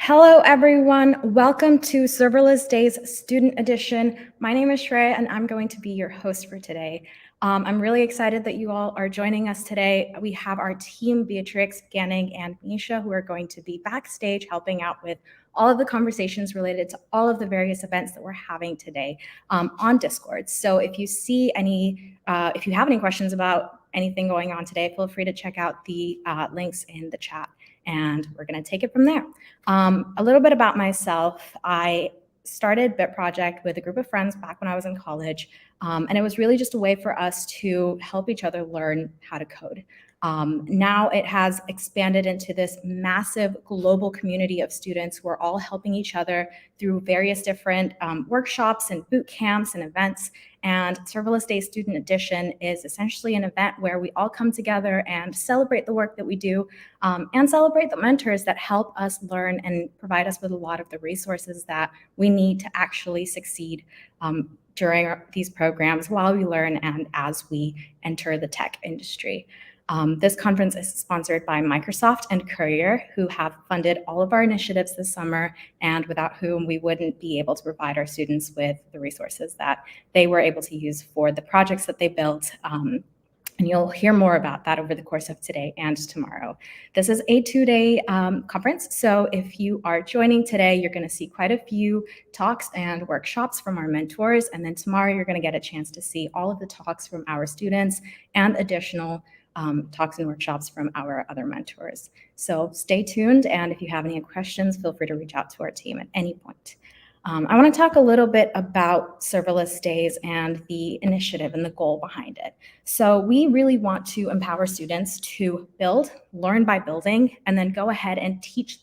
Hello, everyone. Welcome to Serverless Days Student Edition. My name is Shreya, and I'm going to be your host for today. I'm really excited that you all are joining us today. We have our team, Beatrix, Ganning, and Misha, who are going to be backstage helping out with all of the conversations related to all of the various events that we're having today on Discord. So if you have any questions about anything going on today, feel free to check out the links in the chat, and we're going to take it from there. A little bit about myself. I started Bit Project with a group of friends back when I was in college, and it was really just a way for us to help each other learn how to code. Now it has expanded into this massive global community of students who are all helping each other through various different workshops and boot camps and events. And Serverless Day Student Edition is essentially an event where we all come together and celebrate the work that we do and celebrate the mentors that help us learn and provide us with a lot of the resources that we need to actually succeed during these programs while we learn and as we enter the tech industry. This conference is sponsored by Microsoft and Courier, who have funded all of our initiatives this summer, and without whom we wouldn't be able to provide our students with the resources that they were able to use for the projects that they built. And you'll hear more about that over the course of today and tomorrow. This is a 2-day conference, so if you are joining today, you're going to see quite a few talks and workshops from our mentors, and then tomorrow you're going to get a chance to see all of the talks from our students and additional talks and workshops from our other mentors. So stay tuned, and if you have any questions, feel free to reach out to our team at any point. I want to talk a little bit about Serverless Days and the initiative and the goal behind it. So we really want to empower students to build, learn by building, and then go ahead and teach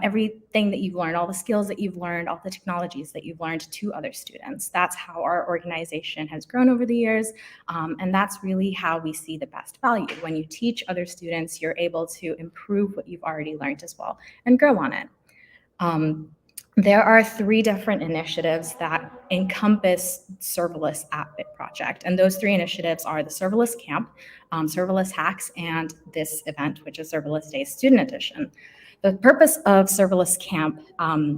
everything that you've learned, all the skills that you've learned, all the technologies that you've learned to other students. That's how our organization has grown over the years, and that's really how we see the best value. When you teach other students, you're able to improve what you've already learned as well and grow on it. There are 3 different initiatives that encompass serverless at Bit Project, and those 3 initiatives are the Serverless Camp, Serverless Hacks, and this event, which is Serverless Days Student Edition. The purpose of Serverless Camp,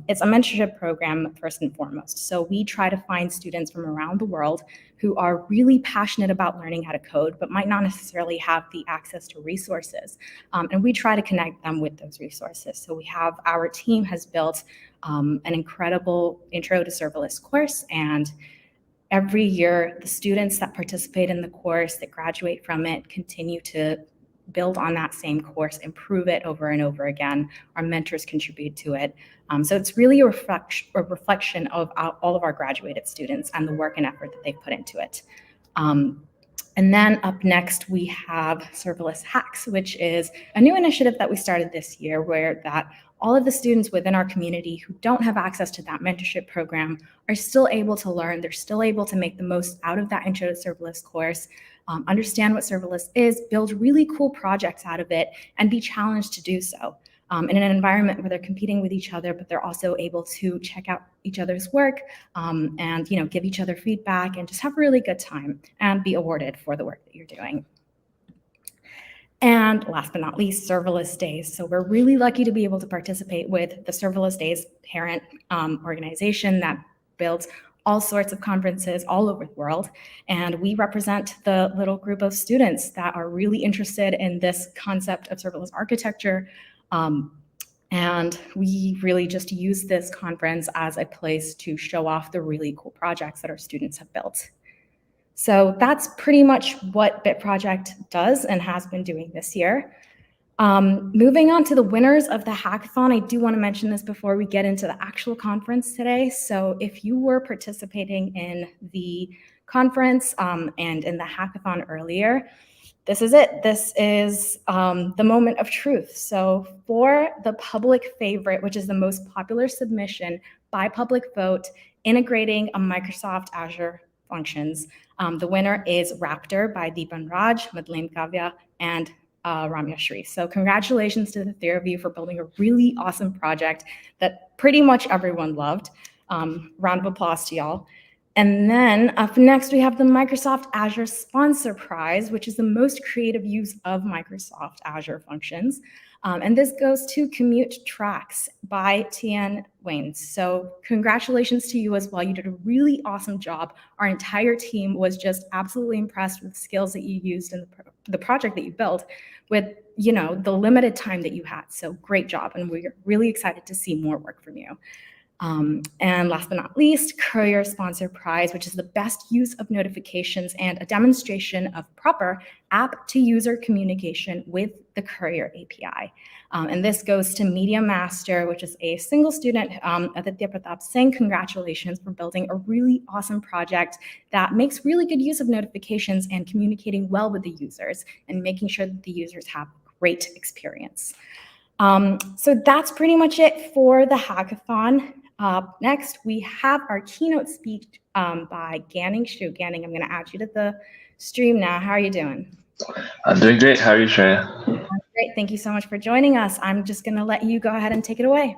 it's a mentorship program first and foremost. So we try to find students from around the world who are really passionate about learning how to code, but might not necessarily have the access to resources. And we try to connect them with those resources. So our team has built an incredible Intro to Serverless course, and every year the students that participate in the course, that graduate from it, continue to build on that same course, improve it over and over again. Our mentors contribute to it. So it's really a reflection of all of our graduated students and the work and effort that they've put into it. And then up next, we have Serverless Hacks, which is a new initiative that we started this year, where all of the students within our community who don't have access to that mentorship program are still able to learn. They're still able to make the most out of that Intro to Serverless course, understand what serverless is, build really cool projects out of it, and be challenged to do so in an environment where they're competing with each other, but they're also able to check out each other's work and give each other feedback and just have a really good time and be awarded for the work that you're doing. And last but not least, Serverless Days. So we're really lucky to be able to participate with the Serverless Days parent organization that builds all sorts of conferences all over the world. And we represent the little group of students that are really interested in this concept of serverless architecture. And we really just use this conference as a place to show off the really cool projects that our students have built. So that's pretty much what Bit Project does and has been doing this year. Moving on to the winners of the hackathon, I do want to mention this before we get into the actual conference today. So if you were participating in the conference and in the hackathon earlier, this is it. This is the moment of truth. So for the public favorite, which is the most popular submission by public vote, integrating a Microsoft Azure functions, the winner is Raptor by Deepan Raj, Madeleine Kavya, and Ramya Shri. So congratulations to the 3 of you for building a really awesome project that pretty much everyone loved. Round of applause to y'all. And then up next, we have the Microsoft Azure Sponsor Prize, which is the most creative use of Microsoft Azure functions. And this goes to Commute Tracks by Tian Wayne. So congratulations to you as well. You did a really awesome job. Our entire team was just absolutely impressed with the skills that you used in the project that you built with, you know, the limited time that you had. So great job. And we're really excited to see more work from you. And last but not least, Courier Sponsor Prize, which is the best use of notifications and a demonstration of proper app-to-user communication with the Courier API. And this goes to Media Master, which is a single student, Aditya Pratap Singh. Congratulations for building a really awesome project that makes really good use of notifications and communicating well with the users and making sure that the users have a great experience. So that's pretty much it for the hackathon. Next, we have our keynote speech by Ganning Shu. Ganning, I'm going to add you to the stream now. How are you doing? I'm doing great. How are you, Shreya? Great. Thank you so much for joining us. I'm just going to let you go ahead and take it away.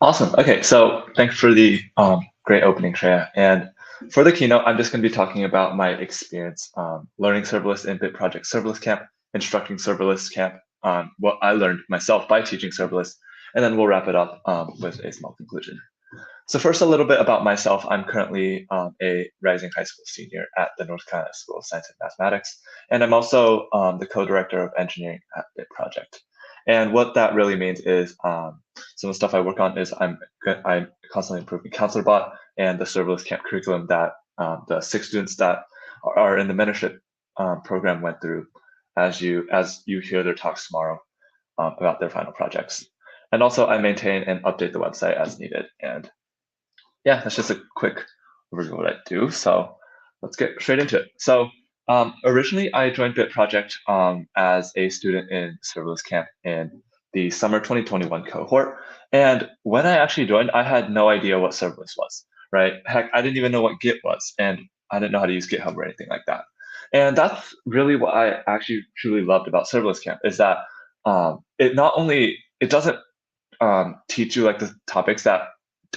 Awesome. Okay, so thanks for the great opening, Shreya. And for the keynote, I'm just going to be talking about my experience learning serverless in Bit Project Serverless Camp, instructing Serverless Camp on what I learned myself by teaching serverless, and then we'll wrap it up with a small conclusion. So first, a little bit about myself. I'm currently a rising high school senior at the North Carolina School of Science and Mathematics, and I'm also the co-director of engineering at Bit Project. And what that really means is some of the stuff I work on is I'm constantly improving CounselorBot and the serverless camp curriculum that the 6 students that are in the mentorship program went through as you hear their talks tomorrow about their final projects. And also I maintain and update the website as needed. And yeah, that's just a quick overview of what I do. So let's get straight into it. So originally I joined Bit Project as a student in serverless camp in the summer 2021 cohort. And when I actually joined, I had no idea what serverless was, right? Heck, I didn't even know what Git was, and I didn't know how to use GitHub or anything like that. And that's really what I actually truly loved about serverless camp is that it doesn't teach you like the topics that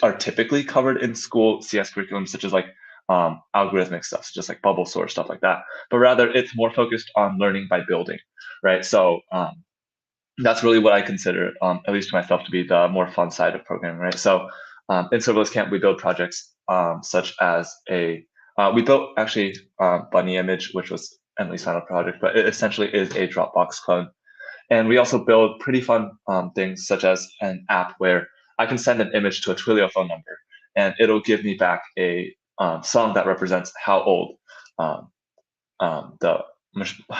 are typically covered in school CS curriculums, such as like algorithmic stuff, such as like bubble sort, stuff like that. But rather, it's more focused on learning by building, right? So that's really what I consider, at least to myself, to be the more fun side of programming, right? So in Serverless Camp, we build projects such as we built actually Bunny Image, which was Emily's final project, but it essentially is a Dropbox clone. And we also build pretty fun things such as an app where I can send an image to a Twilio phone number, and it'll give me back a song that represents how old how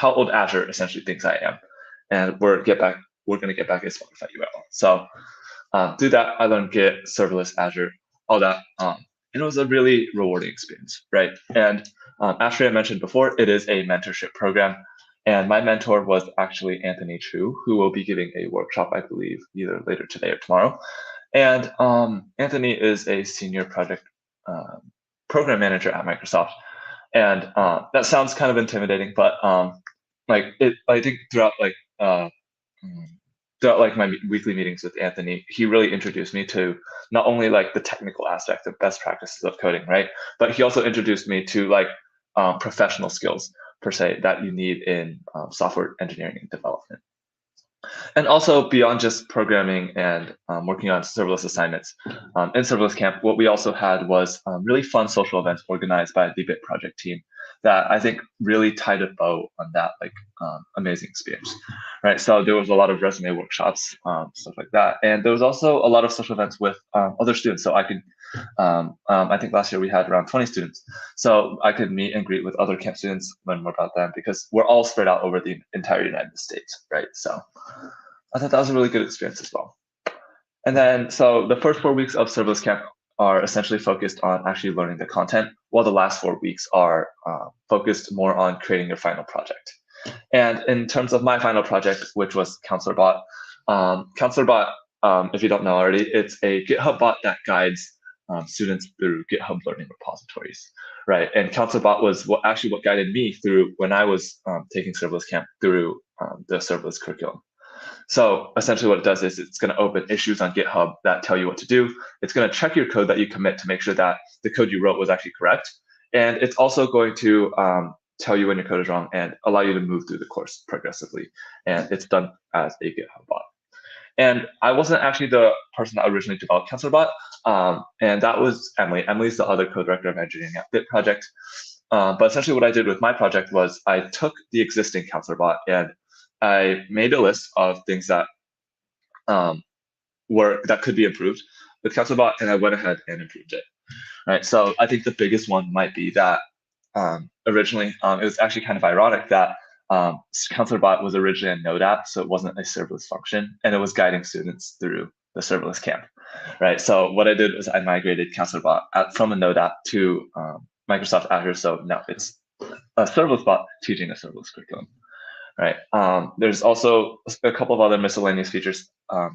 old Azure essentially thinks I am, and we're going to get back a Spotify URL. So through that, I learned Git, serverless, Azure, all that, and it was a really rewarding experience, right? And as I mentioned before, it is a mentorship program. And my mentor was actually Anthony Chu, who will be giving a workshop, I believe, either later today or tomorrow. And Anthony is a senior project program manager at Microsoft. And that sounds kind of intimidating, but I think throughout my weekly meetings with Anthony, he really introduced me to not only like the technical aspect of best practices of coding, right? But he also introduced me to like professional skills per se that you need in software engineering and development. And also beyond just programming and working on serverless assignments, in Serverless Camp, what we also had was really fun social events organized by the Bit Project team that I think really tied a bow on that amazing experience, right? So there was a lot of resume workshops, stuff like that. And there was also a lot of social events with other students. So I could, I think last year we had around 20 students. So I could meet and greet with other camp students, learn more about them because we're all spread out over the entire United States, right? So I thought that was a really good experience as well. And then, so the first 4 weeks of Serverless Camp are essentially focused on actually learning the content, while the last 4 weeks are focused more on creating your final project. And in terms of my final project, which was CounselorBot, CounselorBot, if you don't know already, it's a GitHub bot that guides students through GitHub learning repositories, right? And CounselorBot was what guided me through when I was taking Serverless Camp through the serverless curriculum. So essentially what it does is it's going to open issues on GitHub that tell you what to do. It's going to check your code that you commit to make sure that the code you wrote was actually correct. And it's also going to tell you when your code is wrong and allow you to move through the course progressively. And it's done as a GitHub bot. And I wasn't actually the person that originally developed CounselorBot, and that was Emily. Emily's the other co-director of engineering at Bit Project. But essentially what I did with my project was I took the existing CounselorBot and I made a list of things that that could be improved with CounselorBot, and I went ahead and improved it. Right. So I think the biggest one might be that originally it was actually kind of ironic that CounselorBot was originally a Node app, so it wasn't a serverless function, and it was guiding students through the serverless camp. Right. So what I did was I migrated CounselorBot from a Node app to Microsoft Azure. So now it's a serverless bot teaching a serverless curriculum. Right. There's also a couple of other miscellaneous features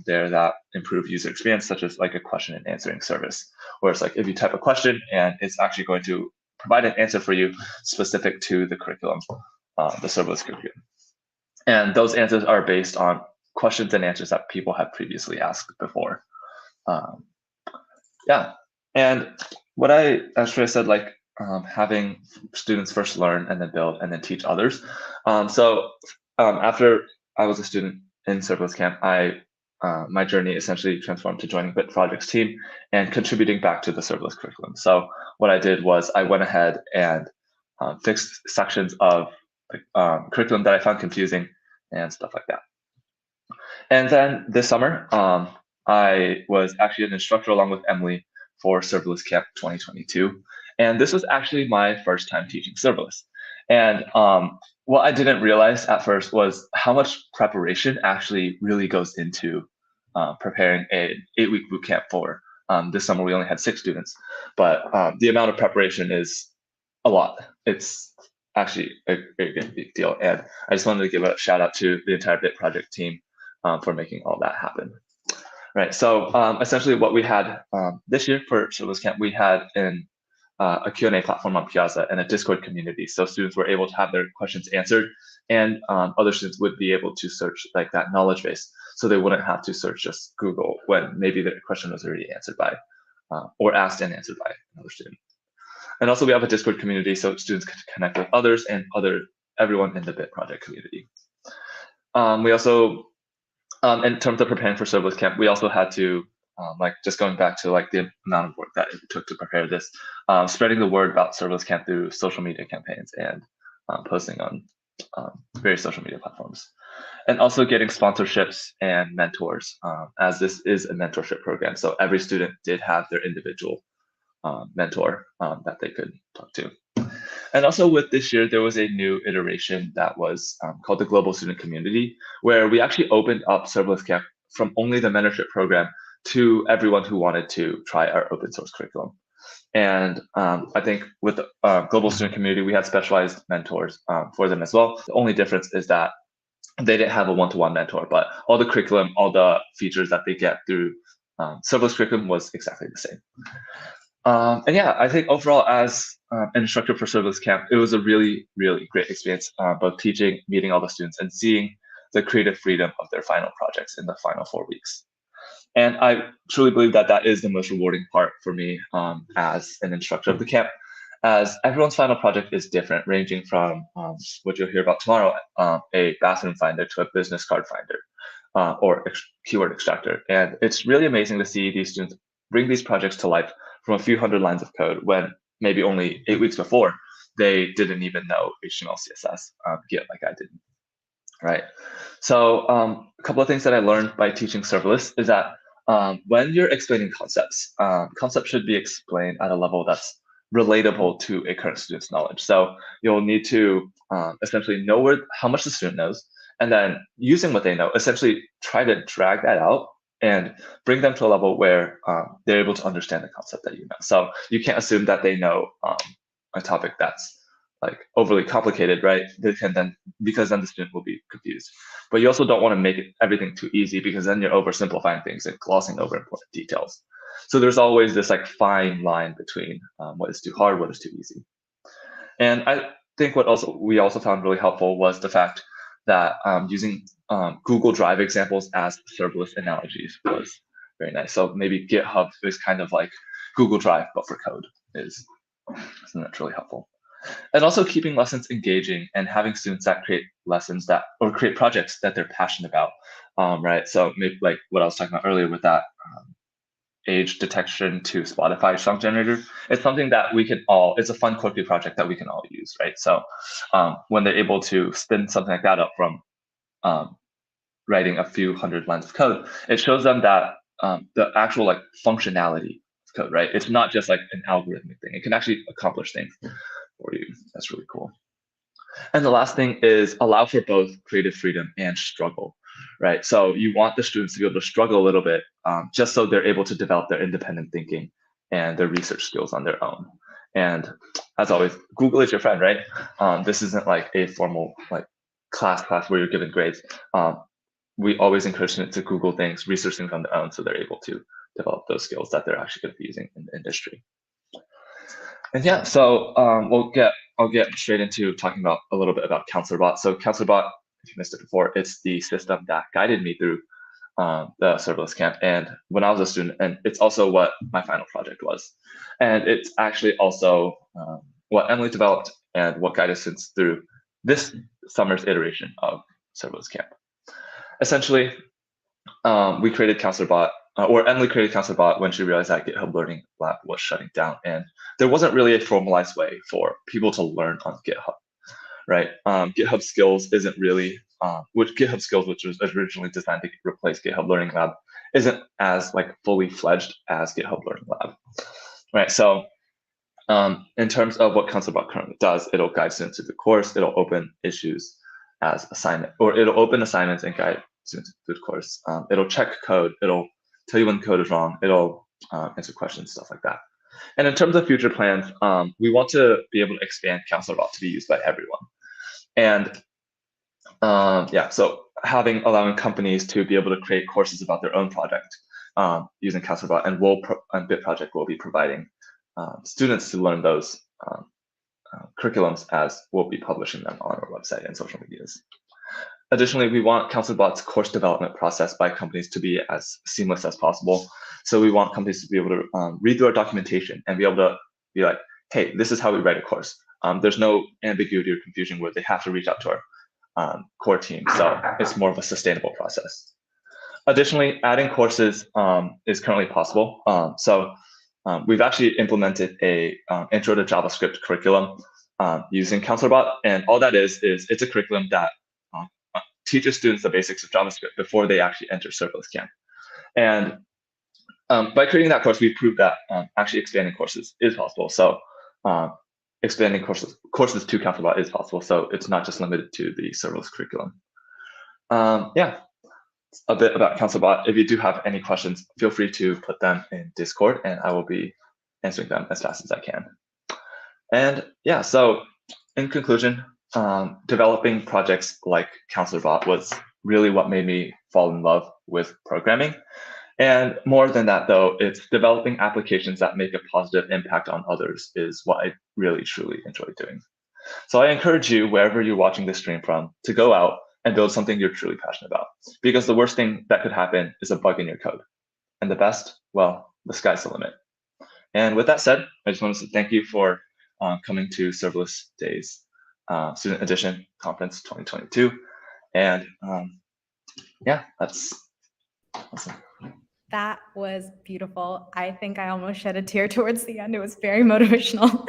there that improve user experience, such as like a question and answering service, where it's like if you type a question and it's actually going to provide an answer for you specific to the curriculum, the serverless curriculum. And those answers are based on questions and answers that people have previously asked before. Yeah. And what I actually said, like, having students first learn and then build and then teach others. So after I was a student in serverless camp, my journey essentially transformed to joining Bit Project's team and contributing back to the serverless curriculum. So what I did was I went ahead and fixed sections of curriculum that I found confusing and stuff like that. And then this summer, I was actually an instructor along with Emily for Serverless Camp 2022. And this was actually my first time teaching serverless. And what I didn't realize at first was how much preparation actually really goes into preparing an 8-week bootcamp for. This summer, we only had 6 students, but the amount of preparation is a lot. It's actually a very big deal. And I just wanted to give a shout out to the entire Bit Project team for making all that happen. Right. So essentially what we had this year for Serverless Camp, we had a Q&A platform on Piazza and a Discord community. So students were able to have their questions answered, and other students would be able to search like that knowledge base. So they wouldn't have to search just Google when maybe the question was already answered by, or asked and answered by another student. And also we have a Discord community so students can connect with others and everyone in the Bit Project community. We also, in terms of preparing for Serverless Camp, we also had to, like just going back to like the amount of work that it took to prepare this, spreading the word about Serverless Camp through social media campaigns and posting on various social media platforms. And also getting sponsorships and mentors, as this is a mentorship program. So every student did have their individual mentor that they could talk to. And also with this year, there was a new iteration that was called the Global Student Community, where we actually opened up Serverless Camp from only the mentorship program to everyone who wanted to try our open source curriculum. And I think with the Global Student Community, we had specialized mentors for them as well. The only difference is that they didn't have a one-to-one mentor, but all the curriculum, all the features that they get through serverless curriculum was exactly the same. And yeah, I think overall as an instructor for Serverless Camp, it was a really, really great experience, both teaching, meeting all the students, and seeing the creative freedom of their final projects in the final 4 weeks. And I truly believe that that is the most rewarding part for me as an instructor of the camp, as everyone's final project is different, ranging from what you'll hear about tomorrow, a bathroom finder to a business card finder or keyword extractor. And it's really amazing to see these students bring these projects to life from a few hundred lines of code when maybe only 8 weeks before they didn't even know HTML, CSS yet, like I didn't. Right. So a couple of things that I learned by teaching serverless is that when you're explaining concepts, concepts should be explained at a level that's relatable to a current student's knowledge. So you'll need to essentially know how much the student knows, and then using what they know, essentially try to drag that out and bring them to a level where they're able to understand the concept that you know. So you can't assume that they know a topic that's like overly complicated, right? Because then the student will be confused. But you also don't want to make everything too easy, because then you're oversimplifying things and glossing over important details. So there's always this like fine line between what is too hard, what is too easy. And I think what we also found really helpful was the fact that using Google Drive examples as serverless analogies was very nice. So maybe GitHub is kind of like Google Drive, but for code isn't that really helpful? And also keeping lessons engaging and having students that create lessons that or create projects that they're passionate about, right? So maybe like what I was talking about earlier with that age detection to Spotify song generator. It's something that we can all, it's a fun, quirky project that we can all use, right? So when they're able to spin something like that up from writing a few hundred lines of code, it shows them that the actual like functionality of code, right? It's not just like an algorithmic thing. It can actually accomplish things for you. That's really cool. And the last thing is allow for both creative freedom and struggle, right? So you want the students to be able to struggle a little bit just so they're able to develop their independent thinking and their research skills on their own. And as always, Google is your friend, right? This isn't like a formal like class where you're given grades. We always encourage students to Google things, research things on their own so they're able to develop those skills that they're actually going to be using in the industry. And yeah, so I'll get straight into talking about a little bit about CounselorBot. So CounselorBot, if you missed it before, it's the system that guided me through the serverless camp. And when I was a student, and it's also what my final project was. And it's actually also what Emily developed and what guided students through this summer's iteration of serverless camp. Essentially, we created CounselorBot, or Emily created CounselorBot when she realized that GitHub Learning Lab was shutting down, and there wasn't really a formalized way for people to learn on GitHub, right? GitHub Skills isn't really, GitHub Skills, which was originally designed to replace GitHub Learning Lab, isn't as like fully fledged as GitHub Learning Lab, right? So in terms of what CounselorBot currently does, it'll guide students through the course, it'll open issues as assignment, or it'll open assignments and guide students through the course. It'll check code, it'll tell you when code is wrong, it'll answer questions, stuff like that. And in terms of future plans, we want to be able to expand CounselorBot to be used by everyone. And yeah, so allowing companies to be able to create courses about their own project using CounselorBot, and BitProject will be providing students to learn those curriculums as we'll be publishing them on our website and social medias. Additionally, we want CounselorBot's course development process by companies to be as seamless as possible. So we want companies to be able to read through our documentation and be able to be like, hey, this is how we write a course. There's no ambiguity or confusion where they have to reach out to our core team. So it's more of a sustainable process. Additionally, adding courses is currently possible. We've actually implemented a intro to JavaScript curriculum using CounselorBot. And all that is it's a curriculum that teaches students the basics of JavaScript before they actually enter serverless camp. And by creating that course, we proved that actually expanding courses is possible. So expanding courses to CounselorBot is possible. So it's not just limited to the serverless curriculum. Yeah, a bit about CounselorBot. If you do have any questions, feel free to put them in Discord and I will be answering them as fast as I can. And yeah, so in conclusion, developing projects like CounselorBot was really what made me fall in love with programming. And more than that, though, it's developing applications that make a positive impact on others is what I really, truly enjoy doing. So I encourage you, wherever you're watching this stream from, to go out and build something you're truly passionate about. Because the worst thing that could happen is a bug in your code. And the best, well, the sky's the limit. And with that said, I just want to say thank you for coming to Serverless Days Student Edition Conference 2022. And yeah, that's awesome. That was beautiful. I think I almost shed a tear towards the end. It was very motivational.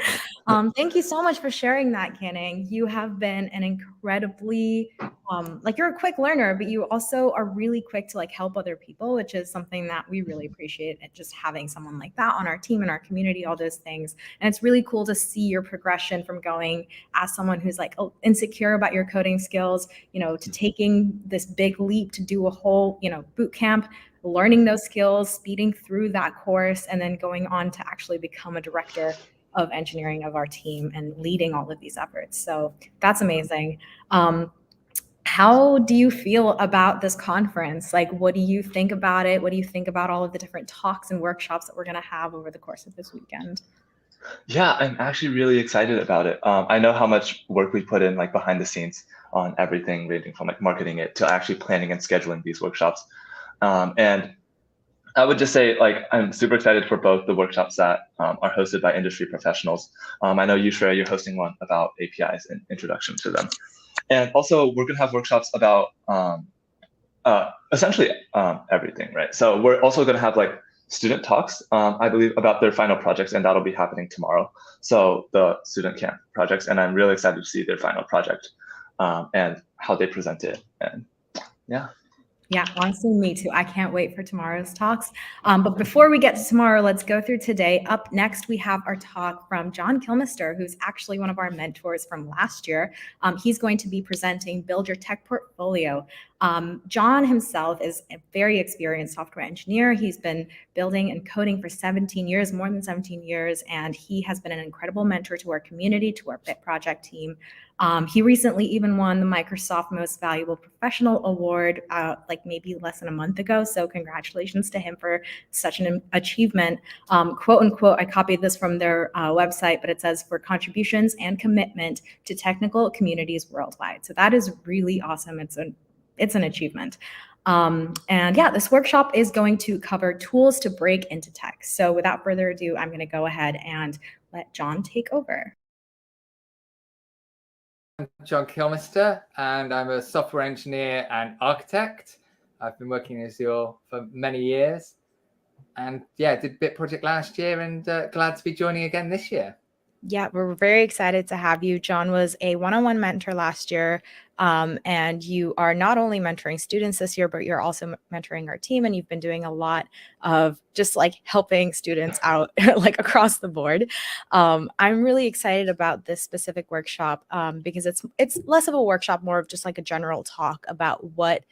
Thank you so much for sharing that, Canning. You have been an incredibly, you're a quick learner, but you also are really quick to help other people, which is something that we really appreciate. And just having someone like that on our team, in our community, all those things. And it's really cool to see your progression from going as someone who's insecure about your coding skills, to taking this big leap to do a whole, boot camp, learning those skills, speeding through that course, and then going on to actually become a director of engineering of our team and leading all of these efforts. So that's amazing. How do you feel about this conference? What do you think about it? What do you think about all of the different talks and workshops that we're going to have over the course of this weekend? Yeah, I'm actually really excited about it. I know how much work we put in like behind the scenes on everything, ranging from like marketing it to actually planning and scheduling these workshops. And I would just say like I'm super excited for both the workshops that are hosted by industry professionals. I know you, Shreya, you're hosting one about APIs and introduction to them. And also we're gonna have workshops about essentially everything, right? So we're also gonna have like student talks, I believe, about their final projects, and that'll be happening tomorrow. So the student camp projects, and I'm really excited to see their final project and how they present it. And yeah. Yeah, honestly, me too. I can't wait for tomorrow's talks. But before we get to tomorrow, let's go through today. Up next, we have our talk from John Kilmister, who's actually one of our mentors from last year. He's going to be presenting Build Your Tech Portfolio. John himself is a very experienced software engineer. He's been building and coding for 17 years, more than 17 years, and he has been an incredible mentor to our community, to our Bit Project team. He recently even won the Microsoft Most Valuable Professional Award, like maybe less than a month ago. So congratulations to him for such an achievement. Quote unquote, I copied this from their website, but it says for contributions and commitment to technical communities worldwide. So that is really awesome. It's an achievement. And yeah, this workshop is going to cover tools to break into tech. So without further ado, I'm going to go ahead and let John take over. I'm John Kilmister, and I'm a software engineer and architect. I've been working in Azure for many years, and yeah, did Bit Project last year, and glad to be joining again this year. Yeah, we're very excited to have you. John was a one-on-one mentor last year, and you are not only mentoring students this year, but you're also mentoring our team, and you've been doing a lot of just like helping students out like across the board. I'm really excited about this specific workshop because it's less of a workshop, more of just like a general talk about what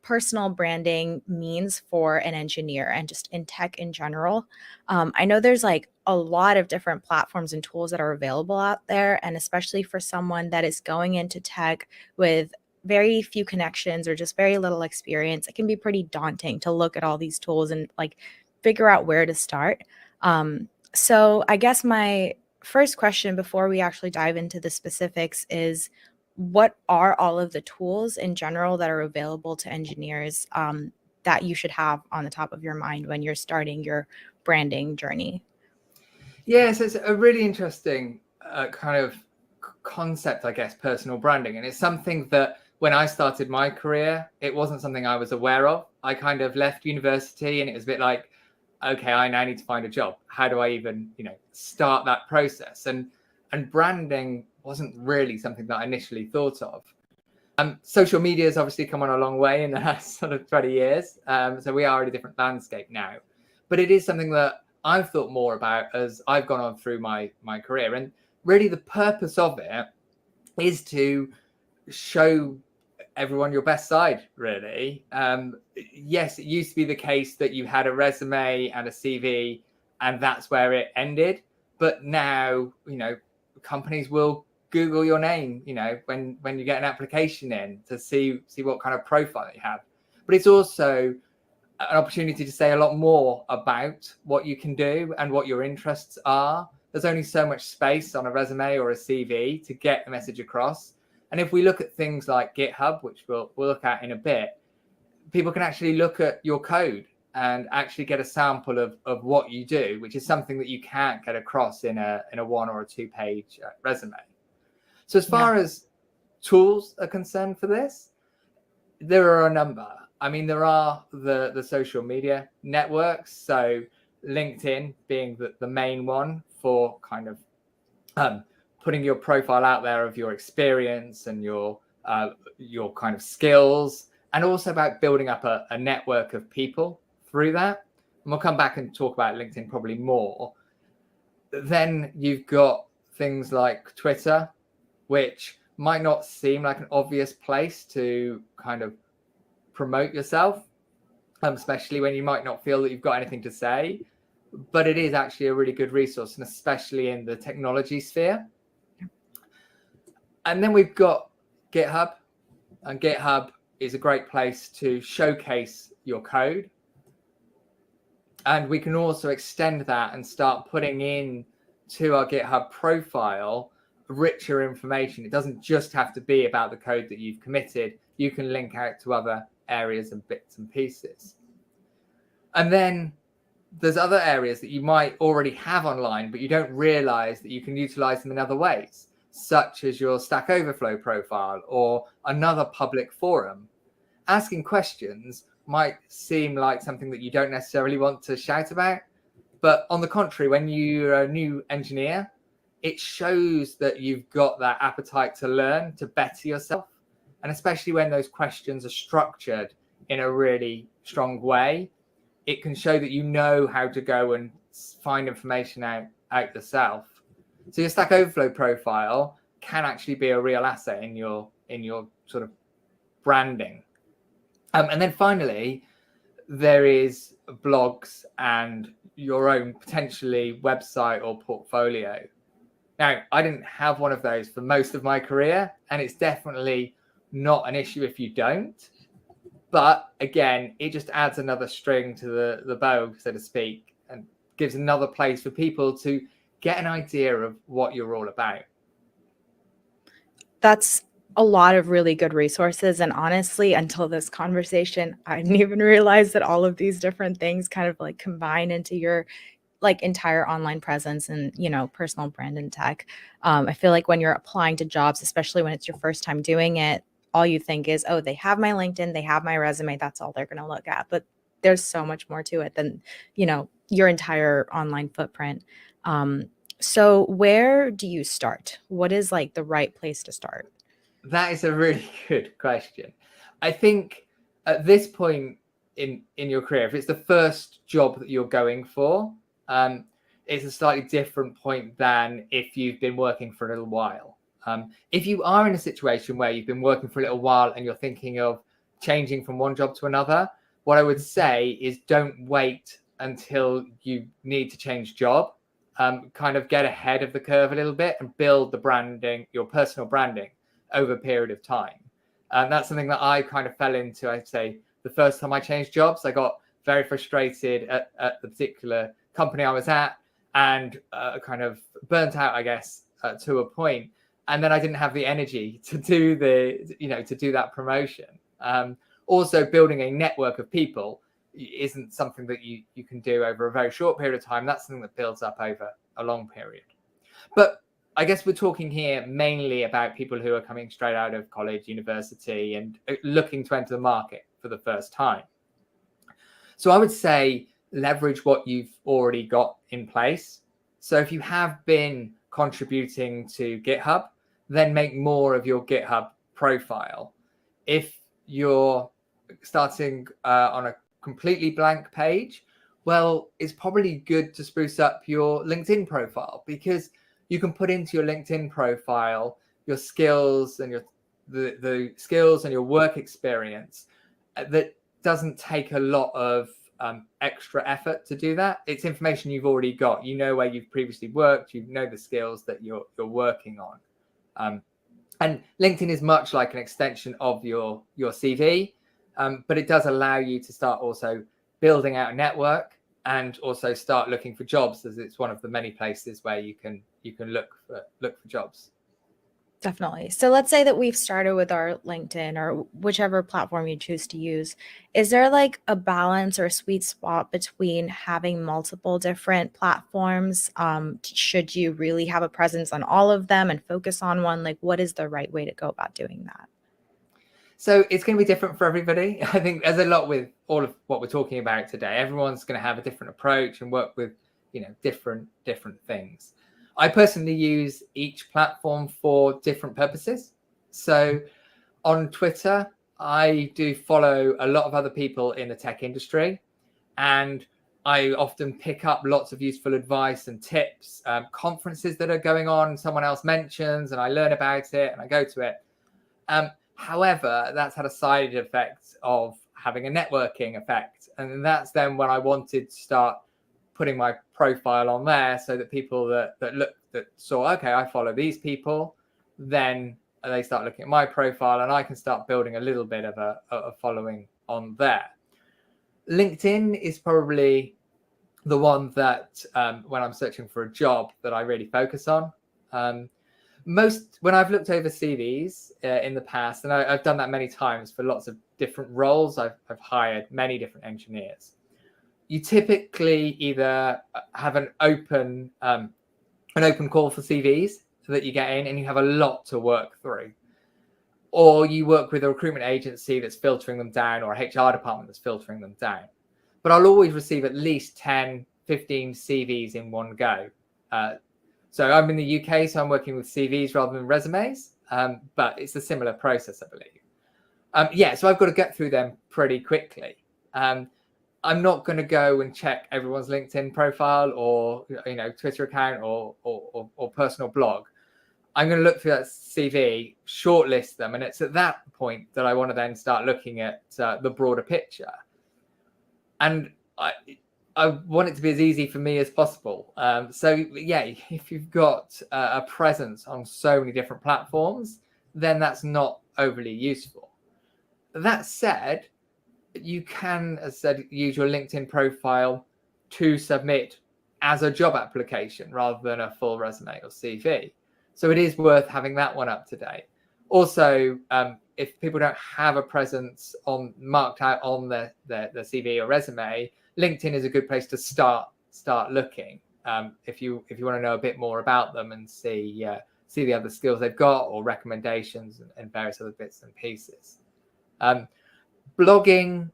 personal branding means for an engineer and just in tech in general. I know there's like a lot of different platforms and tools that are available out there, and especially for someone that is going into tech with very few connections or just very little experience, it can be pretty daunting to look at all these tools and like figure out where to start. So I guess my first question before we actually dive into the specifics is, what are all of the tools in general that are available to engineers that you should have on the top of your mind when you're starting your branding journey? Yes, it's a really interesting kind of concept, I guess, personal branding. And it's something that when I started my career, it wasn't something I was aware of. I kind of left university and it was a bit like, okay, I now need to find a job. How do I even, start that process? And branding wasn't really something that I initially thought of. Social media has obviously come on a long way in the last sort of 20 years. So we are in a different landscape now. But it is something that I've thought more about as I've gone on through my career. And really the purpose of it is to show everyone your best side, really. Yes, it used to be the case that you had a resume and a CV and that's where it ended. But now, companies will Google your name, when you get an application in to see what kind of profile you have. But it's also an opportunity to say a lot more about what you can do and what your interests are. There's only so much space on a resume or a CV to get the message across. And if we look at things like GitHub, which we'll look at in a bit, people can actually look at your code and actually get a sample of what you do, which is something that you can't get across in a 1 or a 2 page resume. So as far as tools are concerned for this, there are a number. I mean, there are the social media networks. So LinkedIn being the main one for kind of putting your profile out there of your experience and your kind of skills, and also about building up a network of people through that. And we'll come back and talk about LinkedIn probably more. Then you've got things like Twitter, which might not seem like an obvious place to kind of promote yourself, especially when you might not feel that you've got anything to say, but it is actually a really good resource, and especially in the technology sphere. And then we've got GitHub, and GitHub is a great place to showcase your code. And we can also extend that and start putting in to our GitHub profile richer information. It doesn't just have to be about the code that you've committed. You can link out to other areas and bits and pieces. And then there's other areas that you might already have online, but you don't realize that you can utilize them in other ways, such as your Stack Overflow profile or another public forum. Asking questions might seem like something that you don't necessarily want to shout about, but on the contrary, when you're a new engineer, it shows that you've got that appetite to learn, to better yourself. And especially when those questions are structured in a really strong way, it can show that you know how to go and find information out yourself. So your Stack Overflow profile can actually be a real asset in your sort of branding. And then finally, there is blogs and your own potentially website or portfolio. Now, I didn't have one of those for most of my career, and it's definitely not an issue if you don't. But again, it just adds another string to the bow, so to speak, and gives another place for people to get an idea of what you're all about. That's a lot of really good resources. And honestly, until this conversation, I didn't even realize that all of these different things kind of like combine into your like entire online presence and, you know, personal brand and tech. I feel like when you're applying to jobs, especially when it's your first time doing it, all you think is, oh, they have my LinkedIn, they have my resume, that's all they're going to look at. But there's so much more to it than, you know, your entire online footprint. So where do you start? What is like the right place to start? That is a really good question. I think at this point in your career, if it's the first job that you're going for, it's a slightly different point than if you've been working for a little while. If you are in a situation where you've been working for a little while and you're thinking of changing from one job to another, what I would say is don't wait until you need to change job. Kind of get ahead of the curve a little bit and build the branding, your personal branding, over a period of time. And that's something that I kind of fell into, I'd say, the first time I changed jobs. I got very frustrated at the particular company I was at and kind of burnt out, I guess, to a point. And then I didn't have the energy to do to do that promotion. Also, building a network of people isn't something that you can do over a very short period of time. That's something that builds up over a long period. But I guess we're talking here mainly about people who are coming straight out of college, university, and looking to enter the market for the first time. So I would say leverage what you've already got in place. So if you have been contributing to GitHub, then make more of your GitHub profile. If you're starting on a completely blank page, well, it's probably good to spruce up your LinkedIn profile, because you can put into your LinkedIn profile your skills and the skills and your work experience. That doesn't take a lot of extra effort to do that. It's information you've already got. You know where you've previously worked. You know the skills that you're working on. And LinkedIn is much like an extension of your CV, but it does allow you to start also building out a network and also start looking for jobs, as it's one of the many places where you can look for jobs. Definitely. So let's say that we've started with our LinkedIn or whichever platform you choose to use. Is there like a balance or a sweet spot between having multiple different platforms? Should you really have a presence on all of them and focus on one? Like, what is the right way to go about doing that? So it's going to be different for everybody. I think there's a lot with all of what we're talking about today. Everyone's going to have a different approach and work with, different things. I personally use each platform for different purposes. So on Twitter, I do follow a lot of other people in the tech industry, and I often pick up lots of useful advice and tips, conferences that are going on, someone else mentions, and I learn about it and I go to it. However, that's had a side effect of having a networking effect. And that's then when I wanted to start putting my profile on there so that people that saw, okay, I follow these people, then they start looking at my profile and I can start building a little bit of a following on there. LinkedIn is probably the one that when I'm searching for a job that I really focus on. When I've looked over CVs in the past, and I've done that many times for lots of different roles, I've hired many different engineers. You typically either have an open call for CVs that you get in, and you have a lot to work through, or you work with a recruitment agency that's filtering them down, or a HR department that's filtering them down. But I'll always receive at least 10, 15 CVs in one go. So I'm in the UK, so I'm working with CVs rather than resumes, but it's a similar process, I believe. So I've got to get through them pretty quickly. I'm not going to go and check everyone's LinkedIn profile or Twitter account or personal blog. I'm going to look through that CV, shortlist them, and it's at that point that I want to then start looking at the broader picture. And I want it to be as easy for me as possible. If you've got a presence on so many different platforms, then that's not overly useful. That said, you can, as I said, use your LinkedIn profile to submit as a job application rather than a full resume or CV. So it is worth having that one up to date. Also, if people don't have a presence marked out on their CV or resume, LinkedIn is a good place to start looking. If you want to know a bit more about them and see the other skills they've got or recommendations and various other bits and pieces. Blogging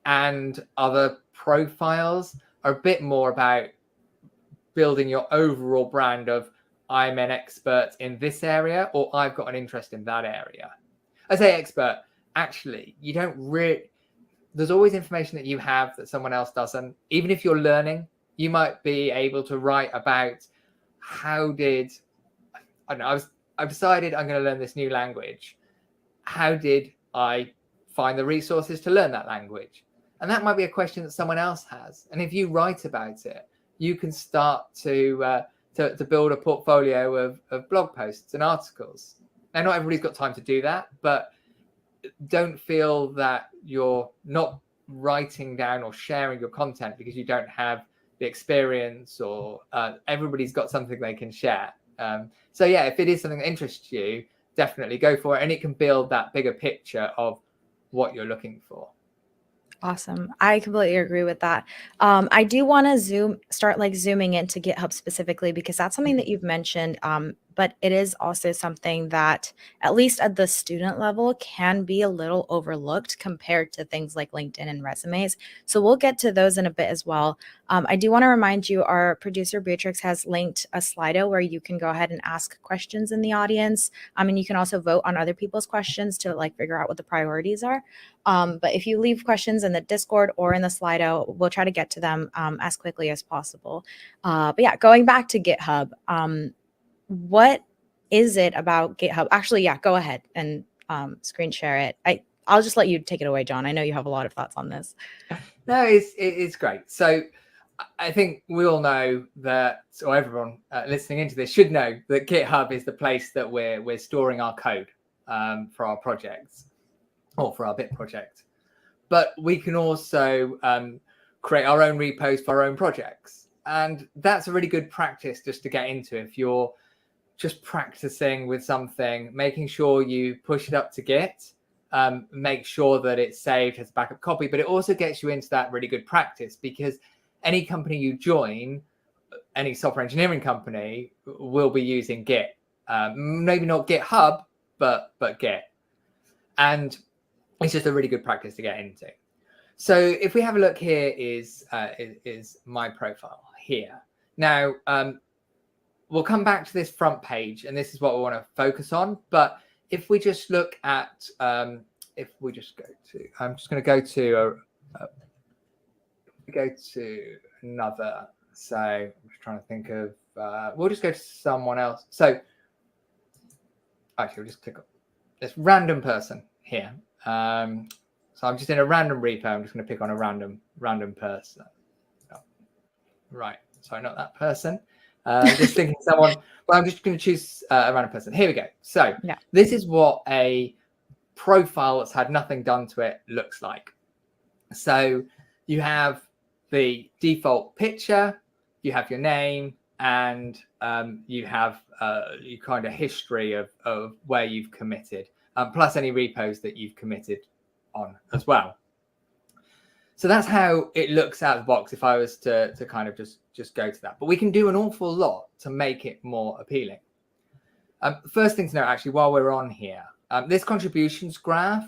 and other profiles are a bit more about building your overall brand of I'm an expert in this area, or I've got an interest in that area. I say expert, actually, you don't really, there's always information that you have that someone else doesn't. Even if you're learning, you might be able to write about I've decided I'm going to learn this new language. How did I find the resources to learn that language? And that might be a question that someone else has. And if you write about it, you can start to build a portfolio of blog posts and articles. Now, not everybody's got time to do that, but don't feel that you're not writing down or sharing your content because you don't have the experience, or everybody's got something they can share. If it is something that interests you, definitely go for it. And it can build that bigger picture of what you're looking for. Awesome. I completely agree with that. I do want to start zooming into GitHub specifically, because that's something that you've mentioned, but it is also something that, at least at the student level, can be a little overlooked compared to things like LinkedIn and resumes. So we'll get to those in a bit as well. I do want to remind you, our producer Beatrix has linked a Slido where you can go ahead and ask questions in the audience. And you can also vote on other people's questions to figure out what the priorities are. But if you leave questions in the Discord or in the Slido, we'll try to get to them as quickly as possible. Going back to GitHub, what is it about GitHub? Actually, go ahead and screen share it. I'll just let you take it away, John. I know you have a lot of thoughts on this. No, it's great. So I think we all know that, or everyone listening into this should know that GitHub is the place that we're storing our code for our projects, or for our bit project. But we can also create our own repos for our own projects. And that's a really good practice just to get into. If you're just practicing with something, making sure you push it up to Git, make sure that it's saved as a backup copy, but it also gets you into that really good practice, because any company you join, any software engineering company, will be using Git. Maybe not GitHub, but Git. And it's just a really good practice to get into. So if we have a look, here is my profile here. Now, we'll come back to this front page, and this is what we want to focus on. But if we just look at, I'm just going to go to another. So I'm just trying to think of, we'll just go to someone else. So actually, we'll just click on this random person here. So I'm just in a random repo. I'm just going to pick on a random person. Oh, right. Sorry, not that person. Just thinking someone. Well, I'm just going to choose a random person. Here we go. So This is what a profile that's had nothing done to it looks like. So you have the default picture, you have your name, and you have your kind of history of where you've committed, plus any repos that you've committed on as well. So that's how it looks out of the box if I was to kind of just go to that. But we can do an awful lot to make it more appealing. First thing to know, actually, while we're on here, this contributions graph,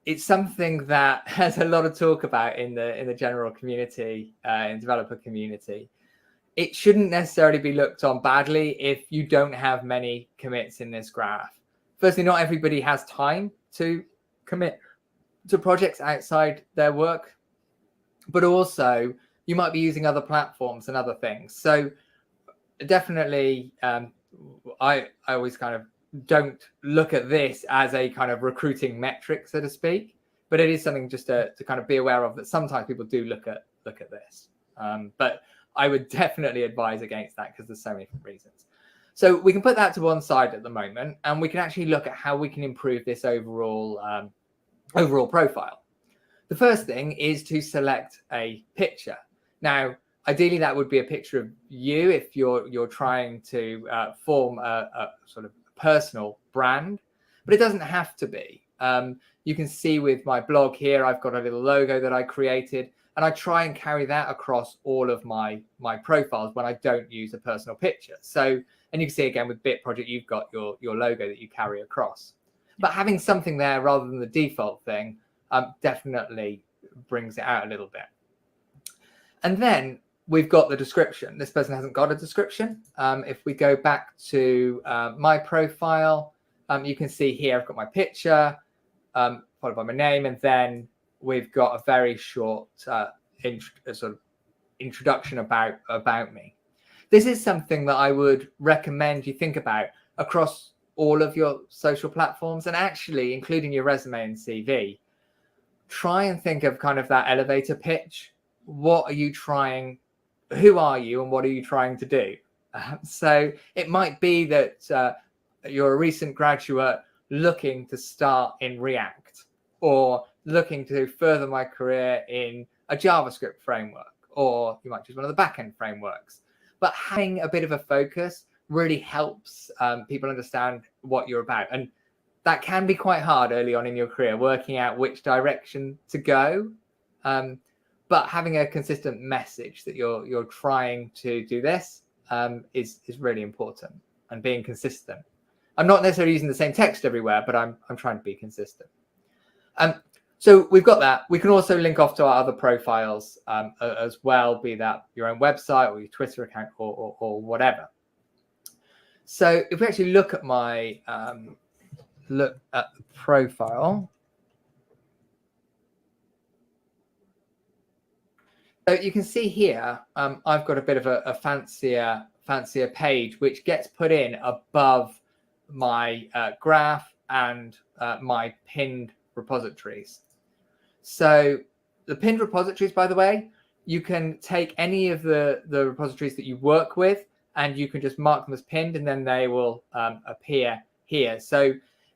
it's something that has a lot of talk about in the general community, in developer community. It shouldn't necessarily be looked on badly if you don't have many commits in this graph. Firstly, not everybody has time to commit to projects outside their work, but also you might be using other platforms and other things. So definitely, I always kind of don't look at this as a kind of recruiting metric, so to speak, but it is something just to kind of be aware of, that sometimes people do look at this. But I would definitely advise against that because there's so many different reasons. So we can put that to one side at the moment, and we can actually look at how we can improve this overall profile. The first thing is to select a picture. Now, ideally, that would be a picture of you if you're trying to form a sort of personal brand, but it doesn't have to be. You can see with my blog here, I've got a little logo that I created, and I try and carry that across all of my profiles when I don't use a personal picture. So, and you can see again with Bit Project, you've got your logo that you carry across. But having something there rather than the default thing definitely brings it out a little bit. And then we've got the description. This person hasn't got a description. If we go back to my profile, you can see here I've got my picture, followed by my name, and then we've got a very short sort of introduction about me. This is something that I would recommend you think about across all of your social platforms, and actually including your resume and CV. Try and think of kind of that elevator pitch. What are you trying? Who are you, and what are you trying to do? So it might be that you're a recent graduate looking to start in React, or looking to further my career in a JavaScript framework, or you might choose one of the backend frameworks. But having a bit of a focus really helps people understand what you're about. And that can be quite hard early on in your career, working out which direction to go. But having a consistent message that you're trying to do this is really important, and being consistent. I'm not necessarily using the same text everywhere, but I'm trying to be consistent. So we've got that. We can also link off to our other profiles as well, be that your own website or your Twitter account or whatever. So if we actually look at my profile, so you can see here, I've got a bit of a fancier page, which gets put in above my graph and my pinned repositories. So the pinned repositories, by the way, you can take any of the repositories that you work with, and you can just mark them as pinned, and then they will appear here. So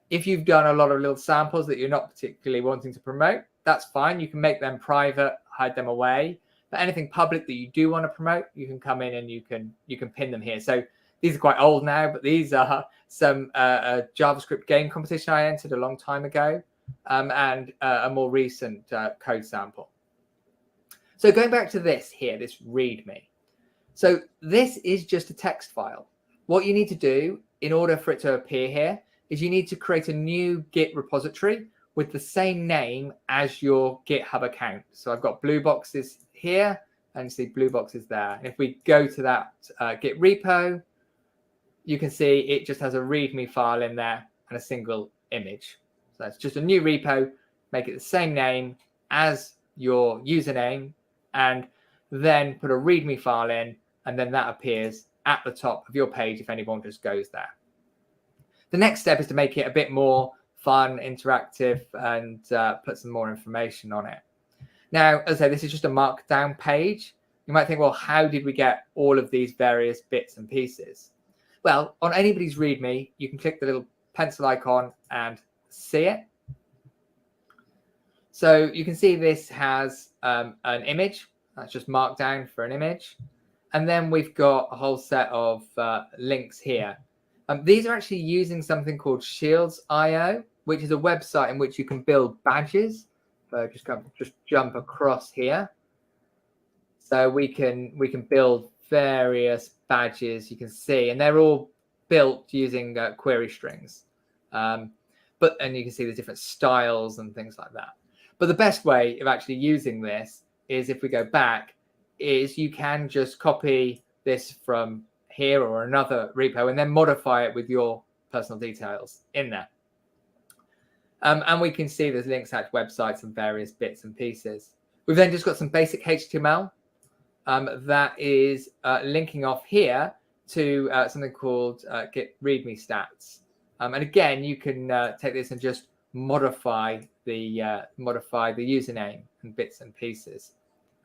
if you've done a lot of little samples that you're not particularly wanting to promote, that's fine. You can make them private, hide them away. But anything public that you do want to promote, you can come in and you can pin them here. So these are quite old now, but these are some a JavaScript game competition I entered a long time ago, and a more recent code sample. So going back to this here, this README. So this is just a text file. What you need to do in order for it to appear here is you need to create a new Git repository with the same name as your GitHub account. So I've got blue boxes here, and you see blue boxes there. And if we go to that Git repo, you can see it just has a README file in there and a single image. So that's just a new repo, make it the same name as your username, and then put a README file in, and then that appears at the top of your page if anyone just goes there. The next step is to make it a bit more fun, interactive, and put some more information on it. Now, as I say, this is just a markdown page. You might think, well, how did we get all of these various bits and pieces? Well, on anybody's README, you can click the little pencil icon and see it. So you can see this has an image that's just marked down for an image. And then we've got a whole set of links here. These are actually using something called Shields.io, which is a website in which you can build badges. So just jump across here. So we can build various badges, you can see, and they're all built using query strings. And you can see the different styles and things like that. But the best way of actually using this is, if we go back, is you can just copy this from here or another repo and then modify it with your personal details in there. And we can see there's links out to websites and various bits and pieces. We've then just got some basic HTML that is linking off here to something called Git README stats. And again, you can take this and just modify the username and bits and pieces.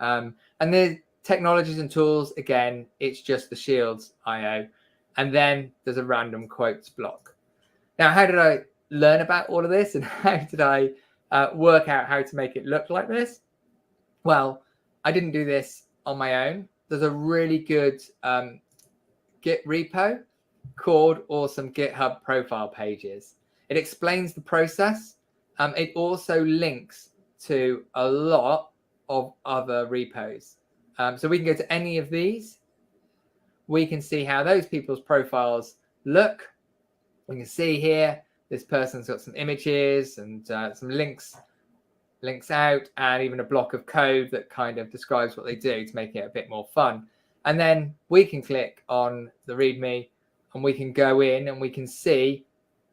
And the technologies and tools, again, it's just the Shields.io. And then there's a random quotes block. Now, how did I learn about all of this, and how did I work out how to make it look like this? Well, I didn't do this on my own. There's a really good Git repo called Awesome GitHub Profile Pages. It explains the process. It also links to a lot of other repos. So we can go to any of these. We can see how those people's profiles look. We can see here, this person's got some images and some links out, and even a block of code that kind of describes what they do to make it a bit more fun. And then we can click on the README and we can go in and we can see,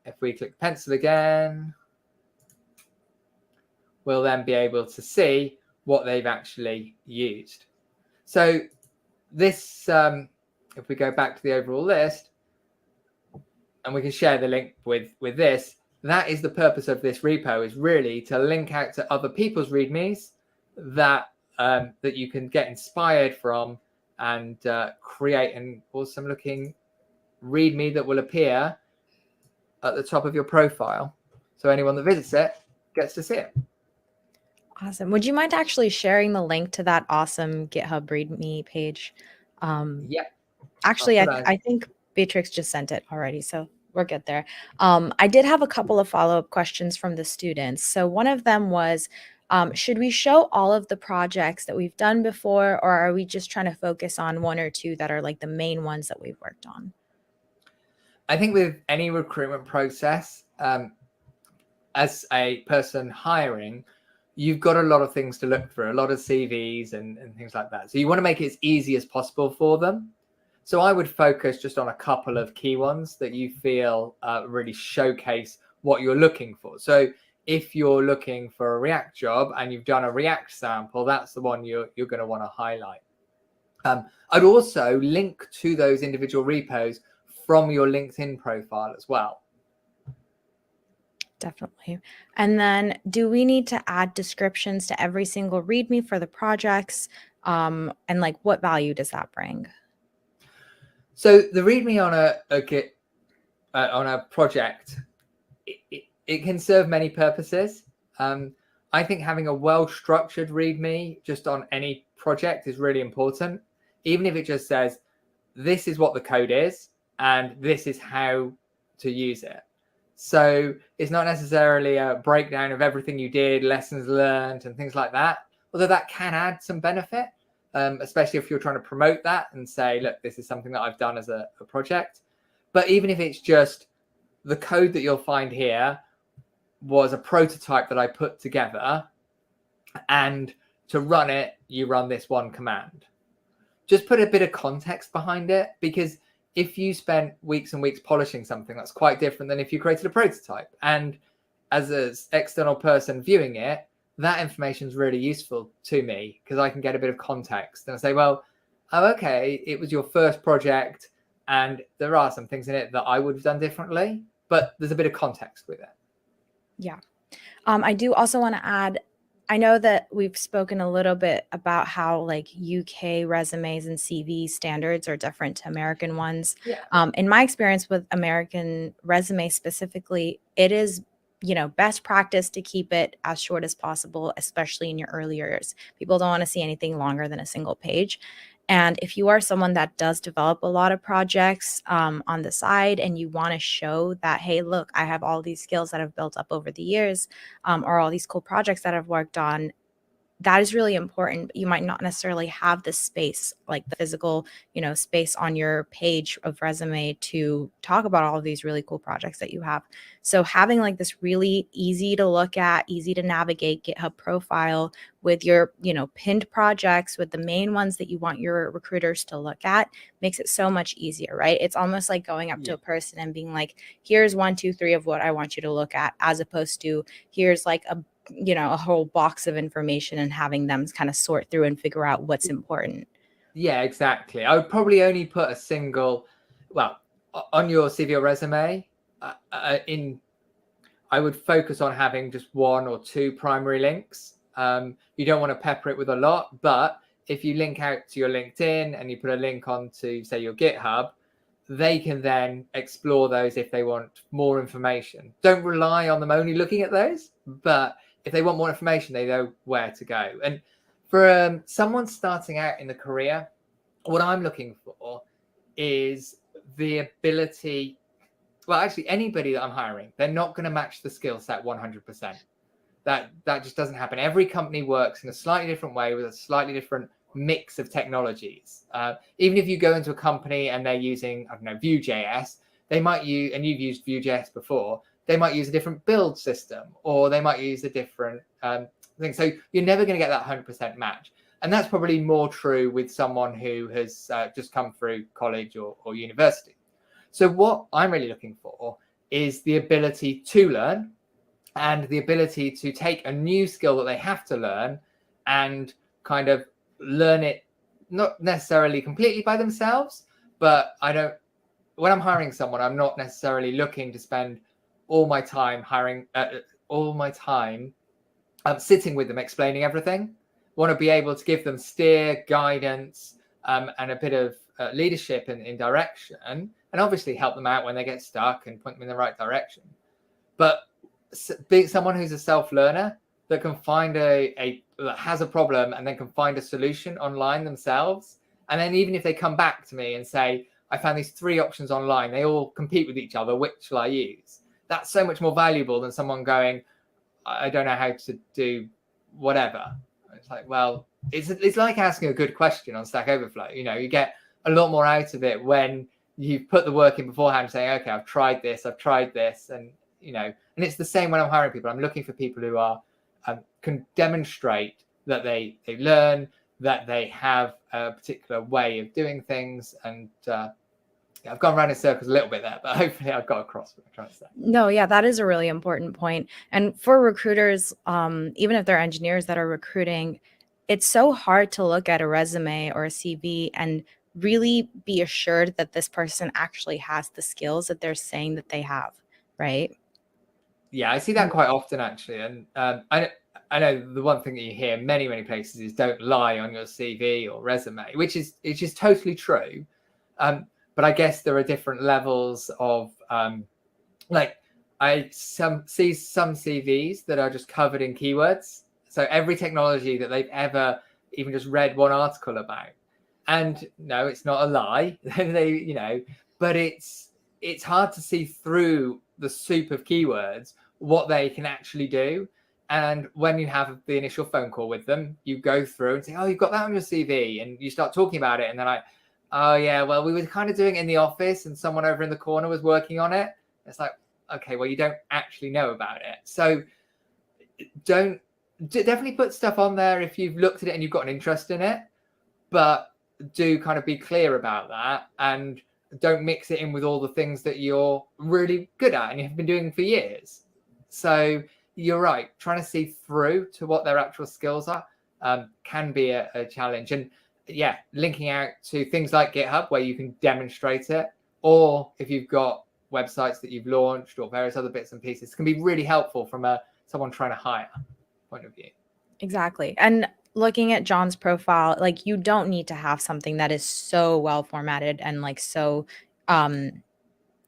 if we click pencil again, we'll then be able to see what they've actually used. So this, if we go back to the overall list, and we can share the link with this, that is the purpose of this repo, is really to link out to other people's READMEs that you can get inspired from and create an awesome looking README that will appear at the top of your profile. So anyone that visits it gets to see it. Awesome. Would you mind actually sharing the link to that awesome GitHub README page? Yeah. Actually, I think Beatrix just sent it already, so we're good there. I did have a couple of follow-up questions from the students. So one of them was, should we show all of the projects that we've done before, or are we just trying to focus on one or two that are like the main ones that we've worked on? I think with any recruitment process, as a person hiring, you've got a lot of things to look through, a lot of CVs and things like that. So you want to make it as easy as possible for them. So I would focus just on a couple of key ones that you feel really showcase what you're looking for. So if you're looking for a React job and you've done a React sample, that's the one you're going to want to highlight. I'd also link to those individual repos from your LinkedIn profile as well. Definitely. And then do we need to add descriptions to every single README for the projects? And like, what value does that bring? So the README on a project, it can serve many purposes. I think having a well-structured README just on any project is really important. Even if it just says, this is what the code is, and this is how to use it. So it's not necessarily a breakdown of everything you did, lessons learned, and things like that, although that can add some benefit, especially if you're trying to promote that and say, look, this is something that I've done as a project. But even if it's just the code that you'll find here was a prototype that I put together, and to run it, you run this one command. Just put a bit of context behind it, because if you spent weeks and weeks polishing something, that's quite different than if you created a prototype. And as an external person viewing it, that information is really useful to me, because I can get a bit of context and I say, well, oh, okay, it was your first project and there are some things in it that I would have done differently, but there's a bit of context with it. Yeah. I do also want to add, I know that we've spoken a little bit about how like UK resumes and CV standards are different to American ones. Yeah. In my experience with American resume specifically, it is best practice to keep it as short as possible, especially in your early years. People don't want to see anything longer than a single page. And if you are someone that does develop a lot of projects on the side and you want to show that, hey, look, I have all these skills that I've built up over the years, or all these cool projects that I've worked on, that is really important. But you might not necessarily have the space, like the physical, space on your page of resume to talk about all of these really cool projects that you have. So having like this really easy to look at, easy to navigate GitHub profile with your, pinned projects, with the main ones that you want your recruiters to look at, makes it so much easier, right? It's almost like going up to a person and being like, here's 1, 2, 3 of what I want you to look at, as opposed to here's like a whole box of information and having them kind of sort through and figure out what's important. Yeah, exactly. I would probably only put a single, on your CV or resume, I would focus on having just 1 or 2 primary links. You don't want to pepper it with a lot, but if you link out to your LinkedIn and you put a link onto, say, your GitHub, they can then explore those if they want more information. Don't rely on them only looking at those, but if they want more information, they know where to go. And for someone starting out in the career, what I'm looking for is the ability. Well, actually, anybody that I'm hiring, they're not going to match the skill set 100%. That just doesn't happen. Every company works in a slightly different way with a slightly different mix of technologies. Even if you go into a company and they're using, I don't know, Vue.js, they might use, and you've used Vue.js before, they might use a different build system, or they might use a different thing. So you're never going to get that 100% match. And that's probably more true with someone who has just come through college or university. So what I'm really looking for is the ability to learn and the ability to take a new skill that they have to learn and kind of learn it, not necessarily completely by themselves, but when I'm hiring someone, I'm not necessarily looking to spend all my time sitting with them, explaining everything. Want to be able to give them steer, guidance, and a bit of leadership in direction, and obviously help them out when they get stuck and point them in the right direction. But being someone who's a self-learner that can find that has a problem and then can find a solution online themselves, and then even if they come back to me and say, I found these 3 options online, they all compete with each other, which shall I use? That's so much more valuable than someone going, I don't know how to do whatever. It's like, well, it's like asking a good question on Stack Overflow. You get a lot more out of it when you put the work in beforehand, saying, okay, I've tried this, and and it's the same when I'm hiring people. I'm looking for people who are can demonstrate that they learn, that they have a particular way of doing things, and I've gone around in circles a little bit there, but hopefully I've got across what I'm trying to say. No, yeah, that is a really important point. And for recruiters, even if they're engineers that are recruiting, it's so hard to look at a resume or a CV and really be assured that this person actually has the skills that they're saying that they have, right? Yeah, I see that quite often, actually. And I know the one thing that you hear many, many places is don't lie on your CV or resume, which is totally true. But I guess there are different levels of I see some CVs that are just covered in keywords. So every technology that they've ever even just read one article about. And no, it's not a lie. But it's hard to see through the soup of keywords what they can actually do. And when you have the initial phone call with them, you go through and say, oh, you've got that on your CV, and you start talking about it. And then oh yeah, well, we were kind of doing it in the office and someone over in the corner was working on it. It's like, okay, well, you don't actually know about it. So definitely put stuff on there if you've looked at it and you've got an interest in it, but do kind of be clear about that and don't mix it in with all the things that you're really good at and you've been doing for years. So you're right, trying to see through to what their actual skills are can be a challenge. And yeah, linking out to things like GitHub where you can demonstrate it, or if you've got websites that you've launched or various other bits and pieces, can be really helpful from someone trying to hire point of view. Exactly. And looking at John's profile, like you don't need to have something that is so well formatted and like so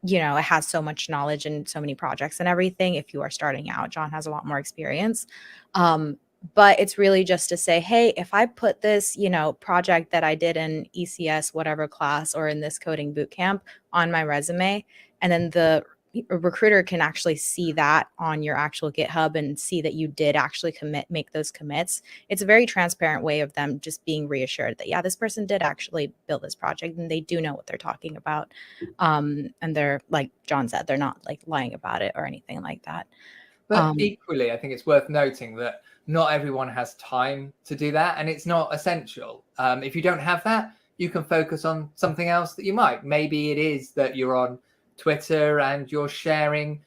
you know, it has so much knowledge and so many projects and everything. If you are starting out, John has a lot more experience. But it's really just to say, hey, if I put this, you know, project that I did in ECS, whatever class, or in this coding bootcamp on my resume, and then the recruiter can actually see that on your actual GitHub and see that you did actually make those commits. It's a very transparent way of them just being reassured that, yeah, this person did actually build this project and they do know what they're talking about. And they're, like John said, they're not like lying about it or anything like that. But equally, I think it's worth noting that not everyone has time to do that, and it's not essential. If you don't have that, you can focus on something else that you might. Maybe it is that you're on Twitter and you're sharing,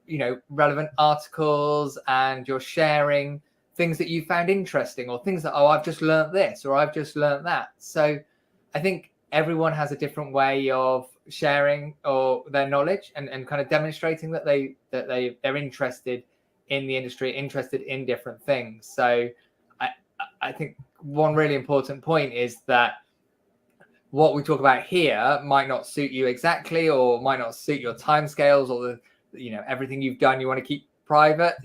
you know, relevant articles, and you're sharing things that you found interesting, or things that, oh, I've just learned this, or I've just learned that. So I think everyone has a different way of sharing or their knowledge and kind of demonstrating that they're interested in the industry, interested in different things. So I think one really important point is that what we talk about here might not suit you exactly, or might not suit your timescales, or everything you've done you want to keep private.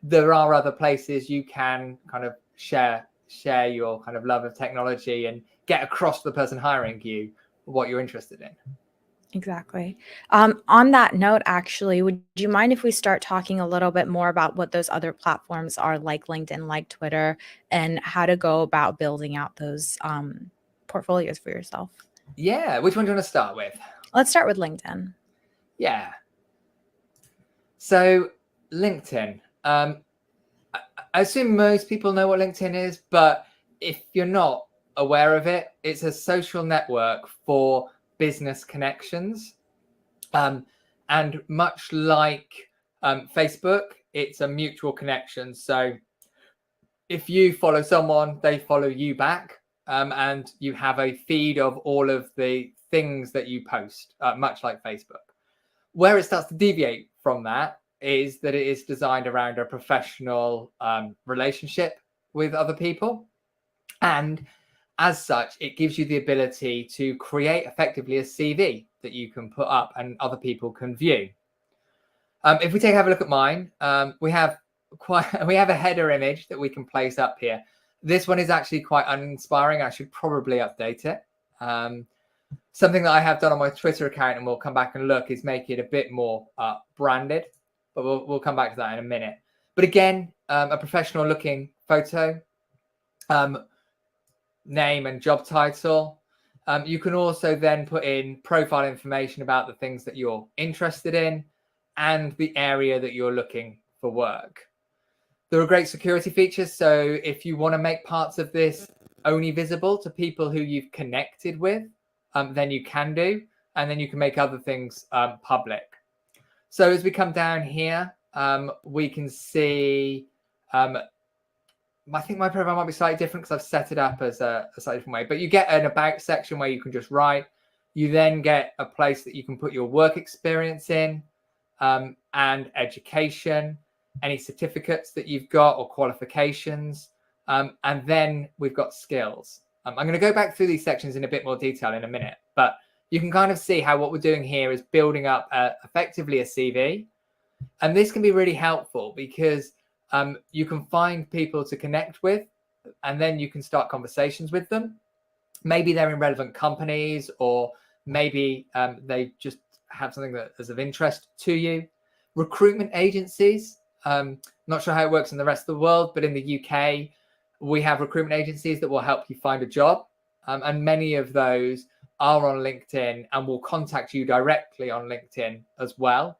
There are other places you can kind of share your kind of love of technology and get across to the person hiring you what you're interested in. Exactly. On that note, actually, would you mind if we start talking a little bit more about what those other platforms are, like LinkedIn, like Twitter, and how to go about building out those portfolios for yourself? Yeah. Which one do you want to start with? Let's start with LinkedIn. Yeah. So LinkedIn. I assume most people know what LinkedIn is, but if you're not aware of it, it's a social network for business connections. And much like Facebook, it's a mutual connection. So if you follow someone, they follow you back, and you have a feed of all of the things that you post, much like Facebook. Where it starts to deviate from that is that it is designed around a professional relationship with other people. And as such, it gives you the ability to create effectively a CV that you can put up and other people can view. If we have a look at mine, we have a header image that we can place up here. This one is actually quite uninspiring. I should probably update it. Something that I have done on my Twitter account, and we'll come back and look, is make it a bit more branded. But we'll come back to that in a minute. But again, a professional looking photo. Name and job title. You can also then put in profile information about the things that you're interested in and the area that you're looking for work. There are great security features. So if you want to make parts of this only visible to people who you've connected with, then you can do, and then you can make other things public. So as we come down here, we can see I think my profile might be slightly different because I've set it up as a slightly different way. But you get an about section where you can just write. You then get a place that you can put your work experience in, and education, any certificates that you've got or qualifications. And then we've got skills. I'm going to go back through these sections in a bit more detail in a minute. But you can kind of see how what we're doing here is building up effectively a CV. And this can be really helpful because you can find people to connect with, and then you can start conversations with them. Maybe they're in relevant companies, or maybe they just have something that is of interest to you. Recruitment agencies, not sure how it works in the rest of the world, but in the UK, we have recruitment agencies that will help you find a job. And many of those are on LinkedIn and will contact you directly on LinkedIn as well,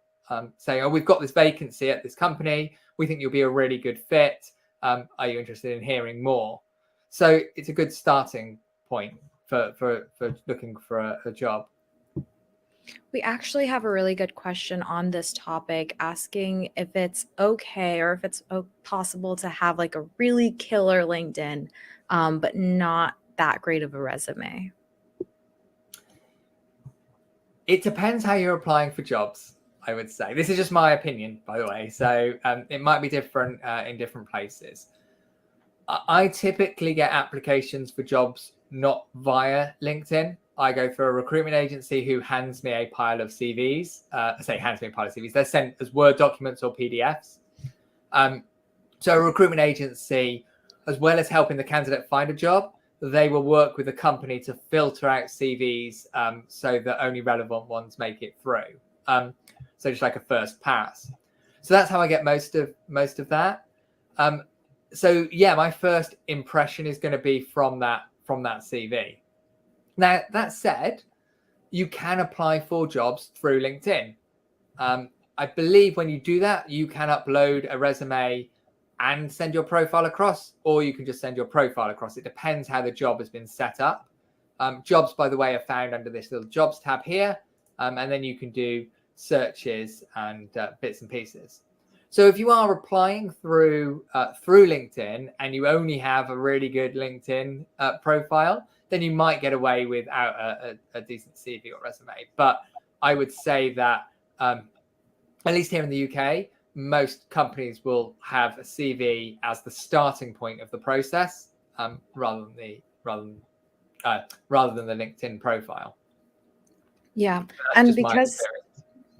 saying, oh, we've got this vacancy at this company. We think you'll be a really good fit. Are you interested in hearing more? So it's a good starting point for looking for a job. We actually have a really good question on this topic, asking if it's okay or if it's possible to have like a really killer LinkedIn, but not that great of a resume. It depends how you're applying for jobs, I would say. This is just my opinion, by the way. So it might be different in different places. I typically get applications for jobs not via LinkedIn. I go through a recruitment agency who hands me a pile of CVs. They're sent as Word documents or PDFs. So a recruitment agency, as well as helping the candidate find a job, they will work with the company to filter out CVs so that only relevant ones make it through. So just like a first pass. So that's how I get most of that. So yeah, my first impression is going to be from that CV. Now, that said, you can apply for jobs through LinkedIn. I believe when you do that, you can upload a resume and send your profile across, or you can just send your profile across. It depends how the job has been set up. Jobs, by the way, are found under this little jobs tab here, and then you can do searches and bits and pieces. So if you are applying through LinkedIn and you only have a really good LinkedIn profile, then you might get away without a decent CV or resume. But I would say that at least here in the UK, most companies will have a CV as the starting point of the process, rather than the LinkedIn profile. Yeah, That's and just my because experience.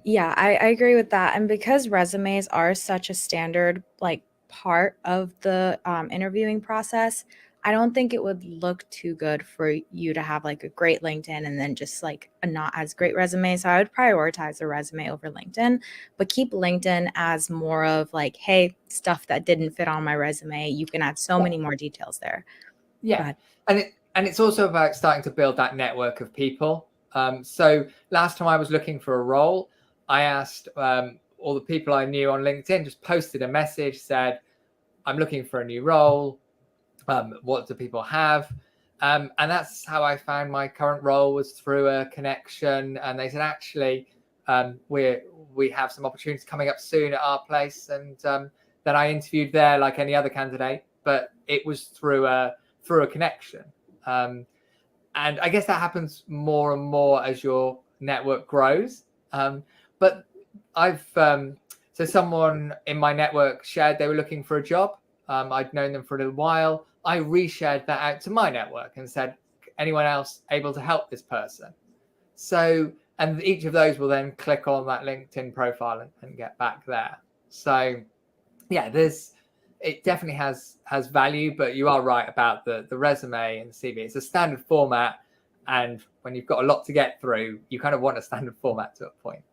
yeah, I agree with that. And because resumes are such a standard like part of the interviewing process, I don't think it would look too good for you to have like a great LinkedIn and then just like a not as great resume. So I would prioritize a resume over LinkedIn, but keep LinkedIn as more of like, hey, stuff that didn't fit on my resume. You can add so many more details there. Yeah, and it's also about starting to build that network of people. So last time I was looking for a role, I asked all the people I knew on LinkedIn, just posted a message, said, I'm looking for a new role. What do people have? And that's how I found my current role, was through a connection. And they said, actually, we have some opportunities coming up soon at our place. And then I interviewed there like any other candidate, but it was through a connection. And I guess that happens more and more as your network grows. But I've so someone in my network shared they were looking for a job. I'd known them for a little while. I reshared that out to my network and said, anyone else able to help this person? So, and each of those will then click on that LinkedIn profile and get back there. So yeah, it definitely has value, but you are right about the resume and the CV. It's a standard format. And when you've got a lot to get through, you kind of want a standard format to a point.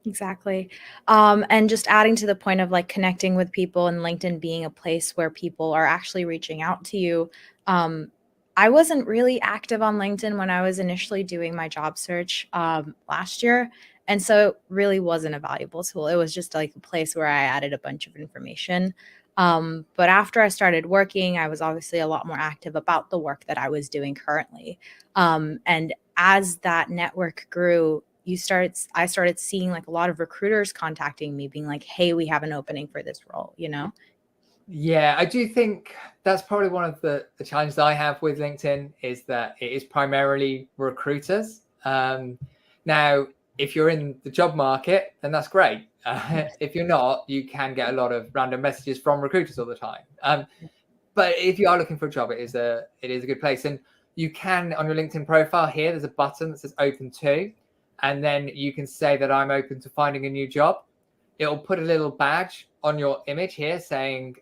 Exactly. And just adding to the point of like connecting with people and LinkedIn being a place where people are actually reaching out to you. I wasn't really active on LinkedIn when I was initially doing my job search last year. And so it really wasn't a valuable tool. It was just like a place where I added a bunch of information. But after I started working, I was obviously a lot more active about the work that I was doing currently. And as that network grew, I started seeing like a lot of recruiters contacting me being like, hey, we have an opening for this role, you know? Yeah, I do think that's probably one of the challenges I have with LinkedIn, is that it is primarily recruiters. Now, if you're in the job market, then that's great. If you're not, you can get a lot of random messages from recruiters all the time. But if you are looking for a job, it is a good place. And you can, on your LinkedIn profile here, there's a button that says open to, and then you can say that I'm open to finding a new job. It'll put a little badge on your image here saying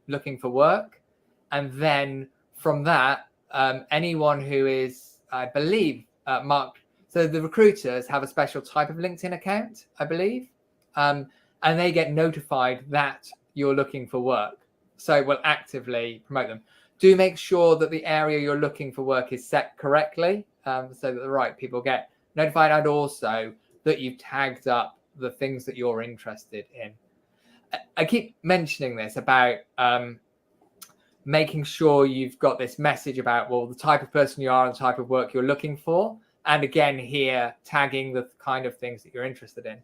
looking for work. And then from that, anyone who is, I believe, marked. So the recruiters have a special type of LinkedIn account, I believe. And they get notified that you're looking for work. So it will actively promote them. Do make sure that the area you're looking for work is set correctly, so that the right people get notified, and also that you've tagged up the things that you're interested in. I keep mentioning this about making sure you've got this message about, well, the type of person you are and the type of work you're looking for. And again, here, tagging the kind of things that you're interested in.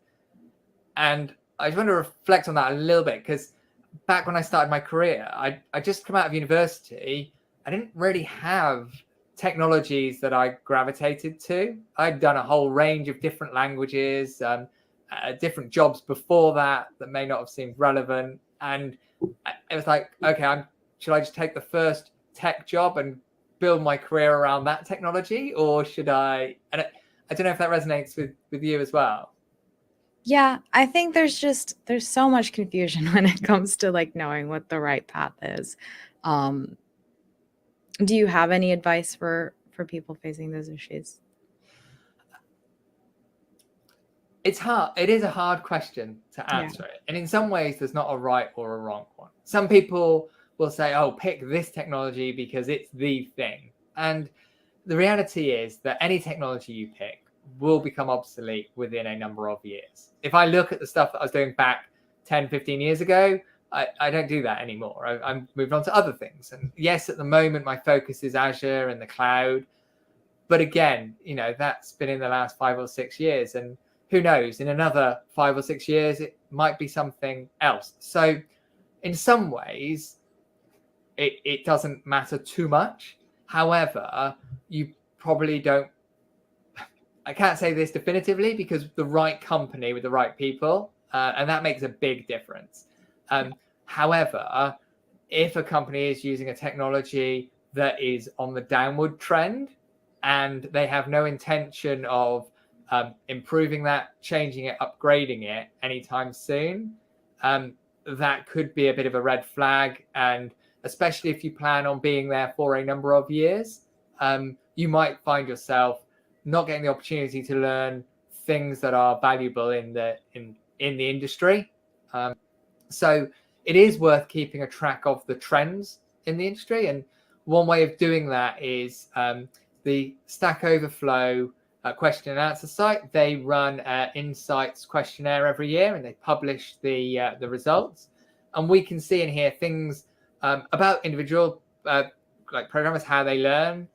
And I just want to reflect on that a little bit, because back when I started my career, I just come out of university. I didn't really have technologies that I gravitated to. I'd done a whole range of different languages, different jobs before that may not have seemed relevant. And it was like, okay, should I just take the first tech job and build my career around that technology, or should I? And I don't know if that resonates with you as well. Yeah, I think there's so much confusion when it comes to like knowing what the right path is. Do you have any advice for people facing those issues? It's hard. It is a hard question to answer it. And in some ways, there's not a right or a wrong one. Some people will say, oh, pick this technology because it's the thing. And the reality is that any technology you pick will become obsolete within a number of years. If I look at the stuff that I was doing back 10, 15 years ago, I don't do that anymore. I'm moved on to other things. And yes, at the moment, my focus is Azure and the cloud. But again, that's been in the last 5 or 6 years. And who knows, in another 5 or 6 years, it might be something else. So in some ways, it doesn't matter too much. However, you probably don't, I can't say this definitively because the right company with the right people, and that makes a big difference. However, if a company is using a technology that is on the downward trend and they have no intention of improving that, changing it, upgrading it anytime soon, that could be a bit of a red flag. And especially if you plan on being there for a number of years, you might find yourself not getting the opportunity to learn things that are valuable in the industry. So it is worth keeping a track of the trends in the industry. And one way of doing that is the Stack Overflow question and answer site. They run an insights questionnaire every year and they publish the results. And we can see in here things about individual like programmers, how they learn,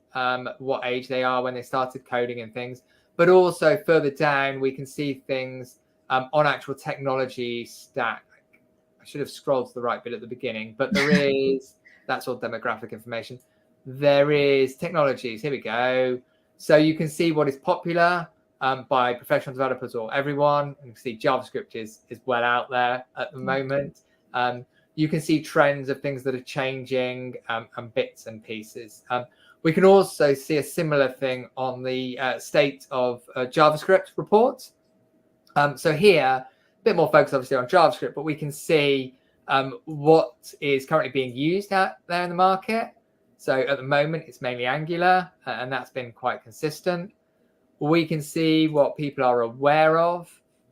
what age they are when they started coding and things. But also further down, we can see things on actual technology stack. I should have scrolled to the right bit at the beginning, but there is, that's all demographic information. There is technologies, here we go. So you can see what is popular by professional developers or everyone. You can see JavaScript is well out there at the moment. You can see trends of things that are changing and bits and pieces. We can also see a similar thing on the state of JavaScript reports. So here, a bit more focus obviously on JavaScript, but we can see what is currently being used out there in the market. So at the moment, it's mainly Angular, and that's been quite consistent. We can see what people are aware of,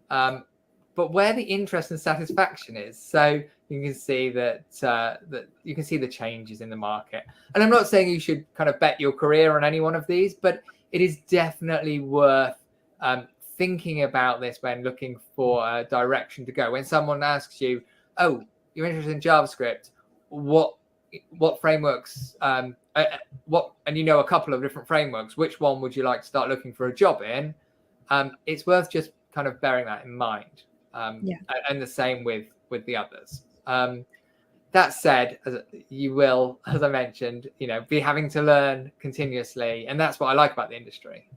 but where the interest and satisfaction is. So you can see that you can see the changes in the market. And I'm not saying you should kind of bet your career on any one of these, but it is definitely worth thinking about this when looking for a direction to go. When someone asks you, oh, you're interested in JavaScript, what frameworks, and a couple of different frameworks, which one would you like to start looking for a job in? It's worth just kind of bearing that in mind. And the same with the others. That said, you will, as I mentioned, be having to learn continuously. And that's what I like about the industry.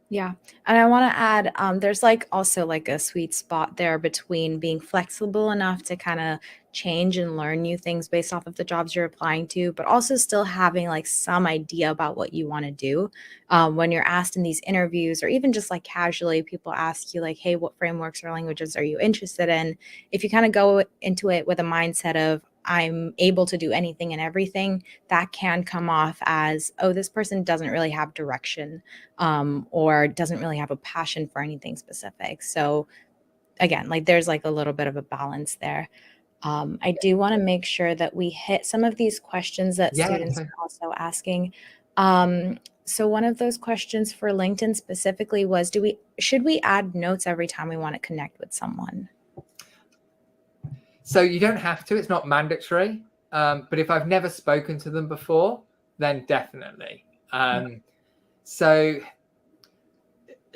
Yeah. And I want to add, there's also a sweet spot there between being flexible enough to kind of change and learn new things based off of the jobs you're applying to, but also still having some idea about what you want to do. When you're asked in these interviews, or even just casually, people ask you hey, what frameworks or languages are you interested in? If you kind of go into it with a mindset of, I'm able to do anything and everything, that can come off as, oh, this person doesn't really have direction, or doesn't really have a passion for anything specific. So again, there's a little bit of a balance there. I do want to make sure that we hit some of these questions that students are also asking. So one of those questions for LinkedIn specifically was, should we add notes every time we want to connect with someone? So you don't have to, it's not mandatory. But if I've never spoken to them before, then definitely. So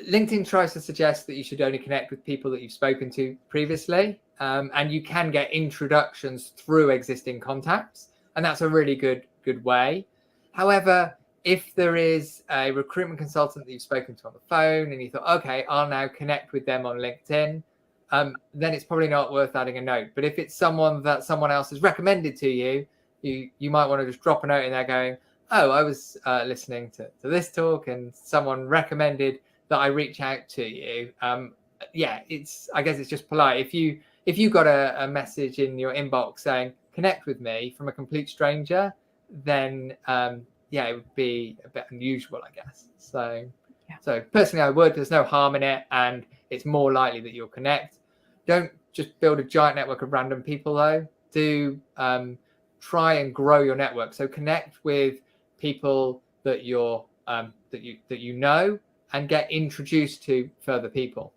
LinkedIn tries to suggest that you should only connect with people that you've spoken to previously. And you can get introductions through existing contacts. And that's a really good way. However, if there is a recruitment consultant that you've spoken to on the phone and you thought, okay, I'll now connect with them on LinkedIn, then it's probably not worth adding a note. But if it's someone that someone else has recommended to you, you might want to just drop a note in there going, oh, I was listening to this talk and someone recommended that I reach out to you. Yeah, I guess it's just polite. If you got a message in your inbox saying connect with me from a complete stranger, then yeah, it would be a bit unusual, I guess. So personally, I would. There's no harm in it, and it's more likely that you'll connect. Don't just build a giant network of random people, though. Do try and grow your network. So connect with people that you're that you know, and get introduced to further people.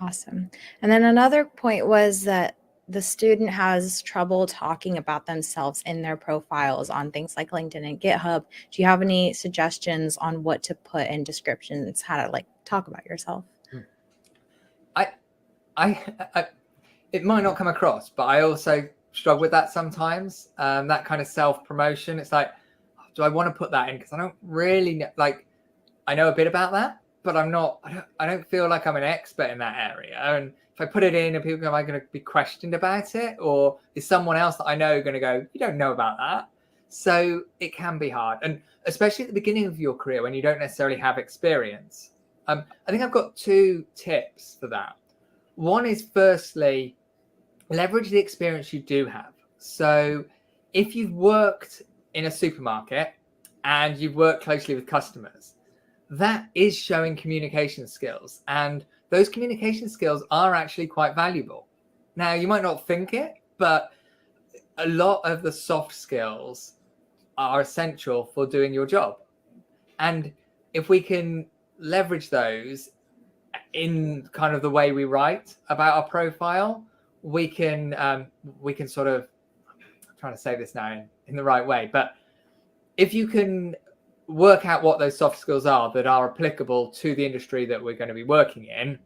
Awesome. And then another point was that the student has trouble talking about themselves in their profiles on things like LinkedIn and GitHub. Do you have any suggestions on what to put in descriptions, how to like talk about yourself? I it might not come across, but I also struggle with that sometimes. That kind of self-promotion. It's like, do I want to put that in? Because I don't really know, like, I know a bit about that, but I don't feel like I'm an expert in that area. And if I put it in and people go, am I going to be questioned about it? Or is someone else that I know going to go, you don't know about that? So it can be hard. And especially at the beginning of your career when you don't necessarily have experience. I think I've got 2 tips for that. One is firstly, leverage the experience you do have. So if you've worked in a supermarket and you've worked closely with customers, that is showing communication skills. And those communication skills are actually quite valuable. Now, you might not think it, but a lot of the soft skills are essential for doing your job. And if we can leverage those in kind of the way we write about our profile, we can sort of, I'm trying to say this now in the right way, but if you can work out what those soft skills are that are applicable to the industry that we're going to be working in,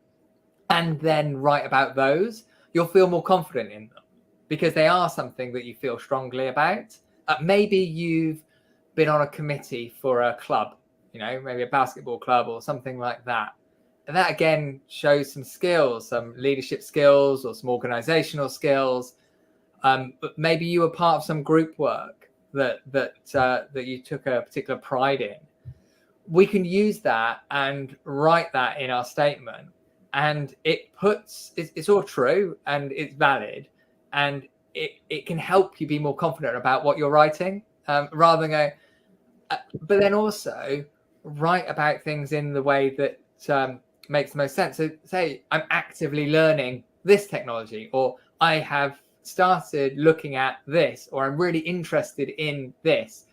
and then write about those, you'll feel more confident in them because they are something that you feel strongly about. Maybe you've been on a committee for a club, maybe a basketball club or something like that. And that again shows some skills, some leadership skills or some organizational skills. But maybe you were part of some group work that you took a particular pride in. We can use that and write that in our statement. And it's all true and it's valid. And it can help you be more confident about what you're writing, rather than go, but then also write about things in the way that makes the most sense. So say I'm actively learning this technology, or I have started looking at this, or I'm really interested in this.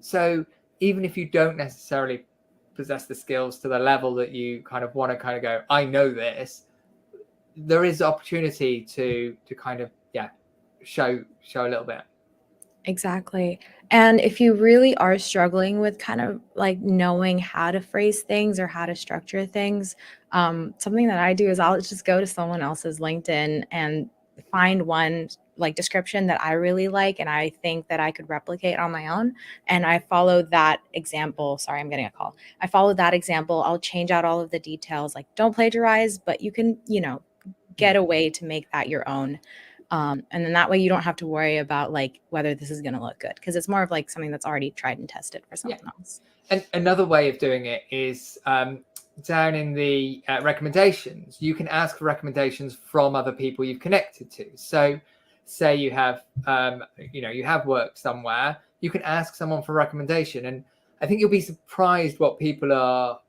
So even if you don't necessarily possess the skills to the level that you kind of want to kind of go, I know this, there is opportunity to kind of, show a little bit. Exactly. And if you really are struggling with kind of like knowing how to phrase things or how to structure things, something that I do is I'll just go to someone else's LinkedIn and find one like description that I really like and I think that I could replicate on my own. And I follow that example. Sorry, I'm getting a call. I follow that example. I'll change out all of the details, like don't plagiarize, but you can, get a way to make that your own. And then that way you don't have to worry about like whether this is going to look good, because it's more of like something that's already tried and tested for someone else. And another way of doing it is down in the recommendations, you can ask for recommendations from other people you've connected to. So say you have, you have worked somewhere, you can ask someone for a recommendation. And I think you'll be surprised what people are,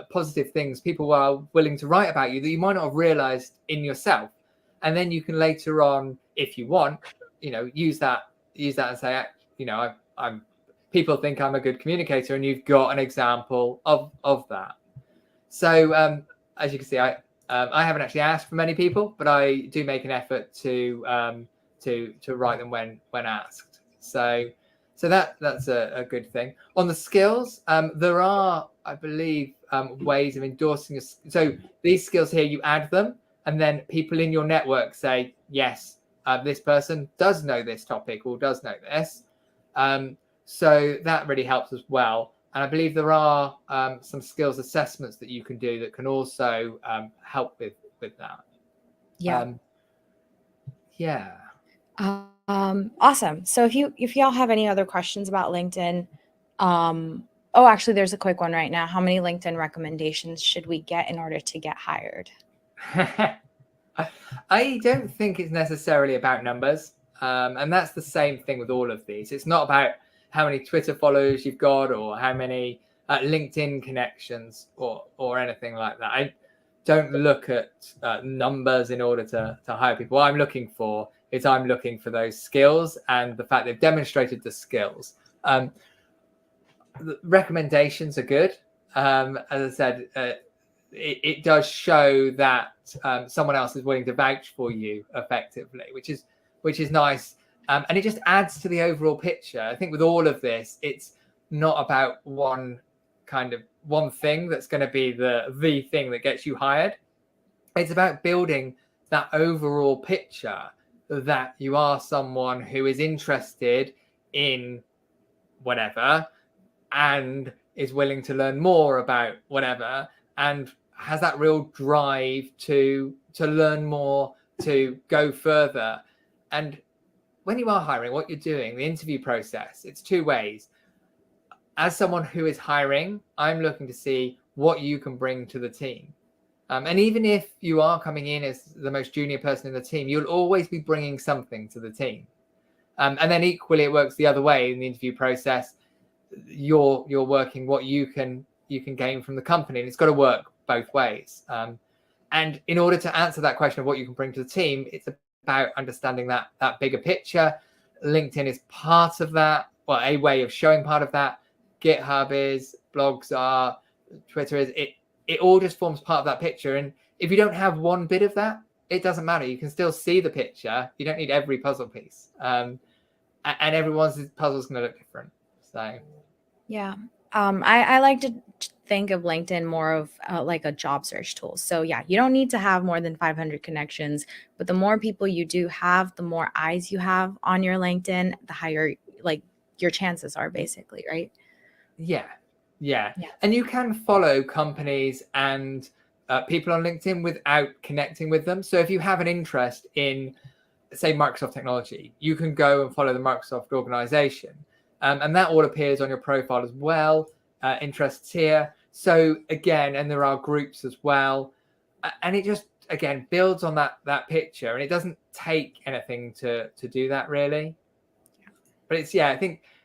positive things people are willing to write about you that you might not have realized in yourself. And then you can later on, if you want, use that and say, I'm people think I'm a good communicator, and you've got an example of that. So as you can see, I haven't actually asked for many people, but I do make an effort to write them when asked. So that's a good thing. On the skills, there are, I believe, ways of endorsing. So these skills here, you add them, and then people in your network say, yes, this person does know this topic or does know this. So that really helps as well. And I believe there are some skills assessments that you can do that can also help with that. Yeah. Yeah. Awesome. So if y'all have any other questions about LinkedIn, oh, actually, there's a quick one right now. How many LinkedIn recommendations should we get in order to get hired? I don't think it's necessarily about numbers. And that's the same thing with all of these. It's not about how many Twitter followers you've got or how many LinkedIn connections or anything like that. I don't look at numbers in order to hire people. What I'm looking for is I'm looking for those skills and the fact they've demonstrated the skills. The recommendations are good. As I said, it does show that someone else is willing to vouch for you effectively, which is nice. And it just adds to the overall picture. I think with all of this, it's not about one thing that's going to be the thing that gets you hired. It's about building that overall picture that you are someone who is interested in whatever and is willing to learn more about whatever and has that real drive to learn more, to go further. And when you are hiring, what you're doing, the interview process, it's two ways. As someone who is hiring, I'm looking to see what you can bring to the team. And even if you are coming in as the most junior person in the team, you'll always be bringing something to the team. And then equally, it works the other way in the interview process. You're working what you can gain from the company, and it's got to work both ways. And in order to answer that question of what you can bring to the team, it's about understanding that bigger picture. LinkedIn is part of that, well, a way of showing part of that. GitHub is, blogs are, Twitter is. It all just forms part of that picture. And if you don't have one bit of that, it doesn't matter. You can still see the picture. You don't need every puzzle piece. And everyone's puzzle is going to look different. So, yeah. I like to think of LinkedIn more of like a job search tool. So yeah, you don't need to have more than 500 connections, but the more people you do have, the more eyes you have on your LinkedIn, the higher like your chances are basically, right? Yeah. And you can follow companies and people on LinkedIn without connecting with them. So if you have an interest in, say, Microsoft technology, you can go and follow the Microsoft organization. And that all appears on your profile as well, interests here. So again, and there are groups as well. And it just, again, builds on that picture. And it doesn't take anything to do that, really. But it's, I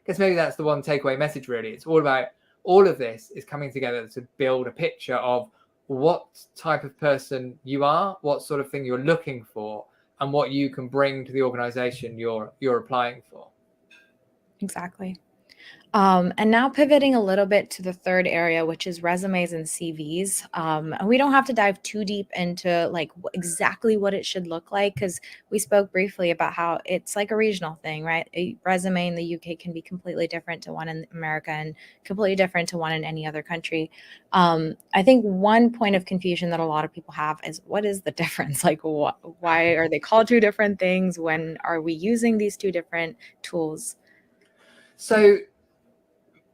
guess maybe that's the one takeaway message, really. It's all about, all of this is coming together to build a picture of what type of person you are, what sort of thing you're looking for, and what you can bring to the organization you're applying for. Exactly. And now pivoting a little bit to the third area, which is resumes and CVs. And we don't have to dive too deep into like exactly what it should look like, because we spoke briefly about how it's like a regional thing, right? A resume in the UK can be completely different to one in America and completely different to one in any other country. I think one point of confusion that a lot of people have is, what is the difference? Like, why are they called two different things? When are we using these two different tools? So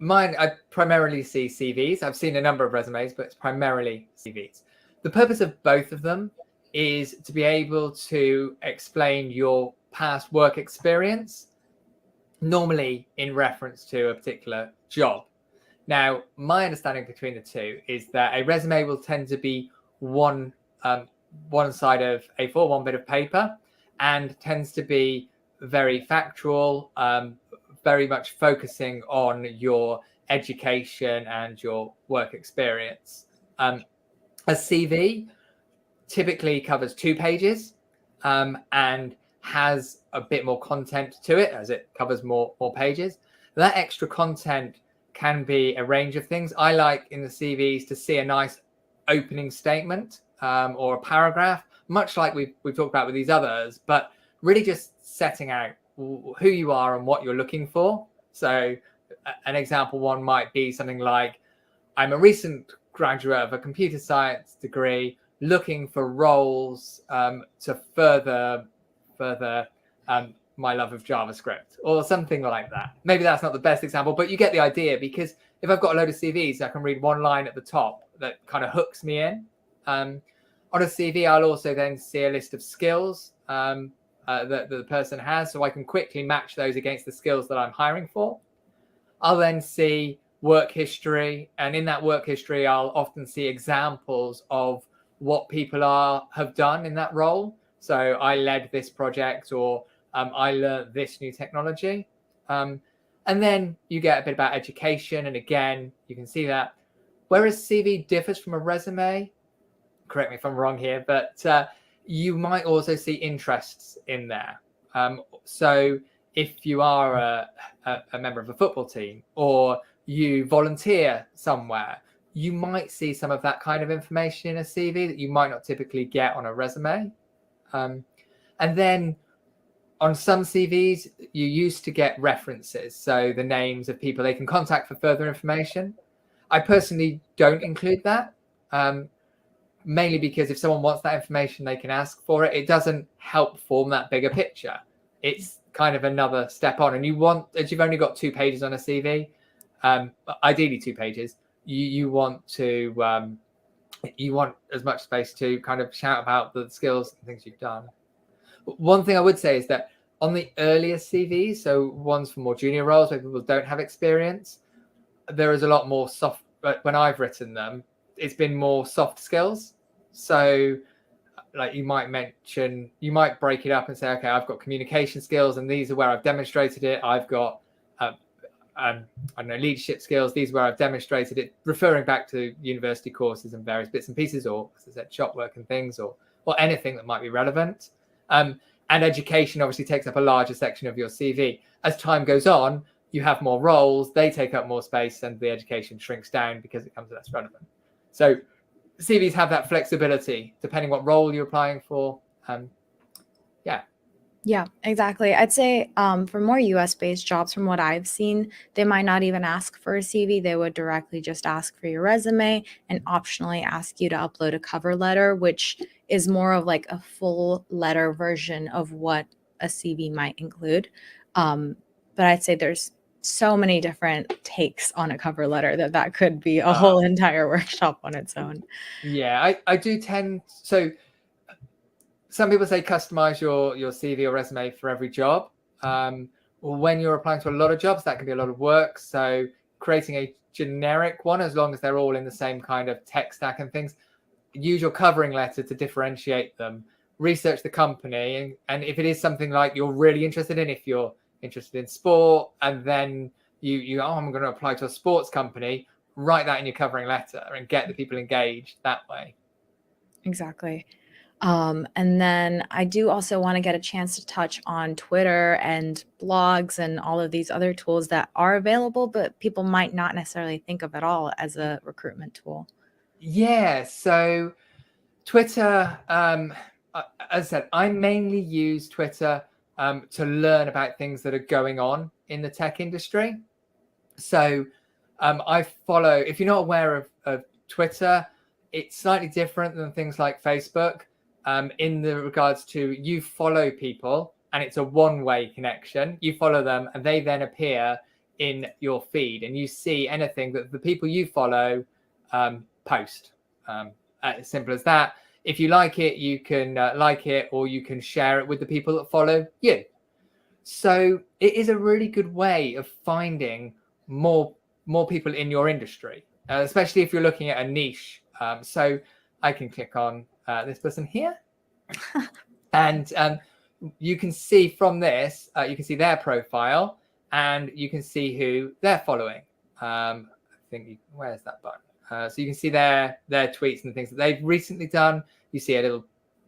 mine, I primarily see CVs. I've seen a number of resumes, but it's primarily CVs. The purpose of both of them is to be able to explain your past work experience, normally in reference to a particular job. Now, my understanding between the two is that a resume will tend to be one side of A4, one bit of paper, and tends to be very factual, very much focusing on your education and your work experience. A CV typically covers 2 pages and has a bit more content to it as it covers more pages. That extra content can be a range of things. I like in the CVs to see a nice opening statement or a paragraph, much like we've talked about with these others, but really just setting out who you are and what you're looking for. So an example one might be something like, I'm a recent graduate of a computer science degree looking for roles to further my love of JavaScript, or something like that. Maybe that's not the best example, but you get the idea, because if I've got a load of CVs, I can read one line at the top that kind of hooks me in. On a CV, I'll also then see a list of skills, that the person has, so I can quickly match those against the skills that I'm hiring for. I'll then see work history, and in that work history, I'll often see examples of what people have done in that role. So I led this project, or I learned this new technology. And then you get a bit about education, and again, you can see that. Whereas CV differs from a resume, correct me if I'm wrong here, but you might also see interests in there. So if you are a member of a football team, or you volunteer somewhere, you might see some of that kind of information in a CV that you might not typically get on a resume. And then on some CVs, you used to get references, so the names of people they can contact for further information. I personally don't include that, mainly because if someone wants that information, they can ask for it. It doesn't help form that bigger picture. It's kind of another step on. And you want, as you've only got 2 pages on a CV, ideally 2 pages, you want as much space to kind of shout about the skills and things you've done. One thing I would say is that on the earlier CVs, so ones for more junior roles where people don't have experience, there is a lot more soft, but when I've written them, it's been more soft skills. So like you might break it up and say, okay, I've got communication skills and these are where I've demonstrated it. I've got, I don't know, leadership skills. These are where I've demonstrated it, referring back to university courses and various bits and pieces, or as I said, shop work and things, or anything that might be relevant. And education obviously takes up a larger section of your CV. As time goes on, you have more roles, they take up more space, and the education shrinks down because it becomes less relevant. So CVs have that flexibility depending what role you're applying for. Yeah, exactly. I'd say for more US-based jobs, from what I've seen, they might not even ask for a CV. They would directly just ask for your resume and optionally ask you to upload a cover letter, which is more of like a full letter version of what a CV might include. But I'd say there's so many different takes on a cover letter that could be a whole entire workshop on its own. Yeah, I do tend, so some people say customize your CV or resume for every job. When you're applying to a lot of jobs, that can be a lot of work. So creating a generic one, as long as they're all in the same kind of tech stack and things, use your covering letter to differentiate them. Research the company, and if it is something like you're really interested in, if you're interested in sport, and then I'm going to apply to a sports company, write that in your covering letter and get the people engaged that way. Exactly. And then I do also want to get a chance to touch on Twitter and blogs and all of these other tools that are available, but people might not necessarily think of at all as a recruitment tool. Yeah, so Twitter, as I said, I mainly use Twitter to learn about things that are going on in the tech industry. So I follow, if you're not aware of Twitter, it's slightly different than things like Facebook in the regards to you follow people and it's a one-way connection. You follow them and they then appear in your feed and you see anything that the people you follow post. As simple as that. If you like it, you can like it, or you can share it with the people that follow you. So it is a really good way of finding more people in your industry, especially if you're looking at a niche. So I can click on this person here, and you can see from this, you can see their profile, and you can see who they're following. I think where's that button? So you can see their tweets and things that they've recently done. You see a little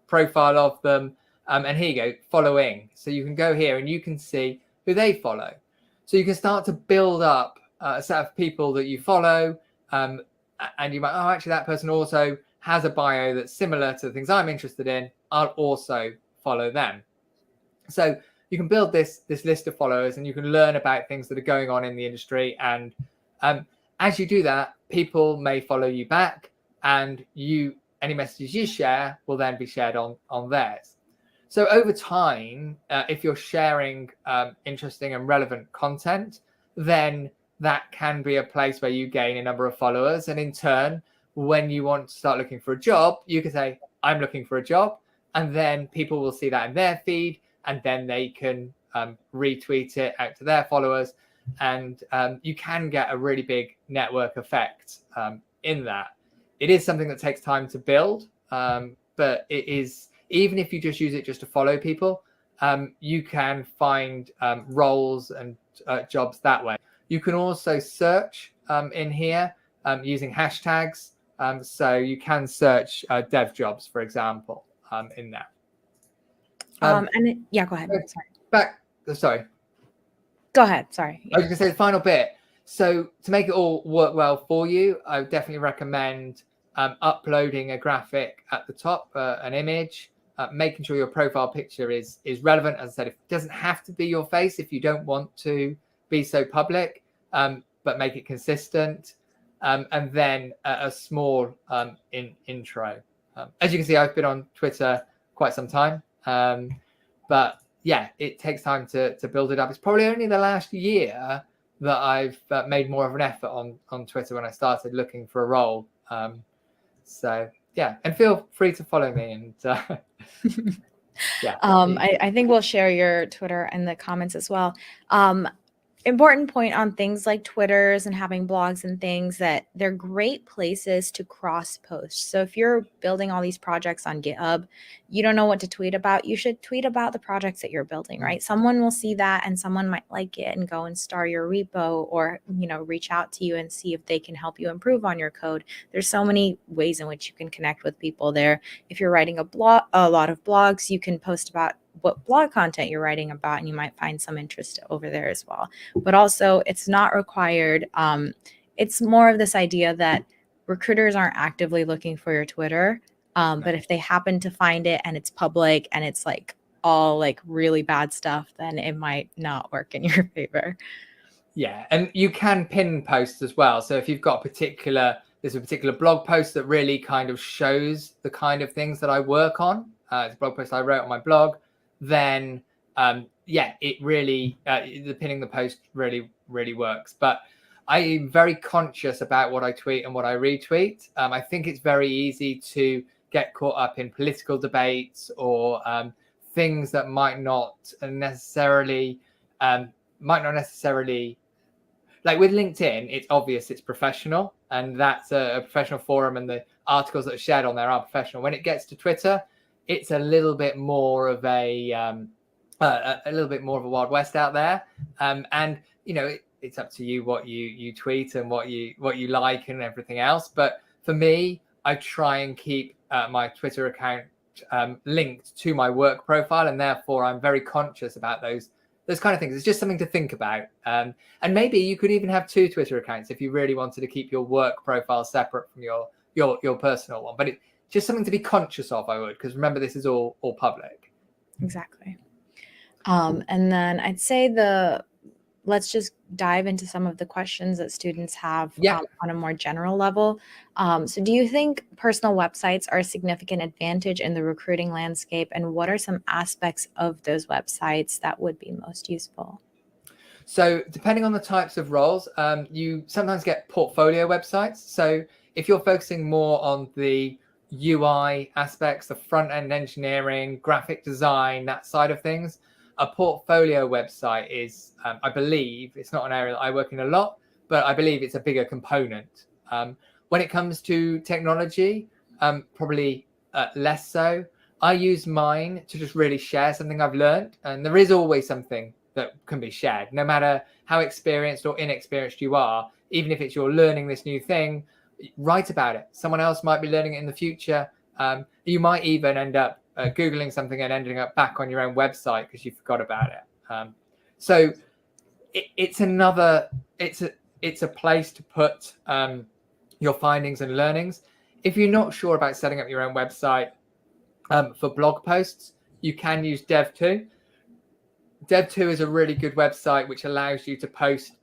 profile of them. And here you go, following. So you can go here and you can see who they follow. So you can start to build up a set of people that you follow. And you might, actually, that person also has a bio that's similar to the things I'm interested in. I'll also follow them. So you can build this list of followers and you can learn about things that are going on in the industry. And as you do that, people may follow you back, and any messages you share will then be shared on theirs. So over time, if you're sharing interesting and relevant content, then that can be a place where you gain a number of followers. And in turn, when you want to start looking for a job, you can say, I'm looking for a job. And then people will see that in their feed and then they can retweet it out to their followers. And you can get a really big network effect in that. It is something that takes time to build, but it is, even if you just use it just to follow people, you can find roles and jobs that way. You can also search in here using hashtags. So you can search dev jobs, for example, in there. Yeah, go ahead. Sorry. Go ahead. Sorry. Yeah. I was going to say the final bit. So to make it all work well for you, I would definitely recommend uploading a graphic at the top, an image, making sure your profile picture is relevant. As I said, it doesn't have to be your face if you don't want to be so public, but make it consistent. And then a small intro. As you can see, I've been on Twitter quite some time, but yeah, it takes time to build it up. It's probably only the last year that I've made more of an effort on Twitter when I started looking for a role. So yeah, and feel free to follow me. And yeah, I think we'll share your Twitter in the comments as well. Important point on things like Twitters and having blogs and things, that they're great places to cross post. So if you're building all these projects on GitHub, you don't know what to tweet about, you should tweet about the projects that you're building, right? Someone will see that and someone might like it and go and star your repo, or, you know, reach out to you and see if they can help you improve on your code. There's so many ways in which you can connect with people there. If you're writing a lot of blogs, you can post about what blog content you're writing about, and you might find some interest over there as well. But also, it's not required. It's more of this idea that recruiters aren't actively looking for your Twitter, but if they happen to find it and it's public and it's like all like really bad stuff, then it might not work in your favor. Yeah, and you can pin posts as well. So if you've got there's a particular blog post that really kind of shows the kind of things that I work on. It's a blog post I wrote on my blog. Then yeah, it really the pinning the post really works. But I'm very conscious about what I tweet and what I retweet. I think it's very easy to get caught up in political debates or things that might not necessarily like with LinkedIn. It's obvious it's professional, and that's a professional forum, and the articles that are shared on there are professional. When it gets to Twitter, it's a little bit more of a Wild West out there, and you know it's up to you what you tweet and what you like and everything else. But for me, I try and keep my Twitter account linked to my work profile, and therefore I'm very conscious about those kind of things. It's just something to think about, and maybe you could even have 2 Twitter accounts if you really wanted to keep your work profile separate from your personal one. But just something to be conscious of, I would, because remember, this is all public. Exactly. And then I'd say let's just dive into some of the questions that students have on a more general level. So do you think personal websites are a significant advantage in the recruiting landscape? And what are some aspects of those websites that would be most useful? So depending on the types of roles, you sometimes get portfolio websites. So if you're focusing more on the UI aspects, the front-end engineering, graphic design, that side of things, a portfolio website is, I believe, it's not an area that I work in a lot, but I believe it's a bigger component. When it comes to technology, probably less so. I use mine to just really share something I've learned, and there is always something that can be shared, no matter how experienced or inexperienced you are. Even if it's you're learning this new thing, write about it. Someone else might be learning it in the future. You might even end up Googling something and ending up back on your own website because you forgot about it. So it's a place to put your findings and learnings. If you're not sure about setting up your own website for blog posts, you can use Dev2. Dev2 is a really good website which allows you to post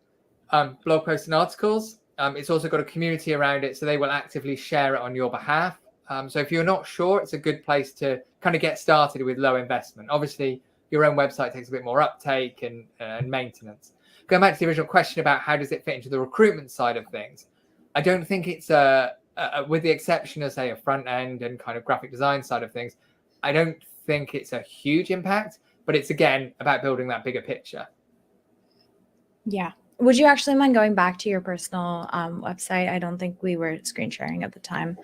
blog posts and articles. It's also got a community around it, so they will actively share it on your behalf. So if you're not sure, it's a good place to kind of get started with low investment. Obviously, your own website takes a bit more uptake and maintenance. Going back to the original question about how does it fit into the recruitment side of things, I don't think it's with the exception of, say, a front end and kind of graphic design side of things, I don't think it's a huge impact. but it's again about building that bigger picture. Yeah. Would you actually mind going back to your personal website? I don't think we were screen sharing at the time.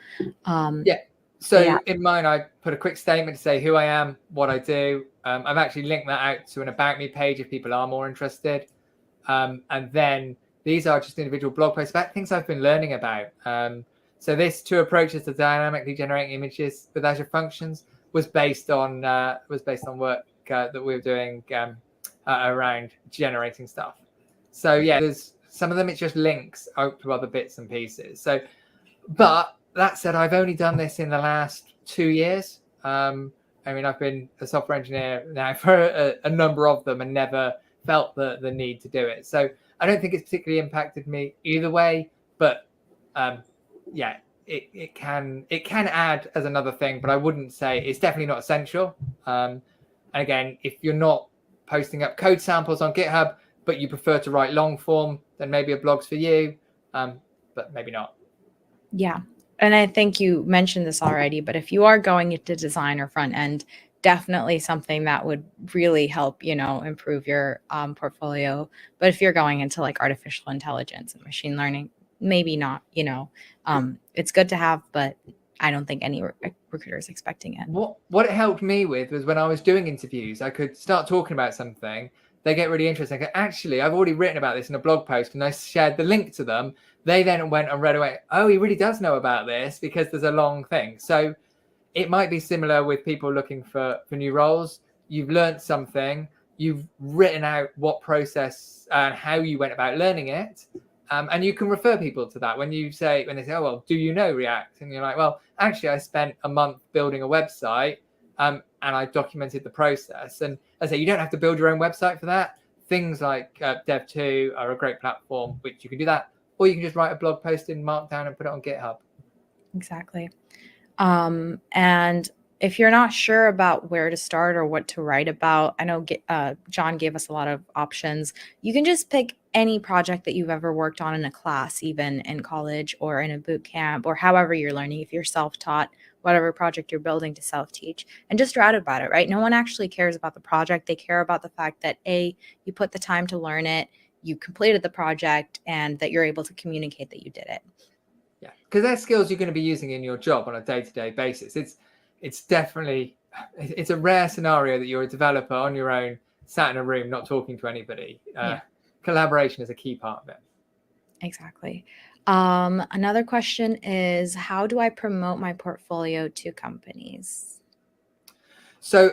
Yeah. So yeah. in mine, I put a quick statement to say who I am, what I do. I've actually linked that out to an About Me page if people are more interested. And then these are just individual blog posts about things I've been learning about. So this 2 approaches to dynamically generating images with Azure Functions was based on work that we were doing around generating stuff. So yeah, there's some of them, it's just links out to other bits and pieces. So, but that said, I've only done this in the last 2 years. I mean, I've been a software engineer now for a number of them and never felt the need to do it. So I don't think it's particularly impacted me either way, but yeah, it can add as another thing, but I wouldn't say it's definitely not essential. And again, if you're not posting up code samples on GitHub, but you prefer to write long form, then maybe a blog's for you, but maybe not. Yeah. And I think you mentioned this already, but if you are going into design or front end, definitely something that would really help, improve your portfolio. But if you're going into like artificial intelligence and machine learning, maybe not, it's good to have, but I don't think any recruiter is expecting it. What it helped me with was when I was doing interviews, I could start talking about something. They get really interested. I go, actually, I've already written about this in a blog post, and I shared the link to them. They then went and read away. Oh, he really does know about this because there's a long thing. So it might be similar with people looking for new roles. You've learned something. You've written out what process and how you went about learning it. And you can refer people to that when they say, oh, well, do you know React? And you're like, well, actually, I spent a month building a website and I documented the process. And as I say, you don't have to build your own website for that. Things like Dev2 are a great platform, which you can do that. Or you can just write a blog post in Markdown and put it on GitHub. Exactly. And if you're not sure about where to start or what to write about, I know John gave us a lot of options. You can just pick any project that you've ever worked on in a class, even in college or in a boot camp or however you're learning. If you're self-taught, whatever project you're building to self-teach, and just write about it, right? No one actually cares about the project. They care about the fact that you put the time to learn it, you completed the project, and that you're able to communicate that you did it. Yeah, because they're skills you're going to be using in your job on a day-to-day basis. It's definitely, it's a rare scenario that you're a developer on your own, sat in a room, not talking to anybody. Collaboration is a key part of it. Exactly. Another question is, how do I promote my portfolio to companies? So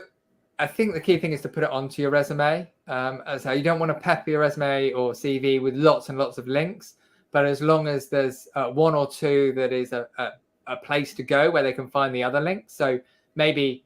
I think the key thing is to put it onto your resume. So you don't want to pepper your resume or CV with lots and lots of links, but as long as there's 1 or 2 that is a place to go where they can find the other links. So maybe,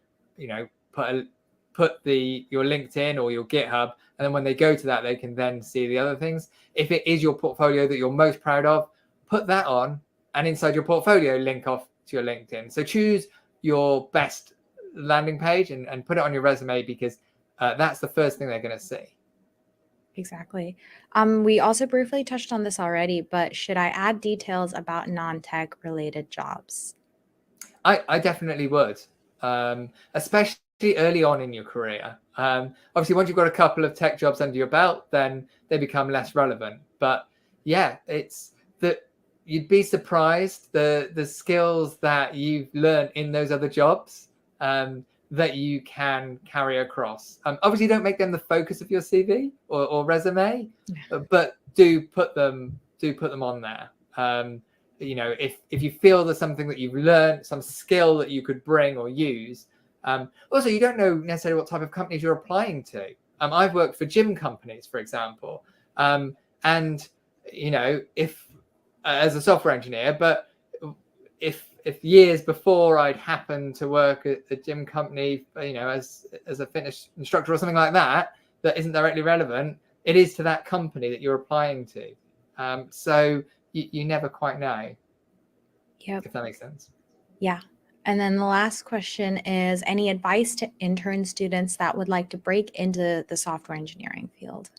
put your LinkedIn or your GitHub, and then when they go to that, they can then see the other things. If it is your portfolio that you're most proud of, put that on, and inside your portfolio, link off to your LinkedIn. So choose your best landing page and put it on your resume, because that's the first thing they're going to see. Exactly. We also briefly touched on this already, but should I add details about non-tech related jobs? I definitely would, especially early on in your career. Obviously, once you've got a couple of tech jobs under your belt, then they become less relevant. But yeah, it's that you'd be surprised the skills that you've learned in those other jobs that you can carry across. Obviously, don't make them the focus of your CV or resume, but do put them on there. If you feel there's something that you've learned, some skill that you could bring or use. Also, you don't know necessarily what type of companies you're applying to. I've worked for gym companies, for example, and if as a software engineer, but if years before I'd happened to work at a gym company, as a fitness instructor or something like that isn't directly relevant, it is to that company that you're applying to. So you never quite know. Yep. If that makes sense. Yeah. And then the last question is, any advice to intern students that would like to break into the software engineering field?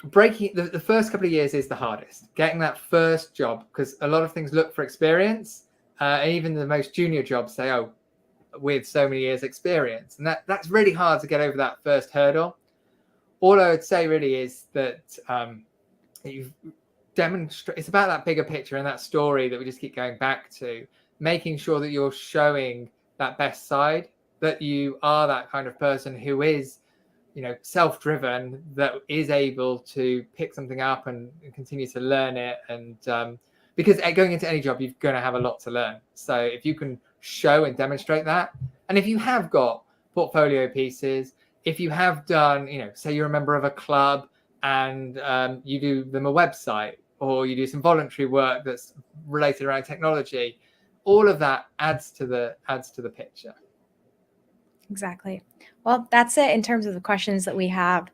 Breaking the first couple of years is the hardest. Getting that first job, because a lot of things look for experience. And even the most junior jobs say, oh, with so many years experience. And that's really hard to get over that first hurdle. All I would say really is that you've demonstrated, it's about that bigger picture and that story that we just keep going back to, making sure that you're showing that best side, that you are that kind of person who is, you know, self-driven, that is able to pick something up and continue to learn it. And because going into any job, you're going to have a lot to learn. So if you can show and demonstrate that, and if you have got portfolio pieces, if you have done, you know, say you're a member of a club and you do them a website, or you do some voluntary work that's related around technology, all of that adds to the picture. Exactly. Well, that's it in terms of the questions that we have.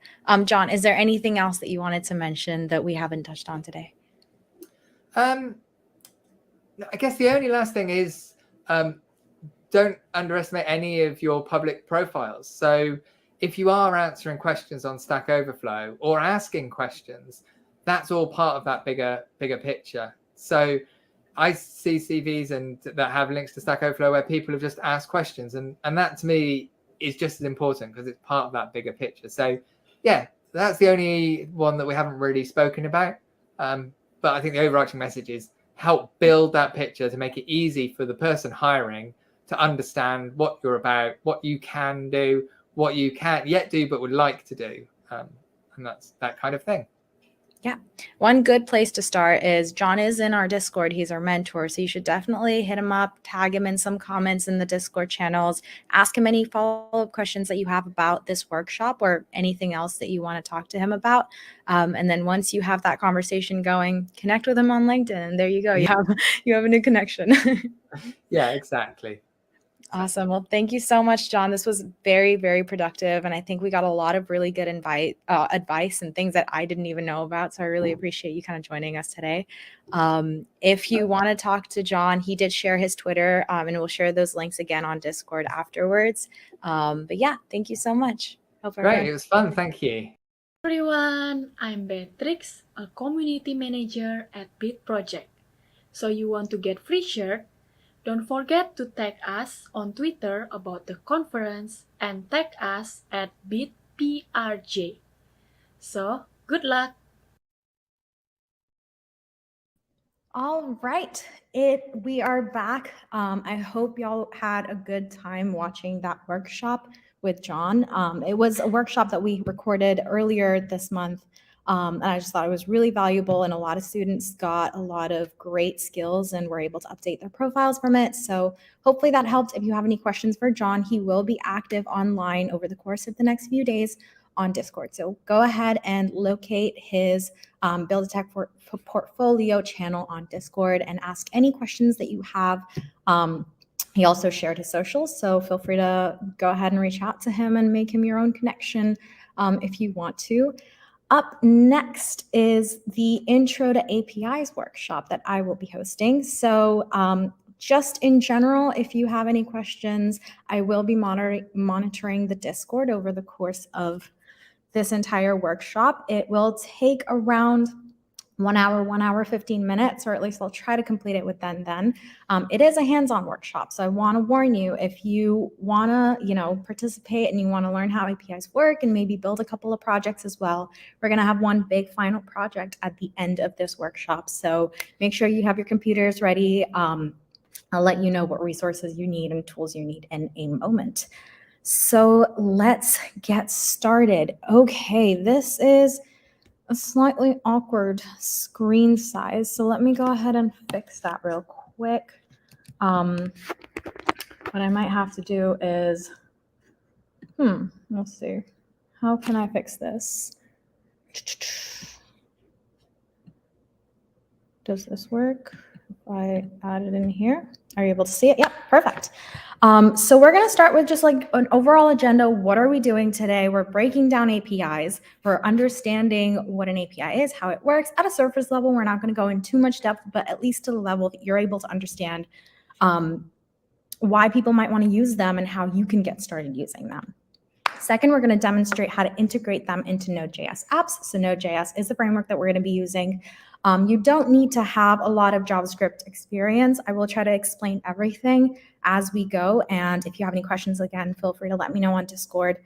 John, is there anything else that you wanted to mention that we haven't touched on today? I guess the only last thing is don't underestimate any of your public profiles. So if you are answering questions on Stack Overflow or asking questions, that's all part of that bigger picture. So I see CVs and that have links to Stack Overflow where people have just asked questions, and that to me is just as important because it's part of that bigger picture. So yeah, that's the only one that we haven't really spoken about. But I think the overarching message is help build that picture to make it easy for the person hiring to understand what you're about, what you can do, what you can't yet do but would like to do, and that's that kind of thing. Yeah. One good place to start is John is in our Discord. He's our mentor. So you should definitely hit him up, tag him in some comments in the Discord channels, ask him any follow-up questions that you have about this workshop or anything else that you want to talk to him about. And then once you have that conversation going, connect with him on LinkedIn. And there you go. You have a new connection. Yeah, exactly. Awesome. Well, thank you so much, John. This was very, very productive. And I think we got a lot of really good advice and things that I didn't even know about. So I really appreciate you kind of joining us today. If you want to talk to John, he did share his Twitter, and we'll share those links again on Discord afterwards. But yeah, thank you so much. Great. It was fun. Thank you. Everyone, I'm Beatrix, a community manager at Bit Project. So you want to get free shirt? Don't forget to tag us on Twitter about the conference and tag us at bitprj. So, good luck! All right, we are back. I hope y'all had a good time watching that workshop with John. It was a workshop that we recorded earlier this month. And I just thought it was really valuable, and a lot of students got a lot of great skills and were able to update their profiles from it. So hopefully that helped. If you have any questions for John, he will be active online over the course of the next few days on Discord. So go ahead and locate his Build a Tech Portfolio channel on Discord and ask any questions that you have. He also shared his socials, so feel free to go ahead and reach out to him and make him your own connection if you want to. Up next is the Intro to APIs workshop that I will be hosting. So just in general, if you have any questions, I will be monitoring the Discord over the course of this entire workshop. It will take around 1 hour, 15 minutes, or at least I'll try to complete it within then. It is a hands-on workshop, so I want to warn you, if you want to, participate and you want to learn how APIs work and maybe build a couple of projects as well, we're going to have one big final project at the end of this workshop. So make sure you have your computers ready. I'll let you know what resources you need and tools you need in a moment. So let's get started. Okay, this is a slightly awkward screen size. So let me go ahead and fix that real quick. What I might have to do is, let's see. How can I fix this? Does this work? If I add it in here, are you able to see it? Yep, perfect. So we're going to start with just like an overall agenda. What are we doing today? We're breaking down APIs. We're understanding what an API is, how it works at a surface level. We're not going to go in too much depth, but at least to the level that you're able to understand why people might want to use them and how you can get started using them. Second, we're going to demonstrate how to integrate them into Node.js apps. So Node.js is the framework that we're going to be using. You don't need to have a lot of JavaScript experience. I will try to explain everything as we go. And if you have any questions, again, feel free to let me know on Discord.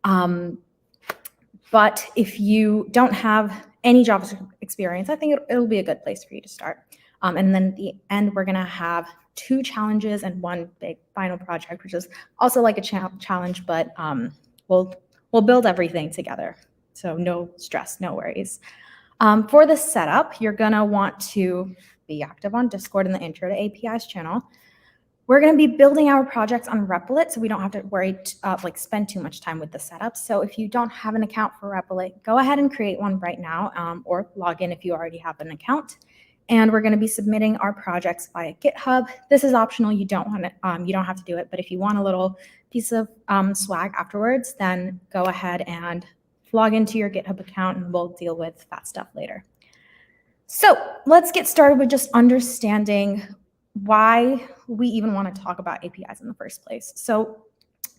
But if you don't have any JavaScript experience, I think it'll be a good place for you to start. And then at the end, we're going to have 2 challenges and 1 big final project, which is also like a challenge, but we'll build everything together. So no stress, no worries. For the setup, you're going to want to be active on Discord in the Intro to APIs channel. We're going to be building our projects on Replit, so we don't have to worry, spend too much time with the setup. So if you don't have an account for Replit, go ahead and create one right now, or log in if you already have an account. And we're going to be submitting our projects via GitHub. This is optional. You don't have to do it. But if you want a little piece of swag afterwards, then go ahead and log into your GitHub account, and we'll deal with that stuff later. So let's get started with just understanding why we even want to talk about APIs in the first place. So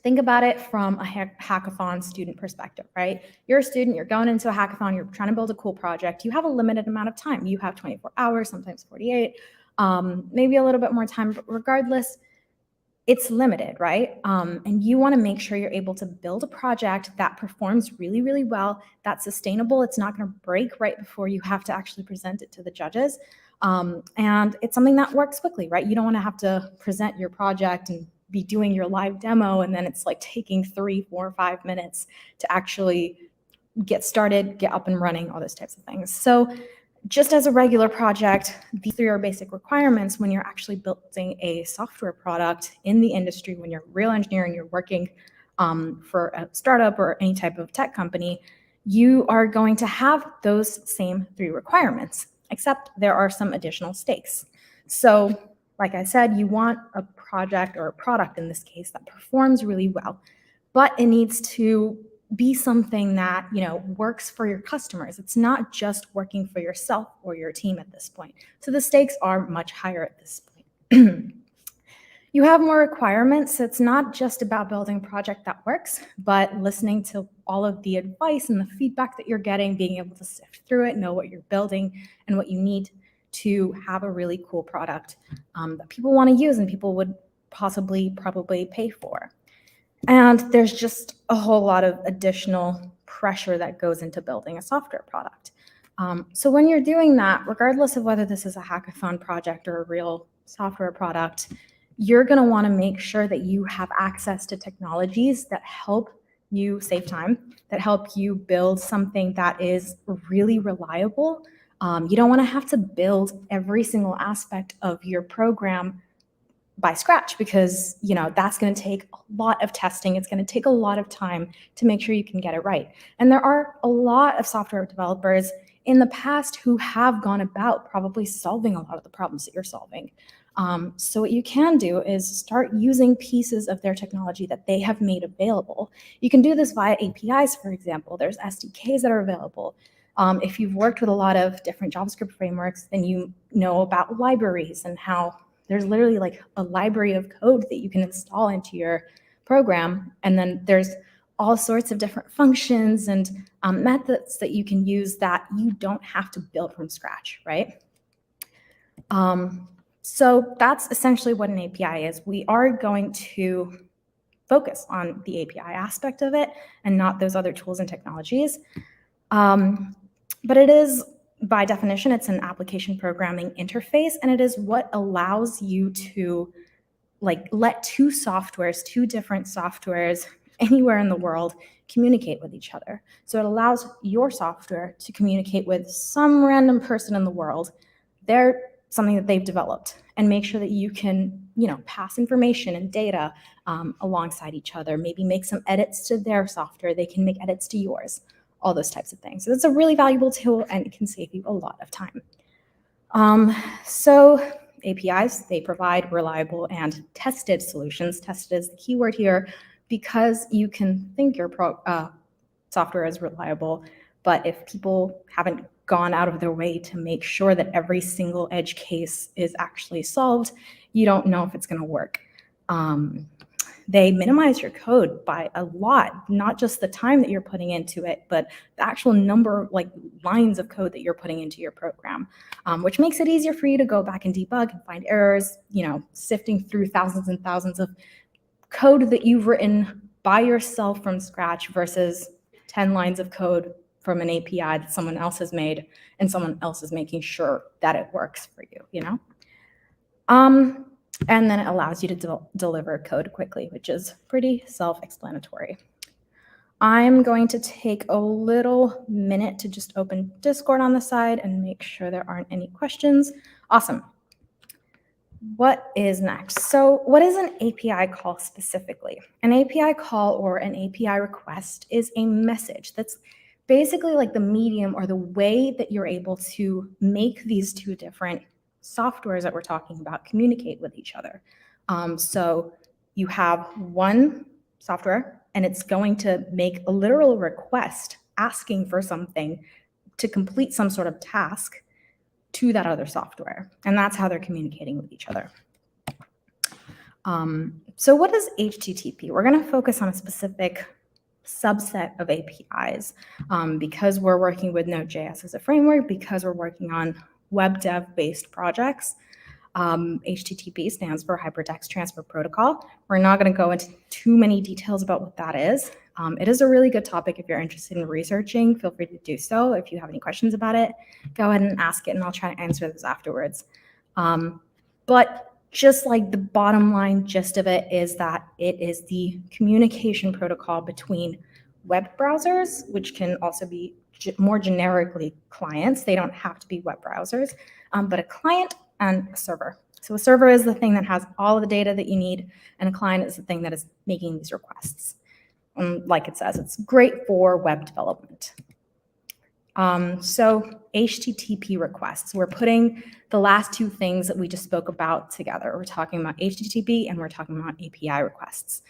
think about it from a hackathon student perspective, right? You're a student, you're going into a hackathon, you're trying to build a cool project. You have a limited amount of time. You have 24 hours, sometimes 48, maybe a little bit more time, but regardless, it's limited, right? And you want to make sure you're able to build a project that performs really, really well, that's sustainable. It's not going to break right before you have to actually present it to the judges. And it's something that works quickly, right? You don't want to have to present your project and be doing your live demo, and then it's like taking 3, 4, 5 minutes to actually get started, get up and running, all those types of things. So just as a regular project, these 3 are basic requirements when you're actually building a software product in the industry, when you're real engineering, you're working for a startup or any type of tech company, you are going to have those same 3 requirements, except there are some additional stakes. So like I said, you want a project or a product in this case that performs really well, but it needs to be something that, works for your customers. It's not just working for yourself or your team at this point. So the stakes are much higher at this point. You have more requirements. So it's not just about building a project that works, but listening to all of the advice and the feedback that you're getting, being able to sift through it, know what you're building and what you need to have a really cool product that people want to use and people would probably pay for. And there's just a whole lot of additional pressure that goes into building a software product. So when you're doing that, regardless of whether this is a hackathon project or a real software product, you're going to want to make sure that you have access to technologies that help you save time, that help you build something that is really reliable. You don't want to have to build every single aspect of your program by scratch because, that's going to take a lot of testing. It's going to take a lot of time to make sure you can get it right. And there are a lot of software developers in the past who have gone about probably solving a lot of the problems that you're solving. So what you can do is start using pieces of their technology that they have made available. You can do this via APIs, for example. There's SDKs that are available. If you've worked with a lot of different JavaScript frameworks, then you know about libraries and how there's literally like a library of code that you can install into your program. And then there's all sorts of different functions and methods that you can use that you don't have to build from scratch, right? So that's essentially what an API is. We are going to focus on the API aspect of it and not those other tools and technologies. But it is, by definition, it's an application programming interface, and it is what allows you to let two different softwares anywhere in the world communicate with each other. So it allows your software to communicate with some random person in the world. They're something that they've developed, and make sure that you can, pass information and data alongside each other, maybe make some edits to their software. They can make edits to yours, all those types of things. So it's a really valuable tool and it can save you a lot of time. So APIs, they provide reliable and tested solutions. Tested is the keyword here because you can think your software is reliable, but if people haven't gone out of their way to make sure that every single edge case is actually solved, you don't know if it's going to work. they minimize your code by a lot, not just the time that you're putting into it, but the actual number, like lines of code that you're putting into your program, which makes it easier for you to go back and debug and find errors, sifting through thousands and thousands of code that you've written by yourself from scratch versus 10 lines of code from an API that someone else has made and someone else is making sure that it works for you, And then it allows you to deliver code quickly, which is pretty self-explanatory. I'm going to take a little minute to just open Discord on the side and make sure there aren't any questions. Awesome. What is next? So what is an API call specifically? An API call or an API request is a message that's basically like the medium or the way that you're able to make these two different softwares that we're talking about communicate with each other. So you have one software and it's going to make a literal request asking for something to complete some sort of task to that other software. And that's how they're communicating with each other. So what is HTTP? We're going to focus on a specific subset of APIs because we're working with Node.js as a framework, because we're working on web dev-based projects. HTTP stands for Hypertext Transfer Protocol. We're not going to go into too many details about what that is. It is a really good topic if you're interested in researching. Feel free to do so. If you have any questions about it, go ahead and ask it, and I'll try to answer those afterwards. But just like the bottom line gist of it is that it is the communication protocol between web browsers, which can also be more generically clients. They don't have to be web browsers, but a client and a server. So a server is the thing that has all of the data that you need, and a client is the thing that is making these requests. Like it says, it's great for web development. So HTTP requests, we're putting the last two things that we just spoke about together. We're talking about HTTP and we're talking about API requests.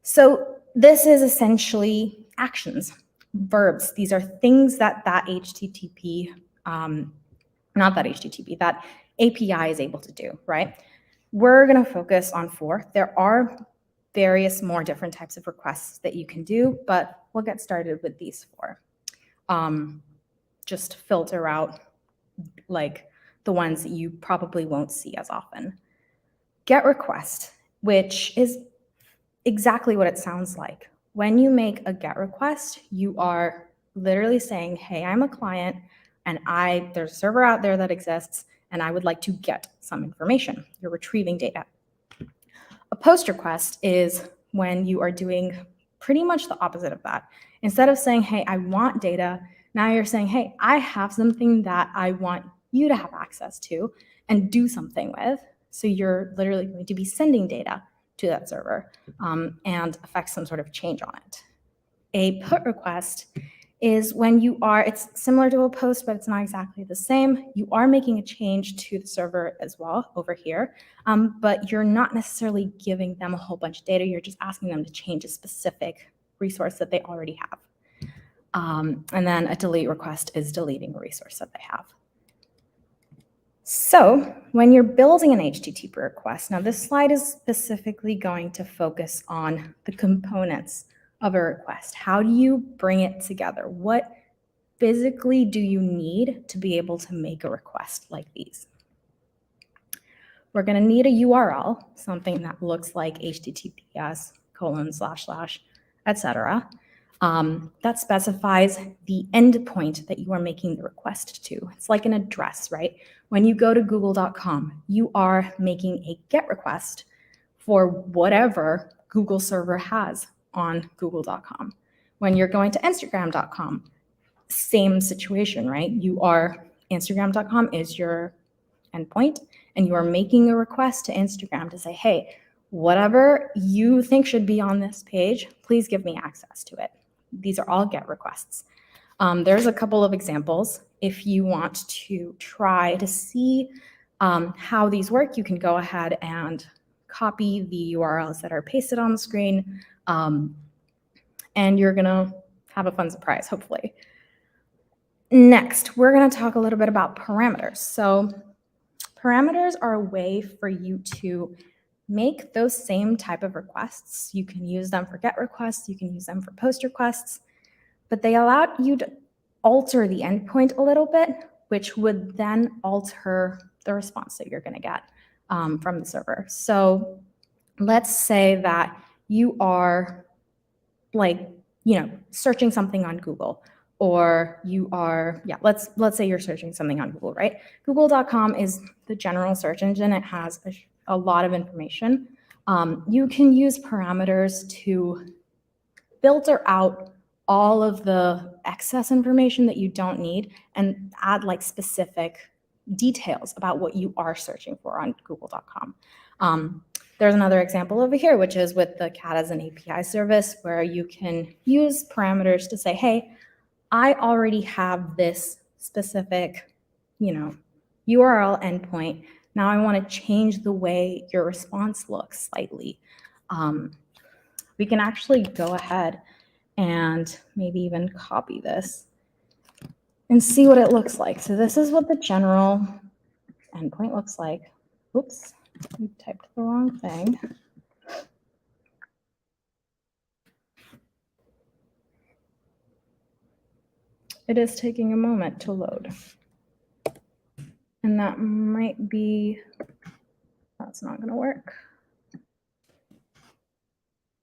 So this is essentially actions, verbs. These are things that HTTP, that API is able to do, right? We're going to focus on 4. There are various more different types of requests that you can do, but we'll get started with these 4. Just filter out like the ones that you probably won't see as often. GET request, which is exactly what it sounds like. When you make a GET request, you are literally saying, hey, I'm a client and there's a server out there that exists and I would like to get some information. You're retrieving data. A POST request is when you are doing pretty much the opposite of that. Instead of saying, hey, I want data, now you're saying, hey, I have something that I want you to have access to and do something with. So you're literally going to be sending data to that server and affect some sort of change on it. A PUT request is when it's similar to a POST, but it's not exactly the same. You are making a change to the server as well over here, but you're not necessarily giving them a whole bunch of data. You're just asking them to change a specific resource that they already have. And then a delete request is deleting a resource that they have. So when you're building an HTTP request, now this slide is specifically going to focus on the components of a request. How do you bring it together? What physically do you need to be able to make a request like these? We're going to need a URL, something that looks like HTTPS : etc. That specifies the endpoint that you are making the request to. It's like an address, right? When you go to google.com, you are making a GET request for whatever Google server has on google.com. When you're going to instagram.com, same situation, right? Instagram.com is your endpoint, and you are making a request to Instagram to say, hey, whatever you think should be on this page, please give me access to it. These are all GET requests. There's a couple of examples. If you want to try to see how these work, you can go ahead and copy the URLs that are pasted on the screen, and you're gonna have a fun surprise, hopefully. Next, we're gonna talk a little bit about parameters. So parameters are a way for you to make those same type of requests. You can use them for GET requests, you can use them for POST requests, but they allow you to alter the endpoint a little bit, which would then alter the response that you're going to get from the server. So let's say that you are searching something on Google, or you are, let's say you're searching something on Google, right? Google.com is the general search engine. It has a lot of information. You can use parameters to filter out all of the excess information that you don't need and add like specific details about what you are searching for on Google.com. There's another example over here, which is with the CAT as an API service, where you can use parameters to say, hey, I already have this specific, URL endpoint. Now I want to change the way your response looks slightly. We can actually go ahead and maybe even copy this and see what it looks like. So this is what the general endpoint looks like. Oops, I typed the wrong thing. It is taking a moment to load. And that might be, that's not gonna work.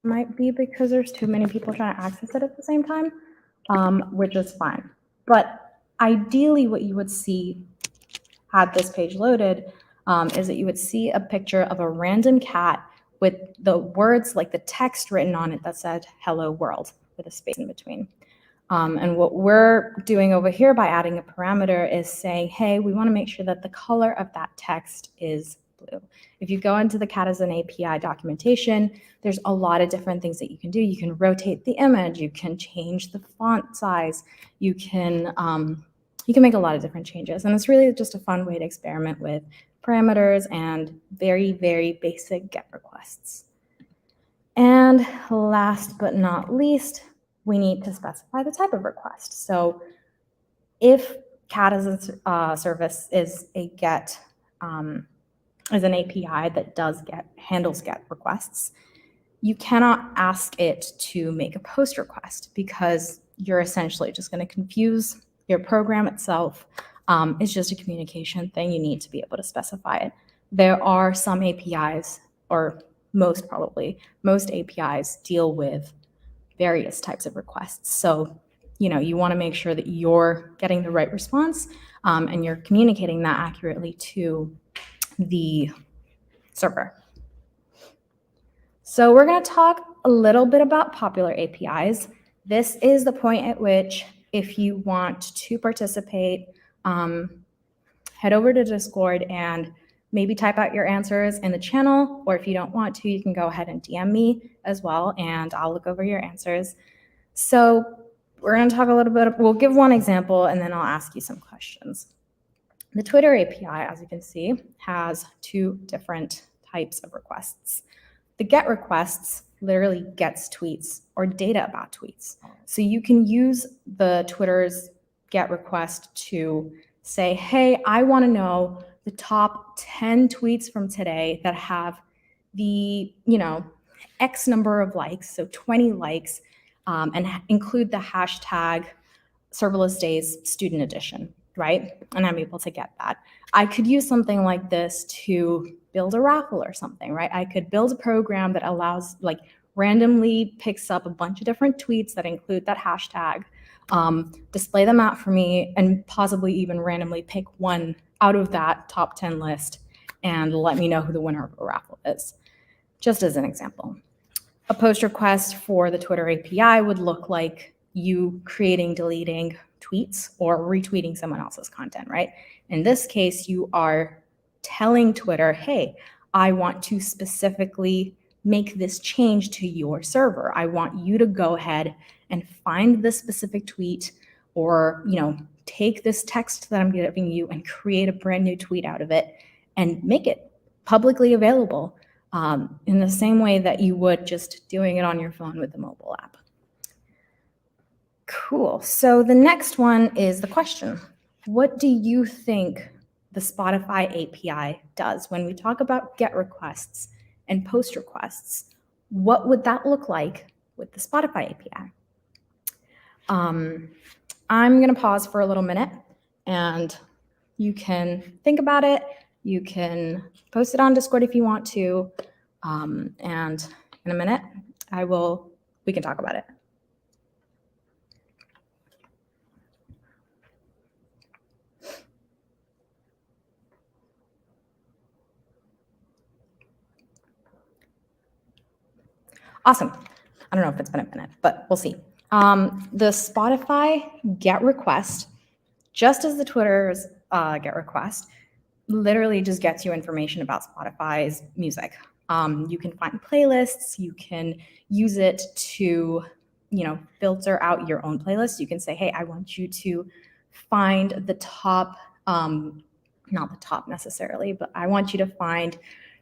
Might be because there's too many people trying to access it at the same time, which is fine. But ideally what you would see had this page loaded is that you would see a picture of a random cat with the words, like the text written on it that said hello world with a space in between. And what we're doing over here by adding a parameter is saying, hey, we want to make sure that the color of that text is blue. If you go into the CAT as an API documentation, there's a lot of different things that you can do. You can rotate the image, you can change the font size, you can make a lot of different changes. And it's really just a fun way to experiment with parameters and very, very basic GET requests. And last but not least, we need to specify the type of request. So if CAT as a service is a GET, is an API that handles GET requests, you cannot ask it to make a POST request because you're essentially just going to confuse your program itself. It's just a communication thing. You need to be able to specify it. There are some APIs, or most APIs deal with various types of requests. So, you want to make sure that you're getting the right response and you're communicating that accurately to the server. So we're going to talk a little bit about popular APIs. This is the point at which, if you want to participate, head over to Discord and maybe type out your answers in the channel, or if you don't want to, you can go ahead and DM me as well, and I'll look over your answers. So we're going to talk a little bit, we'll give one example, and then I'll ask you some questions. The Twitter API, as you can see, has two different types of requests. The GET requests literally gets tweets or data about tweets. So you can use the Twitter's GET request to say, hey, I want to know the top 10 tweets from today that have the, X number of likes, so 20 likes, and include the hashtag Serverless Days Student Edition, right? And I'm able to get that. I could use something like this to build a raffle or something, right? I could build a program that allows, randomly picks up a bunch of different tweets that include that hashtag, display them out for me, and possibly even randomly pick one out of that top 10 list and let me know who the winner of the raffle is, just as an example. A POST request for the Twitter API would look like you creating, deleting tweets or retweeting someone else's content, right? In this case, you are telling Twitter, hey, I want to specifically make this change to your server. I want you to go ahead and find this specific tweet, or take this text that I'm giving you and create a brand new tweet out of it and make it publicly available in the same way that you would just doing it on your phone with the mobile app. Cool. So the next one is the question. What do you think the Spotify API does when we talk about GET requests and post requests. What would that look like with the Spotify API? I'm going to pause for a little minute, and you can think about it. You can post it on Discord if you want to, and in a minute, we can talk about it. Awesome. I don't know if it's been a minute, but we'll see. The Spotify GET request, just as the Twitter's GET request, literally just gets you information about Spotify's music. You can find playlists. You can use it to, filter out your own playlist. You can say, hey, I want you to find the top, not the top necessarily, but I want you to find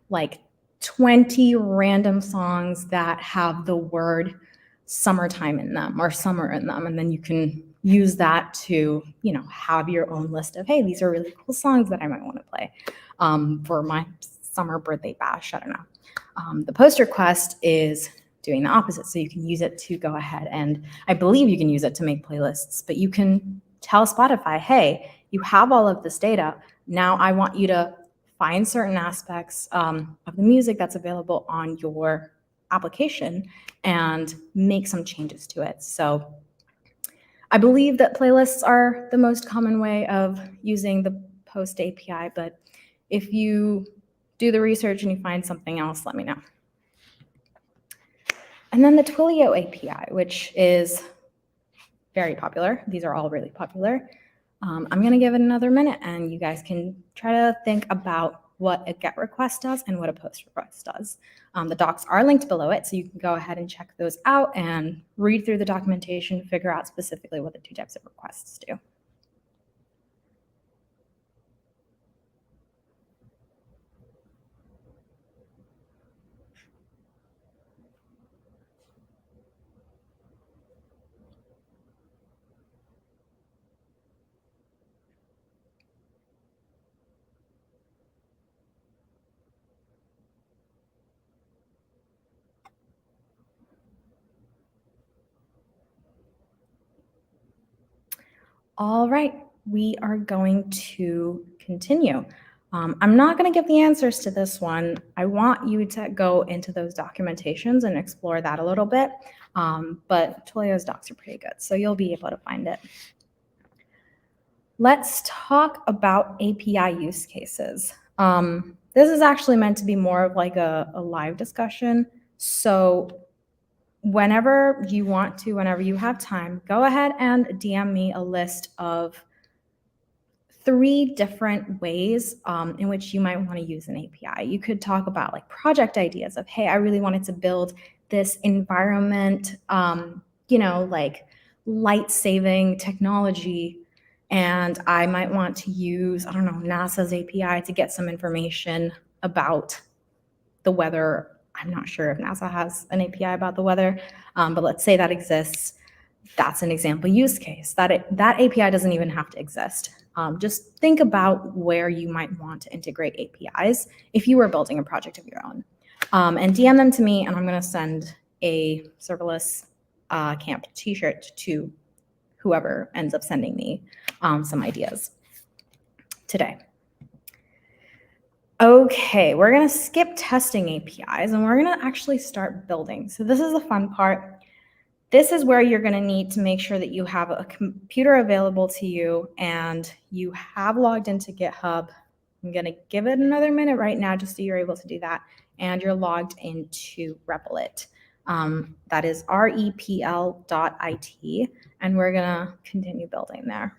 like 20 random songs that have the word summertime in them or summer in them. And then you can use that to, have your own list of, hey, these are really cool songs that I might want to play for my summer birthday bash. I don't know. The post request is doing the opposite. So you can use it to go ahead, and I believe you can use it to make playlists, but you can tell Spotify, hey, you have all of this data. Now I want you to find certain aspects of the music that's available on your application and make some changes to it. So I believe that playlists are the most common way of using the post API, but if you do the research and you find something else, let me know. And then the Twilio API, which is very popular. These are all really popular. I'm going to give it another minute, and you guys can try to think about what a GET request does and what a POST request does. The docs are linked below it, so you can go ahead and check those out and read through the documentation, figure out specifically what the two types of requests do. All right, we are going to continue. I'm not going to give the answers to this one. I want you to go into those documentations and explore that a little bit, but Twilio's docs are pretty good, so you'll be able to find it. Let's talk about API use cases. This is actually meant to be more of like a live discussion, so whenever you want to, whenever you have time, go ahead and DM me a list of 3 different ways in which you might want to use an API. You could talk about like project ideas of, hey, I really wanted to build this environment, like light-saving technology, and I might want to use, I don't know, NASA's API to get some information about the weather. I'm not sure if NASA has an API about the weather, but let's say that exists. That's an example use case. That API doesn't even have to exist. Just think about where you might want to integrate APIs if you were building a project of your own. And DM them to me, and I'm going to send a Serverless camp t-shirt to whoever ends up sending me some ideas today. Okay, we're going to skip testing APIs and we're going to actually start building. So this is the fun part. This is where you're going to need to make sure that you have a computer available to you and you have logged into GitHub. I'm going to give it another minute right now just so you're able to do that. And you're logged into Replit. That is repl.it, and we're going to continue building there.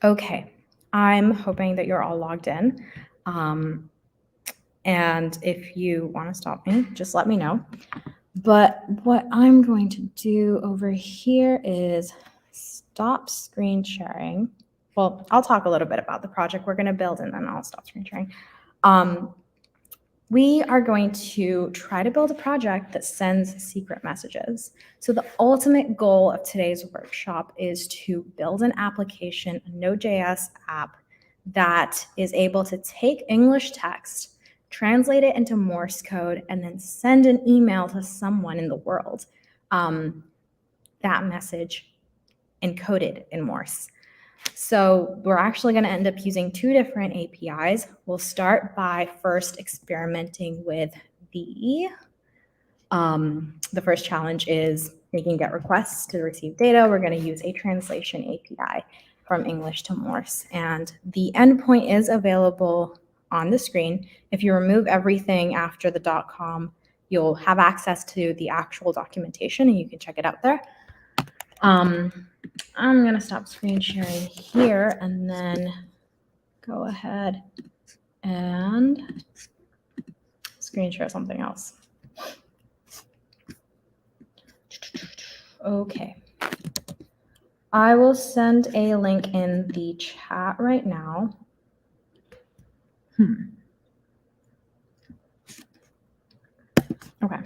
Okay, I'm hoping that you're all logged in. And if you want to stop me, just let me know. But what I'm going to do over here is stop screen sharing. Well, I'll talk a little bit about the project we're going to build and then I'll stop screen sharing. we are going to try to build a project that sends secret messages. So the ultimate goal of today's workshop is to build an application, a Node.js app that is able to take English text, translate it into Morse code, and then send an email to someone in the world. That message encoded in Morse. So we're actually going to end up using two different APIs. We'll start by first experimenting with the first challenge is making GET requests to receive data. We're going to use a translation API from English to Morse. And the endpoint is available on the screen. If you remove everything after the .com, you'll have access to the actual documentation and you can check it out there. I'm going to stop screen sharing here and then go ahead and screen share something else. Okay. I will send a link in the chat right now. Okay.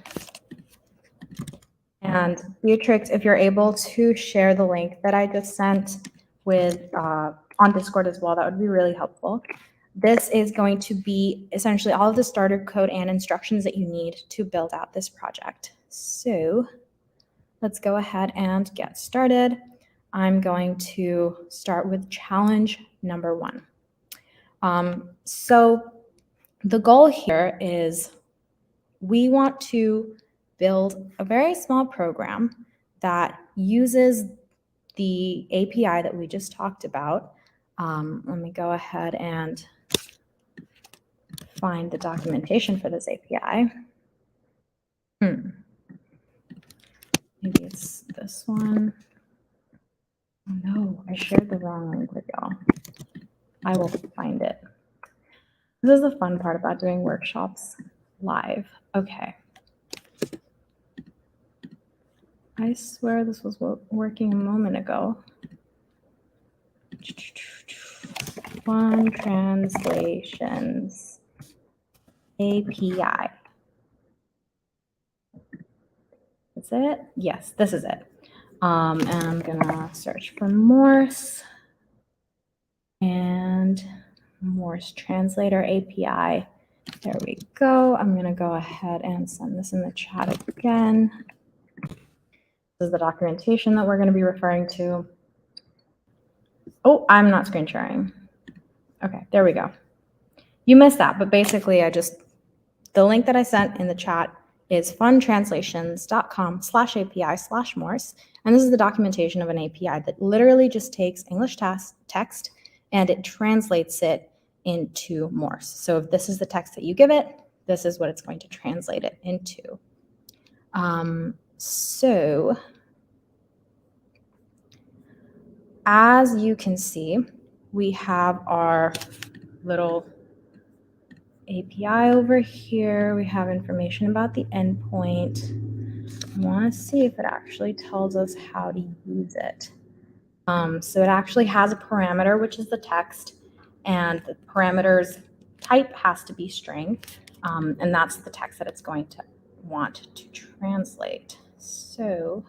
And Beatrix, if you're able to share the link that I just sent with on Discord as well, that would be really helpful. This is going to be essentially all of the starter code and instructions that you need to build out this project. So let's go ahead and get started. I'm going to start with challenge number 1. So the goal here is we want to build a very small program that uses the API that we just talked about. Let me go ahead and find the documentation for this API. Maybe it's this one. Oh no, I shared the wrong link with y'all. I will find it. This is the fun part about doing workshops live. Okay. I swear this was working a moment ago. One translations API. Is it? Yes, this is it. And I'm gonna search for Morse and Morse translator API. There we go. I'm gonna go ahead and send this in the chat again. This is the documentation that we're going to be referring to. Oh, I'm not screen sharing. Okay, there we go. You missed that, but basically the link that I sent in the chat is funtranslations.com/API/Morse. And this is the documentation of an API that literally just takes English text and it translates it into Morse. So if this is the text that you give it, this is what it's going to translate it into. So as you can see, we have our little API over here. We have information about the endpoint. I want to see if it actually tells us how to use it. So it actually has a parameter, which is the text, and the parameter's type has to be string, and that's the text that it's going to want to translate. So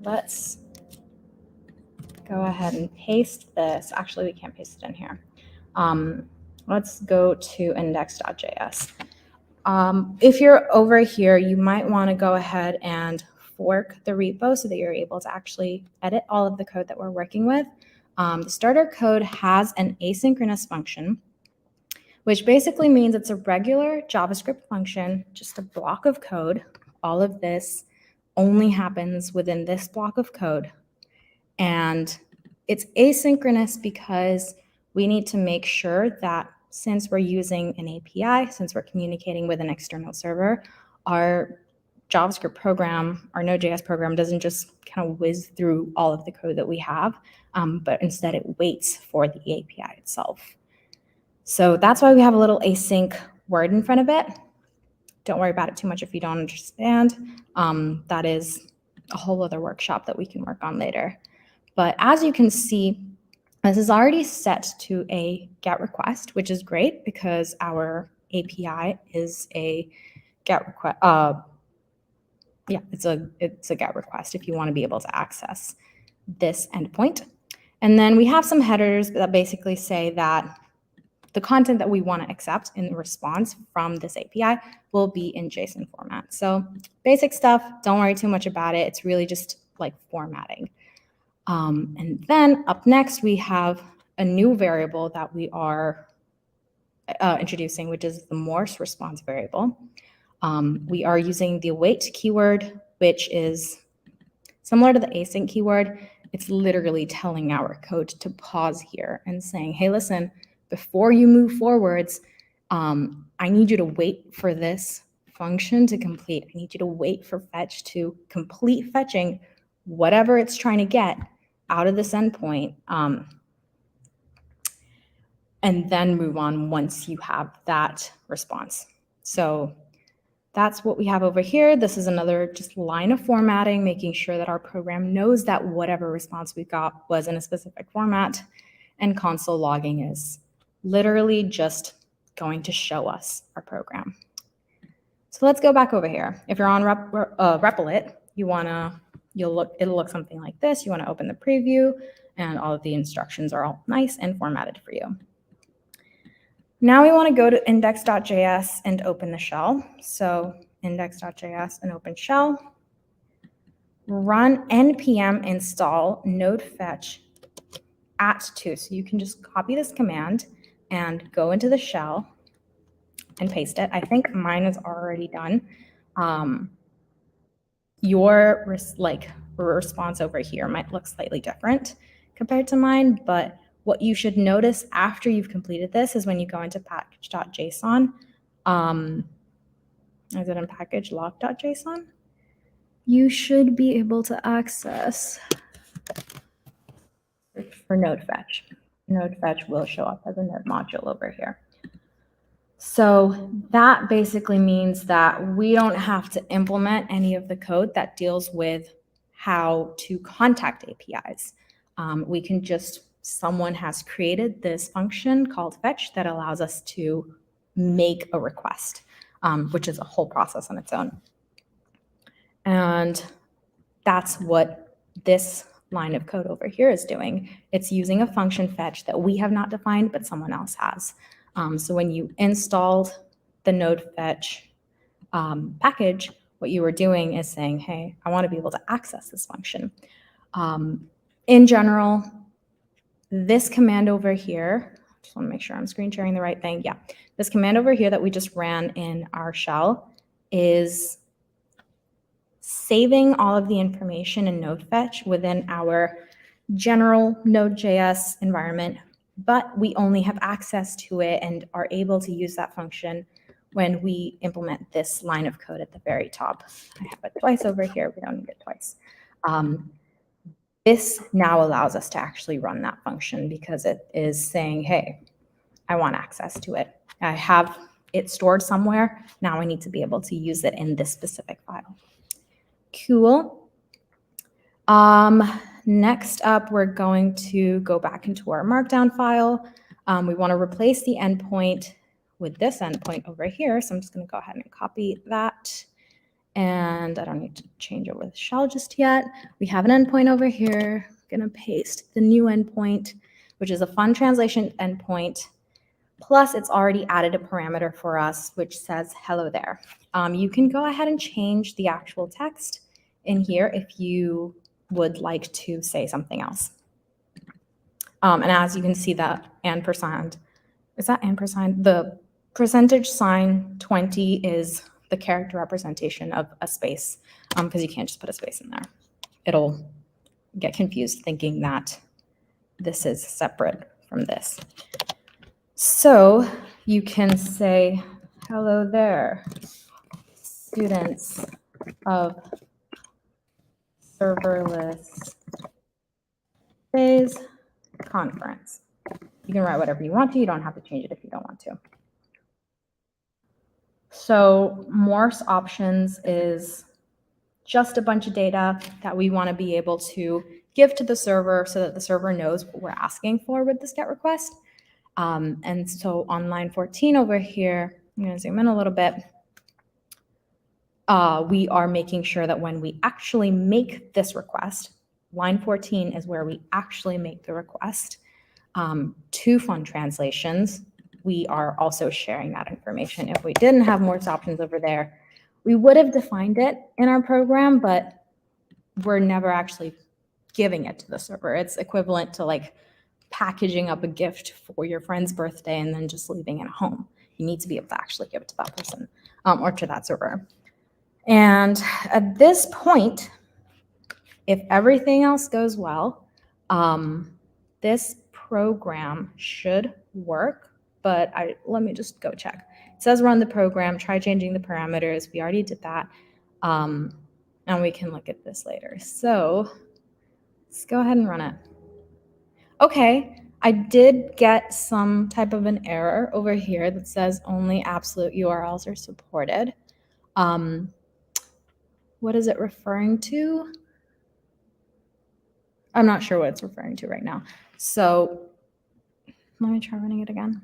let's go ahead and paste this. Actually, we can't paste it in here. Let's go to index.js. If you're over here, you might want to go ahead and fork the repo so that you're able to actually edit all of the code that we're working with. The starter code has an asynchronous function, which basically means it's a regular JavaScript function, just a block of code. All of this only happens within this block of code. And it's asynchronous because we need to make sure that since we're using an API, since we're communicating with an external server, our JavaScript program, our Node.js program doesn't just kind of whiz through all of the code that we have, but instead it waits for the API itself. So that's why we have a little async word in front of it. Don't worry about it too much if you don't understand. That is a whole other workshop that we can work on later. But as you can see, this is already set to a GET request, which is great because our API is a GET request. Yeah, it's a GET request if you want to be able to access this endpoint. And then we have some headers that basically say that the content that we want to accept in the response from this API will be in JSON format. So basic stuff, don't worry too much about it. It's really just like formatting. And then up next, we have a new variable that we are introducing, which is the Morse response variable. We are using the await keyword, which is similar to the async keyword. It's literally telling our code to pause here and saying, hey, listen, before you move forwards, I need you to wait for this function to complete. I need you to wait for fetch to complete fetching whatever it's trying to get out of this endpoint, and then move on once you have that response. So that's what we have over here. This is another just line of formatting, making sure that our program knows that whatever response we got was in a specific format, and console logging is literally just going to show us our program. So let's go back over here. If you're on Replit, it'll look something like this. You want to open the preview, and all of the instructions are all nice and formatted for you. Now we want to go to index.js and open the shell. So index.js and open shell. Run npm install node fetch @2. So you can just copy this command and go into the shell and paste it. I think mine is already done. Your response over here might look slightly different compared to mine, but what you should notice after you've completed this is when you go into package.json, is it in package lock.json? You should be able to access for node fetch. Node fetch will show up as a node module over here. So that basically means that we don't have to implement any of the code that deals with how to contact APIs. We can just, someone has created this function called fetch that allows us to make a request, which is a whole process on its own. And that's what this line of code over here is doing. It's using a function fetch that we have not defined, but someone else has. So when you installed the node fetch package, what you were doing is saying, hey, I want to be able to access this function. In general, this command over here, just want to make sure I'm screen sharing the right thing. Yeah, this command over here that we just ran in our shell is saving all of the information in node fetch within our general Node.js environment, but we only have access to it and are able to use that function when we implement this line of code at the very top. I have it twice over here. We don't need it twice. This now allows us to actually run that function because it is saying, hey, I want access to it. I have it stored somewhere. Now I need to be able to use it in this specific file. Cool. Next up, we're going to go back into our markdown file. We want to replace the endpoint with this endpoint over here. So I'm just going to go ahead and copy that. And I don't need to change over the shell just yet. We have an endpoint over here. I'm going to paste the new endpoint, which is a fun translation endpoint. Plus, it's already added a parameter for us, which says hello there. You can go ahead and change the actual text in here if you would like to say something else. And as you can see, that ampersand, is that ampersand? The percentage sign 20 is the character representation of a space, because you can't just put a space in there. It'll get confused thinking that this is separate from this. So you can say, hello there, students of Serverless Days Conference. You can write whatever you want to. You don't have to change it if you don't want to. So Morse options is just a bunch of data that we want to be able to give to the server so that the server knows what we're asking for with this GET request. And so on line 14 over here, I'm going to zoom in a little bit. We are making sure that when we actually make this request, line 14 is where we actually make the request to fund translations. We are also sharing that information. If we didn't have more options over there, we would have defined it in our program, but we're never actually giving it to the server. It's equivalent to like packaging up a gift for your friend's birthday and then just leaving it at home. You need to be able to actually give it to that person or to that server. And at this point, if everything else goes well, this program should work, but let me just go check. It says run the program, try changing the parameters. We already did that. And we can look at this later. So let's go ahead and run it. Okay, I did get some type of an error over here that says only absolute URLs are supported. What is it referring to? I'm not sure what it's referring to right now. So let me try running it again.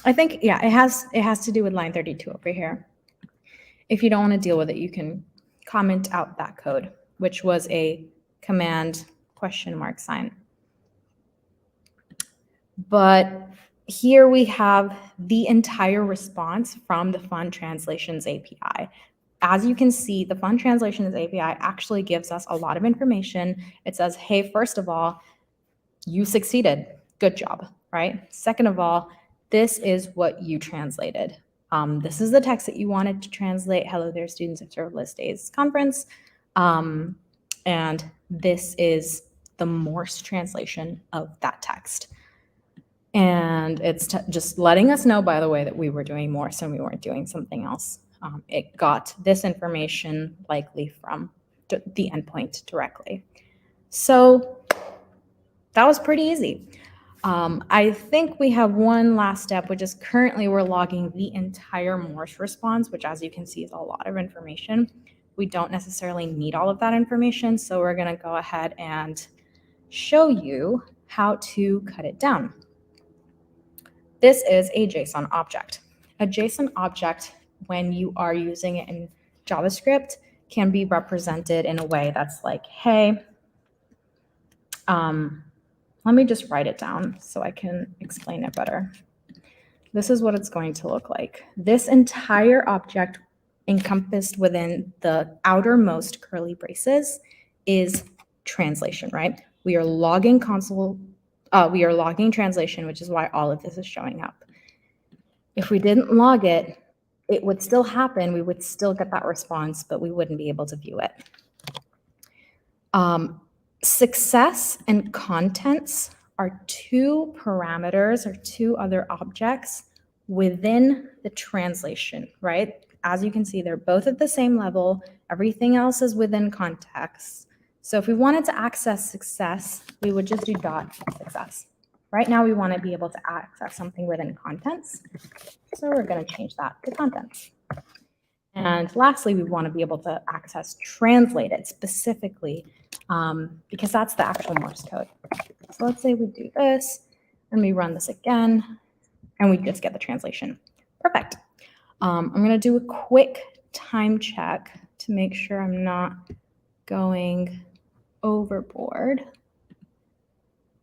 I think, yeah, it has to do with line 32 over here. If you don't want to deal with it, you can comment out that code, which was a command question sign. But here we have the entire response from the Fund Translations API. As you can see, the Fund Translations API actually gives us a lot of information. It says, hey, first of all, you succeeded. Good job, right? Second of all, this is what you translated. This is the text that you wanted to translate. Hello there, students of Serverless Days conference. And this is the Morse translation of that text. And it's just letting us know, by the way, that we were doing Morse and we weren't doing something else. It got this information likely from the endpoint directly. So that was pretty easy. I think we have one last step, which is currently we're logging the entire Morse response, which as you can see is a lot of information. We don't necessarily need all of that information, so we're going to go ahead and show you how to cut it down. This is a JSON object. A JSON object, when you are using it in JavaScript, can be represented in a way that's like, hey, let me just write it down so I can explain it better. This is what it's going to look like. This entire object encompassed within the outermost curly braces is translation, right? We are logging translation, which is why all of this is showing up. If we didn't log it, it would still happen. We would still get that response, but we wouldn't be able to view it. Success and contents are two parameters or two other objects within the translation, right? As you can see, they're both at the same level. Everything else is within context. So if we wanted to access success, we would just do .success. Right now, we want to be able to access something within contents. So we're going to change that to contents. And lastly, we want to be able to access translated specifically because that's the actual Morse code. So let's say we do this and we run this again and we just get the translation. Perfect. I'm going to do a quick time check to make sure I'm not going overboard.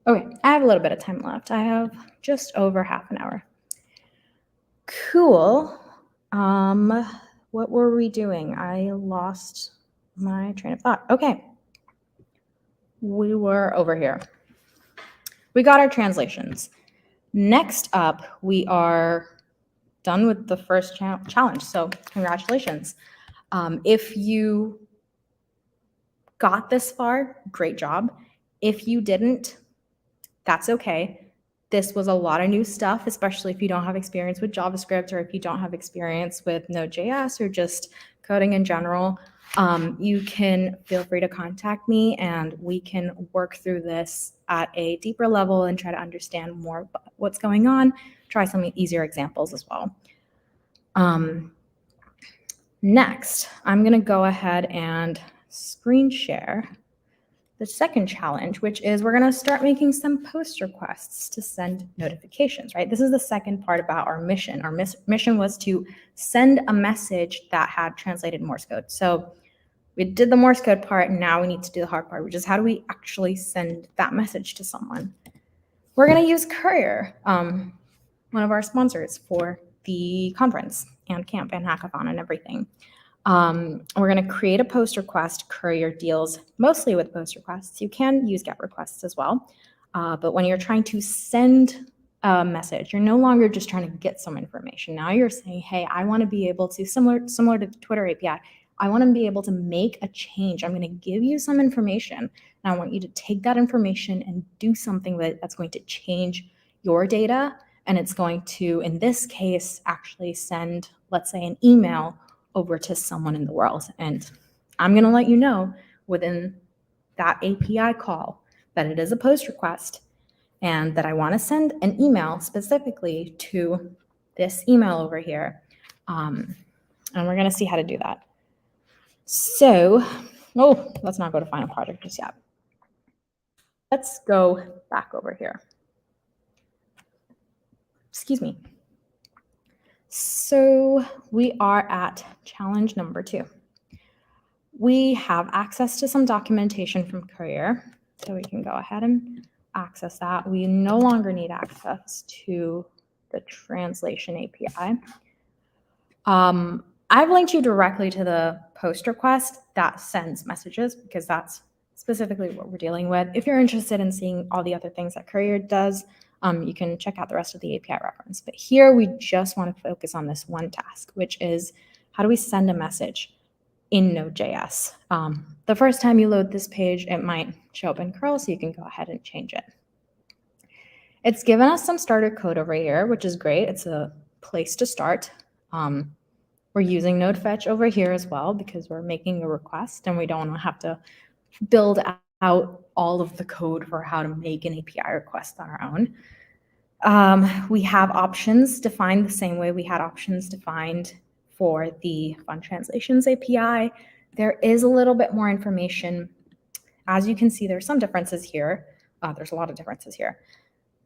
Okay, I have a little bit of time left. I have just over half an hour. Cool. What were we doing? I lost my train of thought. Okay. We were over here. We got our translations. Next up, we are done with the first challenge. So congratulations. If you got this far, great job. If you didn't, that's okay. This was a lot of new stuff, especially if you don't have experience with JavaScript or if you don't have experience with Node.js or just coding in general. You can feel free to contact me and we can work through this at a deeper level and try to understand more about what's going on, try some easier examples as well. Next, I'm going to go ahead and screen share the second challenge, which is we're going to start making some post requests to send notifications, right? This is the second part about our mission. Our mission was to send a message that had translated Morse code. So we did the Morse code part, and now we need to do the hard part, which is how do we actually send that message to someone? We're going to use Courier, one of our sponsors for the conference and camp and hackathon and everything. We're going to create a post request. Courier deals mostly with post requests. You can use GET requests as well. But when you're trying to send a message, you're no longer just trying to get some information. Now you're saying, hey, I want to be able to, similar to the Twitter API, I want to be able to make a change. I'm going to give you some information, and I want you to take that information and do something that's going to change your data. And it's going to, in this case, actually send, let's say, an email over to someone in the world. And I'm going to let you know within that API call that it is a post request and that I want to send an email specifically to this email over here. And we're going to see how to do that. So, let's not go to final project just yet. Let's go back over here. Excuse me. So we are at challenge number 2. We have access to some documentation from Courier, so we can go ahead and access that. We no longer need access to the translation API. I've linked you directly to the post request that sends messages because that's specifically what we're dealing with. If you're interested in seeing all the other things that Courier does, you can check out the rest of the API reference. But here we just want to focus on this one task, which is how do we send a message in Node.js? The first time you load this page, it might show up in curl, so you can go ahead and change it. It's given us some starter code over here, which is great. It's a place to start. We're using node fetch over here as well because we're making a request and we don't want to have to build out all of the code for how to make an API request on our own. We have options defined the same way we had options defined for the Fun Translations API. There is a little bit more information. As you can see, there's some differences here. There's a lot of differences here.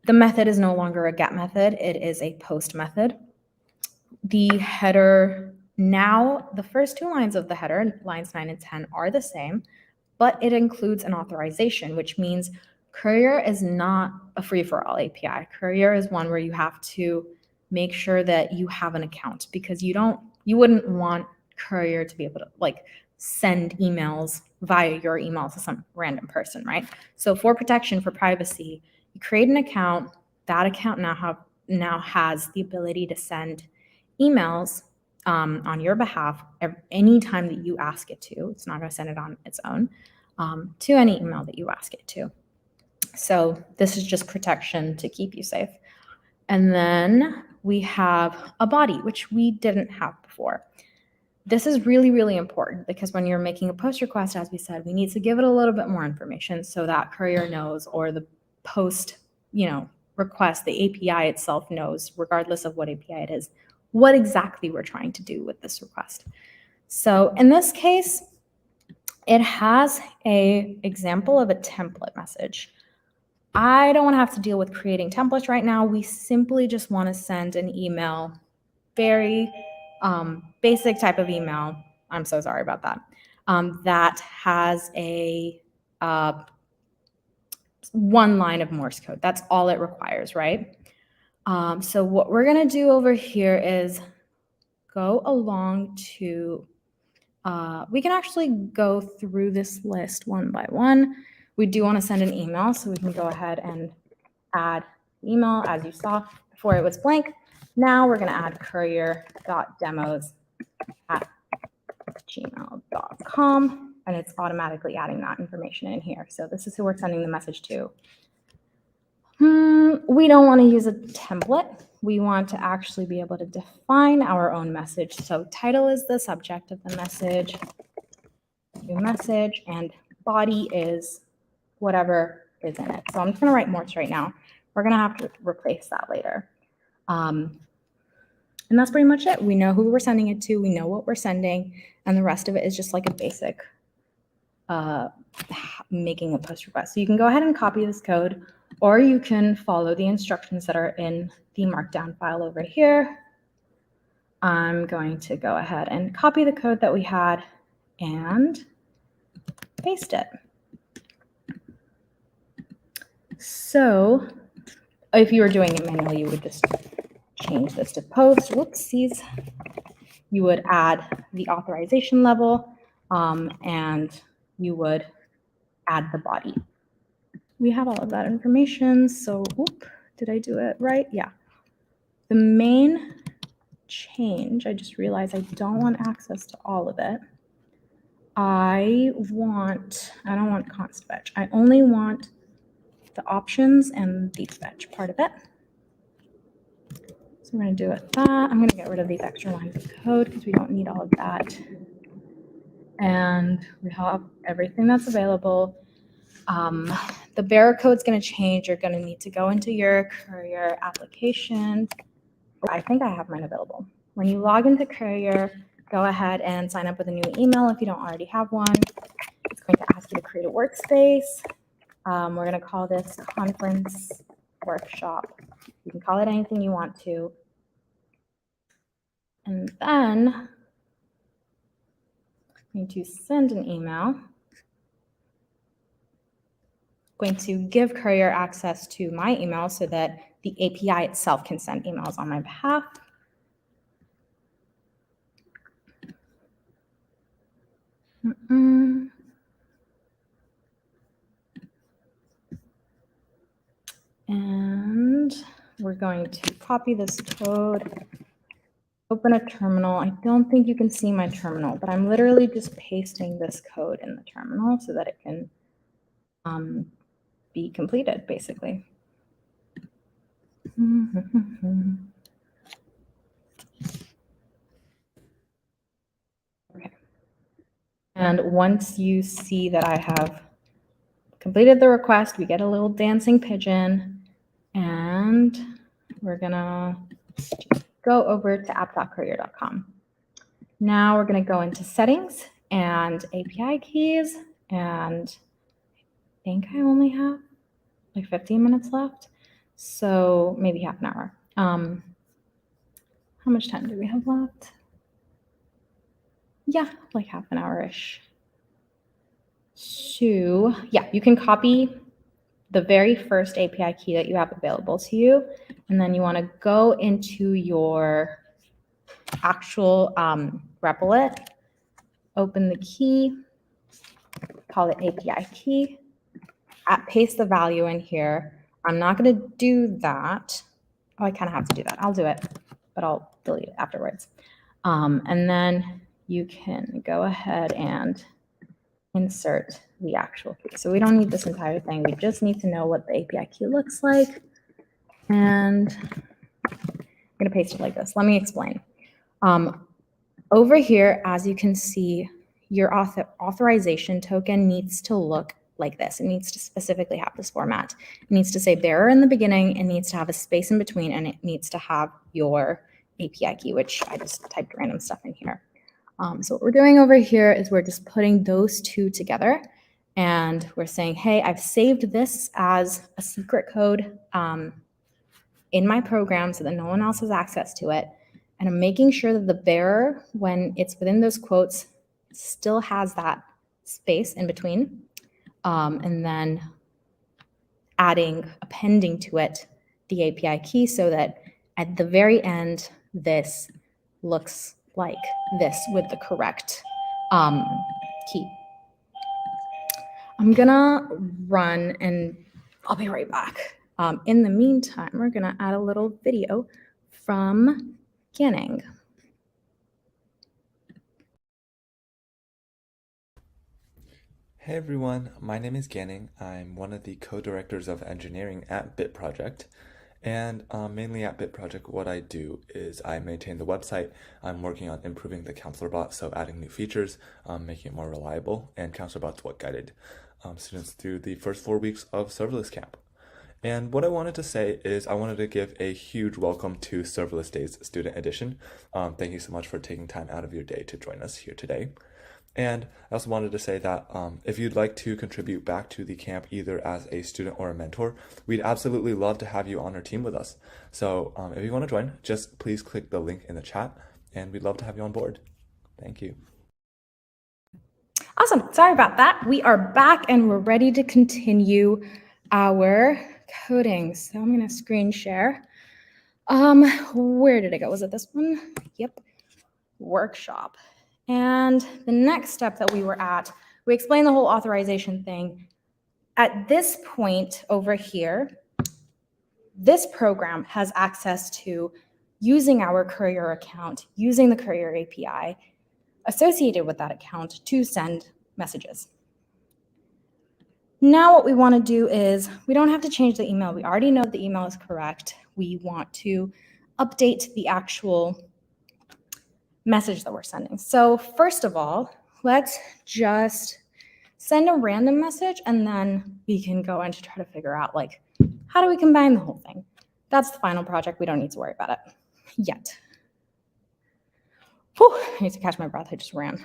The method is no longer a get method. It is a post method. The header, now the first 2 lines of the header, lines 9 and 10, are the same, but it includes an authorization, which means Courier is not a free-for-all API. Courier is one where you have to make sure that you have an account because you wouldn't want Courier to be able to send emails via your email to some random person, right? So for protection, for privacy, you create an account. That account now has the ability to send emails on your behalf anytime that you ask it to. It's not going to send it on its own to any email that you ask it to. So this is just protection to keep you safe. And then we have a body, which we didn't have before. This is really, really important because when you're making a post request, as we said, we need to give it a little bit more information so that Courier knows, or the post, request, the API itself knows, regardless of what API it is, what exactly we're trying to do with this request. So in this case, it has an example of a template message. I don't want to have to deal with creating templates right now. We simply just want to send an email, very basic type of email. I'm so sorry about that. That has a 1 line of Morse code. That's all it requires, right? So what we're going to do over here is go along to, we can actually go through this list one by one. We do want to send an email, so we can go ahead and add email. As you saw before, it was blank. Now we're going to add courier.demos@gmail.com, and it's automatically adding that information in here. So this is who we're sending the message to. We don't want to use a template. We want to actually be able to define our own message. So title is the subject of the message, new message, and body is whatever is in it. So I'm just going to write Morse right now. We're going to have to replace that later. And that's pretty much it. We know who we're sending it to. We know what we're sending. And the rest of it is just like a basic making a post request. So you can go ahead and copy this code, or you can follow the instructions that are in the markdown file over here. I'm going to go ahead and copy the code that we had and paste it. So if you were doing it manually, you would just change this to post. Whoopsies. You would add the authorization level, and you would add the body. We have all of that information. So, did I do it right? Yeah. The main change, I just realized I don't want access to all of it. I don't want const fetch. I only want the options and the fetch part of it. So we're going to do it that. I'm going to get rid of these extra lines of code because we don't need all of that. And we have everything that's available. The bearer code is going to change. You're going to need to go into your Courier application. I think I have mine available. When you log into Courier, go ahead and sign up with a new email if you don't already have one. It's going to ask you to create a workspace. We're going to call this conference workshop. You can call it anything you want to. And then I'm going to send an email. Going to give Courier access to my email so that the API itself can send emails on my behalf. And we're going to copy this code, open a terminal. I don't think you can see my terminal, but I'm literally just pasting this code in the terminal so that it can be completed, basically. Okay. And once you see that I have completed the request, we get a little dancing pigeon, and we're gonna go over to app.courier.com. Now we're gonna go into settings and API keys, and I think I only have like 15 minutes left, so maybe half an hour. How much time do we have left? Yeah, like half an hour-ish. So yeah, you can copy the very first API key that you have available to you, and then you want to go into your actual replit, open the key, call it API key, paste the value in here. I'm not going to do that. Oh, I kind of have to do that. I'll do it, but I'll delete it afterwards. And then you can go ahead and insert the actual key. So we don't need this entire thing. We just need to know what the API key looks like. And I'm going to paste it like this. Let me explain. Over here, as you can see, your authorization token needs to look like this. It needs to specifically have this format. It needs to say bearer in the beginning. It needs to have a space in between, and it needs to have your API key, which I just typed random stuff in here. So what we're doing over here is we're just putting those two together, and we're saying, hey, I've saved this as a secret code in my program so that no one else has access to it. And I'm making sure that the bearer, when it's within those quotes, still has that space in between. And then appending to it the API key so that at the very end, this looks like this with the correct key. I'm gonna run and I'll be right back. In the meantime, we're gonna add a little video from Ganning. Hey everyone, my name is Ganning. I'm one of the co-directors of engineering at Bit Project. And mainly at Bit Project, what I do is I maintain the website. I'm working on improving the Counselor Bot, so adding new features, making it more reliable, and Counselor Bot's what guided students through the first 4 weeks of Serverless Camp. And what I wanted to say is I wanted to give a huge welcome to Serverless Days Student Edition. Thank you so much for taking time out of your day to join us here today. And I also wanted to say that if you'd like to contribute back to the camp either as a student or a mentor, we'd absolutely love to have you on our team with us. So if you want to join, just please click the link in the chat and we'd love to have you on board. Thank you. Awesome. Sorry about that. We are back and we're ready to continue our coding. So I'm going to screen share. Where did it go? Was it this one? Yep. Workshop. And the next step that we were at, we explained the whole authorization thing. At this point over here, this program has access to using our Courier account, using the Courier API associated with that account to send messages. Now what we want to do is, we don't have to change the email. We already know the email is correct. We want to update the actual message that we're sending. So first of all, let's just send a random message and then we can go in to try to figure out like, how do we combine the whole thing? That's the final project. We don't need to worry about it yet. Whew, I need to catch my breath. I just ran.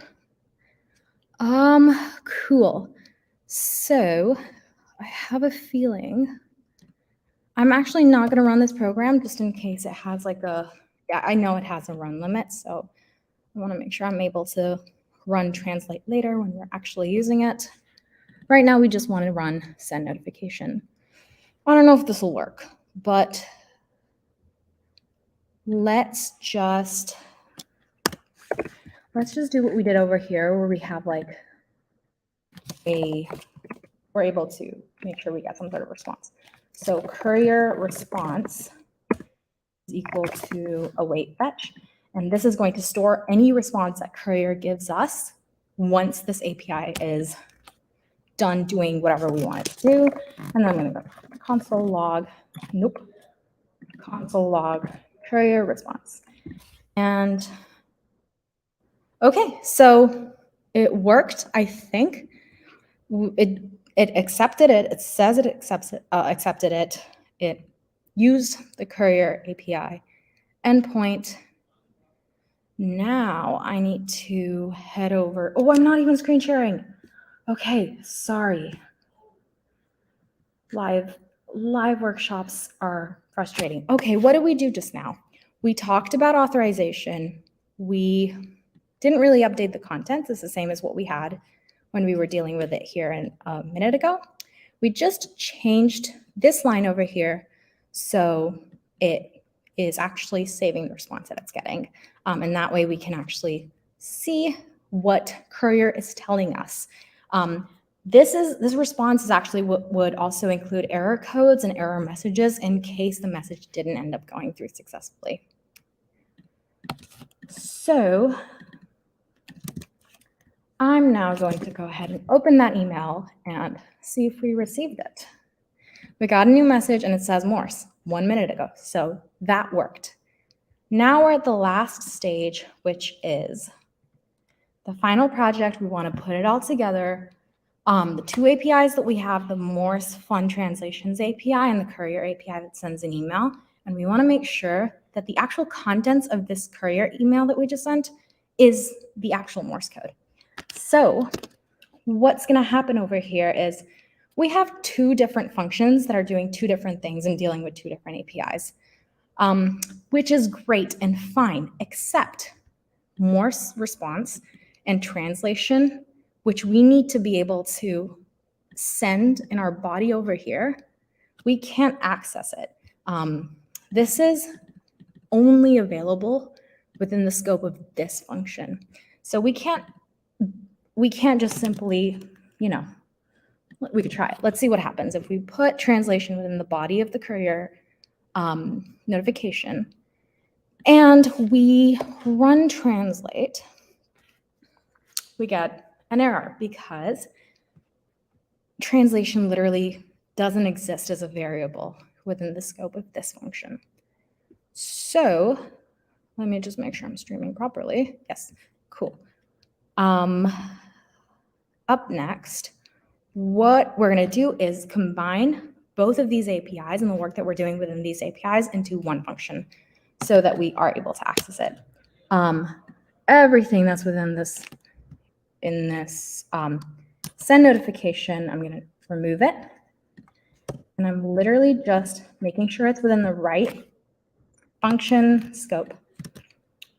Cool. So I have a feeling I'm actually not going to run this program just in case it has like I know it has a run limit. So I want to make sure I'm able to run translate later when we're actually using it. Right now, we just want to run send notification. I don't know if this will work, but let's just do what we did over here where we have like we're able to make sure we get some sort of response. So courier response is equal to await fetch. And this is going to store any response that courier gives us once this API is done doing whatever we want it to do. And then I'm going to go console log, console log courier response. And okay, so it worked, I think. It accepted it. It says it accepted it. It used the Courier API endpoint. Now I need to head over. Oh, I'm not even screen sharing. Okay, sorry. Live workshops are frustrating. Okay, what did we do just now? We talked about authorization. We didn't really update the contents. It's the same as what we had when we were dealing with it here a minute ago. We just changed this line over here so it is actually saving the response that it's getting. And that way we can actually see what Courier is telling us. This response is actually what would also include error codes and error messages in case the message didn't end up going through successfully. So I'm now going to go ahead and open that email and see if we received it. We got a new message and it says Morse 1 minute ago. So that worked. Now we're at the last stage, which is the final project. We want to put it all together. The two APIs that we have, the Morse Fun Translations API and the Courier API that sends an email. And we want to make sure that the actual contents of this Courier email that we just sent is the actual Morse code. So what's going to happen over here is we have two different functions that are doing two different things and dealing with two different APIs, which is great and fine, except Morse response and translation, which we need to be able to send in our body over here. We can't access it. This is only available within the scope of this function. So we can't just simply, we could try it. Let's see what happens if we put translation within the body of the Courier notification and we run translate. We get an error because translation literally doesn't exist as a variable within the scope of this function. So let me just make sure I'm streaming properly. Yes, cool. Up next, what we're going to do is combine both of these APIs and the work that we're doing within these APIs into one function so that we are able to access it. Everything that's within this in this send notification, I'm going to remove it. And I'm literally just making sure it's within the right function scope.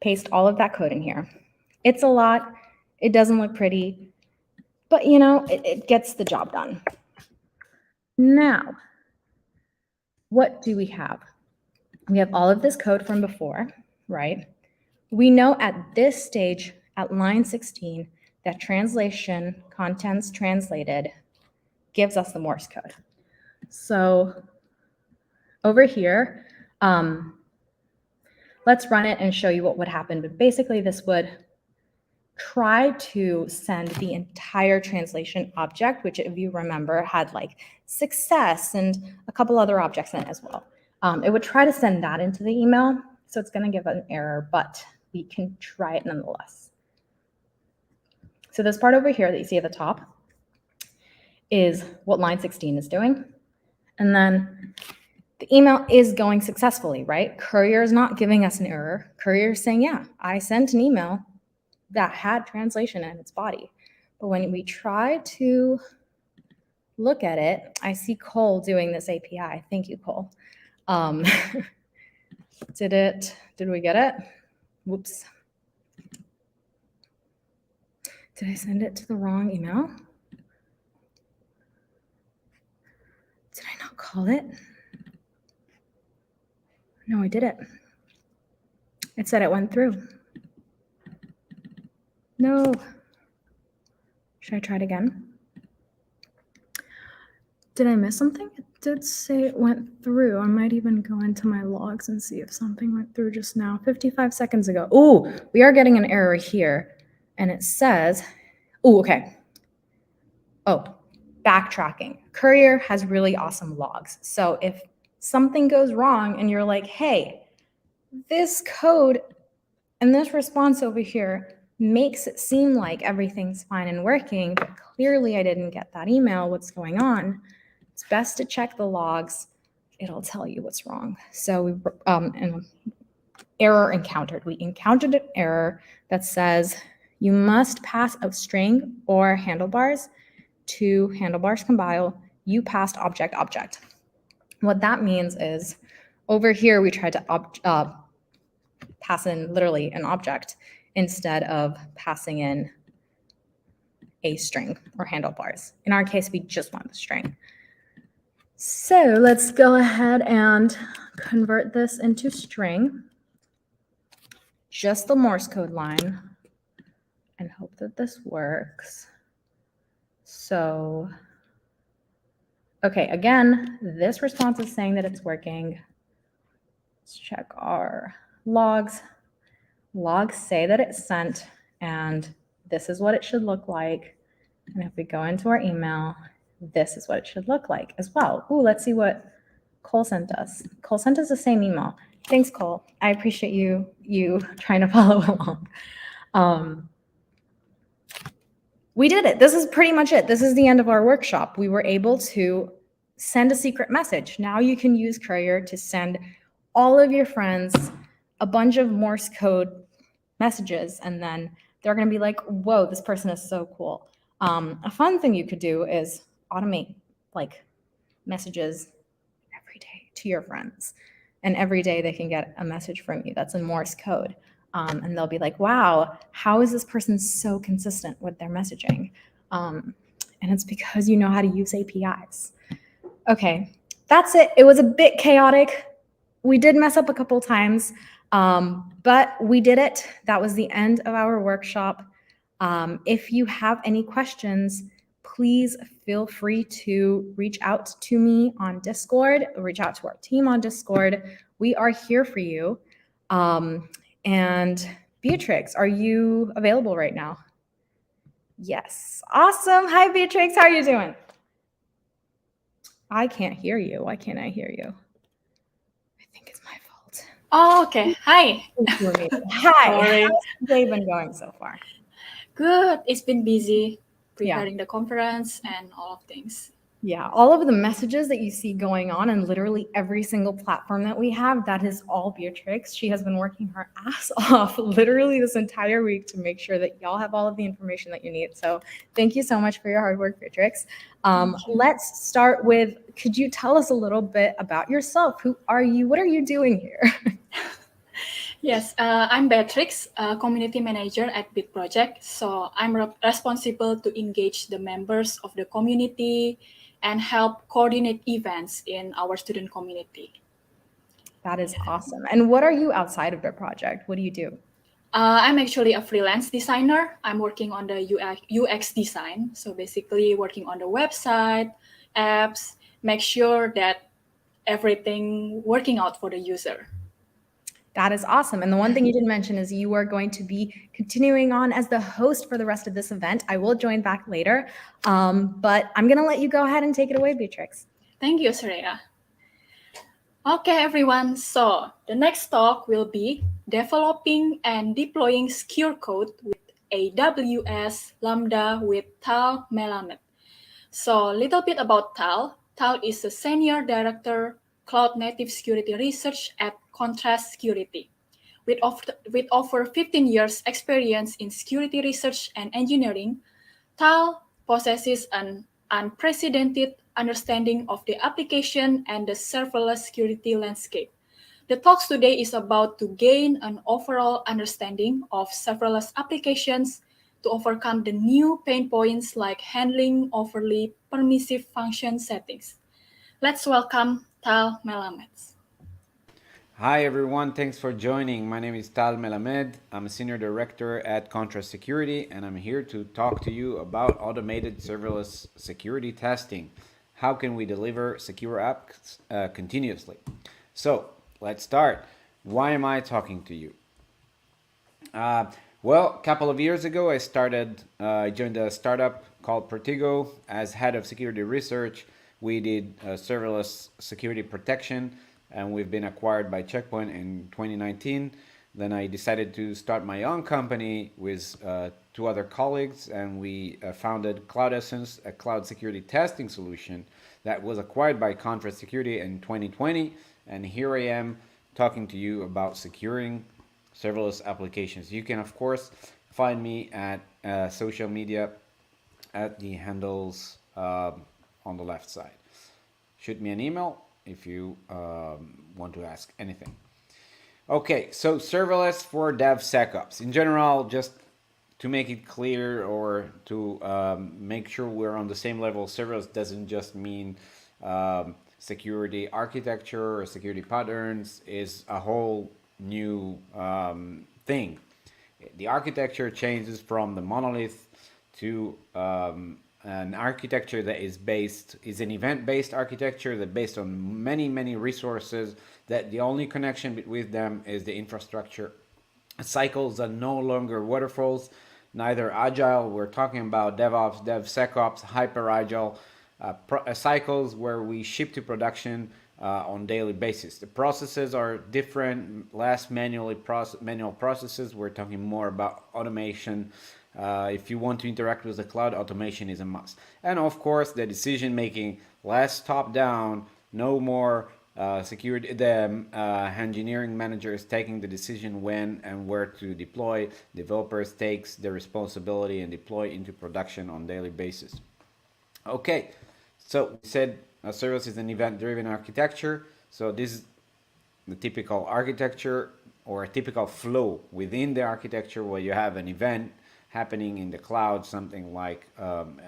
Paste all of that code in here. It's a lot. It doesn't look pretty, but you know, it gets the job done. Now, what do we have? We have all of this code from before, right? We know at this stage, at line 16, that translation, contents translated, gives us the Morse code. So over here, let's run it and show you what would happen. But basically, this would try to send the entire translation object, which, if you remember, had like success and a couple other objects in it as well. It would try to send that into the email. So it's going to give an error, but we can try it nonetheless. So this part over here that you see at the top is what line 16 is doing. And then the email is going successfully, right? Courier is not giving us an error. Courier is saying, yeah, I sent an email that had translation in its body. But when we try to look at it, I see Cole doing this API. Thank you, Cole. Did we get it? Whoops. Did I send it to the wrong email? Did I not call it? No, I did it. It said it went through. No. Should I try it again? Did I miss something? It did say it went through. I might even go into my logs and see if something went through just now, 55 seconds ago. Oh, we are getting an error here. And it says, oh, okay. Oh, backtracking. Courier has really awesome logs. So if something goes wrong and you're like, hey, this code and this response over here makes it seem like everything's fine and working, but clearly I didn't get that email, what's going on? It's best to check the logs. It'll tell you what's wrong. So we an error encountered. We encountered an error that says you must pass a string or handlebars to handlebars compile. You passed object. What that means is over here we tried to pass in literally an object instead of passing in a string or handlebars. In our case, we just want the string. So let's go ahead and convert this into string, just the Morse code line, and hope that this works. So, okay, again, this response is saying that it's working. Let's check our logs. Logs say that it's sent, and this is what it should look like. And if we go into our email, this is what it should look like as well. Ooh, let's see what Cole sent us. Cole sent us the same email. Thanks, Cole. I appreciate you trying to follow along. We did it. This is pretty much it. This is the end of our workshop. We were able to send a secret message. Now you can use Courier to send all of your friends a bunch of Morse code messages, and then they're going to be like, whoa, this person is so cool. A fun thing you could do is automate like messages every day to your friends. And every day they can get a message from you that's in Morse code. And they'll be like, wow, how is this person so consistent with their messaging? And it's because you know how to use APIs. Okay, that's it. It was a bit chaotic. We did mess up a couple times, but we did it. That was the end of our workshop. If you have any questions, please feel free to reach out to me on Discord, reach out to our team on Discord. We are here for you. And Beatrix, are you available right now? Yes. Awesome. Hi, Beatrix. How are you doing? I can't hear you. Why can't I hear you? I think it's my fault. Oh, okay. Hi. Hi. Sorry. How's the day been going so far? Good. It's been busy preparing the conference and all of things. Yeah, all of the messages that you see going on in literally every single platform that we have, that is all Beatrix. She has been working her ass off literally this entire week to make sure that y'all have all of the information that you need. So thank you so much for your hard work, Beatrix. Let's start with, could you tell us a little bit about yourself? Who are you? What are you doing here? Yes, I'm Beatrix, community manager at Bit Project. So I'm responsible to engage the members of the community and help coordinate events in our student community. That is awesome. And what are you outside of Bit Project? What do you do? I'm actually a freelance designer. I'm working on the UX design. So basically working on the website, apps, make sure that everything working out for the user. That is awesome. And the one thing you didn't mention is you are going to be continuing on as the host for the rest of this event. I will join back later, but I'm going to let you go ahead and take it away, Beatrix. Thank you, Shreya. Okay, everyone. So the next talk will be developing and deploying secure code with AWS Lambda with Tal Melamed. So a little bit about Tal. Tal is a senior director, cloud native security research at Contrast Security. With over 15 years experience in security research and engineering, Tal possesses an unprecedented understanding of the application and the serverless security landscape. The talk today is about to gain an overall understanding of serverless applications to overcome the new pain points like handling overly permissive function settings. Let's welcome Tal Melamed. Hi everyone, thanks for joining. My name is Tal Melamed. I'm a senior director at Contrast Security, and I'm here to talk to you about automated serverless security testing. How can we deliver secure apps continuously? So let's start. Why am I talking to you? Well, a couple of years ago, I joined a startup called Pertigo as head of security research. We did serverless security protection, and we've been acquired by Checkpoint in 2019. Then I decided to start my own company with two other colleagues, and we founded Cloud Essence, a cloud security testing solution that was acquired by Contrast Security in 2020. And here I am talking to you about securing serverless applications. You can, of course, find me at social media at the handles on the left side. Shoot me an email if you want to ask anything. Okay, so serverless for DevSecOps. In general, just to make it clear or to make sure we're on the same level, serverless doesn't just mean security architecture or security patterns. Is a whole new thing. The architecture changes from the monolith to an architecture that is an event-based architecture that based on many resources, that the only connection with them is the infrastructure. Cycles are no longer waterfalls, neither agile. We're talking about DevOps, DevSecOps, hyper agile cycles where we ship to production on daily basis. The processes are different, less manual processes. We're talking more about automation. If you want to interact with the cloud, automation is a must. And of course, the decision making, less top down, no more security. The engineering manager is taking the decision when and where to deploy. Developers takes the responsibility and deploy into production on daily basis. Okay, so we said a service is an event-driven architecture. So this is the typical architecture or a typical flow within the architecture where you have an event happening in the cloud, something like an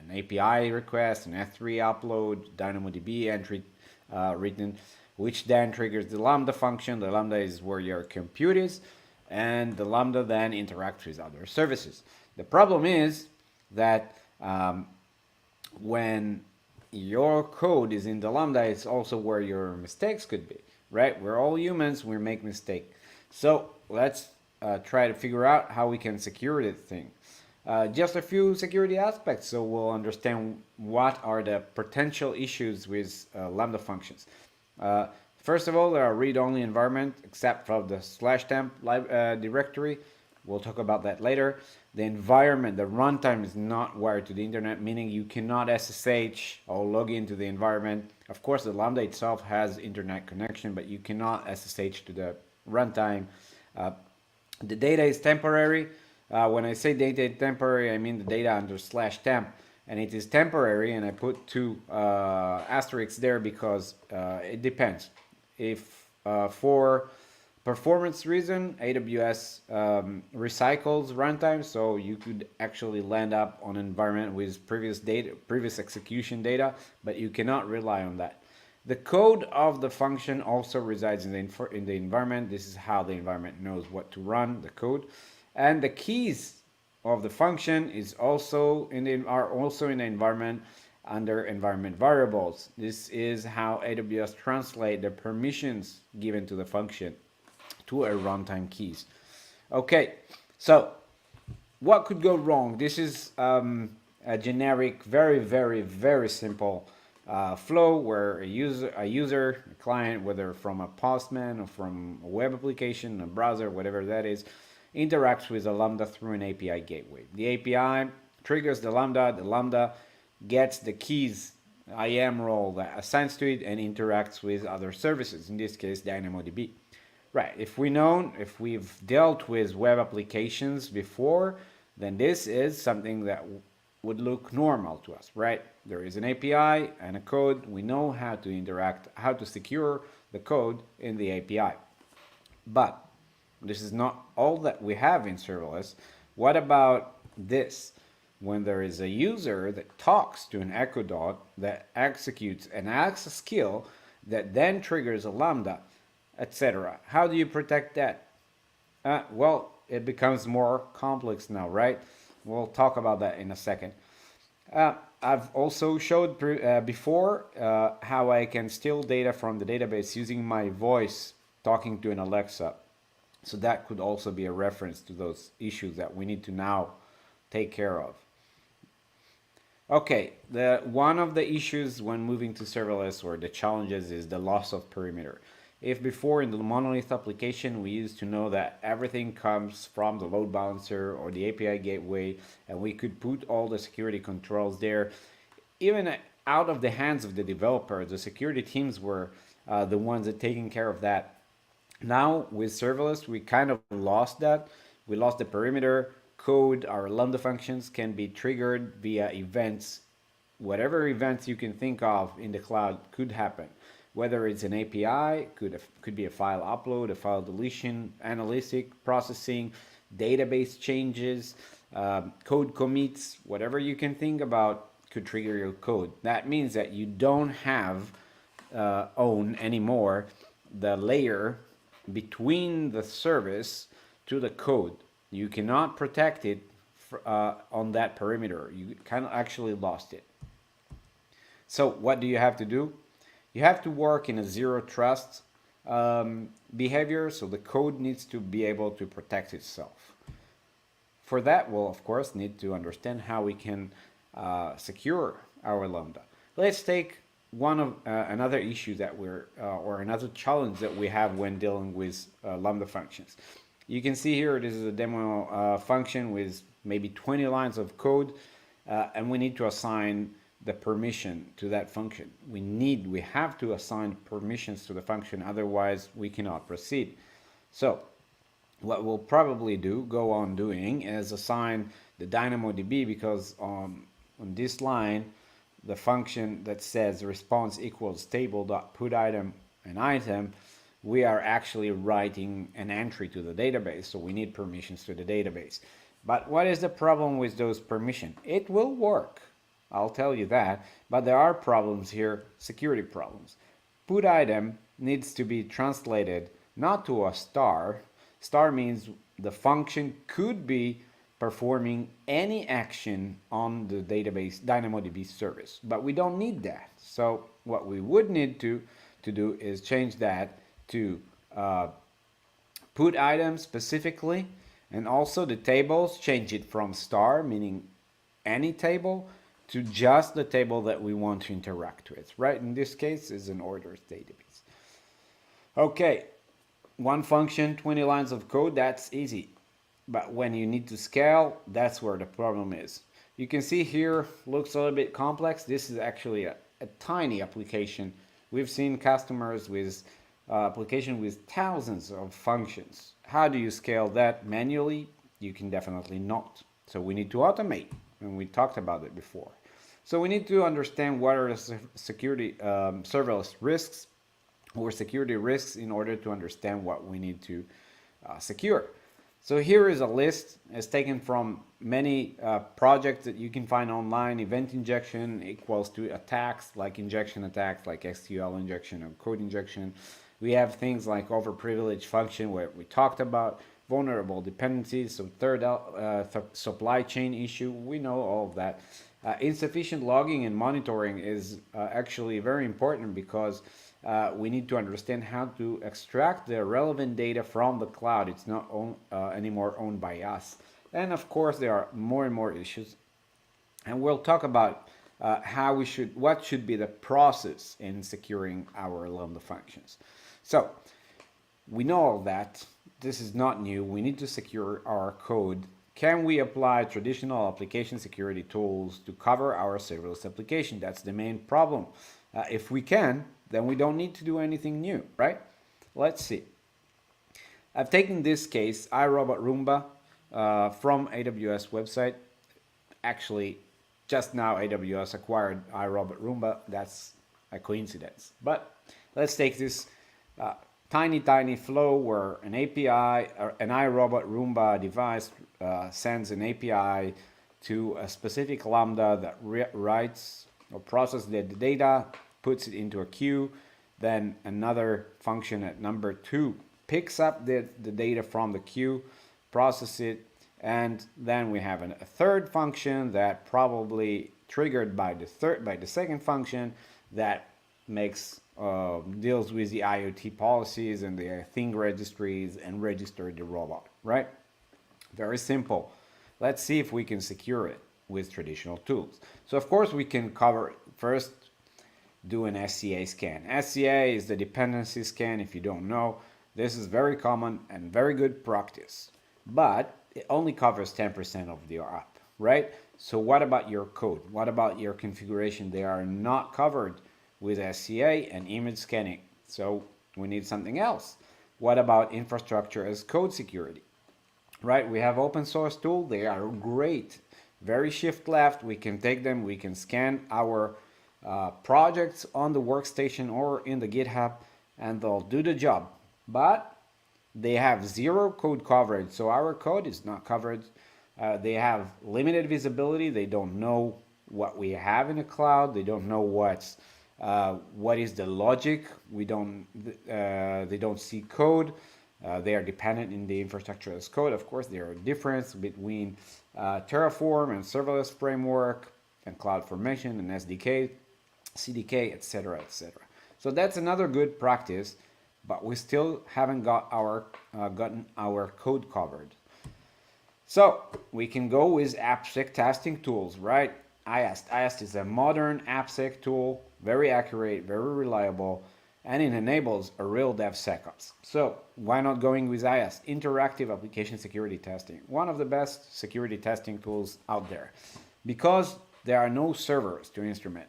API request, an S3 upload, DynamoDB entry written, which then triggers the Lambda function. The Lambda is where your compute is, and the Lambda then interacts with other services. The problem is that when your code is in the Lambda, it's also where your mistakes could be, right? We're all humans, we make mistakes. So let's try to figure out how we can secure this thing. Just a few security aspects so we'll understand what are the potential issues with Lambda functions. First of all, there are read-only environment except for the /temp directory. We'll talk about that later. The environment, the runtime is not wired to the internet, meaning you cannot SSH or log into the environment. Of course, the Lambda itself has internet connection, but you cannot SSH to the runtime. The data is temporary. When I say data is temporary, I mean the data under /temp, and it is temporary, and I put two asterisks there because it depends. If for performance reason, AWS recycles runtime, so you could actually land up on an environment with previous execution data, but you cannot rely on that. The code of the function also resides in the environment. This is how the environment knows what to run, the code. And the keys of the function are also in the environment under environment variables. This is how AWS translate the permissions given to the function to a runtime keys. Okay, so what could go wrong? This is a generic, very simple flow where a user, a client, whether from a Postman or from a web application, a browser, whatever that is, interacts with a Lambda through an API gateway. The API triggers the Lambda gets the keys IAM role that assigns to it and interacts with other services, in this case DynamoDB. Right, if we've dealt with web applications before, then this is something that would look normal to us, right? There is an API and a code. We know how to interact, how to secure the code in the API. But this is not all that we have in serverless. What about this? When there is a user that talks to an echo dot that executes and asks a skill that then triggers a Lambda, etc. How do you protect that? Well, it becomes more complex now, right? We'll talk about that in a second. I've also showed before how I can steal data from the database using my voice talking to an Alexa. So that could also be a reference to those issues that we need to now take care of. Okay, one of the issues when moving to serverless, or the challenges, is the loss of perimeter. If before in the monolith application we used to know that everything comes from the load balancer or the API gateway, and we could put all the security controls there, even out of the hands of the developer, the security teams were the ones that taking care of that. Now with serverless, we kind of lost that. We lost the perimeter. Code, our Lambda functions can be triggered via events. Whatever events you can think of in the cloud could happen. Whether it's an API, could be a file upload, a file deletion, analytic processing, database changes, code commits, whatever you can think about could trigger your code. That means that you don't have own anymore the layer between the service to the code. You cannot protect it on that perimeter. You kind of actually lost it. So what do you have to do? You have to work in a zero trust behavior, so the code needs to be able to protect itself. For that, we'll of course need to understand how we can secure our Lambda. Let's take another issue that or another challenge that we have when dealing with Lambda functions. You can see here this is a demo function with maybe 20 lines of code, and we need to assign the permission to that function. We have to assign permissions to the function, otherwise we cannot proceed. So what we'll probably go on doing is assign the DynamoDB, because on this line, the function that says response equals table.put item and item, we are actually writing an entry to the database, so we need permissions to the database. But what is the problem with those permissions? It will work, I'll tell you that, but there are problems here, security problems. Put item needs to be translated not to a star. Star means the function could be performing any action on the database DynamoDB service, but we don't need that. So what we would need to do is change that to put item specifically, and also the tables, change it from star, meaning any table, to just the table that we want to interact with. Right, in this case is an orders database. Okay, one function, 20 lines of code, that's easy. but when you need to scale, that's where the problem is. You can see here, looks a little bit complex. This is actually a tiny application. We've seen customers with application with thousands of functions. How do you scale that manually? You can definitely not. So we need to automate, and we talked about it before. So we need to understand what are the security serverless risks or security risks in order to understand what we need to secure. So here is a list. It's taken from many projects that you can find online. Event injection equals to attacks, like injection attacks, like SQL injection or code injection. We have things like overprivileged function, where we talked about vulnerable dependencies. So third, supply chain issue. We know all of that. Insufficient logging and monitoring is actually very important, because we need to understand how to extract the relevant data from the cloud. It's not anymore owned by us. And of course, there are more and more issues. And we'll talk about what should be the process in securing our Lambda functions. So we know all that. This is not new. We need to secure our code. Can we apply traditional application security tools to cover our serverless application? That's the main problem. If we can, then we don't need to do anything new, right? Let's see. I've taken this case, iRobot Roomba, from AWS website. Actually, just now AWS acquired iRobot Roomba. That's a coincidence. But let's take this tiny flow where an API, or an iRobot Roomba device sends an API to a specific Lambda that writes or processes the data, puts it into a queue. Then another function at number 2 picks up the data from the queue, processes it, and then we have a third function that probably triggered by the second function that makes deals with the IoT policies and the thing registries and register the robot, right? Very simple. Let's see if we can secure it with traditional tools. So of course we can cover first, do an SCA scan. SCA is the dependency scan. If you don't know, this is very common and very good practice, but it only covers 10% of the app, right? So what about your code? What about your configuration? They are not covered with SCA and image scanning. So we need something else. What about infrastructure as code security? Right, we have open source tools. They are great, very shift left. We can take them, we can scan our projects on the workstation or in the GitHub, and they'll do the job. But they have zero code coverage, so our code is not covered. They have limited visibility. They don't know what we have in the cloud. They don't know what is the logic. They don't see code. They are dependent in the infrastructure as code. Of course, there are differences between Terraform and serverless framework and CloudFormation and SDK, CDK, etc., etc. So that's another good practice, but we still haven't gotten our code covered. So we can go with AppSec testing tools, right? IAST is a modern AppSec tool, very accurate, very reliable, and it enables a real DevSecOps. So why not going with IAST? Interactive Application Security Testing, one of the best security testing tools out there, because there are no servers to instrument.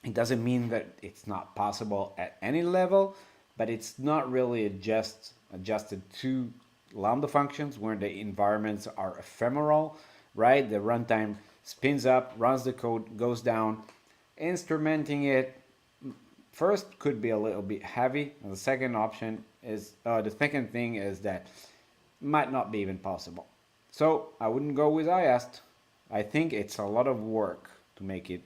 It doesn't mean that it's not possible at any level, but it's not really adjusted to Lambda functions where the environments are ephemeral, right? The runtime spins up, runs the code, goes down. Instrumenting it first could be a little bit heavy. And the second thing is that might not be even possible. So I wouldn't go with IAST. I think it's a lot of work to make it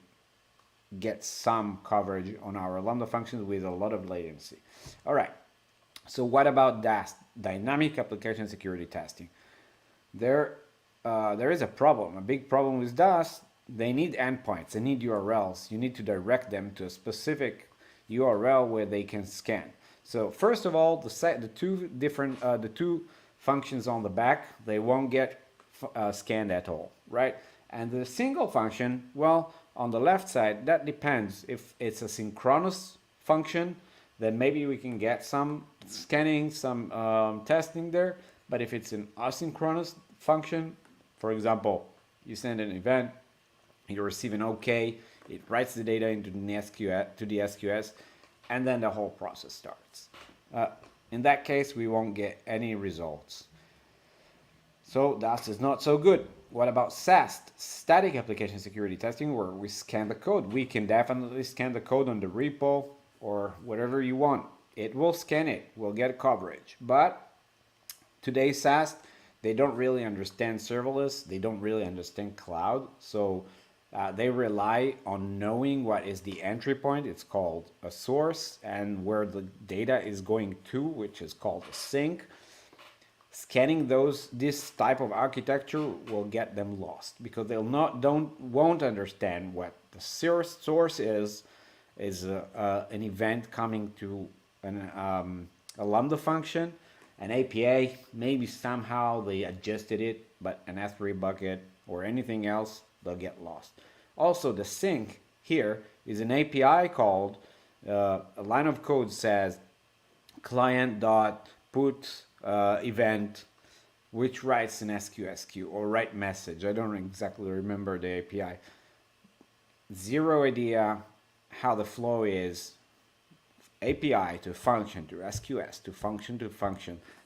get some coverage on our Lambda functions with a lot of latency. All right. So what about DAST, Dynamic Application Security Testing? There is a problem, a big problem with DAST. They need endpoints, they need URLs. You need to direct them to a specific URL where they can scan. So first of all, the two functions on the back, they won't get scanned at all, right? And the single function, well, on the left side, that depends. If it's a synchronous function, then maybe we can get some scanning, some testing there. But if it's an asynchronous function, for example, you send an event, you receive an OK, it writes the data into the SQS, and then the whole process starts. In that case, we won't get any results. So that is not so good. What about SAST, static application security testing, where we scan the code? We can definitely scan the code on the repo or whatever you want. It will scan it, we'll get coverage. But today's SAST, they don't really understand serverless, they don't really understand cloud, so they rely on knowing what is the entry point, it's called a source, and where the data is going to, which is called a sink. Scanning this type of architecture will get them lost because they'll won't understand what the source is an event coming to a Lambda function, an API, maybe somehow they adjusted it, but an S3 bucket or anything else, they'll get lost. Also, the sink here is an API called, a line of code says client.put event, which writes an SQSQ or write message. I don't exactly remember the API. Zero idea how the flow is. API to function to SQS to function,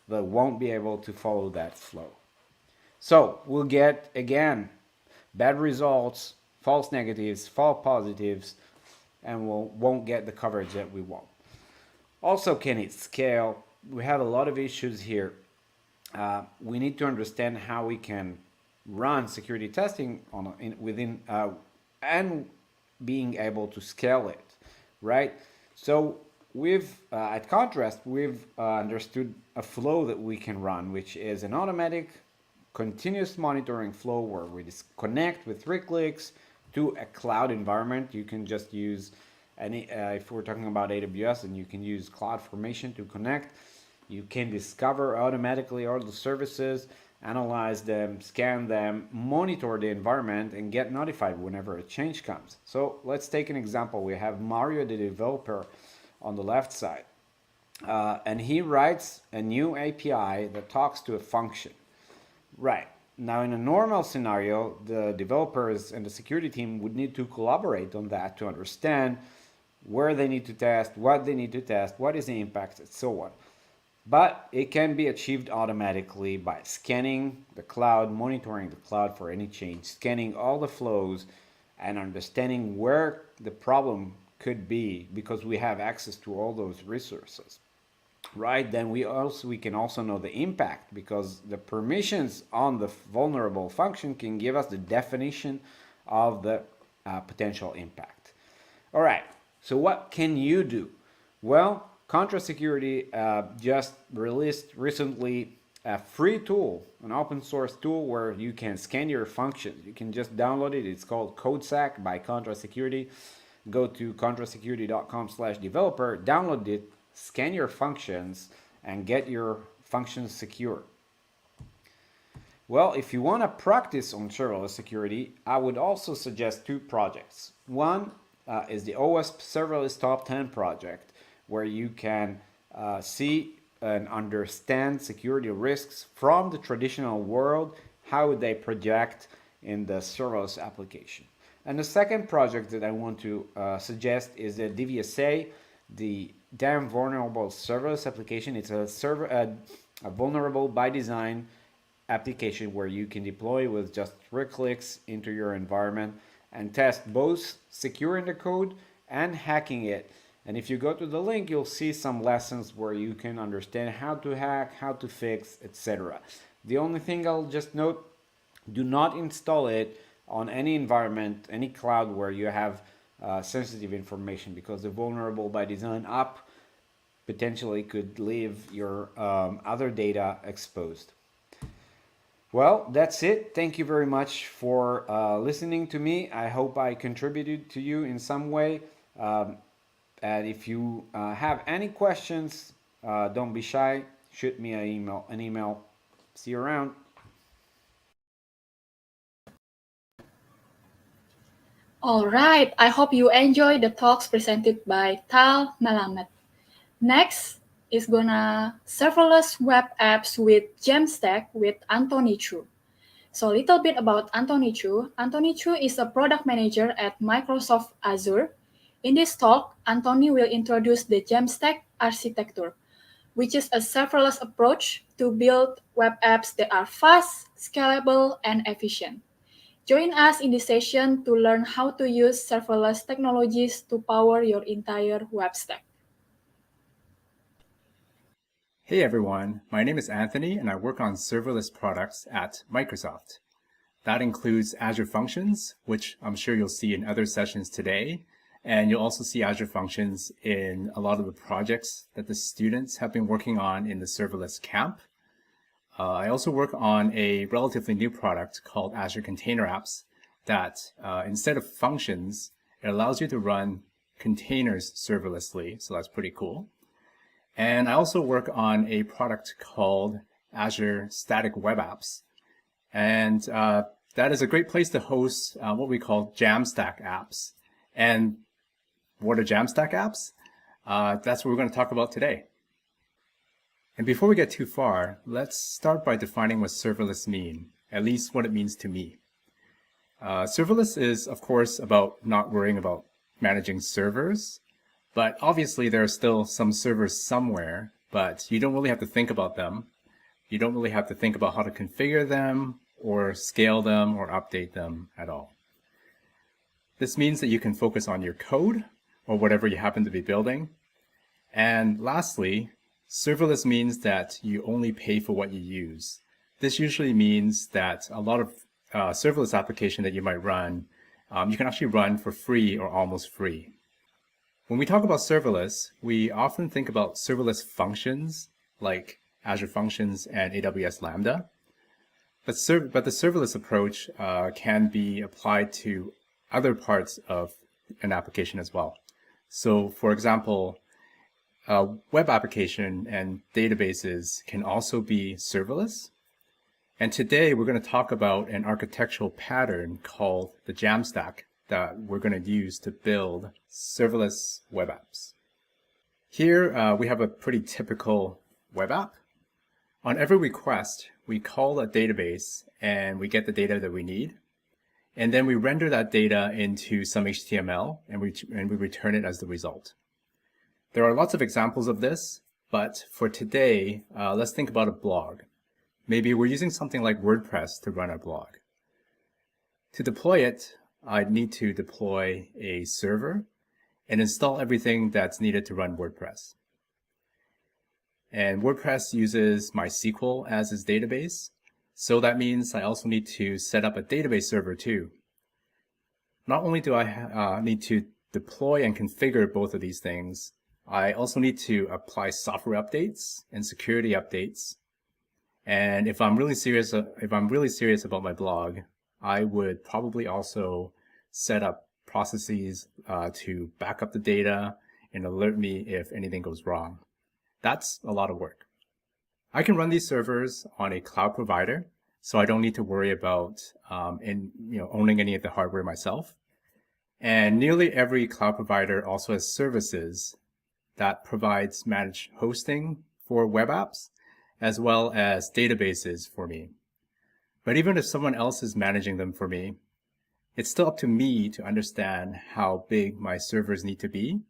they won't be able to follow that flow. So we'll get, again, bad results, false negatives, false positives, and won't get the coverage that we want. Also, can it scale? We have a lot of issues here. We need to understand how we can run security testing within and being able to scale it, right? So at Contrast, we've understood a flow that we can run, which is an automatic continuous monitoring flow where we just connect with 3 clicks to a cloud environment. You can just use any, if we're talking about AWS, and you can use CloudFormation to connect. You can discover automatically all the services, analyze them, scan them, monitor the environment, and get notified whenever a change comes. So let's take an example. We have Mario, the developer, on the left side. And he writes a new API that talks to a function. Right. Now, in a normal scenario, the developers and the security team would need to collaborate on that to understand where they need to test, what they need to test, what is the impact, and so on. But it can be achieved automatically by scanning the cloud, monitoring the cloud for any change, scanning all the flows, and understanding where the problem could be, because we have access to all those resources. Right, then we can also know the impact, because the permissions on the vulnerable function can give us the definition of the potential impact. All right, so what can you do? Well, Contra Security just released recently a free tool, an open source tool where you can scan your functions. You can just download it. It's called CodeSack by Contra Security. Go to contrasecurity.com/developer, download it, scan your functions, and get your functions secure. Well, if you want to practice on serverless security, I would also suggest 2 projects. One is the OWASP Serverless Top 10 project, where you can see and understand security risks from the traditional world, how they project in the serverless application. And the second project that I want to suggest is the DVSA, the Damn Vulnerable Serverless application. It's a vulnerable by design application where you can deploy with just 3 clicks into your environment and test both securing the code and hacking it. And if you go to the link, you'll see some lessons where you can understand how to hack, how to fix, etc. The only thing I'll just note, do not install it on any environment, any cloud where you have sensitive information, because the vulnerable by design app potentially could leave your other data exposed. Well, that's it. Thank you very much for listening to me. I hope I contributed to you in some way. And if you have any questions, don't be shy. Shoot me an email. See you around. All right, I hope you enjoyed the talks presented by Tal Malamet. Next is gonna serverless web apps with Jamstack with Anthony Chu. So a little bit about Anthony Chu. Anthony Chu is a product manager at Microsoft Azure. In this talk, Anthony will introduce the Jamstack architecture, which is a serverless approach to build web apps that are fast, scalable, and efficient. Join us in this session to learn how to use serverless technologies to power your entire web stack. Hey everyone, my name is Anthony and I work on serverless products at Microsoft. That includes Azure Functions, which I'm sure you'll see in other sessions today, and you'll also see Azure Functions in a lot of the projects that the students have been working on in the serverless camp. I also work on a relatively new product called Azure Container Apps that instead of functions, it allows you to run containers serverlessly, so that's pretty cool. And I also work on a product called Azure Static Web Apps. And that is a great place to host what we call Jamstack apps. And what are Jamstack apps? That's what we're going to talk about today. And before we get too far, let's start by defining what serverless means, at least what it means to me. Serverless is, of course, about not worrying about managing servers, but obviously there are still some servers somewhere, but you don't really have to think about them. You don't really have to think about how to configure them or scale them or update them at all. This means that you can focus on your code or whatever you happen to be building. And lastly, serverless means that you only pay for what you use. This usually means that a lot of serverless application that you might run, you can actually run for free or almost free. When we talk about serverless, we often think about serverless functions like Azure Functions and AWS Lambda. But the serverless approach can be applied to other parts of an application as well. So for example, web application and databases can also be serverless. And today we're going to talk about an architectural pattern called the Jamstack that we're going to use to build serverless web apps. Here we have a pretty typical web app. On every request, we call a database and we get the data that we need. And then we render that data into some HTML and we return it as the result. There are lots of examples of this, but for today, let's think about a blog. Maybe we're using something like WordPress to run our blog. To deploy it, I'd need to deploy a server and install everything that's needed to run WordPress. And WordPress uses MySQL as its database, so that means I also need to set up a database server too. Not only do I need to deploy and configure both of these things, I also need to apply software updates and security updates. And if I'm really serious about my blog, I would probably also set up processes to back up the data and alert me if anything goes wrong. That's a lot of work. I can run these servers on a cloud provider, so I don't need to worry about owning any of the hardware myself. And nearly every cloud provider also has services that provides managed hosting for web apps, as well as databases for me. But even if someone else is managing them for me, it's still up to me to understand how big my servers need to be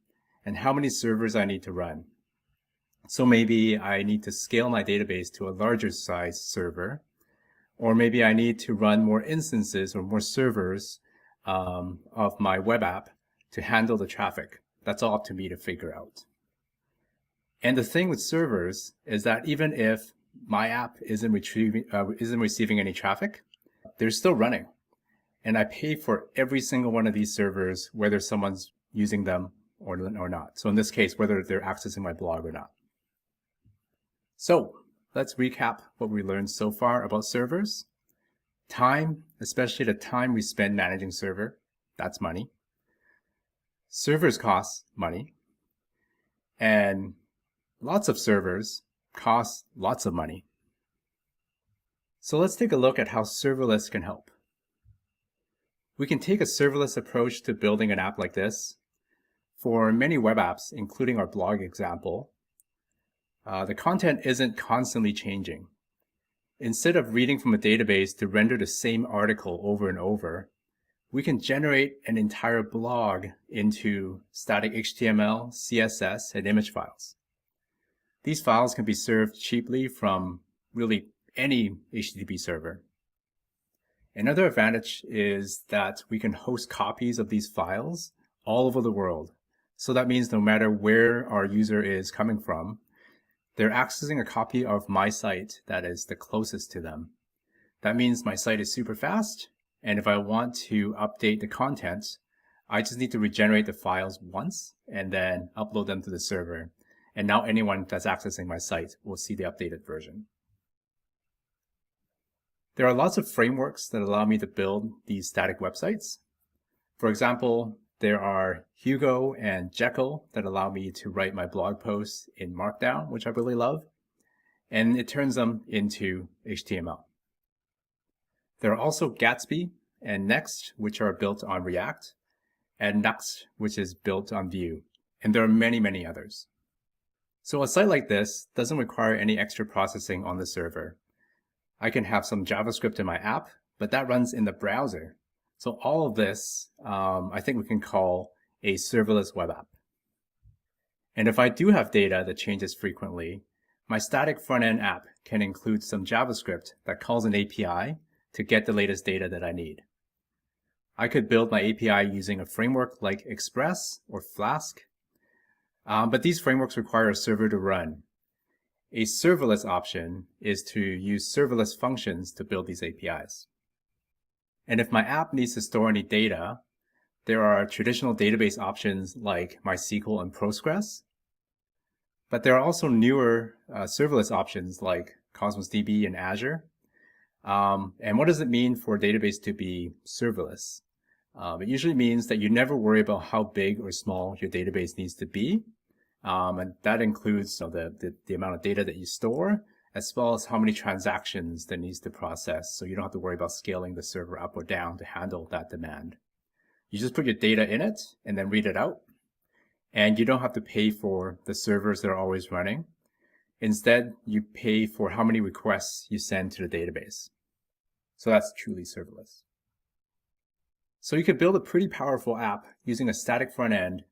and how many servers I need to run. So maybe I need to scale my database to a larger size server, or maybe I need to run more instances or more servers of my web app to handle the traffic. That's all up to me to figure out. And the thing with servers is that even if my app isn't receiving any traffic, they're still running. And I pay for every single one of these servers, whether someone's using them or not. So in this case, whether they're accessing my blog or not. So let's recap what we learned so far about servers. Time, especially the time we spend managing server, that's money. Servers cost money. And lots of servers cost lots of money. So let's take a look at how serverless can help. We can take a serverless approach to building an app like this. For many web apps, including our blog example, the content isn't constantly changing. Instead of reading from a database to render the same article over and over, we can generate an entire blog into static HTML, CSS, and image files. These files can be served cheaply from really any HTTP server. Another advantage is that we can host copies of these files all over the world. So that means no matter where our user is coming from, they're accessing a copy of my site that is the closest to them. That means my site is super fast, and if I want to update the content, I just need to regenerate the files once and then upload them to the server. And now anyone that's accessing my site will see the updated version. There are lots of frameworks that allow me to build these static websites. For example, there are Hugo and Jekyll that allow me to write my blog posts in Markdown, which I really love, and it turns them into HTML. There are also Gatsby and Next, which are built on React, and Nuxt, which is built on Vue, and there are many, many others. So a site like this doesn't require any extra processing on the server. I can have some JavaScript in my app, but that runs in the browser. So all of this, I think we can call a serverless web app. And if I do have data that changes frequently, my static front-end app can include some JavaScript that calls an API to get the latest data that I need. I could build my API using a framework like Express or Flask, but these frameworks require a server to run. A serverless option is to use serverless functions to build these APIs. And if my app needs to store any data, there are traditional database options like MySQL and Postgres. But there are also newer serverless options like Cosmos DB and Azure. And what does it mean for a database to be serverless? It usually means that you never worry about how big or small your database needs to be. And that includes the amount of data that you store, as well as how many transactions that needs to process. So you don't have to worry about scaling the server up or down to handle that demand. You just put your data in it and then read it out. And you don't have to pay for the servers that are always running. Instead, you pay for how many requests you send to the database. So that's truly serverless. So you could build a pretty powerful app using a static front end,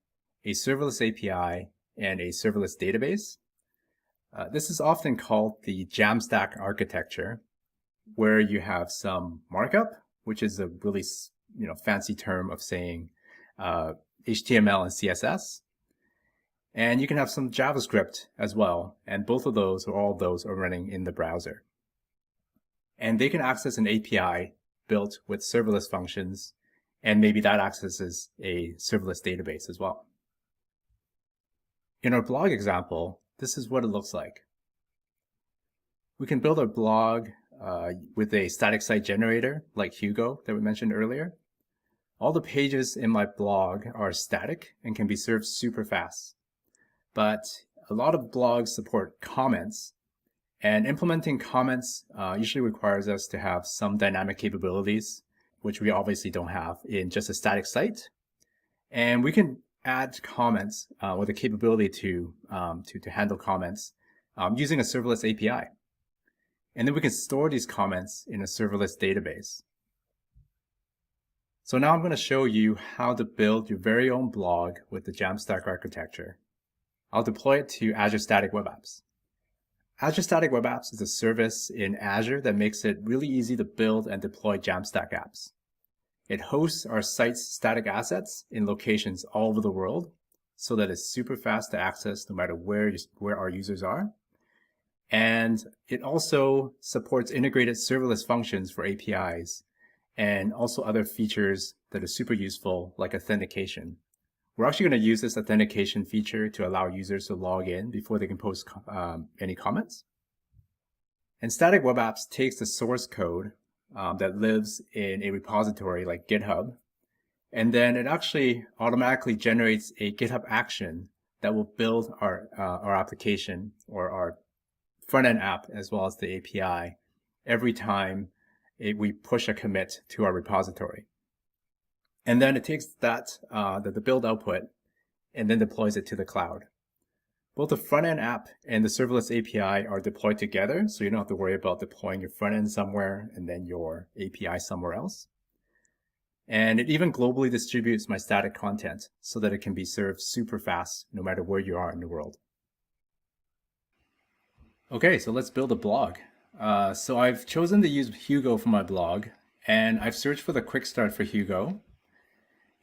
a serverless API, and a serverless database. This is often called the Jamstack architecture, where you have some markup, which is a really fancy term of saying HTML and CSS. And you can have some JavaScript as well, and both of those or all of those are running in the browser. And they can access an API built with serverless functions, and maybe that accesses a serverless database as well. In our blog example, this is what it looks like. We can build a blog with a static site generator like Hugo that we mentioned earlier. All the pages in my blog are static and can be served super fast. But a lot of blogs support comments, and implementing comments usually requires us to have some dynamic capabilities, which we obviously don't have in just a static site. And we can add comments with the capability to handle comments using a serverless API. And then we can store these comments in a serverless database. So now I'm going to show you how to build your very own blog with the Jamstack architecture. I'll deploy it to Azure Static Web Apps. Azure Static Web Apps is a service in Azure that makes it really easy to build and deploy Jamstack apps. It hosts our site's static assets in locations all over the world so that it's super fast to access no matter where our users are. And it also supports integrated serverless functions for APIs and also other features that are super useful like authentication. We're actually going to use this authentication feature to allow users to log in before they can post any comments. And Static Web Apps takes the source code that lives in a repository like GitHub, and then it actually automatically generates a GitHub action that will build our application or our front-end app as well as the API every time we push a commit to our repository. And then it takes the build output and then deploys it to the cloud. both the front-end app and the serverless API are deployed together, so you don't have to worry about deploying your front end somewhere and then your API somewhere else. And it even globally distributes my static content so that it can be served super fast no matter where you are in the world. Okay, so let's build a blog. So I've chosen to use Hugo for my blog, and I've searched for the quick start for Hugo.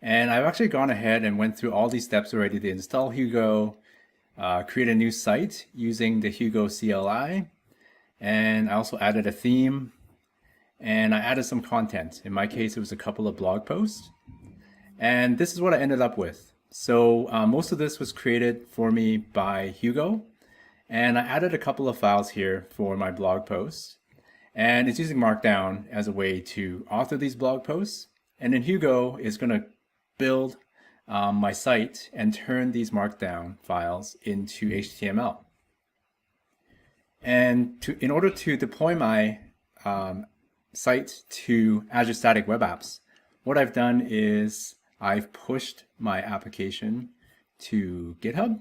And I've actually gone ahead and went through all these steps already to install Hugo, create a new site using the Hugo CLI, and I also added a theme, and I added some content. In my case, it was a couple of blog posts. And this is what I ended up with. So most of this was created for me by Hugo, and I added a couple of files here for my blog posts. And it's using Markdown as a way to author these blog posts. And then Hugo is going to build my site and turn these Markdown files into HTML. And in order to deploy my site to Azure Static Web Apps, what I've done is I've pushed my application to GitHub.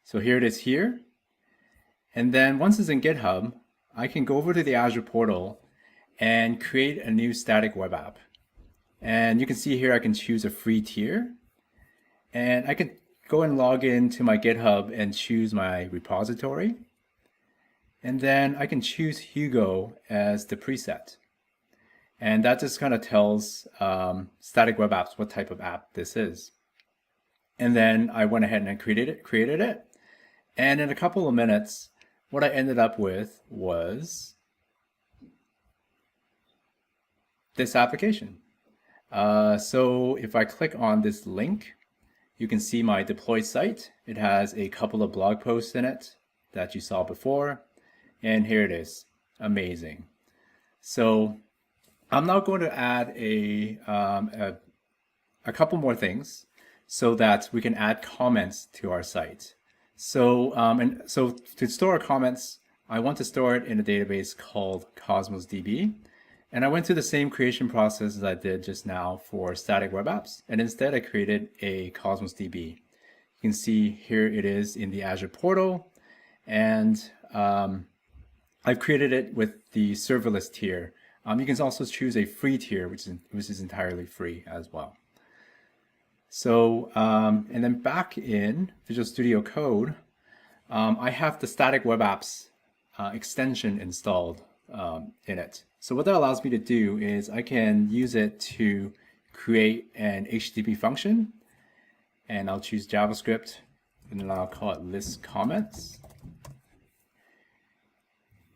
So here it is here. And then once it's in GitHub, I can go over to the Azure portal and create a new static web app. And you can see here I can choose a free tier. And I can go and log into my GitHub and choose my repository. And then I can choose Hugo as the preset. And that just kind of tells static web apps what type of app this is. And then I went ahead and created it. And in a couple of minutes, what I ended up with was this application. So if I click on this link, you can see my deployed site. It has a couple of blog posts in it that you saw before. And here it is. Amazing. So I'm now going to add a couple more things so that we can add comments to our site. So to store our comments, I want to store it in a database called Cosmos DB. And I went through the same creation process as I did just now for static web apps. And instead I created a Cosmos DB. You can see here it is in the Azure portal. And I've created it with the serverless tier. You can also choose a free tier, which is entirely free as well. So, and then back in Visual Studio Code, I have the static web apps extension installed in it. So what that allows me to do is I can use it to create an HTTP function, and I'll choose JavaScript, and then I'll call it list comments.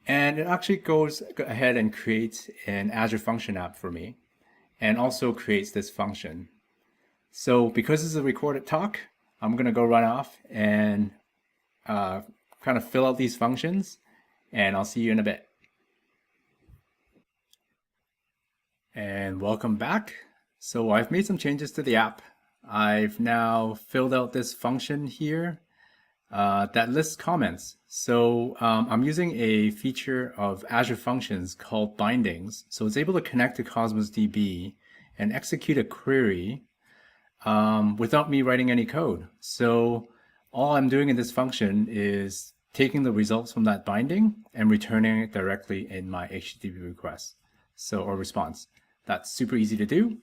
And it actually goes ahead and creates an Azure Function app for me, and also creates this function. So because this is a recorded talk, I'm going to go run off and kind of fill out these functions, and I'll see you in a bit. And welcome back. So I've made some changes to the app. I've now filled out this function here that lists comments. So I'm using a feature of Azure Functions called bindings. So it's able to connect to Cosmos DB and execute a query without me writing any code. So all I'm doing in this function is taking the results from that binding and returning it directly in my HTTP request, or response. That's super easy to do.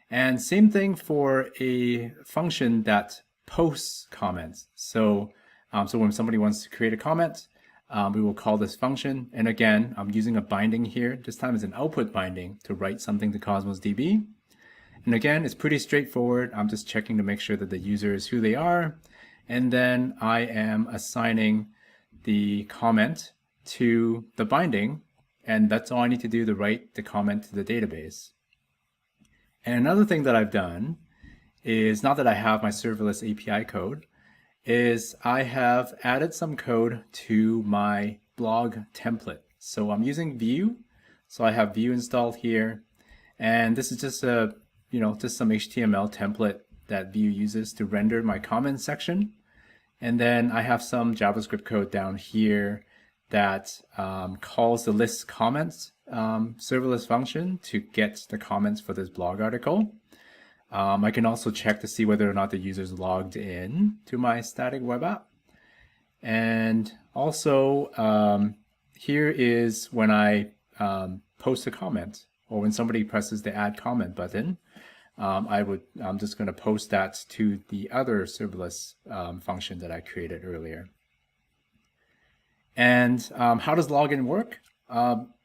And same thing for a function that posts comments. So when somebody wants to create a comment, we will call this function. And again, I'm using a binding here. This time it's an output binding to write something to Cosmos DB. And again, it's pretty straightforward. I'm just checking to make sure that the user is who they are. And then I am assigning the comment to the binding. And that's all I need to do to write the comment to the database. And another thing that I've done is, now that I have my serverless API code, is I have added some code to my blog template. So I'm using Vue. So I have Vue installed here. And this is just just some HTML template that Vue uses to render my comment section. And then I have some JavaScript code down here that calls the list comments serverless function to get the comments for this blog article. I can also check to see whether or not the user's logged in to my static web app. And also, here is when I post a comment, or when somebody presses the add comment button. I'm just going to post that to the other serverless function that I created earlier. And how does login work?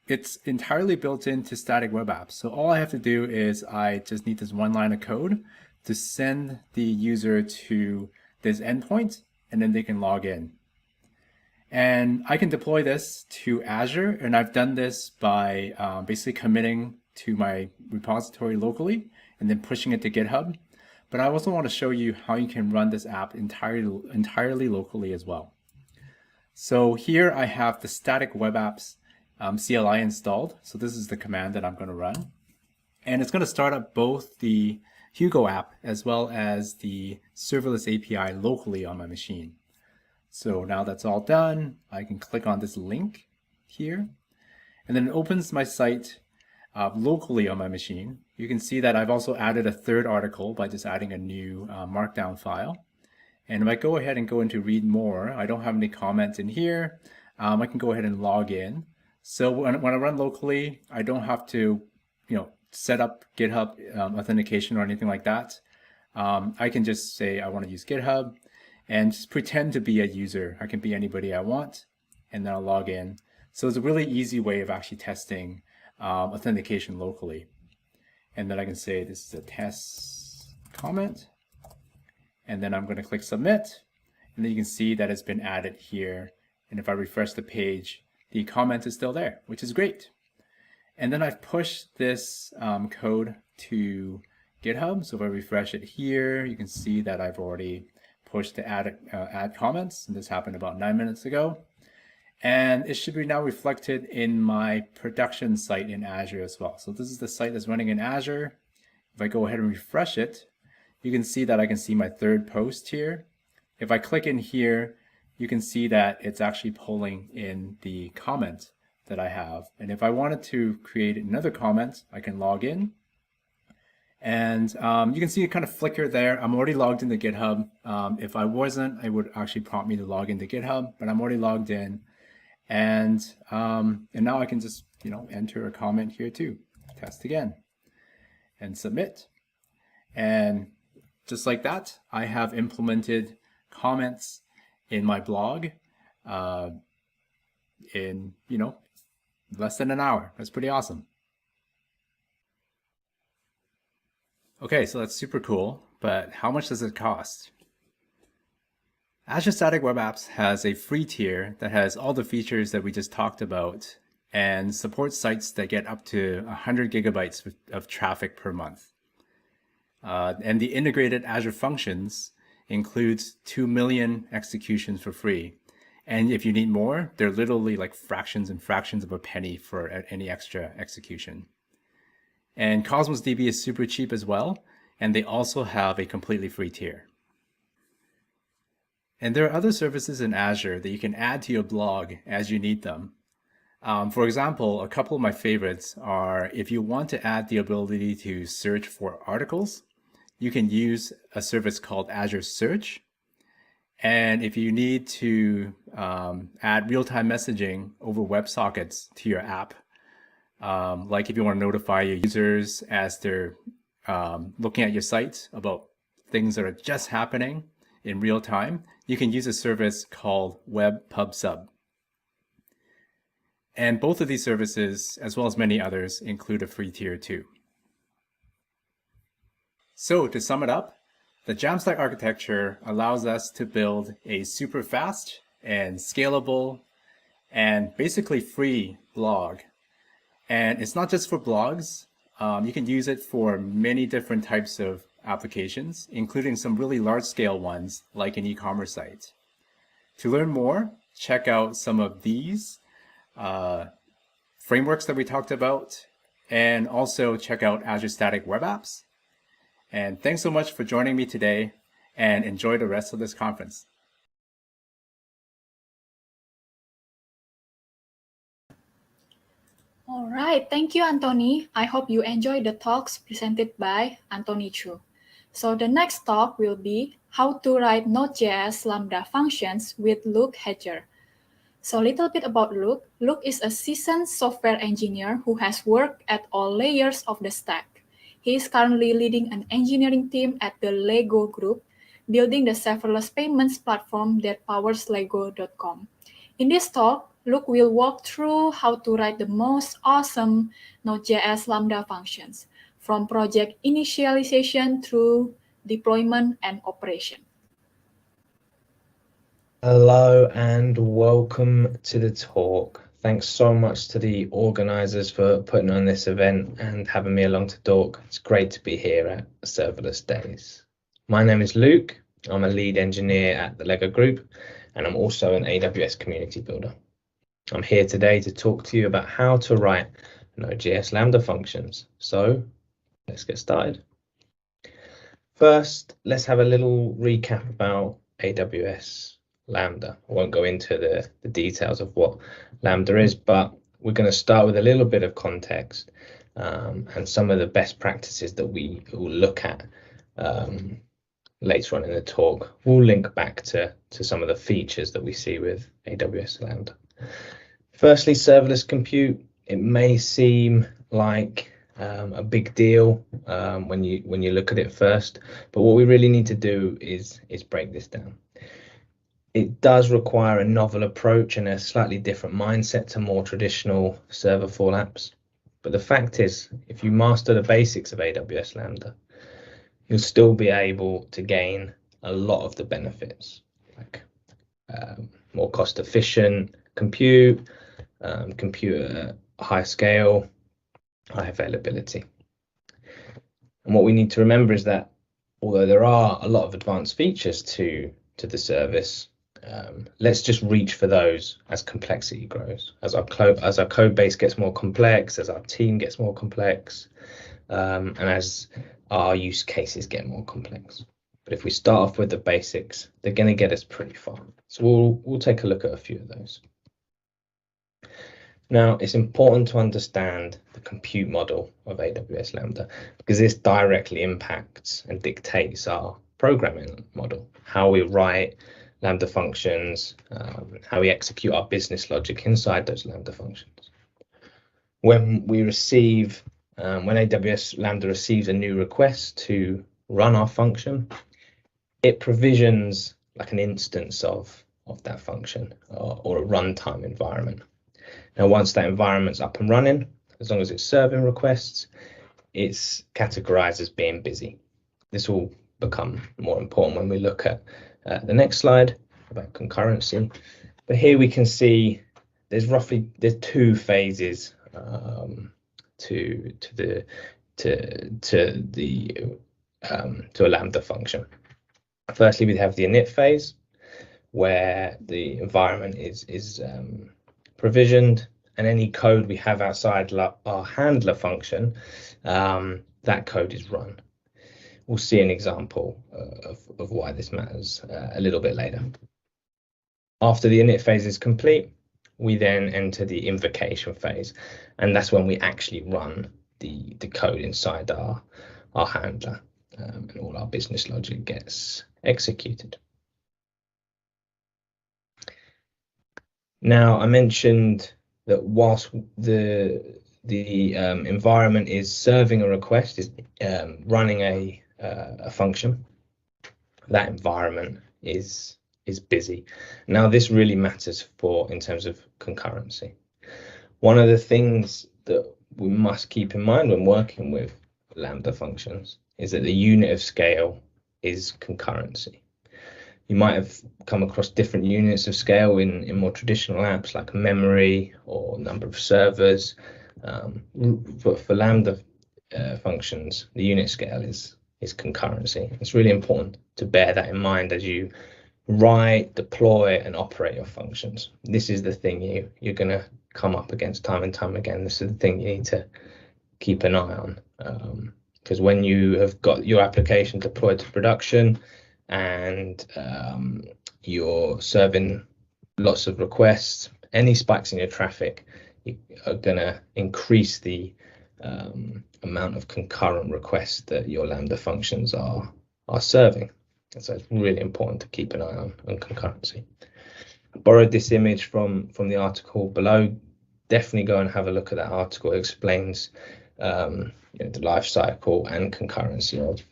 It's entirely built into static web apps. So all I have to do is I just need this one line of code to send the user to this endpoint, and then they can log in. And I can deploy this to Azure, and I've done this by basically committing to my repository locally and then pushing it to GitHub. But I also want to show you how you can run this app entirely locally as well. So here I have the static web apps CLI installed. So this is the command that I'm going to run. And it's going to start up both the Hugo app as well as the serverless API locally on my machine. So now that's all done, I can click on this link here, and then it opens my site locally on my machine. You can see that I've also added a third article by just adding a new markdown file. And if I go ahead and go into read more, I don't have any comments in here. I can go ahead and log in. So when I run locally, I don't have to, set up GitHub authentication or anything like that. I can just say I want to use GitHub and just pretend to be a user. I can be anybody I want, and then I'll log in. So it's a really easy way of actually testing authentication locally. And then I can say this is a test comment, and then I'm going to click submit, and then you can see that it's been added here. And if I refresh the page, the comment is still there, which is great. And then I've pushed this code to GitHub. So if I refresh it here, you can see that I've already pushed the add comments, and this happened about 9 minutes ago. And it should be now reflected in my production site in Azure as well. So this is the site that's running in Azure. If I go ahead and refresh it, you can see that I can see my third post here. If I click in here, you can see that it's actually pulling in the comment that I have. And if I wanted to create another comment, I can log in. And you can see it kind of flicker there. I'm already logged into GitHub. If I wasn't, it would actually prompt me to log into GitHub, but I'm already logged in. And now I can just enter a comment here too. Test again and submit. And just like that, I have implemented comments in my blog in less than an hour. That's pretty awesome. Okay, so that's super cool, but how much does it cost? Azure Static Web Apps has a free tier that has all the features that we just talked about and supports sites that get up to 100 gigabytes of traffic per month. And the integrated Azure functions includes 2 million executions for free. And if you need more, they're literally like fractions and fractions of a penny for any extra execution. And Cosmos DB is super cheap as well, and they also have a completely free tier. And there are other services in Azure that you can add to your blog as you need them. For example, a couple of my favorites are if you want to add the ability to search for articles, you can use a service called Azure Search. And if you need to add real-time messaging over WebSockets to your app, like if you want to notify your users as they're looking at your site about things that are just happening in real time, you can use a service called WebPubSub. And both of these services, as well as many others, include a free tier too. So to sum it up, the Jamstack architecture allows us to build a super fast and scalable and basically free blog. And it's not just for blogs. You can use it for many different types of applications, including some really large-scale ones like an e-commerce site. To learn more, check out some of these frameworks that we talked about, and also check out Azure Static Web Apps. And thanks so much for joining me today, and enjoy the rest of this conference. All right, thank you, Anthony. I hope you enjoyed the talks presented by Anthony Chu. So the next talk will be how to write Node.js Lambda functions with Luke Hedger. So a little bit about Luke. Luke is a seasoned software engineer who has worked at all layers of the stack. He is currently leading an engineering team at the Lego Group, building the serverless payments platform that powers Lego.com. In this talk, Luke will walk through how to write the most awesome Node.js Lambda functions, from project initialization through deployment and operation. Hello and welcome to the talk. Thanks so much to the organizers for putting on this event and having me along to talk. It's great to be here at Serverless Days. My name is Luke. I'm a lead engineer at the Lego Group, and I'm also an AWS community builder. I'm here today to talk to you about how to write Node.js Lambda functions. So let's get started. First, let's have a little recap about AWS Lambda. I won't go into the details of what Lambda is, but we're going to start with a little bit of context and some of the best practices that we will look at later on in the talk. We'll link back to some of the features that we see with AWS Lambda. Firstly, serverless compute. It may seem like a big deal when you look at it first, but what we really need to do is break this down. It does require a novel approach and a slightly different mindset to more traditional serverful apps. But the fact is, if you master the basics of AWS Lambda, you'll still be able to gain a lot of the benefits, like more cost efficient compute, compute at high scale, high availability. And what we need to remember is that although there are a lot of advanced features to the service, let's just reach for those as complexity grows, as our code base gets more complex, as our team gets more complex, and as our use cases get more complex. But if we start off with the basics, they're going to get us pretty far. So we'll take a look at a few of those. Now, it's important to understand the compute model of AWS Lambda because this directly impacts and dictates our programming model, how we write Lambda functions, how we execute our business logic inside those Lambda functions. When AWS Lambda receives a new request to run our function, it provisions like an instance of that function or a runtime environment. Now, once that environment's up and running, as long as it's serving requests, it's categorized as being busy. This will become more important when we look at the next slide about concurrency. But here we can see there's two phases to a Lambda function. Firstly, we have the init phase, where the environment is provisioned, and any code we have outside our handler function, that code is run. We'll see an example of why this matters a little bit later. After the init phase is complete, we then enter the invocation phase, and that's when we actually run the code inside our handler, and all our business logic gets executed. Now, I mentioned that whilst the environment is serving a request, is running a function, that environment is busy. Now, this really matters in terms of concurrency. One of the things that we must keep in mind when working with Lambda functions is that the unit of scale is concurrency. You might have come across different units of scale in more traditional apps like memory or number of servers. But for Lambda functions, the unit scale is concurrency. It's really important to bear that in mind as you write, deploy, and operate your functions. This is the thing you're going to come up against time and time again. This is the thing you need to keep an eye on, because when you have got your application deployed to production and you're serving lots of requests, any spikes in your traffic are going to increase the amount of concurrent requests that your Lambda functions are are serving. And so it's really important to keep an eye on concurrency. I borrowed this image from the article below. Definitely go and have a look at that article. It explains the life cycle and concurrency of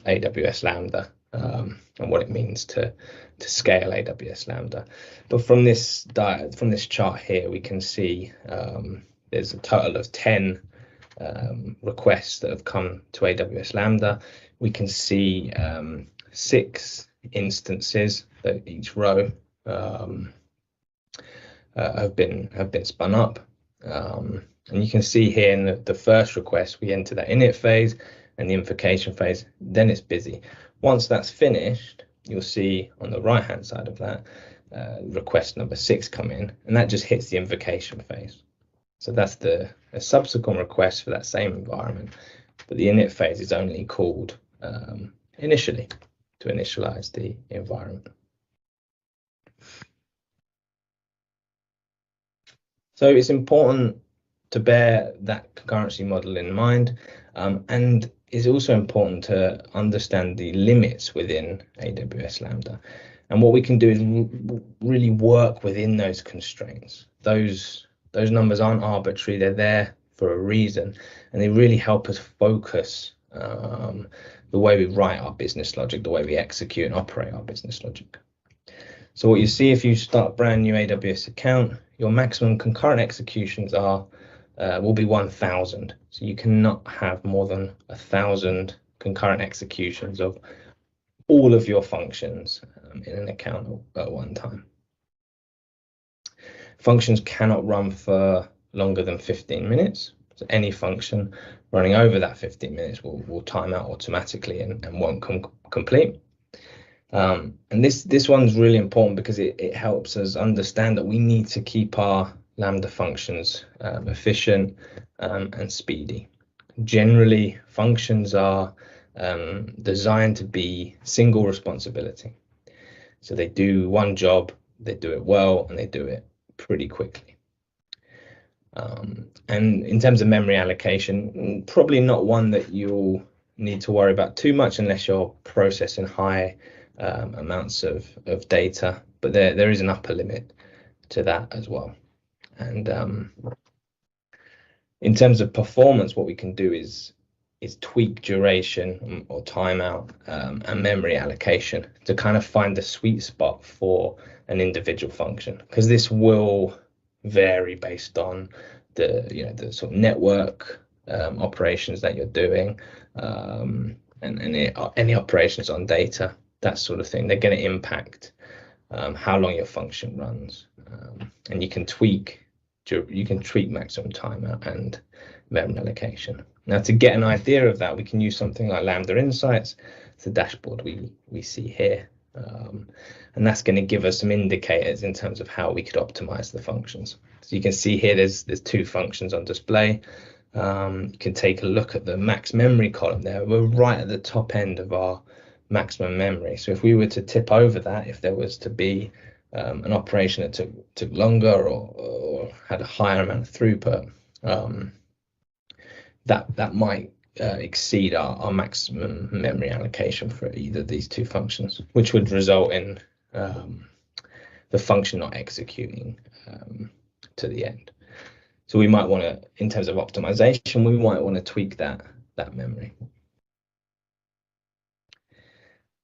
AWS Lambda and what it means to scale AWS Lambda. But from this chart here, we can see there's a total of 10 requests that have come to AWS Lambda. We can see 6 instances that each row have been spun up, and you can see here in the first request we enter that init phase and the invocation phase. Then it's busy. Once that's finished, you'll see on the right hand side of that request number 6 come in, and that just hits the invocation phase. So that's a subsequent request for that same environment, but the init phase is only called initially to initialize the environment. So it's important to bear that concurrency model in mind, and it's also important to understand the limits within AWS Lambda. And what we can do is really work within those constraints. Those numbers aren't arbitrary, they're there for a reason, and they really help us focus the way we write our business logic, the way we execute and operate our business logic. So what you see if you start a brand new AWS account, your maximum concurrent executions will be 1,000. So you cannot have more than 1,000 concurrent executions of all of your functions in an account at one time. Functions cannot run for longer than 15 minutes. So any function running over that 15 minutes will time out automatically and won't complete. And this one's really important because it helps us understand that we need to keep our Lambda functions efficient and speedy. Generally, functions are designed to be single responsibility. So they do one job, they do it well, and they do it pretty quickly. And in terms of memory allocation, probably not one that you'll need to worry about too much unless you're processing high amounts of data, but there is an upper limit to that as well. And in terms of performance, what we can do is tweak duration or timeout and memory allocation to kind of find the sweet spot for an individual function, because this will vary based on the sort of network operations that you're doing and any operations on data, that sort of thing. They're going to impact how long your function runs, and you can tweak maximum timeout and memory allocation. Now, to get an idea of that, we can use something like Lambda Insights. It's the dashboard we see here, and that's going to give us some indicators in terms of how we could optimize the functions. So you can see here there's 2 functions on display. You can take a look at the max memory column there. We're right at the top end of our maximum memory. So if we were to tip over that, if there was to be an operation that took longer or had a higher amount of throughput, that might exceed our maximum memory allocation for either of these 2 functions, which would result in the function not executing to the end. So we might want to, in terms of optimization, we might want to tweak that memory.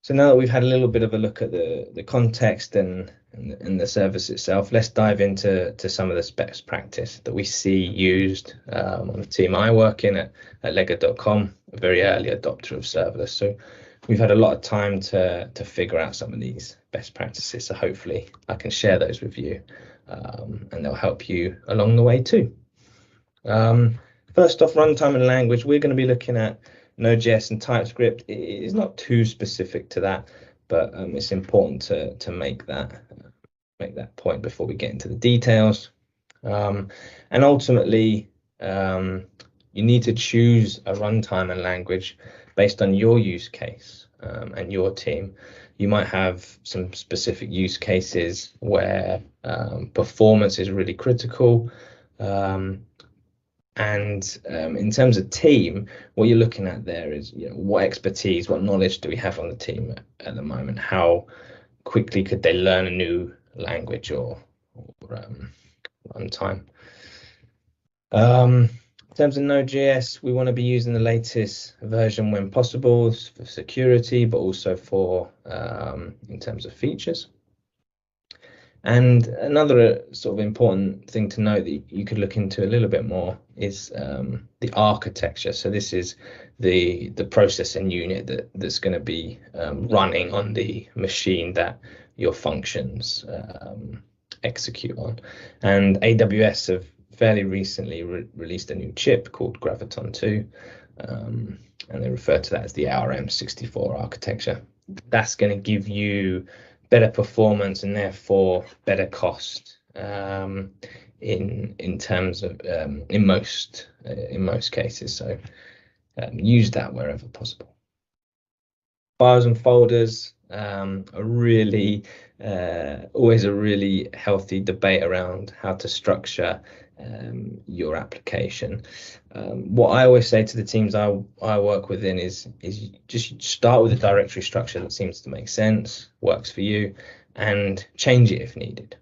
So now that we've had a little bit of a look at the context and the service itself, let's dive into some of the best practice that we see used on the team I work in at Lega.com, a very early adopter of serverless. So we've had a lot of time to figure out some of these best practices. So hopefully I can share those with you, and they'll help you along the way too. First off, runtime and language. We're going to be looking at Node.js and TypeScript. It is not too specific to that, but it's important to make that point before we get into the details. And ultimately, you need to choose a runtime and language based on your use case and your team. You might have some specific use cases where performance is really critical. And in terms of team, what you're looking at there is, what expertise, what knowledge do we have on the team at the moment? How quickly could they learn a new language or runtime? In terms of Node.js, we want to be using the latest version when possible for security, but also for in terms of features. And another sort of important thing to note that you could look into a little bit more is the architecture. So this is the processing unit that's going to be running on the machine that your functions execute on. And AWS have fairly recently released a new chip called Graviton 2, and they refer to that as the ARM64 architecture. That's going to give you better performance and therefore better cost in terms of in most cases. So use that wherever possible. Files and folders are really always a really healthy debate around how to structure your application. What I always say to the teams I work within is just start with a directory structure that seems to make sense, works for you, and change it if needed.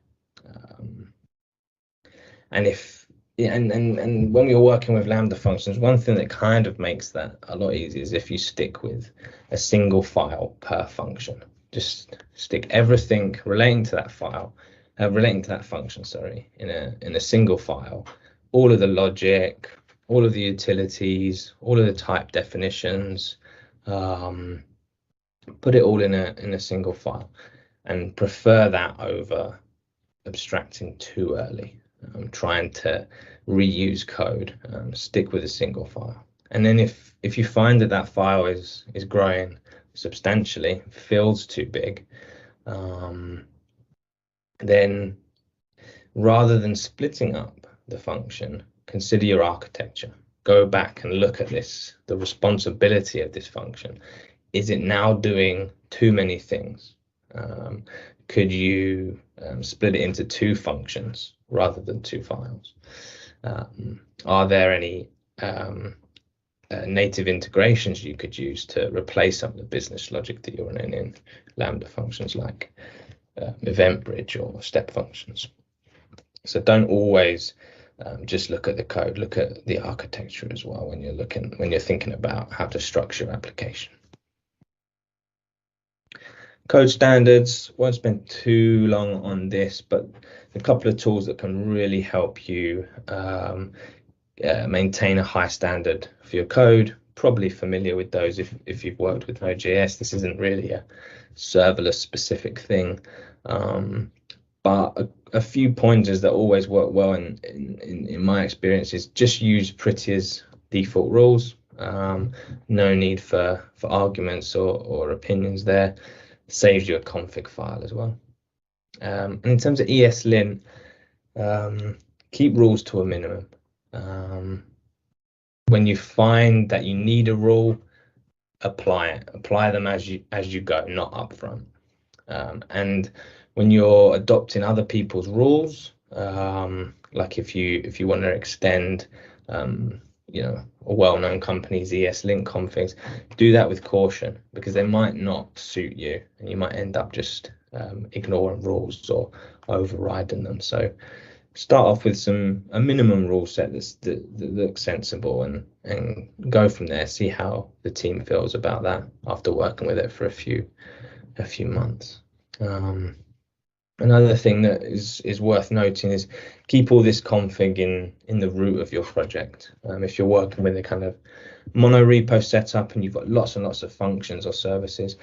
And when you're working with Lambda functions, one thing that kind of makes that a lot easier is if you stick with a single file per function. Just stick everything relating to that file, relating to that function, in a single file. All of the logic, all of the utilities, all of the type definitions, put it all in a single file, and prefer that over abstracting too early. Trying to reuse code, stick with a single file. And then if you find that file is growing substantially, feels too big, then rather than splitting up the function, consider your architecture. Go back and look at the responsibility of this function. Is it now doing too many things? Could you split it into two functions rather than two files? Are there any native integrations you could use to replace some of the business logic that you're running in Lambda functions like event bridge or step functions? So don't always just look at the code, look at the architecture as well when you're thinking about how to structure your application. Code standards, won't spend too long on this, but a couple of tools that can really help you maintain a high standard for your code. Probably familiar with those if you've worked with Node.js. This isn't really a serverless specific thing, but a few pointers that always work well in my experience is just use Pretty's default rules. No need for arguments or opinions there. Saves you a config file as well. And in terms of ESLint, keep rules to a minimum. When you find that you need a rule, apply them as you go, not upfront. And when you're adopting other people's rules, like if you want to extend a well-known company's ESLint configs, do that with caution, because they might not suit you and you might end up just ignoring rules or overriding them. So start off with a minimum rule set that looks sensible, and go from there. See how the team feels about that after working with it for a few months. Another thing that is worth noting is keep all this config in the root of your project. If you're working with a kind of mono repo setup and you've got lots and lots of functions or services,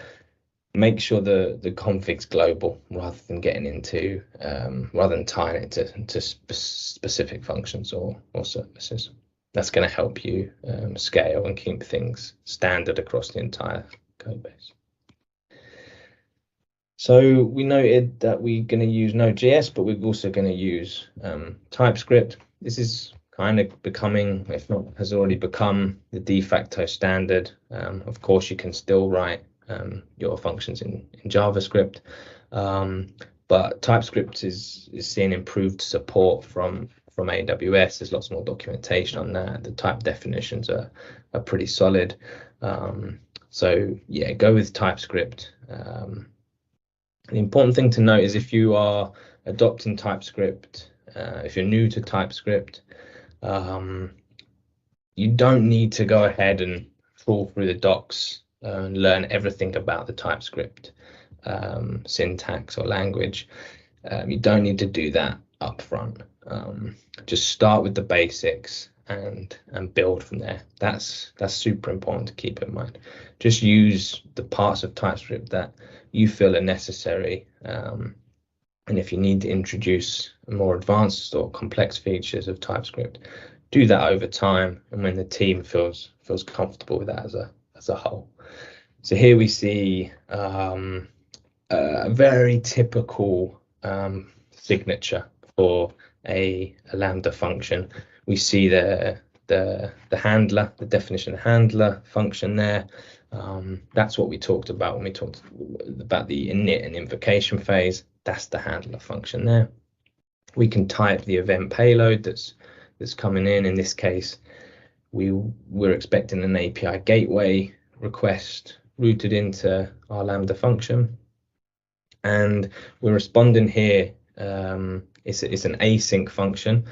make sure the config's global rather than tying it to specific functions or services. That's going to help you scale and keep things standard across the entire code base. So we noted that we're going to use Node.js, but we're also going to use TypeScript. This is kind of becoming, if not has already become, the de facto standard. Of course, you can still write your functions in JavaScript, but TypeScript is seeing improved support from from AWS. There's lots more documentation on that. The type definitions are pretty solid. So yeah, go with TypeScript. The important thing to note is if you are adopting TypeScript, if you're new to TypeScript, you don't need to go ahead and trawl through the docs and learn everything about the TypeScript syntax or language. You don't need to do that up front. Just start with the basics and build from there. That's super important to keep in mind. Just use the parts of TypeScript that you feel are necessary. And if you need to introduce more advanced or complex features of TypeScript, do that over time, and when the team feels comfortable with that as a whole. So here we see a very typical signature for a Lambda function. We see the handler, the definition of handler function there. That's what we talked about when we talked about the init and invocation phase. That's the handler function there. We can type the event payload that's coming in. In this case, we're expecting an API gateway request routed into our Lambda function, and we're responding here. It's an async function,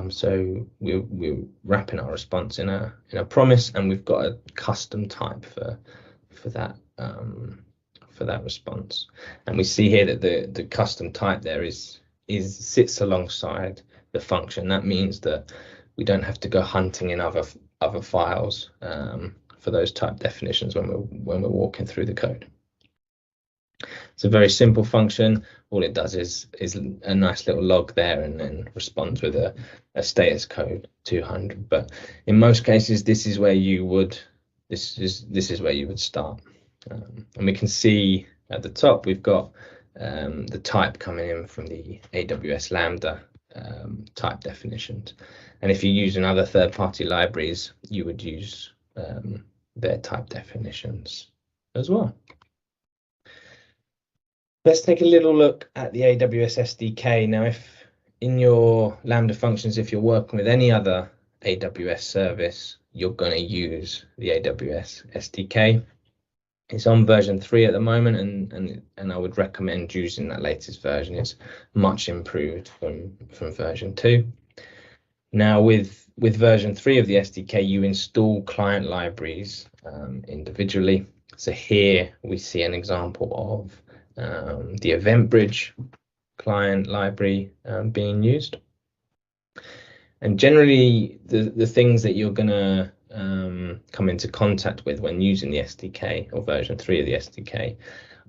so we're wrapping our response in a promise, and we've got a custom type for that response. And we see here that the custom type there sits alongside the function. That means that we don't have to go hunting in other files for those type definitions when we're walking through the code. It's a very simple function. All it does is a nice little log there, and then responds with a status code 200. But in most cases, this is where you would start. And we can see at the top we've got the type coming in from the AWS Lambda type definitions. And if you're using other third-party libraries, you would use their type definitions as well. Let's take a little look at the AWS SDK. Now, if in your Lambda functions, if you're working with any other AWS service, you're going to use the AWS SDK. It's on version 3 at the moment, and I would recommend using that latest version. It's much improved from version 2. Now, with version 3 of the SDK, you install client libraries individually. So here we see an example of the EventBridge client library being used. And generally, the things that you're going to come into contact with when using the SDK, or version 3 of the SDK,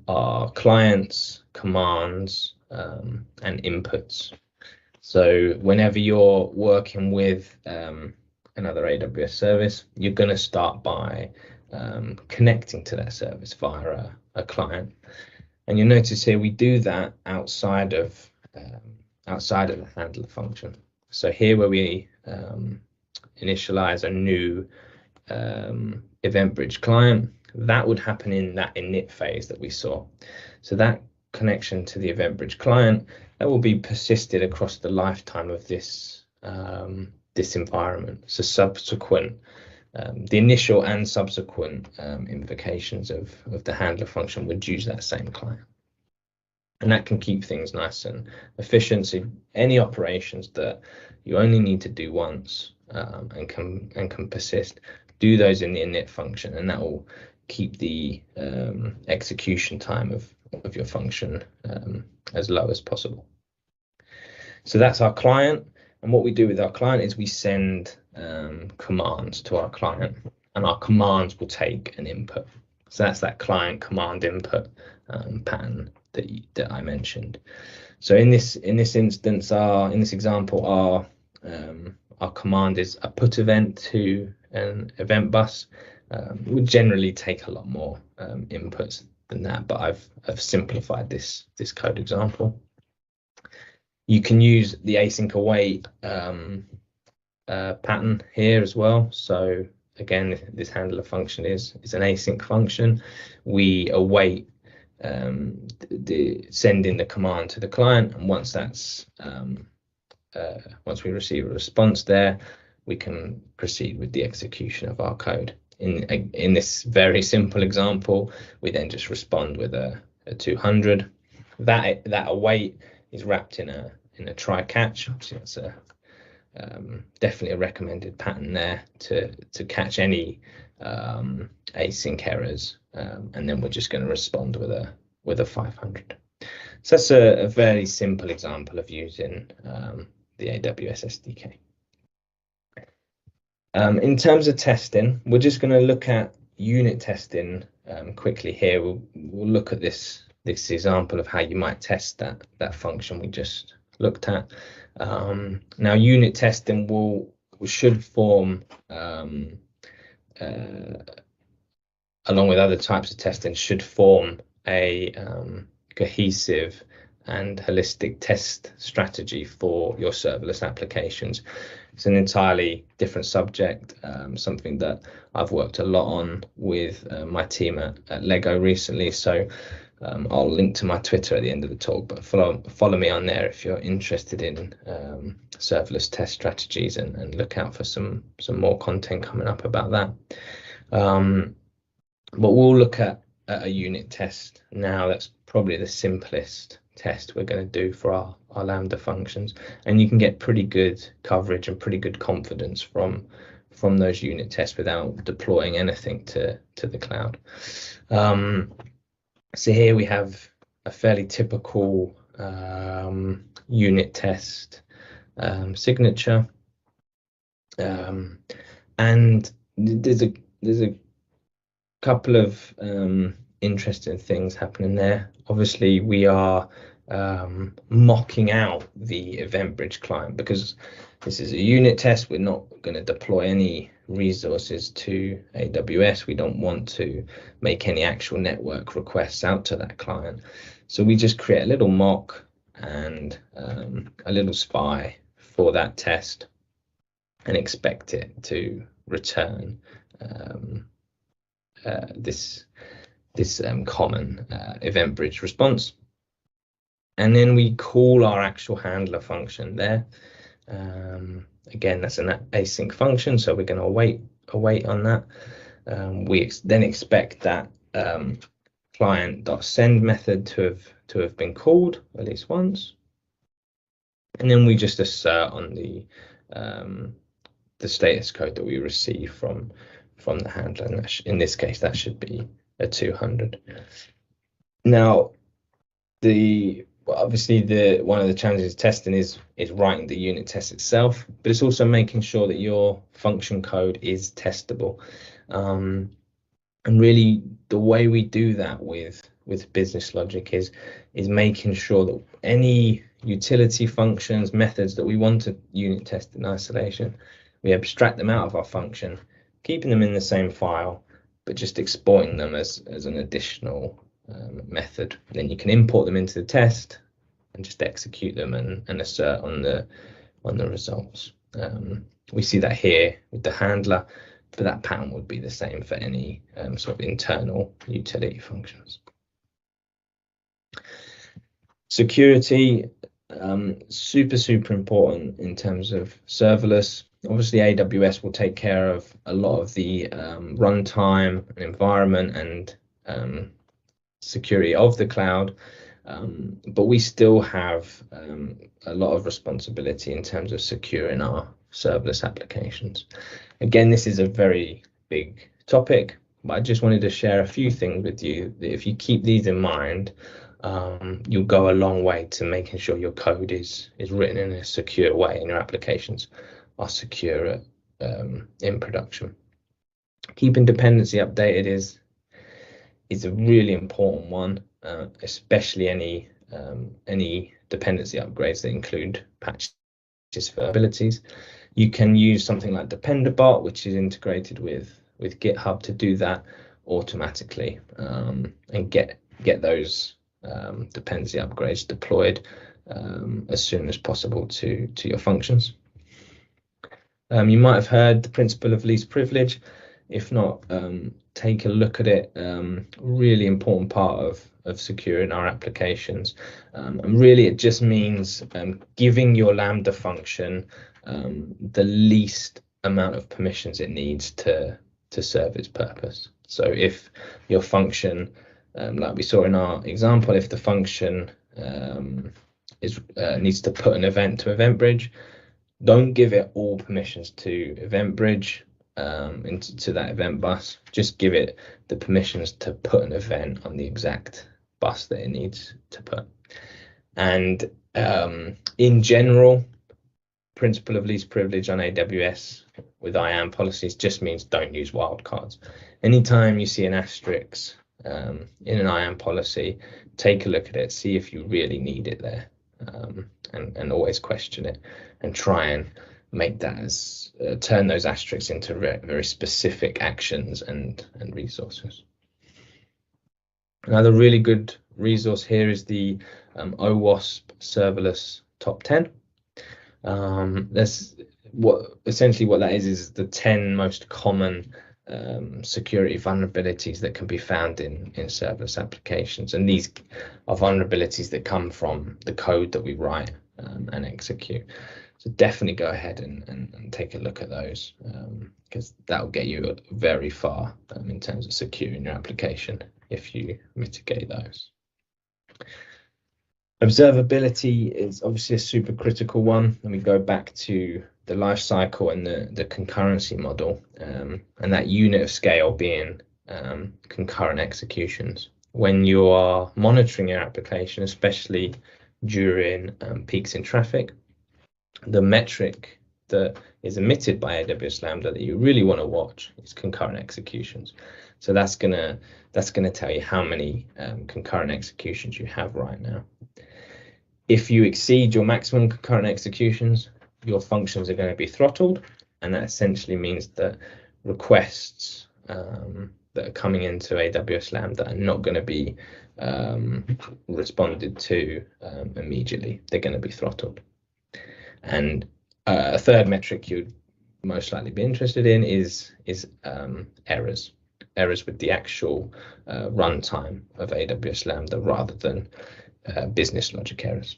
are clients, commands, and inputs. So whenever you're working with another AWS service, you're going to start by connecting to that service via a client. And you'll notice here we do that outside of the handler function. So here where we initialize a new EventBridge client, that would happen in that init phase that we saw. So that connection to the EventBridge client, that will be persisted across the lifetime of this environment. So subsequent, the initial and subsequent invocations of the handler function would use that same client. And that can keep things nice and efficient. So any operations that you only need to do once and can persist, do those in the init function, and that will keep the execution time of your function as low as possible. So that's our client. And what we do with our client is we send commands to our client, and our commands will take an input. So that's that client command input pattern that I mentioned. So in this instance, in this example, our command is a put event to an event bus. It would generally take a lot more inputs than that, but I've simplified this code example. You can use the async await pattern here as well. So again, this handler function is an async function. We await sending the command to the client, and once that's once we receive a response there, we can proceed with the execution of our code. In this very simple example, we then just respond with a 200. That await is wrapped in a try catch. Obviously, that's definitely a recommended pattern there to catch any async errors, and then we're just going to respond with a 500. So that's a very simple example of using the AWS SDK. In terms of testing, we're just going to look at unit testing quickly here. We'll look at this example of how you might test that function we just looked at. Now, unit testing should form, along with other types of testing, should form a cohesive and holistic test strategy for your serverless applications. It's an entirely different subject, something that I've worked a lot on with my team at Lego recently. So I'll link to my Twitter at the end of the talk, but follow me on there if you're interested in serverless test strategies, and look out for some more content coming up about that. But we'll look at a unit test now. That's probably the simplest test we're going to do for our Lambda functions, and you can get pretty good coverage and pretty good confidence from those unit tests without deploying anything to the cloud. So here we have a fairly typical unit test signature, and there's a couple of interesting things happening there. Obviously, we are mocking out the EventBridge client because this is a unit test. We're not going to deploy any resources to AWS. We don't want to make any actual network requests out to that client. So we just create a little mock and a little spy for that test and expect it to return this common EventBridge response. And then we call our actual handler function there. Again, that's an async function, so we're going to await on that. We then expect that client.send method to have been called at least once, and then we just assert on the status code that we receive from the handler. And in this case, that should be a 200. Now, obviously one of the challenges of testing is writing the unit test itself, but it's also making sure that your function code is testable. And really, the way we do that with business logic is making sure that any utility functions, methods that we want to unit test in isolation, we abstract them out of our function, keeping them in the same file, but just exporting them as an additional method. Then you can import them into the test and just execute them and assert on the results. We see that here with the handler, but that pattern would be the same for any sort of internal utility functions. Security, super important in terms of serverless. Obviously, AWS will take care of a lot of the runtime and environment and security of the cloud, but we still have a lot of responsibility in terms of securing our serverless applications. Again, this is a very big topic, but I just wanted to share a few things with you that if you keep these in mind, you'll go a long way to making sure your code is written in a secure way and your applications are secure in production. Keeping dependency updated is a really important one, especially any dependency upgrades that include patches for vulnerabilities. You can use something like Dependabot, which is integrated with GitHub to do that automatically, and get those dependency upgrades deployed as soon as possible to your functions. You might have heard the principle of least privilege. If not, take a look at it. Really important part securing our applications. And really, it just means giving your Lambda function the least amount of permissions it needs to serve its purpose. So if your function, like we saw in our example, if the function needs to put an event to EventBridge, don't give it all permissions to EventBridge into that event bus. Just give it the permissions to put an event on the exact bus that it needs to put. And in general, principle of least privilege on AWS with IAM policies just means don't use wildcards. Anytime you see an asterisk in an IAM policy, take a look at it, see if you really need it there, and always question it, and try and make that as turn those asterisks into very specific actions and resources. Another really good resource here is the OWASP Serverless Top 10. That's essentially what that is the 10 most common security vulnerabilities that can be found in serverless applications, and these are vulnerabilities that come from the code that we write and execute. So definitely go ahead and take a look at those, because that will get you very far in terms of securing your application if you mitigate those. Observability is obviously a super critical one, and we go back to the life cycle and the concurrency model, and that unit of scale being concurrent executions. When you are monitoring your application, especially during peaks in traffic, the metric that is emitted by AWS Lambda that you really want to watch is concurrent executions. So that's gonna tell you how many concurrent executions you have right now. If you exceed your maximum concurrent executions, your functions are going to be throttled, and that essentially means that requests that are coming into AWS Lambda are not going to be responded to immediately. They're going to be throttled. And a third metric you'd most likely be interested in is errors with the actual runtime of AWS Lambda rather than business logic errors.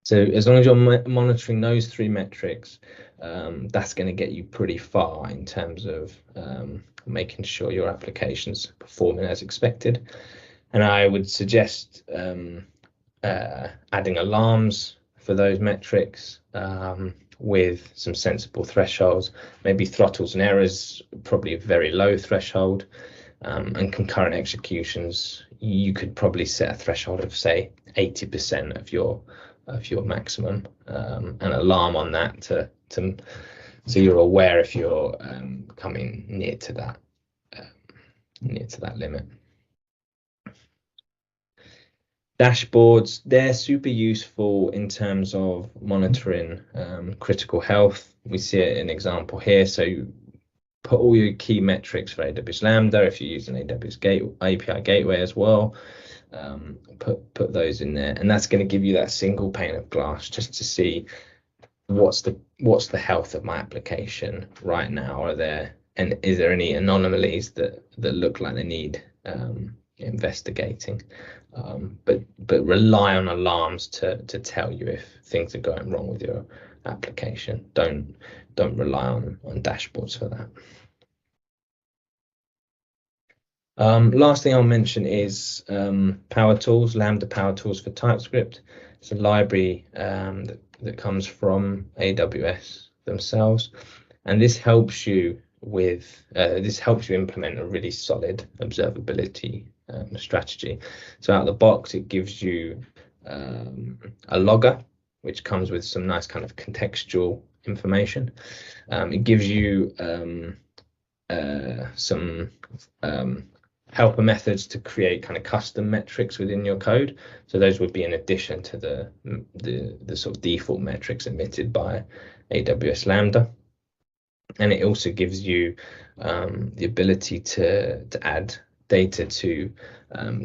So as long as you're monitoring those three metrics, that's going to get you pretty far in terms of making sure your application's performing as expected. And I would suggest adding alarms for those metrics with some sensible thresholds, maybe throttles and errors, probably a very low threshold, and concurrent executions, you could probably set a threshold of, say, 80% of your maximum, an alarm on that so you're aware if you're coming near to that limit. Dashboards, they're super useful in terms of monitoring critical health. We see an example here. So you put all your key metrics for AWS Lambda. If you use an AWS API gateway as well, put those in there, and that's going to give you that single pane of glass just to see what's the health of my application right now. Is there any anomalies that look like they need investigating? But rely on alarms to tell you if things are going wrong with your application. Don't rely on dashboards for that. Last thing I'll mention is Power Tools, Lambda Power Tools for TypeScript. It's a library that comes from AWS themselves, and this helps you implement a really solid observability strategy. So out of the box, it gives you a logger, which comes with some nice kind of contextual information. It gives you some helper methods to create kind of custom metrics within your code. So those would be in addition to the sort of default metrics emitted by AWS Lambda. And it also gives you the ability to add data to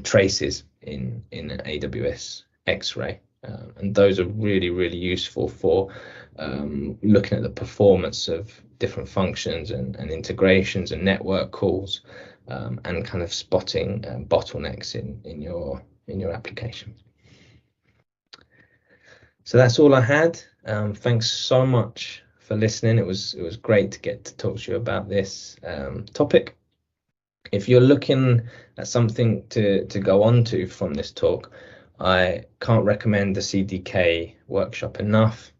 traces in AWS X-Ray. And those are really, really useful for looking at the performance of different functions and integrations and network calls. and kind of spotting bottlenecks in your application. So that's all I had. Thanks so much for listening. It was great to get to talk to you about this topic. If you're looking at something to go on to from this talk, I can't recommend the CDK workshop enough.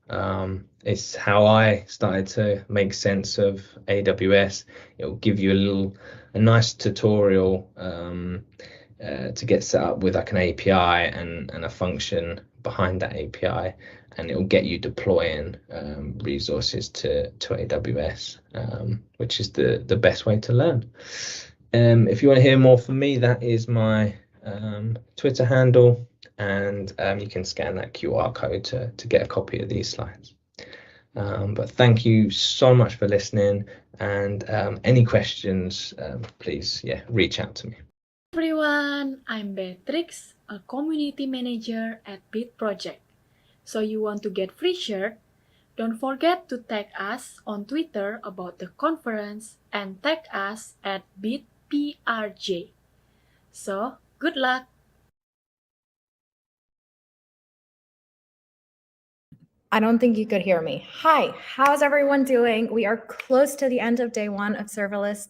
It's how I started to make sense of AWS. It will give you a nice tutorial to get set up with like an API and a function behind that API, and it will get you deploying resources to AWS, which is the best way to learn. If you want to hear more from me, that is my Twitter handle, and you can scan that QR code to get a copy of these slides. But thank you so much for listening, and any questions, please, reach out to me. Everyone, I'm Beatrix, a community manager at Bit Project. So you want to get free shirt? Don't forget to tag us on Twitter about the conference and tag us at bitprj. So, good luck! I don't think you could hear me. Hi, how's everyone doing? We are close to the end of day one of Serverless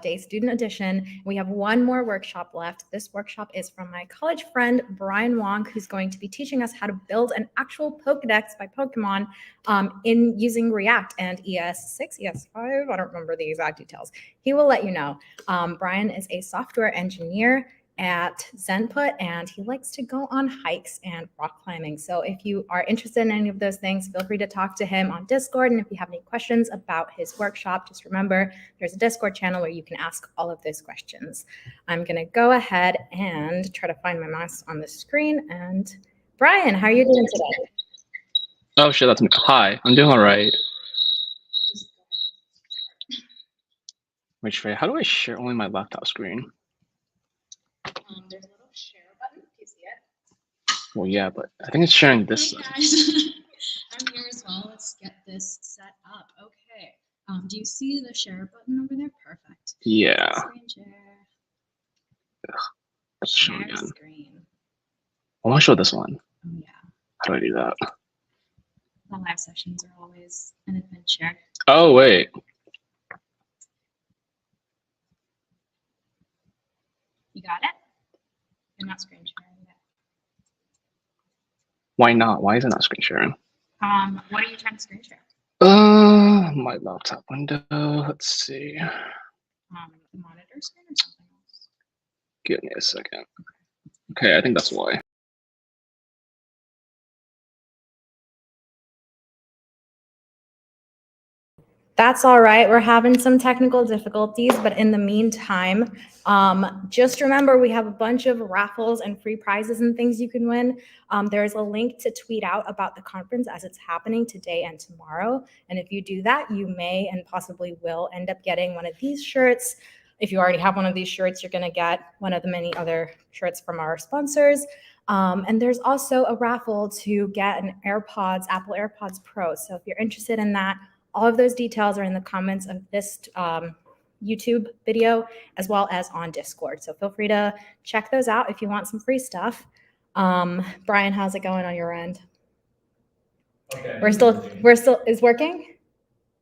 Day Student Edition. We have one more workshop left. This workshop is from my college friend, Brian Wong, who's going to be teaching us how to build an actual Pokedex by Pokemon in using React and ES6, ES5, I don't remember the exact details. He will let you know. Brian is a software engineer at Zenput, and he likes to go on hikes and rock climbing. So if you are interested in any of those things, feel free to talk to him on Discord. And if you have any questions about his workshop, just remember there's a Discord channel where you can ask all of those questions. I'm going to go ahead and try to find my mouse on the screen. And Brian, how are you doing today? Oh shit, that's me. Hi, I'm doing all right. Wait, Trey, how do I share only my laptop screen? There's a little share button. Do you see it? Well, yeah, but I think it's sharing this. Hey guys, I'm here as well. Let's get this set up. Okay. Do you see the share button over there? Perfect. Yeah. Screen share. It's showing Share again. screen. I want to show this one. Oh yeah. How do I do that? The live sessions are always an adventure. Oh wait. You got it? You're not screen sharing yet. Why not? Why is it not screen sharing? What are you trying to screen share? My laptop window. Let's see. The monitor screen or something else? Give me a second. Okay, I think that's why. That's all right. We're having some technical difficulties, but in the meantime, just remember we have a bunch of raffles and free prizes and things you can win. There's a link to tweet out about the conference as it's happening today and tomorrow. And if you do that, you may and possibly will end up getting one of these shirts. If you already have one of these shirts, you're going to get one of the many other shirts from our sponsors. And there's also a raffle to get an Apple AirPods Pro. So if you're interested in that, all of those details are in the comments of this YouTube video, as well as on Discord. So feel free to check those out if you want some free stuff. Brian, how's it going on your end? Okay. We're still, is working?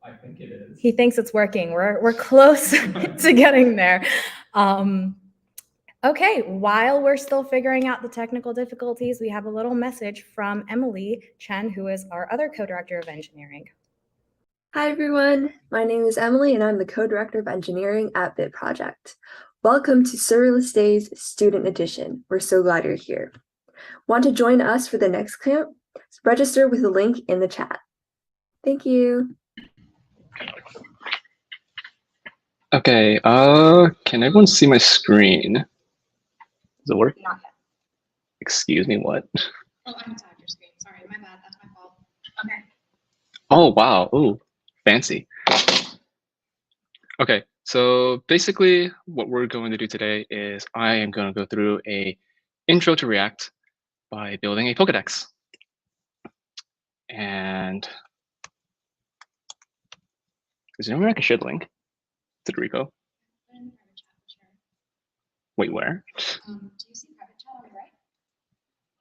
I think it is. He thinks it's working. We're close to getting there. Okay, while we're still figuring out the technical difficulties, we have a little message from Emily Chen, who is our other co-director of engineering. Hi everyone, my name is Emily and I'm the co-director of engineering at Bit Project. Welcome to Serverless Days Student Edition. We're so glad you're here. Want to join us for the next camp? Register with the link in the chat. Thank you. Okay, can everyone see my screen? Does it work? Not yet. Excuse me, what? Oh, I'm inside your screen. Sorry, my bad. That's my fault. Okay. Oh, wow. Ooh, fancy. Okay, so basically what we're going to do today is I am going to go through a intro to React by building a Pokedex. And is there anywhere I can share the link to the repo? Wait, where? Do you see private chat on the right?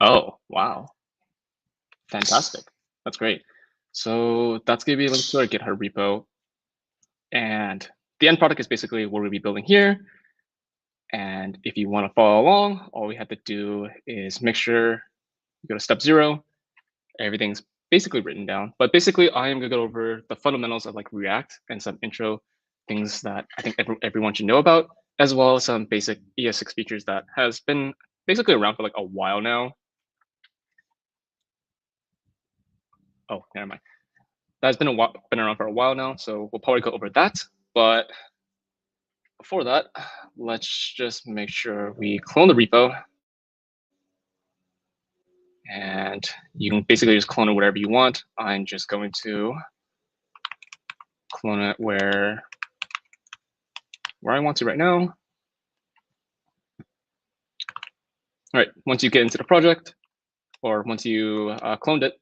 Oh, wow. Fantastic. That's great. So that's going to be linked to our GitHub repo. And the end product is basically what we'll be building here. And if you want to follow along, all we have to do is make sure you go to step 0. Everything's basically written down. But basically, I am going to go over the fundamentals of like React and some intro things that I think everyone should know about, as well as some basic ES6 features that has been basically around for like a while now. Oh, never mind. That's been around for a while now, so we'll probably go over that. But before that, let's just make sure we clone the repo. And you can basically just clone it whatever you want. I'm just going to clone it where I want to right now. All right, once you get into the project, or once you cloned it,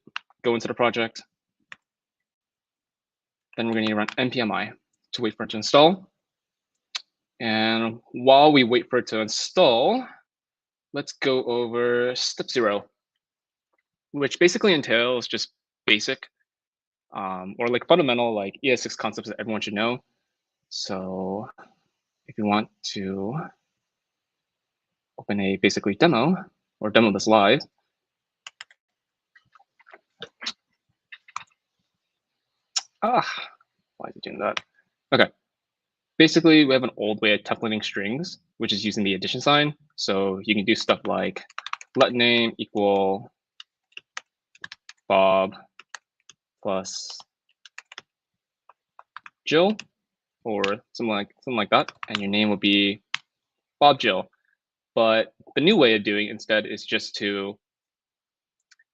go into the project. Then we're going to need to run npmi to wait for it to install. And while we wait for it to install, let's go over step 0, which basically entails just basic or like fundamental like ES6 concepts that everyone should know. So if you want to open a basically demo or demo this live, why is it doing that? Okay. Basically, we have an old way of templating strings, which is using the addition sign. So you can do stuff like let name equal Bob plus Jill, or something like that, and your name will be Bob Jill. But the new way of doing it instead is just to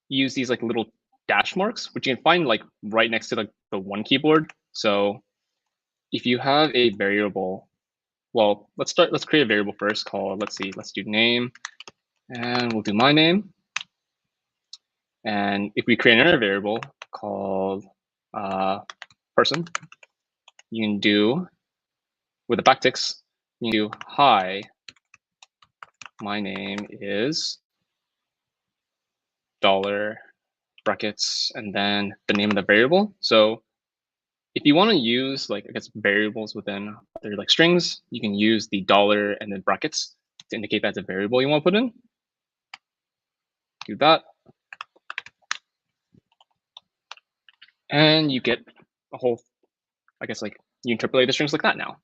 use these like little dash marks, which you can find like right next to like the one keyboard. So if you have a variable, well, let's create a variable first called, let's do name, and we'll do my name. And if we create another variable called person, you can do, with the backticks, you can do hi, my name is dollar brackets and then the name of the variable. So if you want to use like I guess variables within other like strings, you can use the dollar and then brackets to indicate that's a variable you want to put in. Do that. And you get a whole, I guess like you interpolate the strings like that now.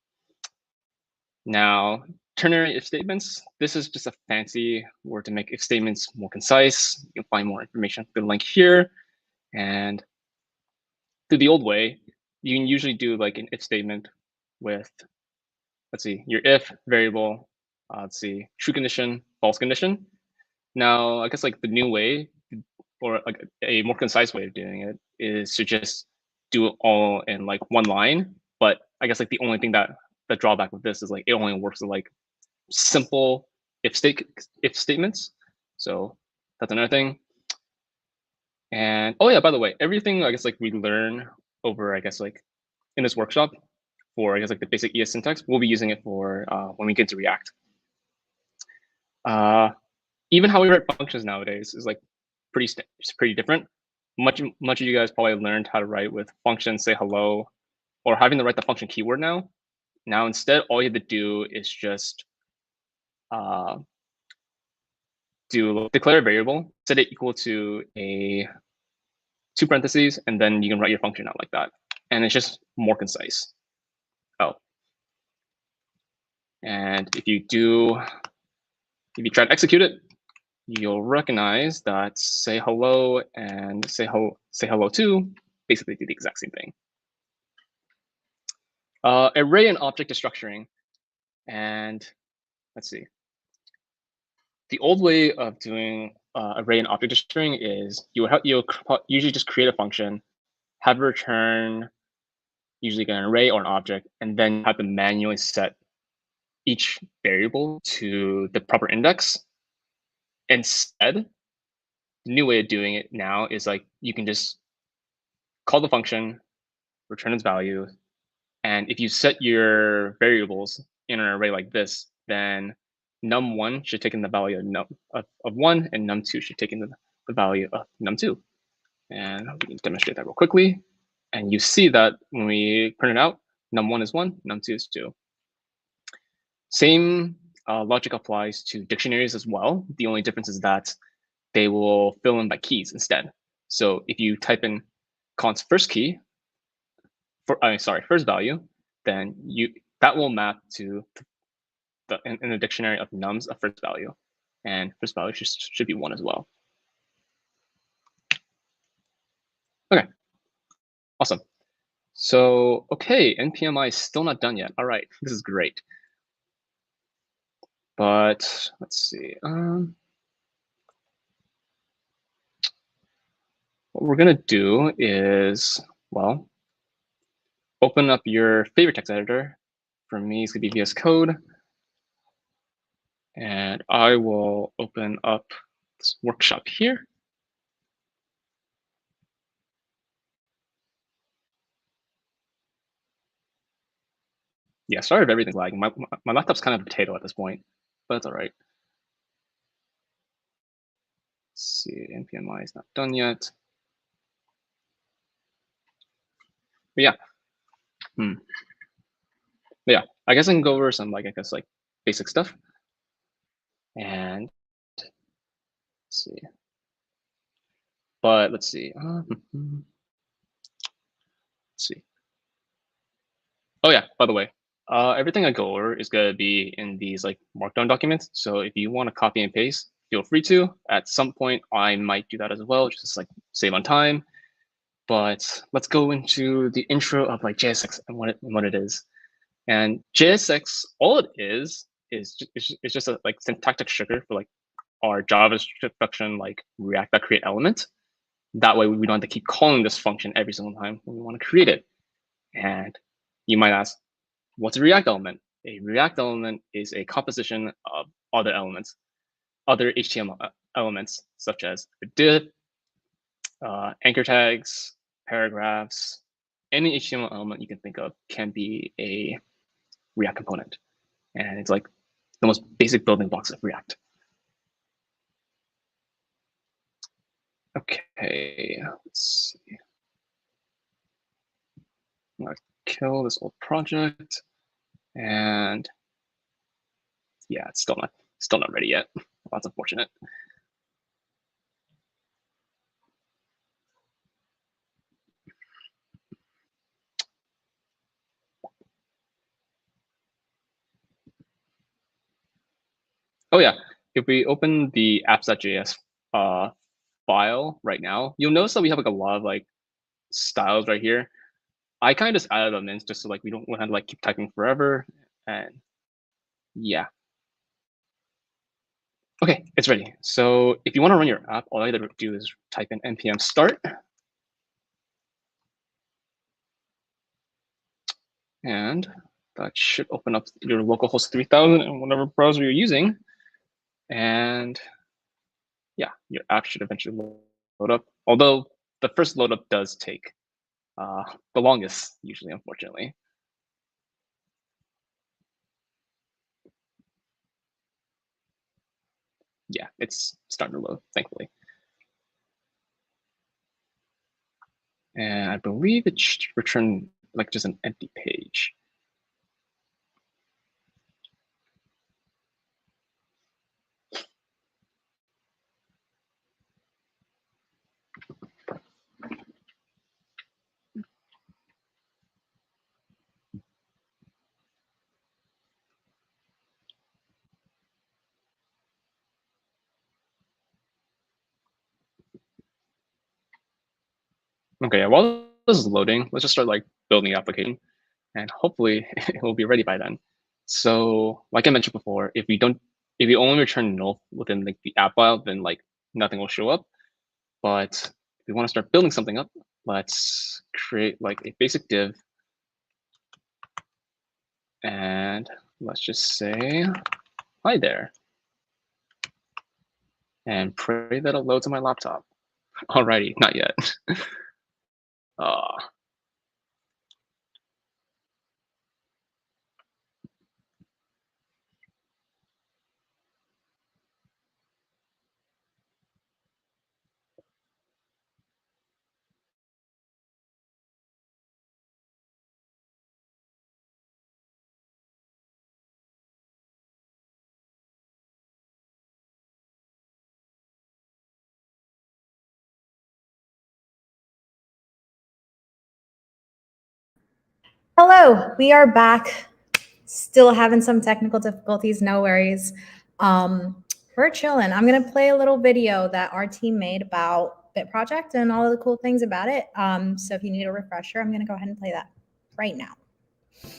Now, ternary if statements, this is just a fancy word to make if statements more concise. You can find more information through the link here. And through the old way, you can usually do like an if statement with, let's see, your if variable, let's see, true condition, false condition. Now, I guess like the new way, or like a more concise way of doing it, is to just do it all in like one line. But I guess like the only thing that the drawback with this is like it only works with like simple if statements. So that's another thing. And oh yeah, by the way, everything I guess like we learn over I guess like in this workshop for I guess like the basic ES syntax, we'll be using it for when we get to React. Even how we write functions nowadays is like pretty different. Much of you guys probably learned how to write with function say hello, or having to write the function keyword now. Now instead, all you have to do is just declare a variable, set it equal to a 2 parentheses, and then you can write your function out like that. And it's just more concise. Oh. And if you try to execute it, you'll recognize that say hello and say hello to basically do the exact same thing. Array and object destructuring. And let's see. The old way of doing array and object destructuring is you'll usually just create a function, have it return usually an array or an object, and then have to manually set each variable to the proper index. Instead, the new way of doing it now is like you can just call the function, return its value, and if you set your variables in an array like this, then num1 should take in the value of 1, and num2 should take in the value of num2. And we can demonstrate that real quickly. And you see that when we print it out, num1 is 1, num2 is 2. Same logic applies to dictionaries as well. The only difference is that they will fill in by keys instead. So if you type in const first key, first value, then that will map to in the dictionary of nums a first value, and first value should be 1 as well. Okay, awesome. So okay, NPMI is still not done yet. All right, this is great. But let's see. What we're gonna do is, well, open up your favorite text editor. For me, it's gonna be VS Code. And I will open up this workshop here. Yeah, sorry if everything's lagging. My laptop's kind of a potato at this point, but that's all right. Let's see, NPMI is not done yet. But yeah. But yeah, I guess I can go over some like basic stuff. And let's see. But let's see. Let's see. Oh yeah, by the way, everything I go over is gonna be in these like markdown documents. So if you want to copy and paste, feel free to. At some point, I might do that as well, just like save on time. But let's go into the intro of like JSX and what it is. And JSX, all it is just a like syntactic sugar for like our JavaScript function like React.create element. That way we don't have to keep calling this function every single time when we want to create it. And you might ask, what's a React element? A React element is a composition of other elements, other HTML elements, such as a div, anchor tags, paragraphs. Any HTML element you can think of can be a React component. And it's like the most basic building blocks of React. Okay, let's see. I'm gonna kill this old project. And yeah, it's still not ready yet. Well, that's unfortunate. Oh yeah, if we open the apps.js file right now, you'll notice that we have like a lot of like styles right here. I kind of just added them in just so like we don't want to like keep typing forever. And yeah. Okay, it's ready. So if you want to run your app, all you have to do is type in npm start. And that should open up your localhost 3000 and whatever browser you're using. And yeah, your app should eventually load up. Although the first load up does take the longest, usually, unfortunately. Yeah, it's starting to load, thankfully. And I believe it should return like just an empty page. Okay, yeah, while this is loading, let's just start like building the application, and hopefully it will be ready by then. So, like I mentioned before, if you only return null within like the app file, then like nothing will show up. But if we want to start building something up, let's create like a basic div, and let's just say hi there, and pray that it loads on my laptop. Alrighty, not yet. Hello, we are back. Still having some technical difficulties, no worries. We're chilling. I'm gonna play a little video that our team made about Bit Project and all of the cool things about it. So if you need a refresher, I'm gonna go ahead and play that right now.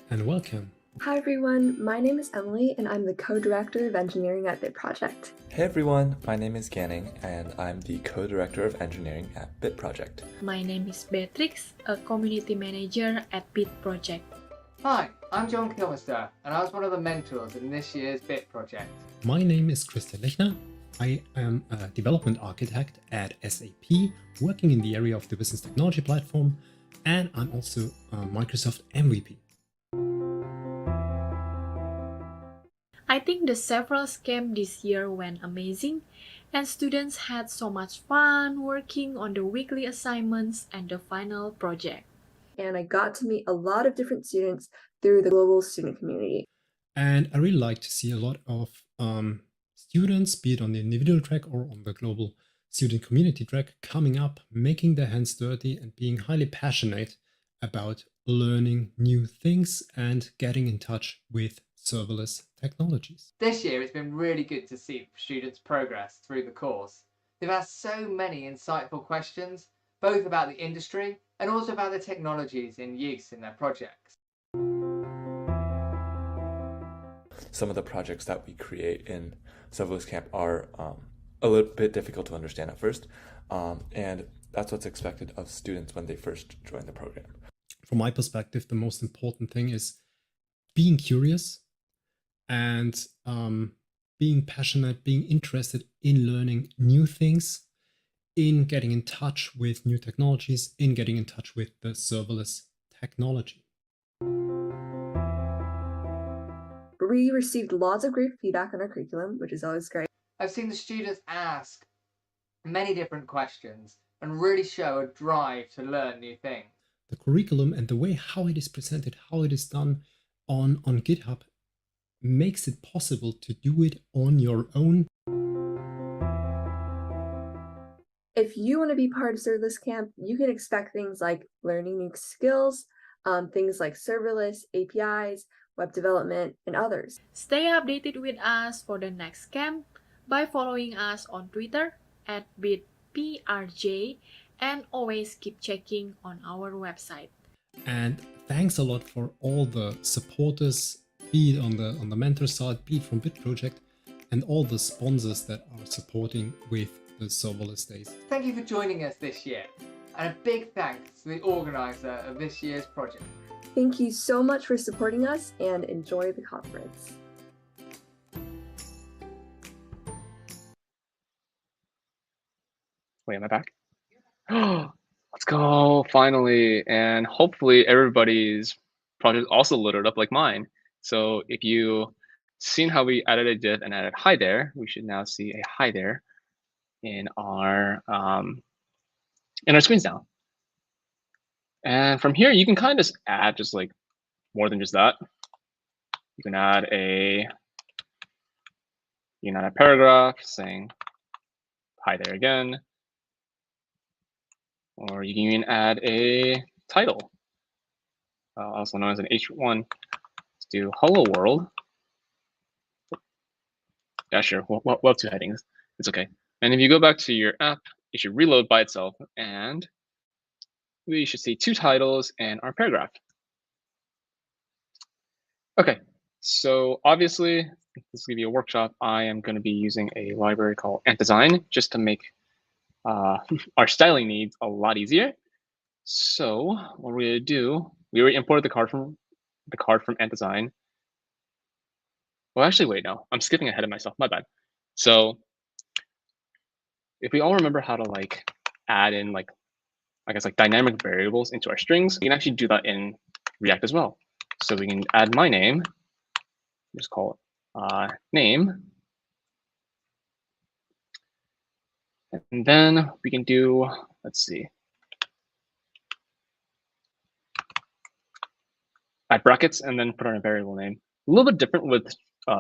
And welcome. Hi everyone, my name is Emily and I'm the co-director of engineering at Bit Project. Hey everyone, my name is Ganning and I'm the co-director of engineering at Bit Project. My name is Beatrix, a community manager at Bit Project. Hi, I'm John Kilmister, and I was one of the mentors in this year's Bit project. My name is Christian Lechner. I am a development architect at SAP, working in the area of the business technology platform, and I'm also a Microsoft MVP. I think the Serverless camp this year went amazing, and students had so much fun working on the weekly assignments and the final project. And I got to meet a lot of different students through the global student community. And I really like to see a lot of students, be it on the individual track or on the global student community track, coming up, making their hands dirty and being highly passionate about learning new things and getting in touch with serverless technologies. This year it's been really good to see students progress through the course. They've asked so many insightful questions, both about the industry and also about the technologies in use in their projects. Some of the projects that we create in Serverless Camp are a little bit difficult to understand at first, and that's what's expected of students when they first join the program. From my perspective, the most important thing is being curious and being passionate, being interested in learning new things, in getting in touch with new technologies, in getting in touch with the serverless technology. We received lots of great feedback on our curriculum, which is always great. I've seen the students ask many different questions and really show a drive to learn new things. The curriculum and the way how it is presented, how it is done on GitHub makes it possible to do it on your own. If you want to be part of Serverless Camp, you can expect things like learning new skills, things like serverless, APIs, web development, and others. Stay updated with us for the next camp by following us on Twitter at bitprj, and always keep checking on our website. And thanks a lot for all the supporters, be it on the mentor side, be it from Bit Project, and all the sponsors that are supporting with the Serverless Days. Thank you for joining us this year, and a big thanks to the organizer of this year's project. Thank you so much for supporting us and enjoy the conference. Wait, am I back? Let's go, finally. And hopefully everybody's project also loaded up like mine. So if you seen how we added a div and added hi there, we should now see a hi there in our screens now. And from here, you can kind of just add just like more than just that. You can add a paragraph saying hi there again. Or you can even add a title, also known as an H1. Let's do hello world. Yeah, sure, we'll have two headings. It's okay. And if you go back to your app, it should reload by itself. And we should see two titles and our paragraph. Okay, so obviously, this will give you a workshop. I am going to be using a library called AntDesign just to make our styling needs a lot easier. So what we're going to do, we already imported the card from AntDesign. Well, actually, wait, no, I'm skipping ahead of myself. My bad. So if we all remember how to like add in like, I guess like dynamic variables into our strings, we can actually do that in React as well. So we can add my name, just call it name. And then we can do, let's see, add brackets and then put on a variable name. A little bit different with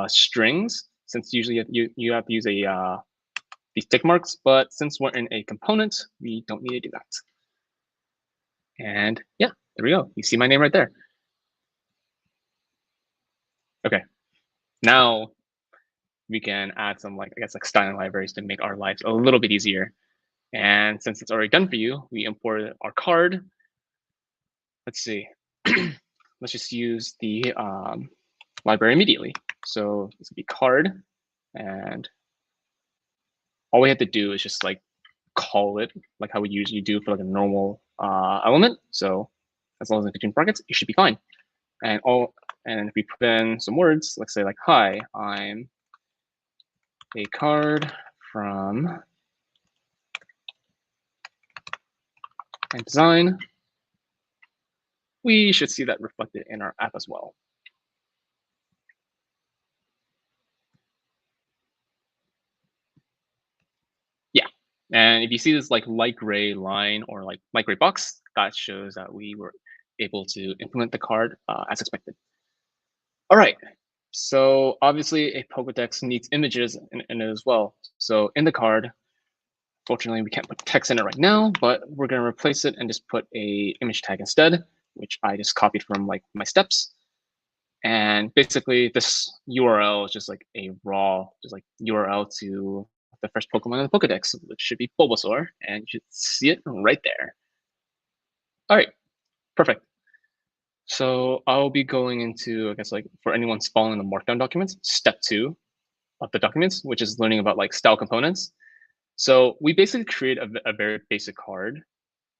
strings, since usually you have to use these tick marks, but since we're in a component, we don't need to do that. And yeah, there we go. You see my name right there. Okay, now we can add some styling libraries to make our lives a little bit easier. And since it's already done for you, we imported our card. Let's see. Let's just use the library immediately. So this would be card, and all we have to do is just call it like how we usually do for a normal element. So as long as it's between brackets, it should be fine. And if we put in some words, let's say hi, I'm a card from design, we should see that reflected in our app as well. Yeah, and if you see this light gray line or light gray box, that shows that we were able to implement the card as expected. All right, so obviously a Pokedex needs images in it as well. So in the card, fortunately we can't put text in it right now, but we're going to replace it and just put a image tag instead, which I just copied from my steps. And basically this URL is just a raw, URL to the first Pokemon in the Pokedex, which should be Bulbasaur, and you should see it right there. All right, perfect. So I'll be going into, I guess, for anyone following the Markdown documents, step 2 of the documents, which is learning about style components. So we basically create a very basic card,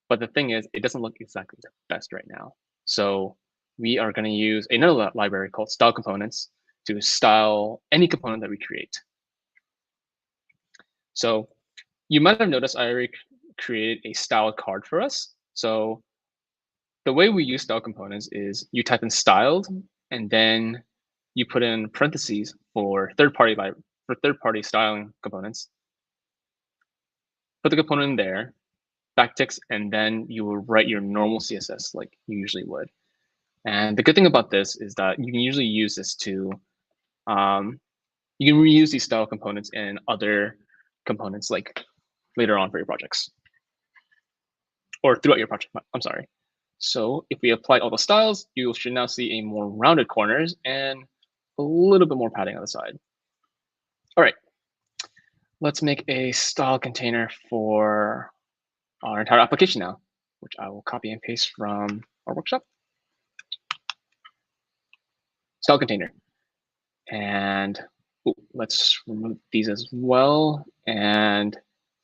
but the thing is, it doesn't look exactly the best right now. So we are going to use another library called style components to style any component that we create. So you might have noticed I already created a styled card for us. So the way we use style components is you type in styled, and then you put in parentheses for third-party styling components. Put the component in there, backticks, and then you will write your normal CSS like you usually would. And the good thing about this is that you can usually use this to, you can reuse these style components in other components later on for your projects. Or throughout your project, I'm sorry. So if we apply all the styles, you should now see a more rounded corners and a little bit more padding on the side. All right, let's make a style container for our entire application now, which I will copy and paste from our workshop. Style container. And let's remove these as well. And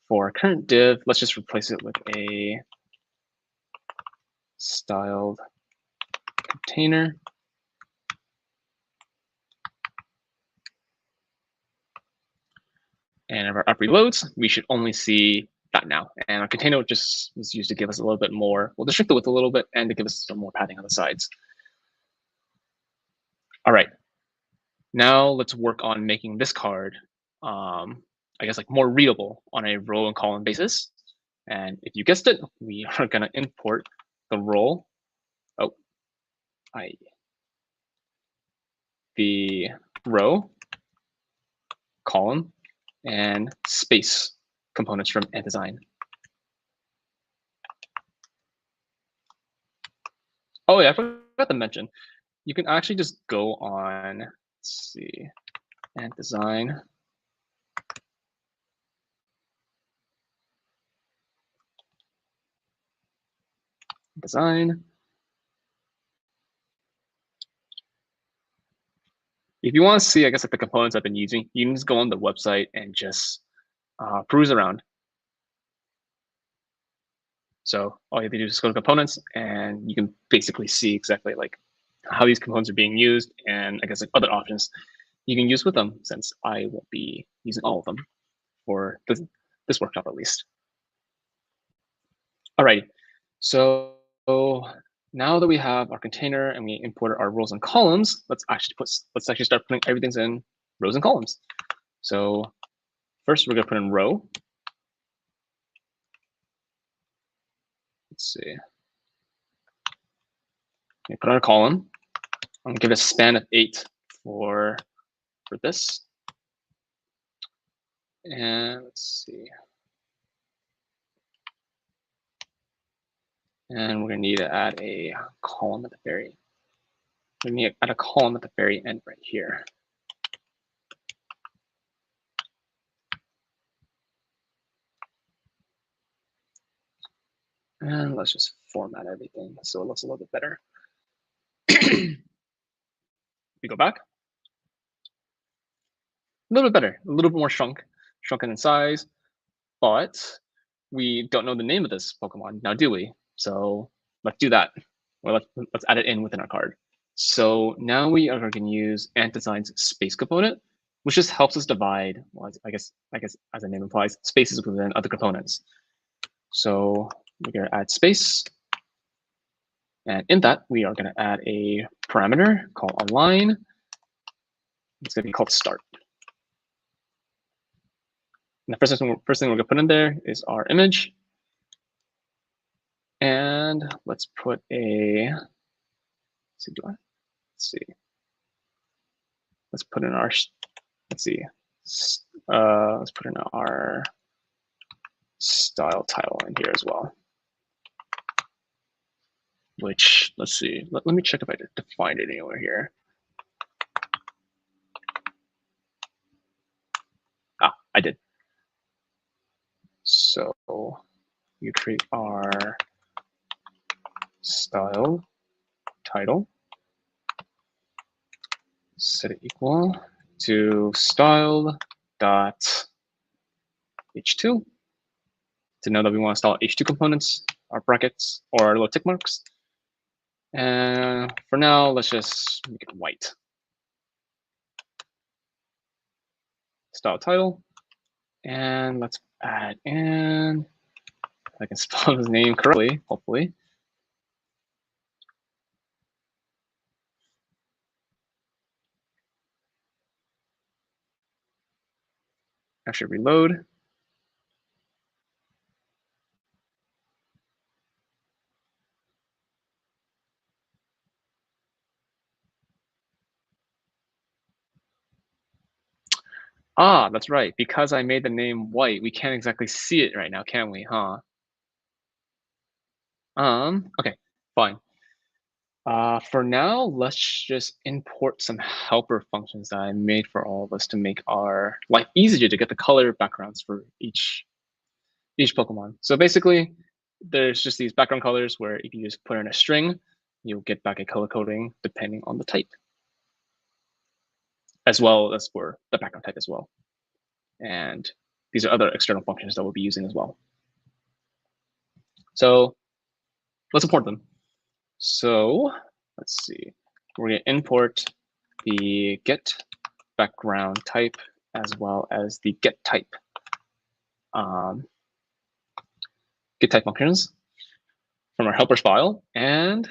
for our current div, let's just replace it with a styled container. And if our app reloads, we should only see that now. And our container just was used to give us a little bit more, we'll restrict the width a little bit and to give us some more padding on the sides. All right, now let's work on making this card, I guess more readable on a row and column basis. And if you guessed it, we are gonna import the role, the row, column, and space components from design. Oh yeah, I forgot to mention, you can actually just go on, let's see, and design. Design. If you want to see, I guess, the components I've been using, you can just go on the website and just peruse around. So all you have to do is just go to components, and you can basically see exactly how these components are being used, and I guess other options you can use with them, since I won't be using all of them for this workshop at least. All right, so now that we have our container and we imported our rows and columns, let's actually start putting everything in rows and columns. So first we're gonna put in row. Let's see. We put on a column. I'm gonna give it a span of 8 for this. And let's see. And we're gonna need to add a column at the very we need to add a column at the very end right here. And let's just format everything so it looks a little bit better. We go back. A little bit better, a little bit more shrunken in size, but we don't know the name of this Pokemon now, do we? So let's do that. Or let's add it in within our card. So now we are going to use AntDesign's space component, which just helps us divide, well, I guess as the name implies, spaces within other components. So we're going to add space. And in that, we are going to add a parameter called align. It's going to be called start. And the first thing we're going to put in there is our image. And let's put a, let's put in our, let's put in our style title in here as well. Which, let's see, let me check if I defined it anywhere here. Ah, I did. So you create our style title, set it equal to style dot h2 to know that we want to style h2 components, our brackets, or our little tick marks. And for now, let's just make it white. Style title, and let's add in, I can spell his name correctly, hopefully. I should reload. Ah, that's right. Because I made the name white, we can't exactly see it right now, can we, huh? Okay, fine. For now, let's just import some helper functions that I made for all of us to make our life easier to get the color backgrounds for each Pokemon. So basically, there's just these background colors where if you just put in a string, you'll get back a color coding depending on the type, as well as for the background type as well. And these are other external functions that we'll be using as well. So let's import them. So let's see, we're going to import the get background type as well as the get type functions from our helpers file. And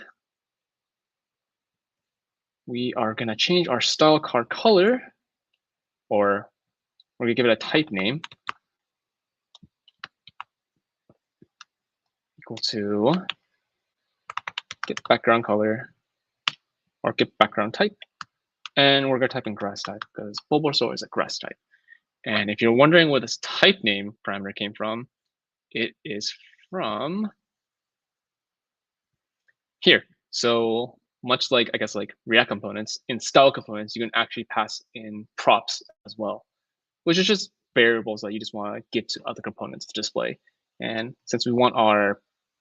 we are going to change our style card color, or we're going to give it a type name equal to get background color or get background type. And we're going to type in grass type because Bulbasaur is a grass type. And if you're wondering where this type name parameter came from, it is from here. So much like, I guess, like React components, in style components, you can actually pass in props as well, which is just variables that you just want to give to other components to display. And since we want our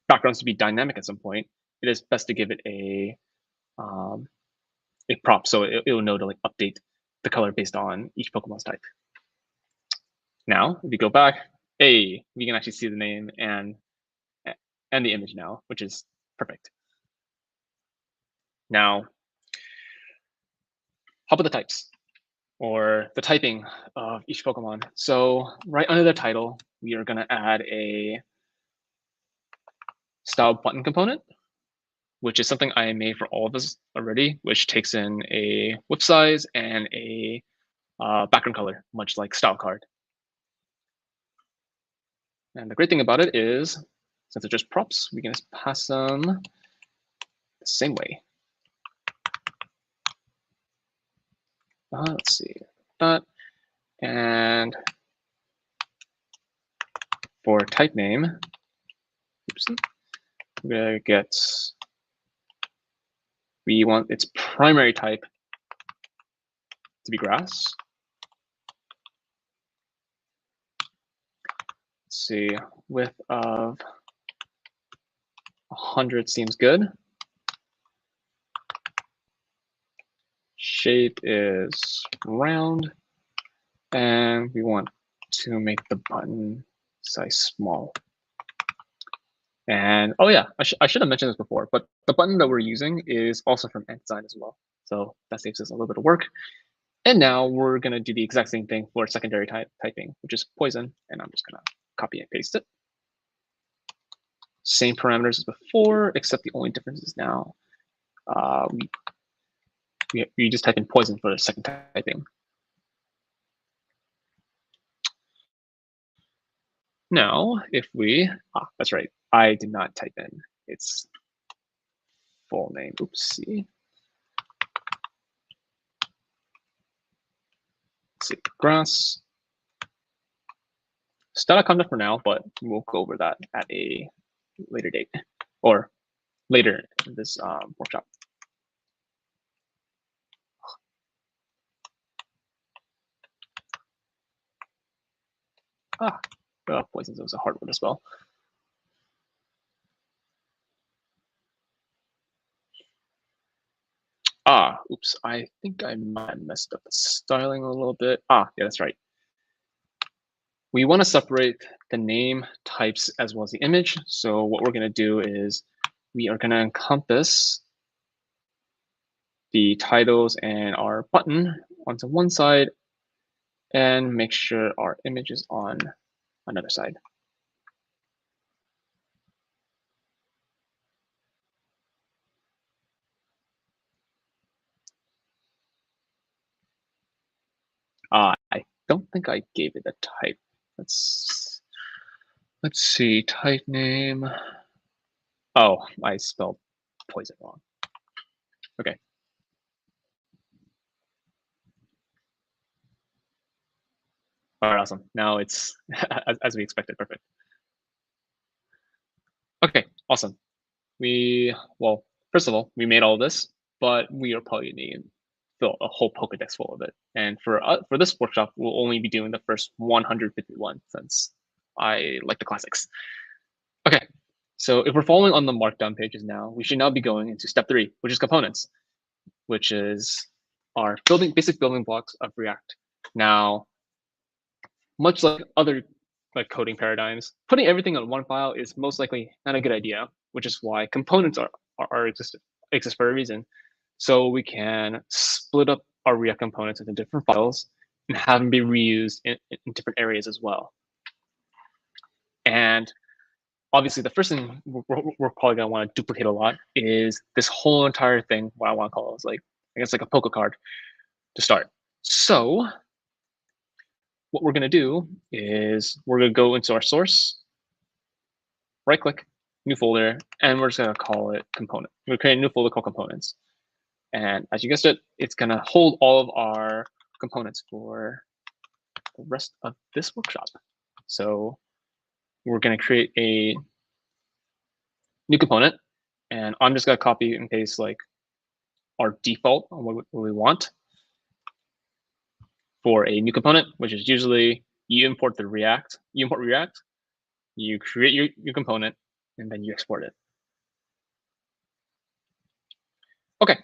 backgrounds to be dynamic at some point, it is best to give it a prop, so it will know to like update the color based on each Pokemon's type. Now, if you go back, we can actually see the name and the image now, which is perfect. Now, how about the types or the typing of each Pokemon? So right under the title, we are going to add a style button component, which is something I made for all of us already, which takes in a width size and a background color, much like style card. And the great thing about it is, since it's just props, we can just pass them the same way. Let's see that. And for type name, oopsie, we're gonna get, we want its primary type to be grass. Let's see, width of 100 seems good. Shape is round, and we want to make the button size small. And oh yeah, I should have mentioned this before, but the button that we're using is also from Design as well. So that saves us a little bit of work. And now we're going to do the exact same thing for secondary typing, which is poison. And I'm just going to copy and paste it. Same parameters as before, except the only difference is now we just type in poison for the second typing. Now, if we, that's right, I did not type in its full name. Oopsie. Let's see, grass. Static content for now, but we'll go over that at a later date or later in this workshop. Poisons was a hard word to spell. Oops, I think I might have messed up the styling a little bit. Yeah, that's right. We want to separate the name types as well as the image. So what we're going to do is we are going to encompass the titles and our button onto one side and make sure our image is on another side. I don't think I gave it a type. Let's see, type name. Oh, I spelled poison wrong. Okay. All right, awesome. Now it's as we expected, perfect. Okay, awesome. Well, first of all, we made all this, but we are probably needing to fill a whole Pokedex full of it. And for this workshop, we'll only be doing the first 151 since I like the classics. Okay, so if we're following on the markdown pages now, we should now be going into step 3, which is components, which is our basic building blocks of React. Now, much like other coding paradigms, putting everything on one file is most likely not a good idea, which is why components exist for a reason. So we can split up our React components into different files and have them be reused in different areas as well. And obviously, the first thing we're probably going to want to duplicate a lot is this whole entire thing, what I want to call is I guess like a poke card to start. So what we're going to do is we're going to go into our source, right click, new folder, and we're just going to call it component. We're creating a new folder called components. And as you guessed it, it's going to hold all of our components for the rest of this workshop. So we're going to create a new component, and I'm just going to copy and paste our default on what we want for a new component, which is usually you import React, you create your component, and then you export it. Okay,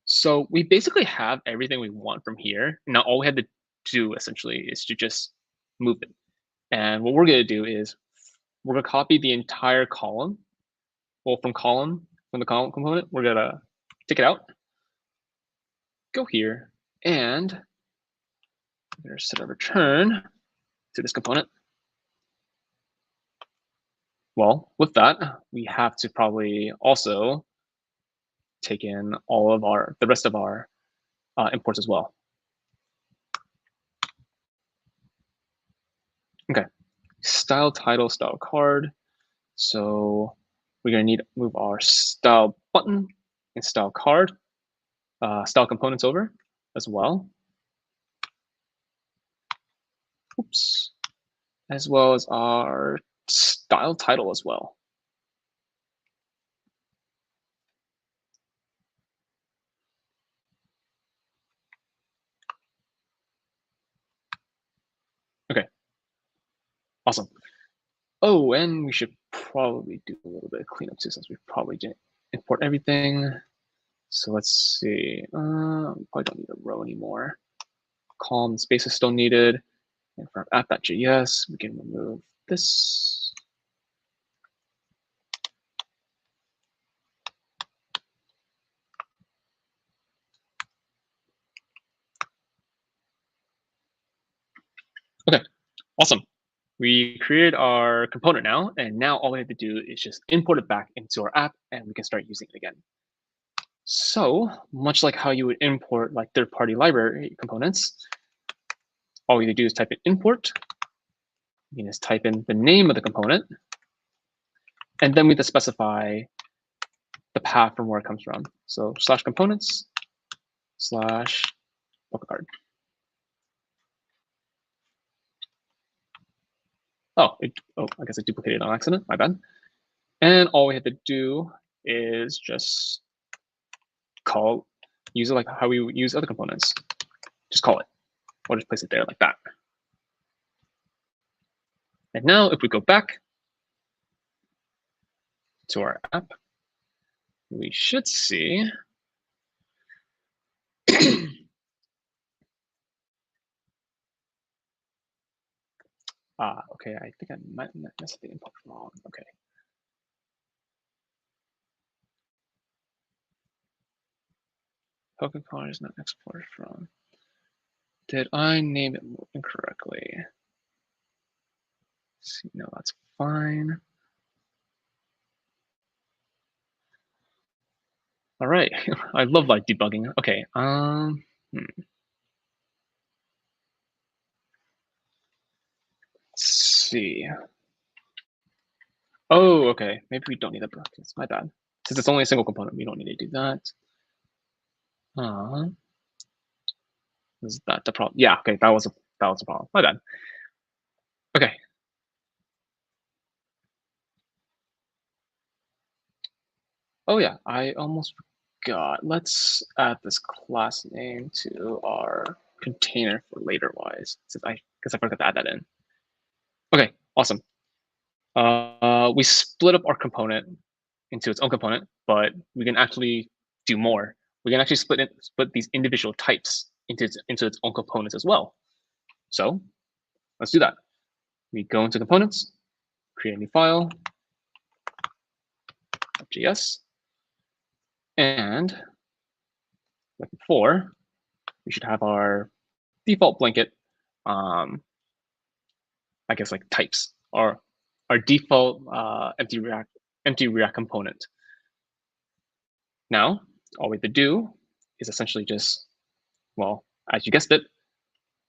so we basically have everything we want from here. Now all we had to do essentially is to just move it. And what we're going to do is we're going to copy the entire column. Well, from the column component, we're going to take it out, go here, and we're going to set a return to this component. Well, with that, we have to probably also take in all of the rest of our imports as well. Okay, style title, style card. So we're going to need to move our style button and style card, style components over as well. Oops. As well as our style title as well. Awesome. Oh, and we should probably do a little bit of cleanup too, since we probably didn't import everything. So let's see. We probably don't need a row anymore. Column space is still needed. And for app.js, we can remove this. Okay, awesome. We created our component now, and now all we have to do is just import it back into our app, and we can start using it again. So much like how you would import like third-party library components, all we have to do is type in import. You can just type in the name of the component, and then we have to specify the path from where it comes from. So /components / Pokecard. Oh, I guess I duplicated on accident. My bad. And all we have to do is just use it like how we use other components. Just call it, or just place it there like that. And now if we go back to our app, we should see okay, I think I might mess the input wrong. Okay. Pokecard is not exported from. Did I name it incorrectly? Let's see, no, that's fine. All right, I love like debugging. Okay, Let's see. Oh, okay, maybe we don't need a brackets. My bad. Since it's only a single component, we don't need to do that. Is that the problem? Yeah, okay, that was a problem. My bad. Okay. Oh yeah, I almost forgot. Let's add this class name to our container for later wise, since I forgot to add that in. Okay, awesome. We split up our component into its own component, but we can actually do more. We can actually split these individual types into its own components as well. So let's do that. We go into components, create a new file, .js, and like before, we should have our default blanket, I guess like types, or our default empty React component. Now, all we have to do is essentially just, well, as you guessed it,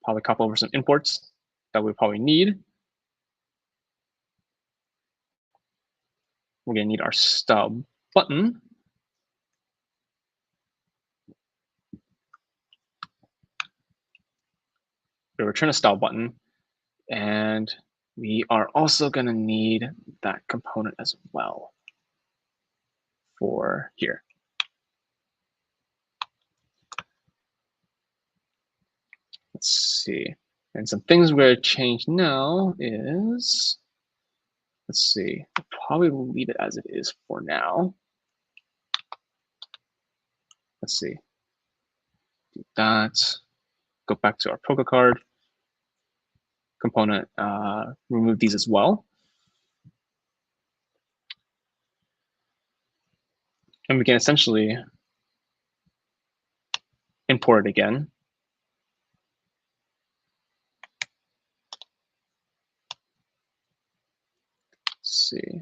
probably copy over some imports that we probably need. We're going to need our style button. We return a style button, and we are also going to need that component as well for here. Let's see. And some things we're going to change now is, let's see, I'll probably leave it as it is for now. Let's see. Do that. Go back to our Pokecard component, remove these as well. And we can essentially import it again. Let's see,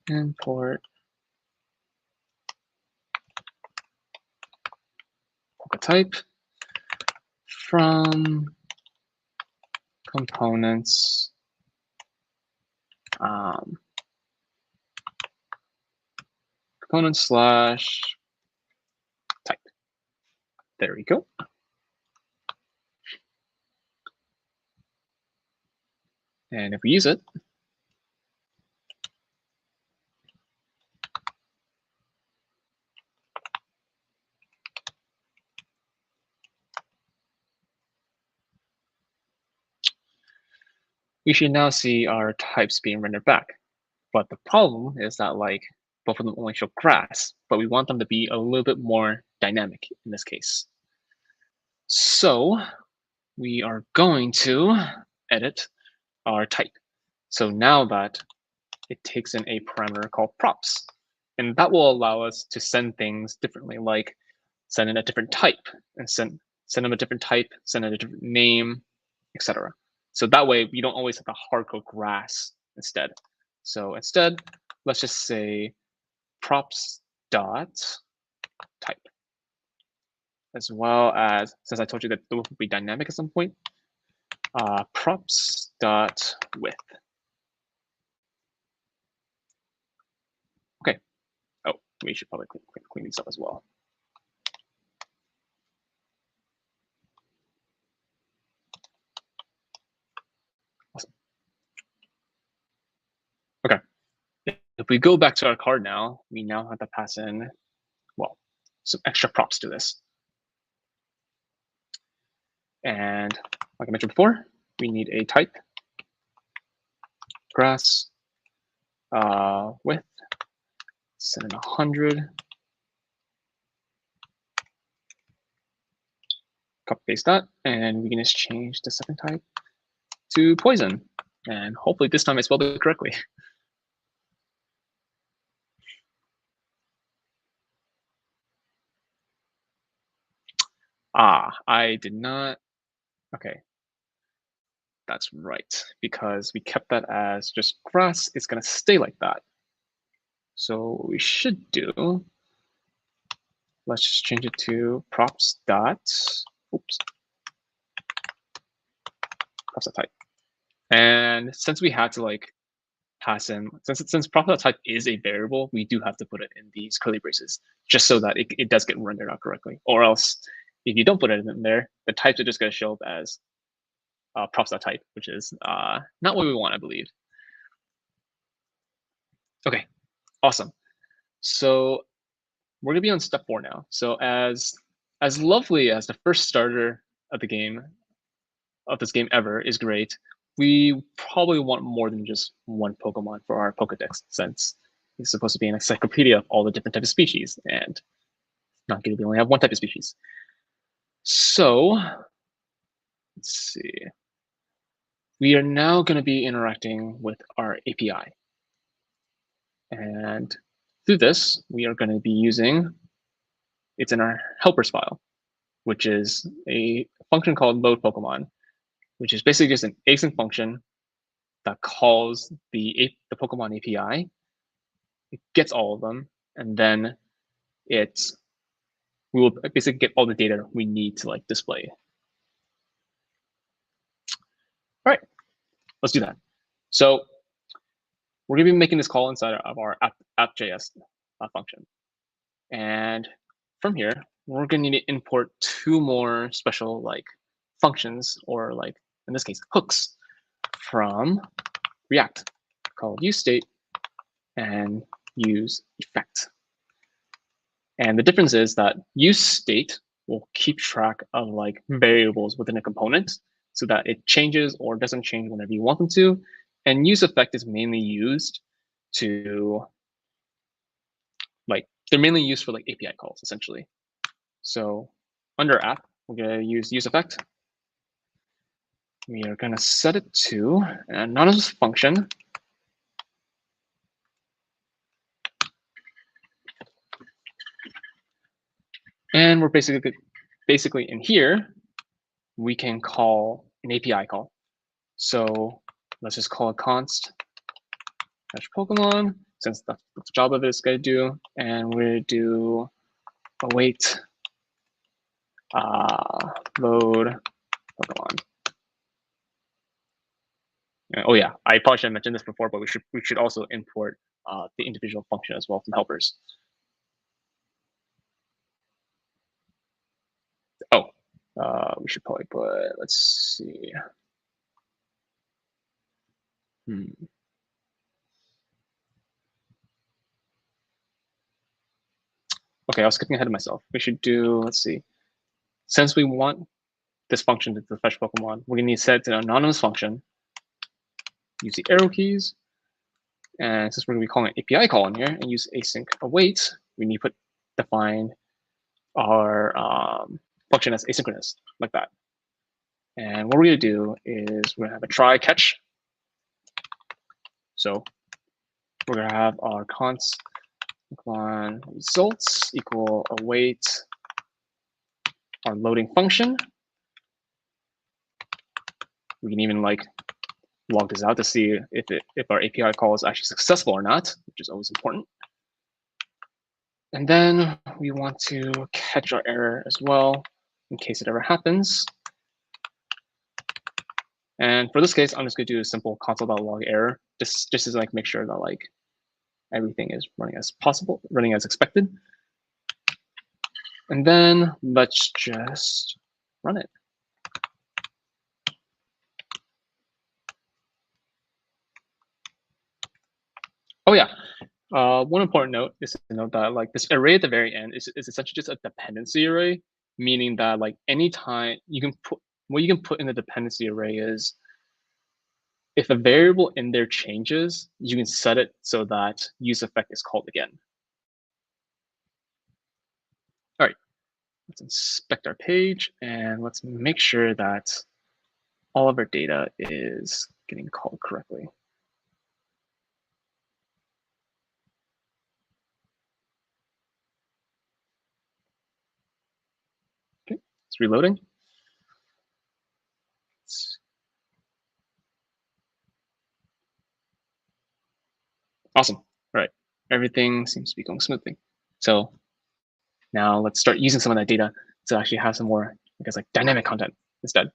import type from components component / type. There we go. And if we use it, we should now see our types being rendered back. But the problem is that like both of them only show grass, but we want them to be a little bit more dynamic in this case. So we are going to edit our type. So now that it takes in a parameter called props, and that will allow us to send things differently, like send in a different type and send them a different type, send in a different name, etc. So that way we don't always have the hardcode grass instead. So instead, let's just say props dot type, as well as, since I told you that those will be dynamic at some point, props dot width. Okay. Oh, we should probably clean these up as well. Awesome. Okay. If we go back to our card now, we now have to pass in, well, some extra props to this. And like I mentioned before, we need a type, grass, width, set in 100, copy paste that, and we can just change the second type to poison. And hopefully this time I spelled it correctly. I did not. Okay. That's right, because we kept that as just grass. It's going to stay like that. So what we should do, let's just change it to props dot, oops, props dot type. And since we had to like pass in, since props dot type is a variable, we do have to put it in these curly braces, just so that it does get rendered out correctly. Or else, if you don't put it in there, the types are just going to show up as props.type, which is not what we want, I believe. Okay, awesome. So we're gonna be on step 4 now. So as lovely as the first starter of the game, of this game ever, is great, we probably want more than just one Pokemon for our Pokedex, since it's supposed to be an encyclopedia of all the different types of species, and not good if we only have one type of species. So let's see. We are now going to be interacting with our API. And through this, we are going to be using, it's in our helpers file, which is a function called load Pokemon, which is basically just an async function that calls the Pokemon API. It gets all of them, and then we will basically get all the data we need to like display. All right, let's do that. So we're going to be making this call inside of our app.js function. And from here, we're going to need to import 2 more special like functions, or like in this case, hooks from React, called useState and useEffect. And the difference is that useState will keep track of like variables within a component so that it changes or doesn't change whenever you want them to. And useEffect is mainly used to like, they're mainly used for like API calls essentially. So under app, we're going to use useEffect. We are going to set it to an anonymous function. And we're basically in here, we can call an API call. So let's just call it const hash Pokemon, since that's the job of it's going to do. And we're going to do await load Pokemon. Oh yeah, I probably should have mentioned this before, but we should also import the individual function as well from helpers. Oh, we should probably put, let's see. Okay, I was skipping ahead of myself. We should do, let's see. Since we want this function to fetch Pokemon, we're going to need to set it to an anonymous function. use the arrow keys. And since we're going to be calling an API call in here and use async await, we need to define our function as asynchronous, like that. And what we're going to do is we're going to have a try catch. So we're going to have our const on results equal await our loading function. We can even like log this out to see if our API call is actually successful or not, which is always important. And then we want to catch our error as well in case it ever happens. And for this case, I'm just going to do a simple console.log error, just to like make sure that like everything is running as possible, running as expected. And then let's just run it. Oh yeah, one important note is to note that like this array at the very end is essentially just a dependency array, meaning that like anytime you can put what you can put in the dependency array is if a variable in there changes, you can set it so that use effect is called again. All right, let's inspect our page and let's make sure that all of our data is getting called correctly. Okay, it's reloading. Awesome. All right, everything seems to be going smoothly. So now let's start using some of that data to actually have some more, I guess, like dynamic content instead.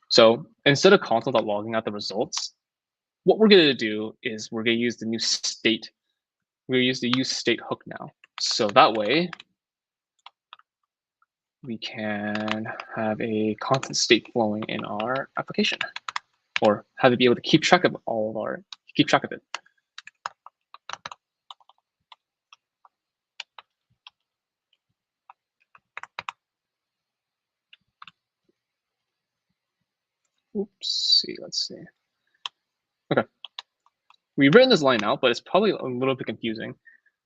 So instead of console.logging out the results, what we're going to do is we're going to use the new state. We're going to use the use state hook now. So that way, we can have a constant state flowing in our application, or have it be able to keep track of it. Oopsie, let's see. Okay, we've written this line out, but it's probably a little bit confusing.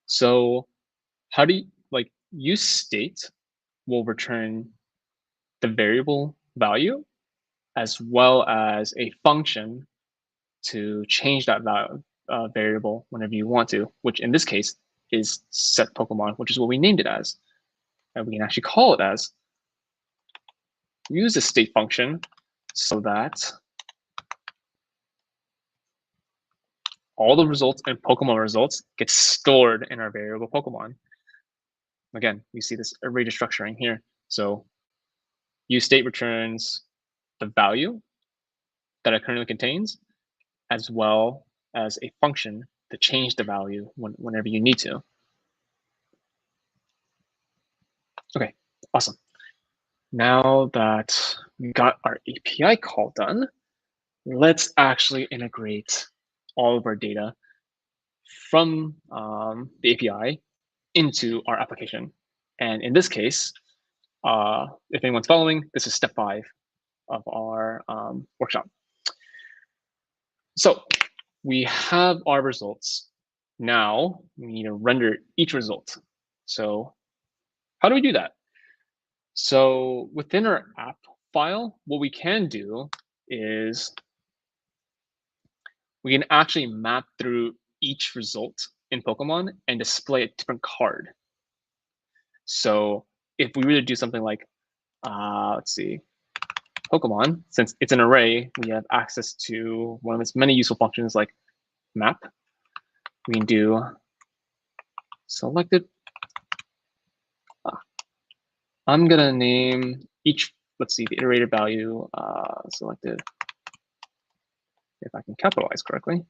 So how do you like use state will return the variable value as well as a function to change that value, variable whenever you want to, which in this case is set Pokemon, which is what we named it as. And we can actually call it as use the state function so that all the results and Pokemon results get stored in our variable Pokemon. Again, we see this array destructuring here. So use state returns the value that it currently contains, as well as a function to change the value whenever you need to. Okay, awesome. Now that we got our API call done, let's actually integrate all of our data from the API into our application. And in this case, if anyone's following, this is step 5 of our workshop. So we have our results. Now we need to render each result. So how do we do that? So within our app file, what we can do is we can actually map through each result in Pokemon and display a different card. So if we were to do something like, let's see, Pokemon, since it's an array, we have access to one of its many useful functions like map. We can do selected. I'm gonna name each, let's see, the iterated value selected, if I can capitalize correctly.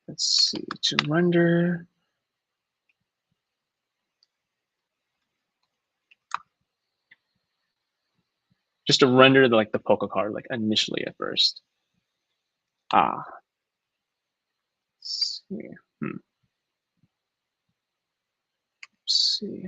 Let's see, to render. Just to render the Poke card like initially at first. Let's see. Let's see.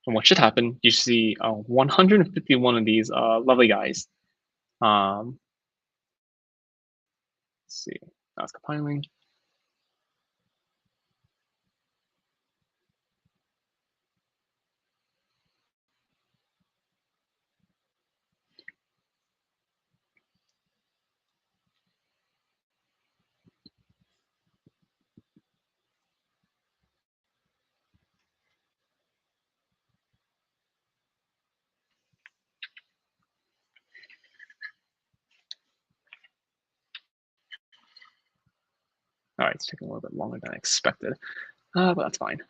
And what should happen, you see 151 of these lovely guys. Let's see, that's compiling. All right, it's taking a little bit longer than I expected, but that's fine.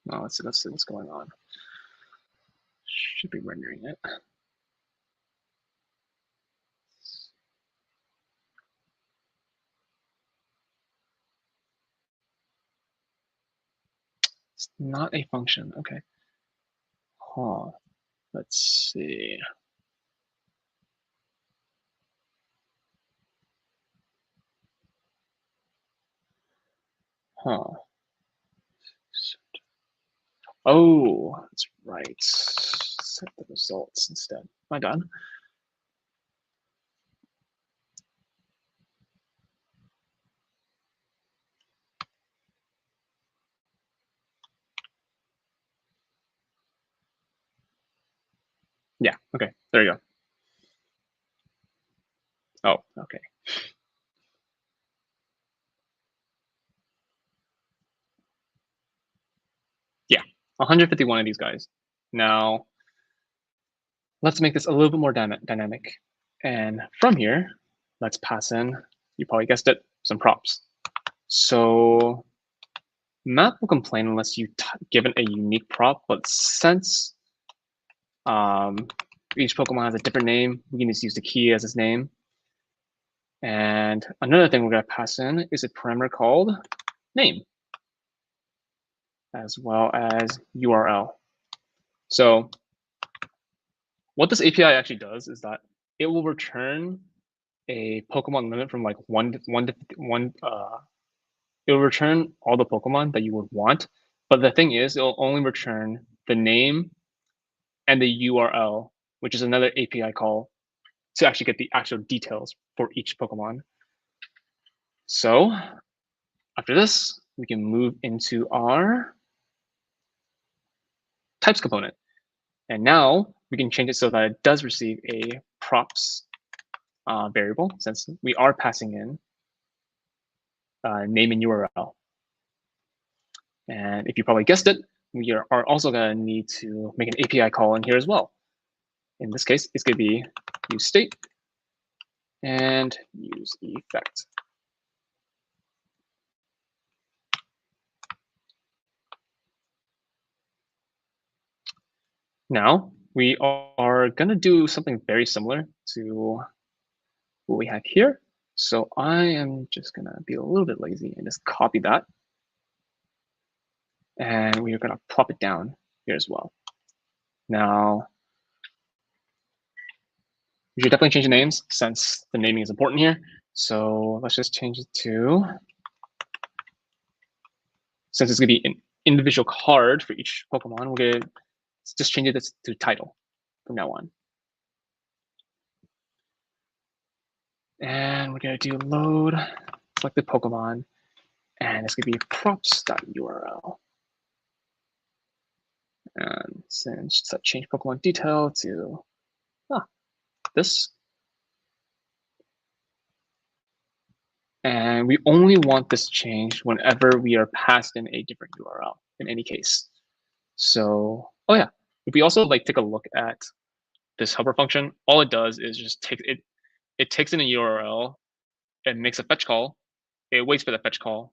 Now let's see what's going on. Should be rendering it. It's not a function. Okay. Huh. Let's see. Huh. Oh, that's right. Set the results instead. Am I done? Yeah, okay, there you go. Oh, okay. Yeah, 151 of these guys. Now, let's make this a little bit more dynamic. And from here, let's pass in, you probably guessed it, some props. So map will complain unless you give it a unique prop, but since each Pokemon has a different name, we can just use the key as its name. And another thing we're going to pass in is a parameter called name, as well as URL. So what this API actually does is that it will return a Pokemon limit from like one. It will return all the Pokemon that you would want, but the thing is, it'll only return the name and the URL, which is another API call to actually get the actual details for each Pokemon. So after this, we can move into our types component. And now we can change it so that it does receive a props variable, since we are passing in name and URL. And if you probably guessed it, we are also going to need to make an API call in here as well. In this case, it's going to be use state and use effect. Now, we are going to do something very similar to what we have here. So I am just going to be a little bit lazy and just copy that. And we are going to plop it down here as well. Now, we should definitely change the names since the naming is important here. So let's just change it to, since it's going to be an individual card for each Pokemon, we're going to just change it to title from now on. And we're going to do load selected Pokemon, and it's going to be props.url. And since set change Pokemon detail to this. And we only want this changed whenever we are passed in a different URL in any case. So, oh yeah, if we also like take a look at this helper function, all it does is just take it. It takes in a URL, it makes a fetch call, it waits for the fetch call,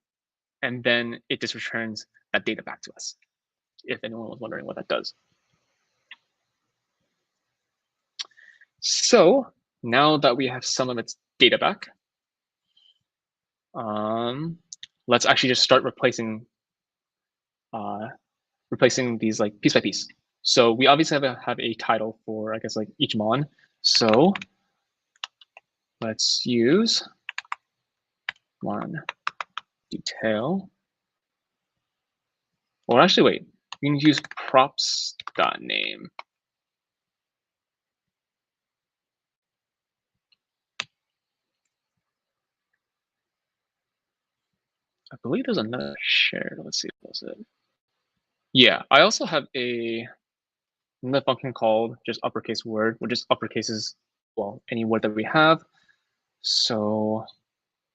and then it just returns that data back to us, if anyone was wondering what that does. So now that we have some of its data back, let's actually just start replacing these like piece by piece. So we obviously have a title for, I guess, like each mon. So let's use mon detail. Or actually, wait, we can use props.name. I believe there's another shared. Let's see, what's it? Yeah, I also have another function called just uppercase word, which is uppercases, well, any word that we have. So,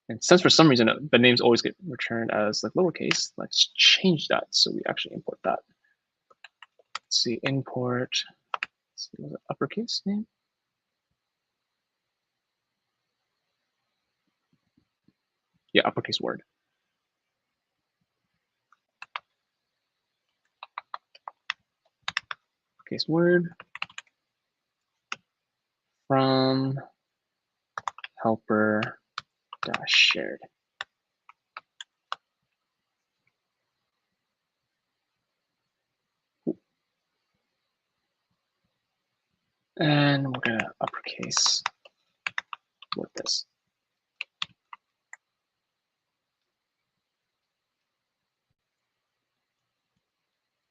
and since for some reason the names always get returned as like lowercase, let's change that so we actually import that. Let's see, import. Let's see, was it uppercase name? Yeah, uppercase word. Uppercase word from helper dash shared. And we're gonna uppercase with this.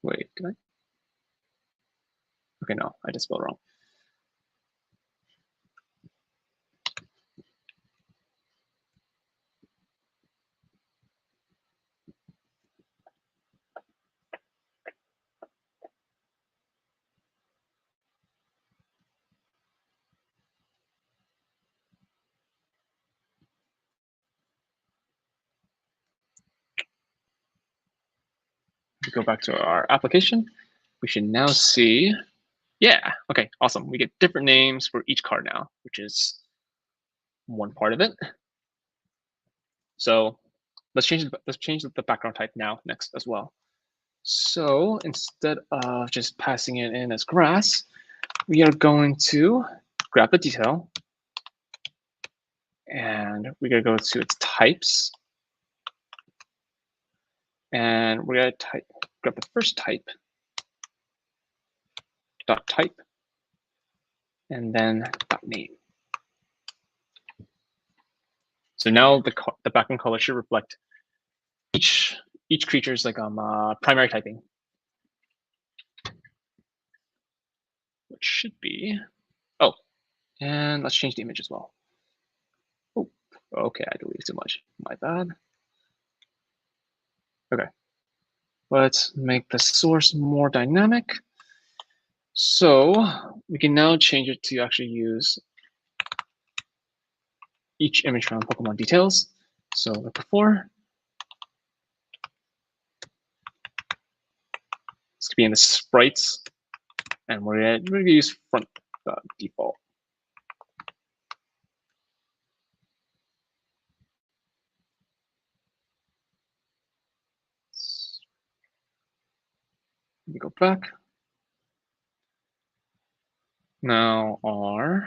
Wait, did I? Okay, no, I just spelled wrong. If we go back to our application, we should now see, yeah, okay, awesome. We get different names for each card now, which is one part of it. So let's change the background type now next as well. So instead of just passing it in as grass, we are going to grab the detail and we're gonna go to its types. And we're gonna grab the first type, dot type, and then dot name. So now the background color should reflect each creature's like primary typing, which should be, oh, and let's change the image as well. Oh, okay, I deleted too much, my bad. Okay, let's make the source more dynamic. So we can now change it to actually use each image from Pokemon details. So like before, it's gonna be in the sprites, and we're gonna use front default. Let me go back. Now let's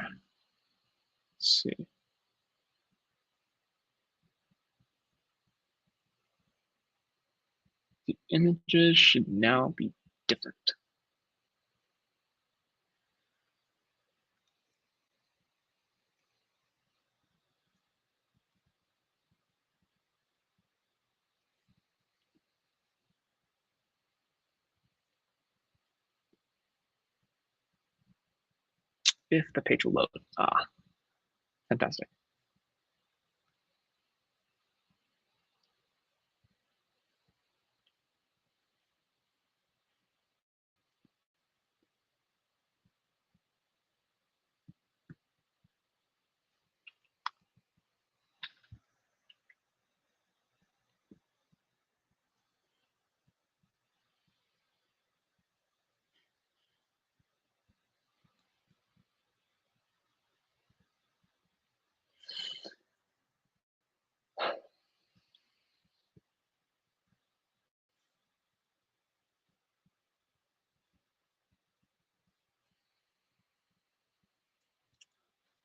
see. The images should now be different. If the page will load. Ah, fantastic.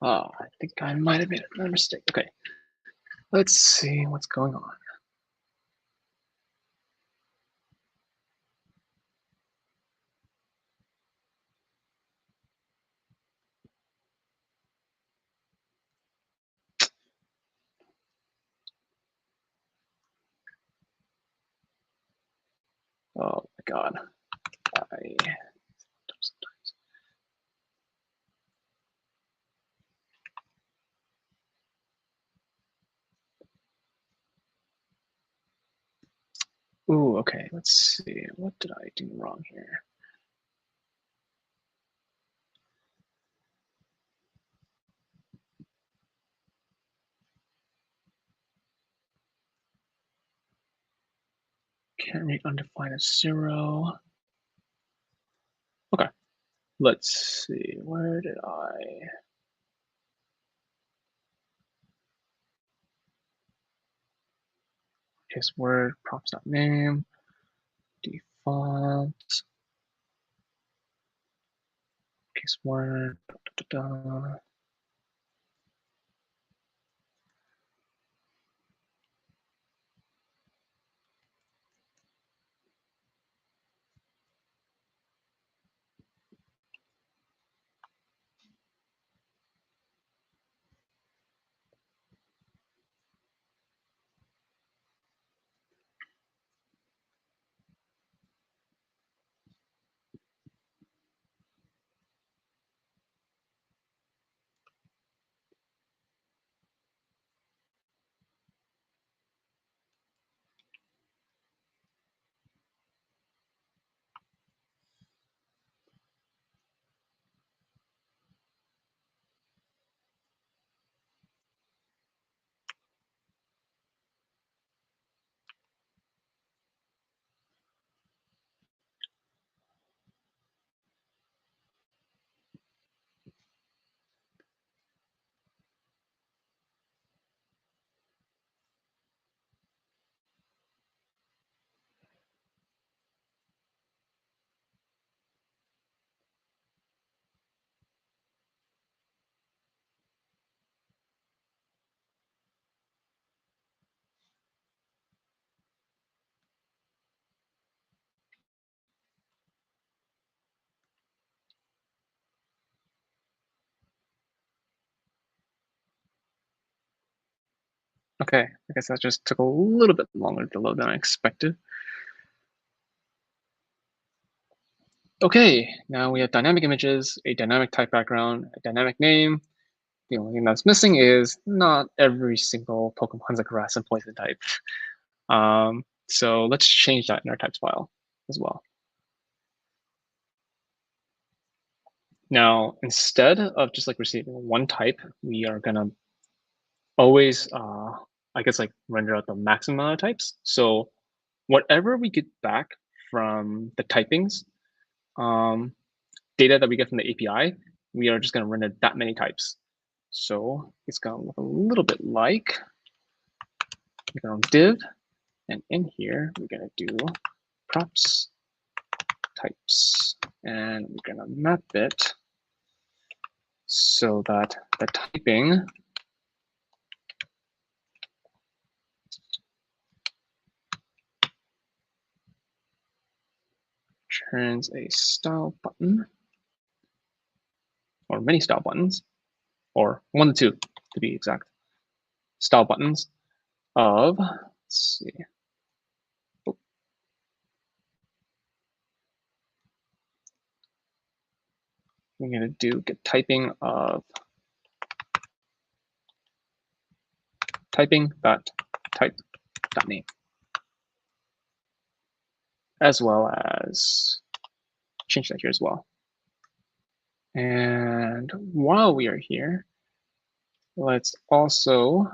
I think I might have made another mistake. Okay, let's see what's going on. Oh my God. Ooh, okay, let's see. What did I do wrong here? Can't read undefined as 0. Okay, let's see. Where did I? Case word, props.name, default, case word, Okay, I guess that just took a little bit longer to load than I expected. Okay, now we have dynamic images, a dynamic type background, a dynamic name. The only thing that's missing is not every single Pokemon's a grass and poison type. So let's change that in our types file as well. Now, instead of just like receiving one type, we are gonna always, I guess, like render out the maximum amount of types. So whatever we get back from the typings, data that we get from the API, we are just gonna render that many types. So it's gonna look a little bit like, we're gonna div, and in here, we're gonna do props types, and we're gonna map it so that the typing turns a style button, or many style buttons, or 1 to 2 to be exact, style buttons of, let's see. Oh. We're gonna do get typing of typing dot type dot name, as well as change that here as well. And while we are here, let's also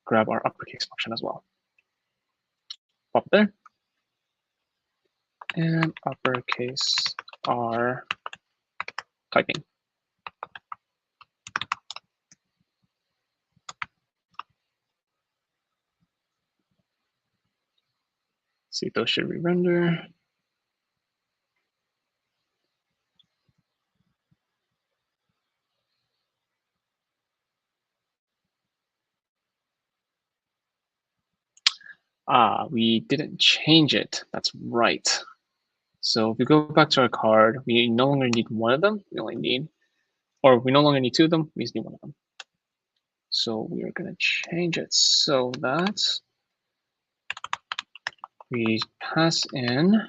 grab our uppercase function as well. Pop it there. And uppercase R typing. See if those should re-render. we didn't change it. That's right. So if we go back to our card, we no longer need one of them. We only need, or we no longer need two of them. We just need one of them. So we are going to change it so that we pass in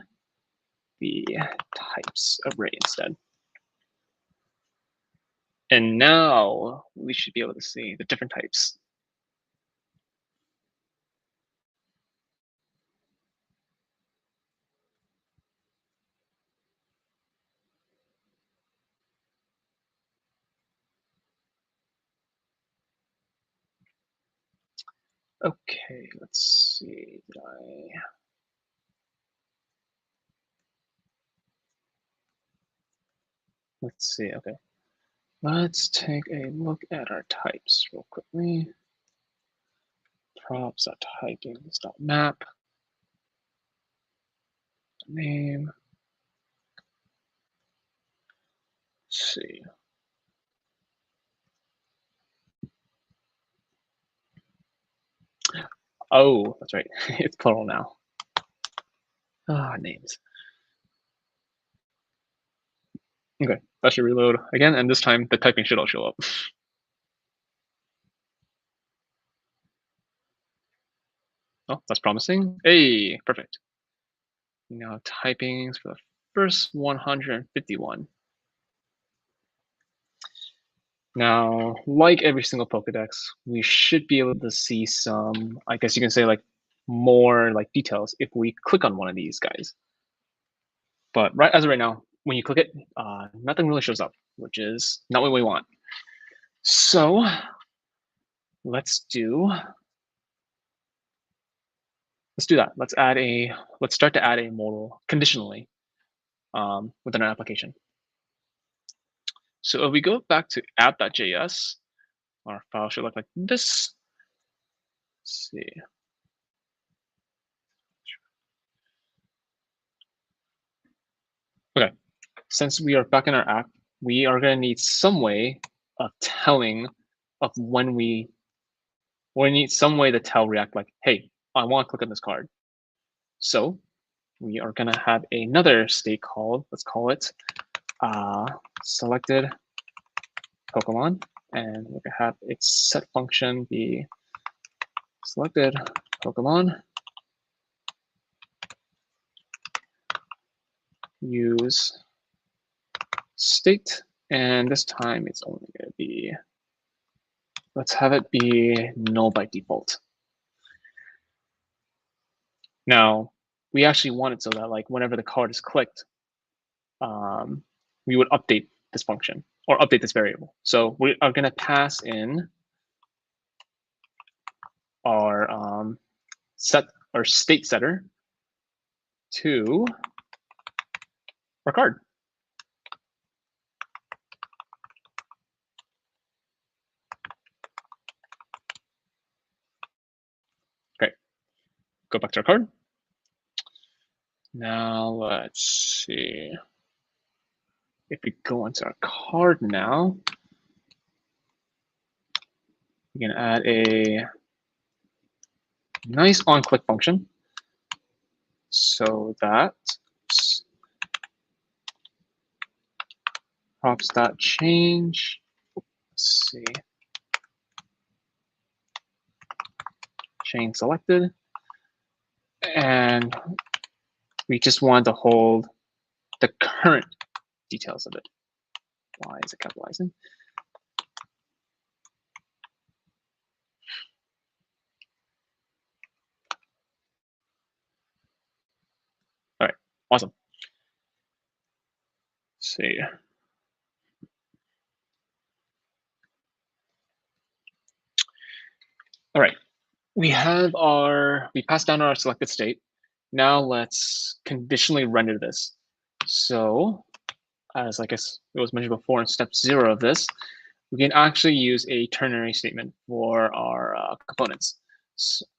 the types array instead. And now we should be able to see the different types. Okay, let's see. Let's see. Okay, let's take a look at our types real quickly. Props.typings.map. Name. Let's see. Oh, that's right. It's plural now. Names. Okay, that should reload again, and this time the typing should all show up. Oh, that's promising. Hey, perfect. Now typings for the first 151. Now, like every single Pokedex, we should be able to see some, I guess you can say, like more like details if we click on one of these guys. But as of right now, when you click it, nothing really shows up, which is not what we want. So let's do that. Let's start to add a modal conditionally within our application. So if we go back to app.js, our file should look like this. Let's see. Okay, since we are back in our app, we are going to need some way of telling of when we need some way to tell React like, hey, I want to click on this card. So we are going to have another state called, let's call it selected Pokemon, and we're going to have its set function be selected Pokemon. Use state, and this time it's only going to be, let's have it be null by default. Now, we actually want it so that like whenever the card is clicked, we would update this function or update this variable. So we are going to pass in our state setter to our card. Great. Go back to our card. Now let's see. If we go into our card now, we can add a nice on-click function so that props.change, let's see, chain selected, and we just want to hold the current details of it. Why is it capitalizing? All right, awesome. Let's see. All right, we passed down our selected state. Now let's conditionally render this. So as I guess it was mentioned before in step 0 of this, we can actually use a ternary statement for our components.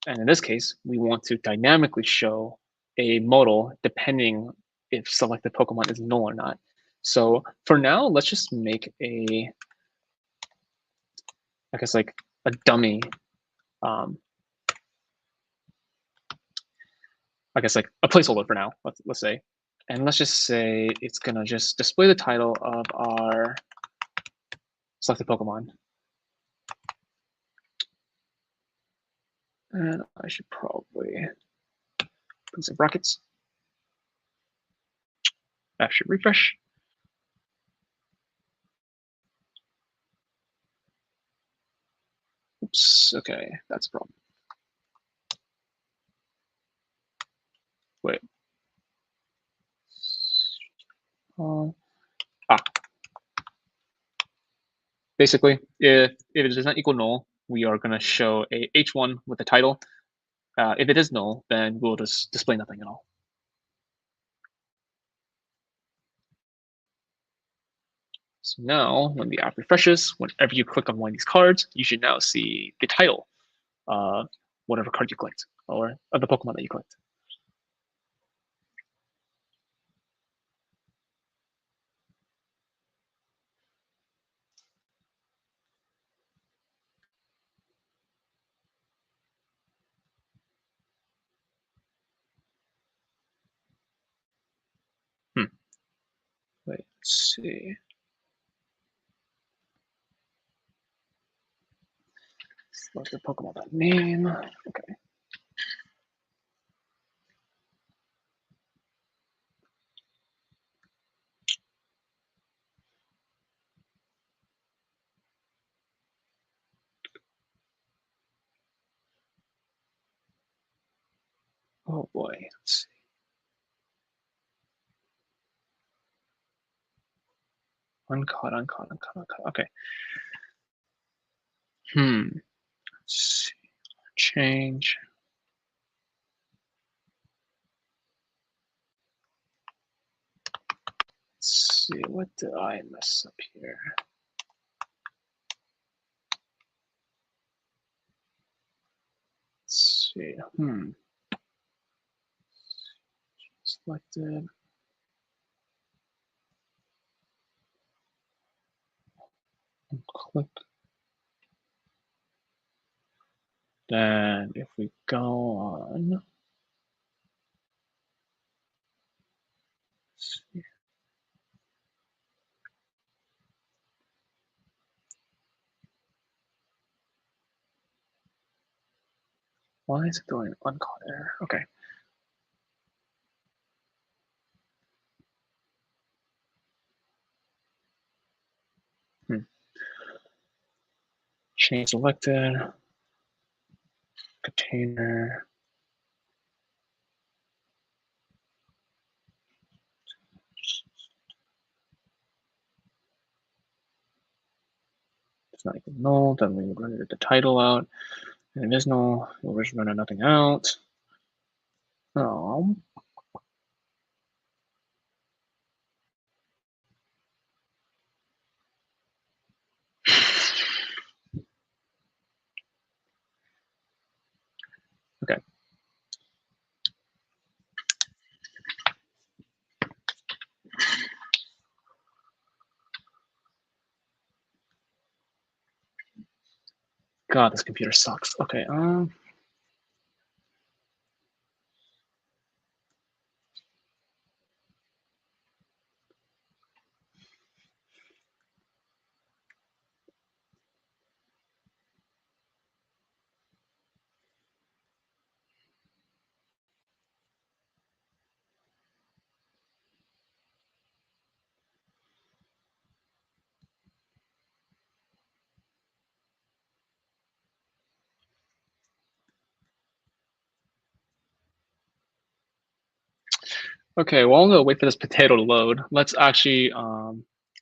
And in this case, we want to dynamically show a modal depending if selected Pokemon is null or not. So for now, let's just make a, I guess like a dummy I guess like a placeholder for now, let's say. And let's just say it's gonna just display the title of our selected Pokemon. And I should probably put some brackets. I should refresh. Oops, okay, that's a problem. Wait. Basically, if it does not equal null, we are going to show a h1 with the title. If it is null, then we'll just display nothing at all. So now, when the app refreshes, whenever you click on one of these cards, you should now see the title of whatever card you clicked, or of the Pokemon that you clicked. Wait, let's see. Select the Pokemon by name. Okay. Oh boy, let's see. Uncaught. Okay. Let's see. Change. Let's see, what did I mess up here? Let's see. Selected. Click. Then if we go on, let's see. Why is it doing uncaught error? Okay. Change selected. Container. It's not equal null. Then we run the title out. And it is null. We'll just run nothing out. Oh. Okay. God, this computer sucks. Okay. Okay, well, I'm gonna wait for this potato to load. Let's actually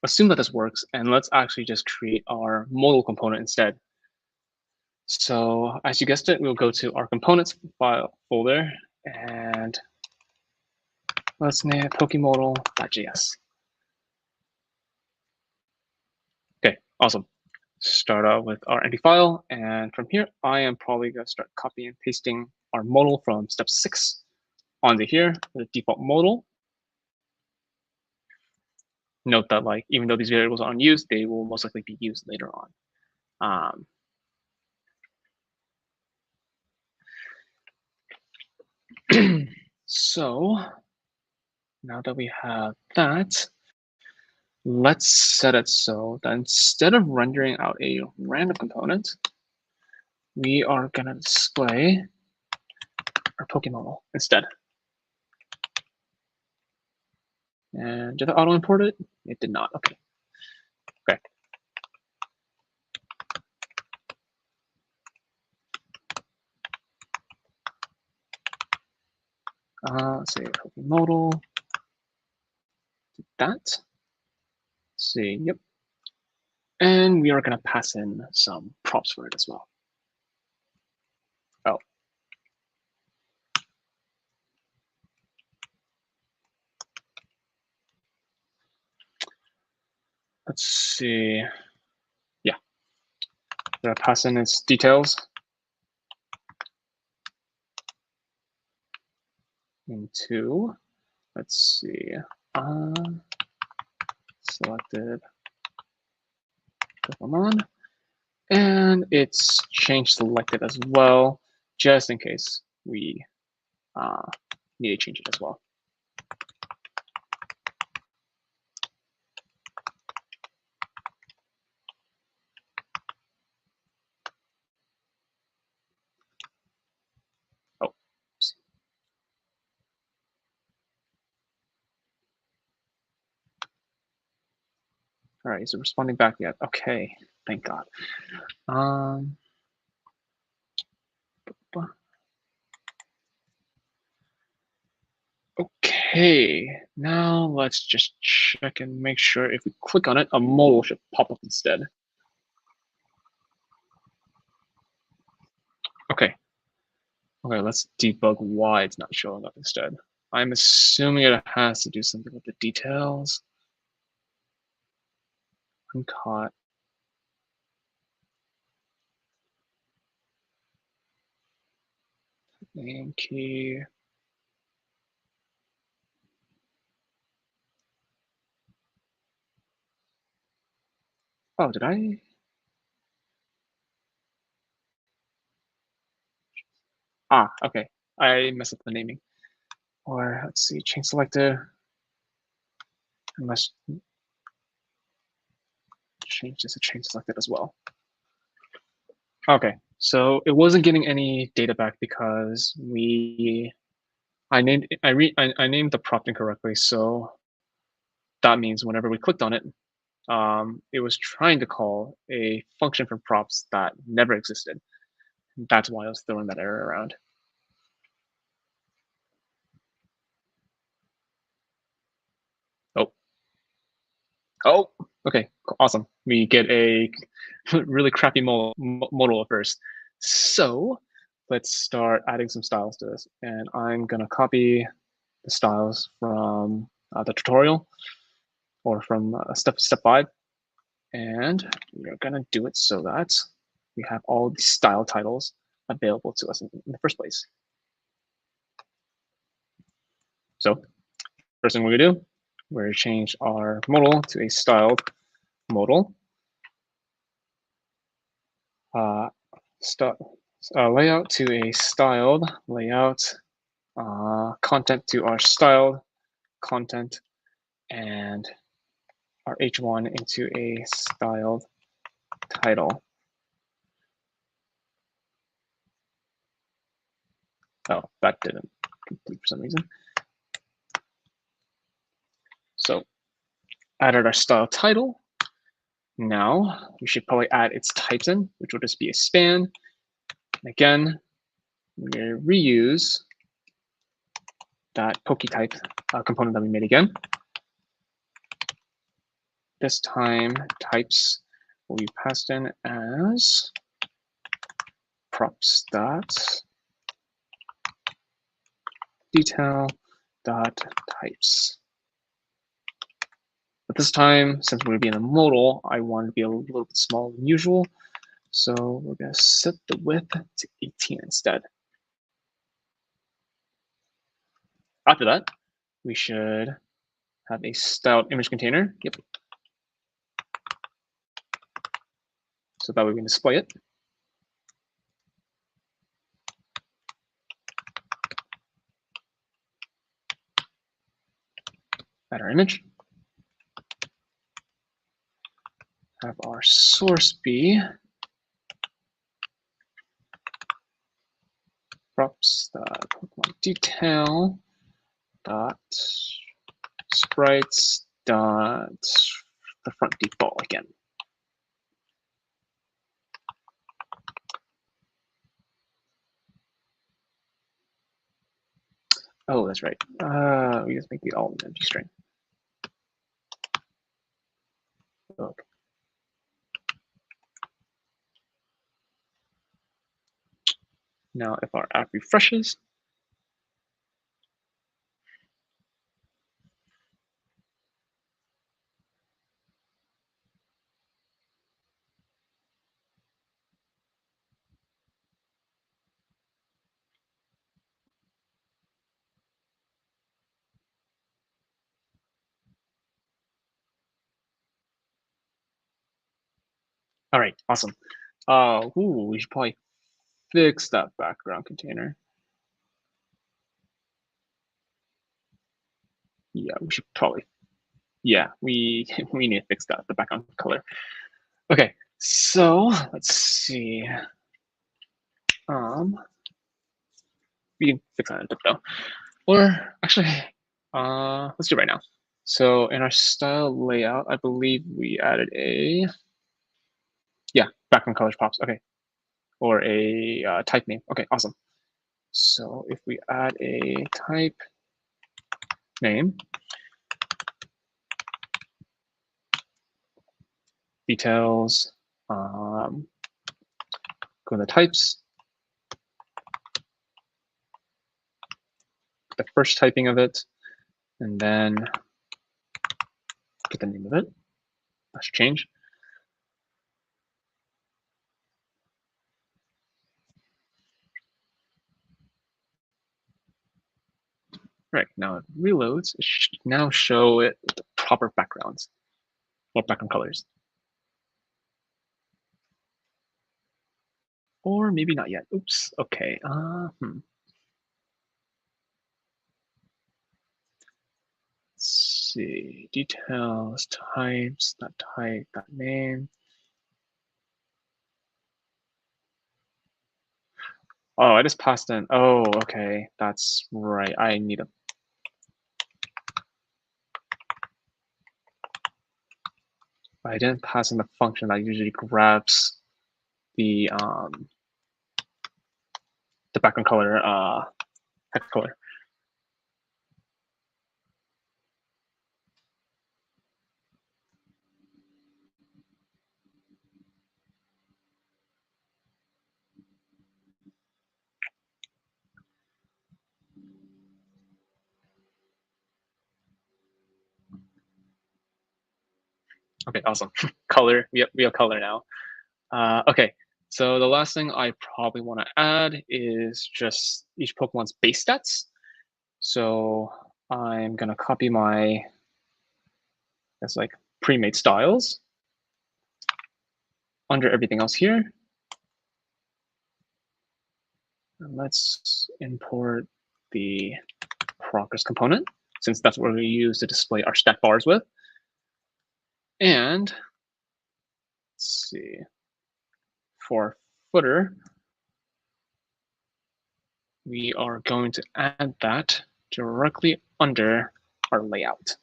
assume that this works, and let's actually just create our modal component instead. So as you guessed it, we'll go to our components file folder, and let's name it pokemodal.js. Okay, awesome. Start out with our empty file, and from here, I am probably gonna start copying and pasting our modal from step 6 onto here, the default modal. Note that, like, even though these variables are unused, they will most likely be used later on. So now that we have that, let's set it so that instead of rendering out a random component, we are going to display our Pokemon instead. And did it auto import it? It did not. Okay. Okay. Let's say Pokemodal. That. Let's see. Yep. And we are going to pass in some props for it as well. Oh. Let's see. Yeah. We're going to pass in its details. Into, let's see, selected Pokemon, and it's change selected as well, just in case we need to change it as well. Oh, oops. All right, is it responding back yet? Okay, thank God. Okay, now let's just check and make sure if we click on it, a modal should pop up instead. Okay. Okay, let's debug why it's not showing up instead. I'm assuming it has to do something with the details. Uncaught. Name key. Oh, did I? Ah, okay. I messed up the naming. Or let's see, change selector. Unless change this to change selected as well. Okay, so it wasn't getting any data back because I named the prompt incorrectly. So that means whenever we clicked on it, it was trying to call a function from props that never existed. That's why I was throwing that error around. Oh, okay, awesome. We get a really crappy modal at first. So let's start adding some styles to this. And I'm going to copy the styles from the tutorial or from step 5. And we're going to do it so that we have all the style titles available to us in the first place. So first thing we're going to do, we're going to change our modal to a styled modal. Layout to a styled layout, content to our styled content, and our h1 into a styled title. Oh, that didn't complete for some reason. So added our style title. Now we should probably add its types in, which will just be a span. And again, we're going to reuse that PokeType component that we made again. This time, types will be passed in as props dot detail dot types. But this time, since we're going to be in a modal, I want to be a little bit smaller than usual. So we're going to set the width to 18 instead. After that, we should have a styled image container. Yep. So that way we can display it. image. Have our source be props Pokemon detail dot sprites dot the front default again. Oh, that's right. We just make the all an empty string. Okay. Now, if our app refreshes, all right, awesome. We should probably fix that background container. Yeah, we should probably. Yeah, we need to fix that, the background color. Okay, so let's see. We can fix that in a bit though. Or actually, let's do it right now. So in our style layout, I believe we added a background colors props. Okay, or a type name. Okay, awesome. So if we add a type name, details, go to the types, the first typing of it, and then get the name of it. That should change. Right, now it reloads. It should now show it the proper backgrounds or background colors. Or maybe not yet. Oops. Okay. Let's see. Details, types, that type, that name. Oh, I just passed in. Oh, okay. That's right. I need a. I didn't pass in the function that usually grabs the background color, hex color. Okay, awesome. Color. We have color now. Okay, so the last thing I probably want to add is just each Pokemon's base stats. So I'm gonna copy my that's like pre-made styles under everything else here. And let's import the progress component, since that's what we use to display our stat bars with. And let's see, for footer, we are going to add that directly under our layout.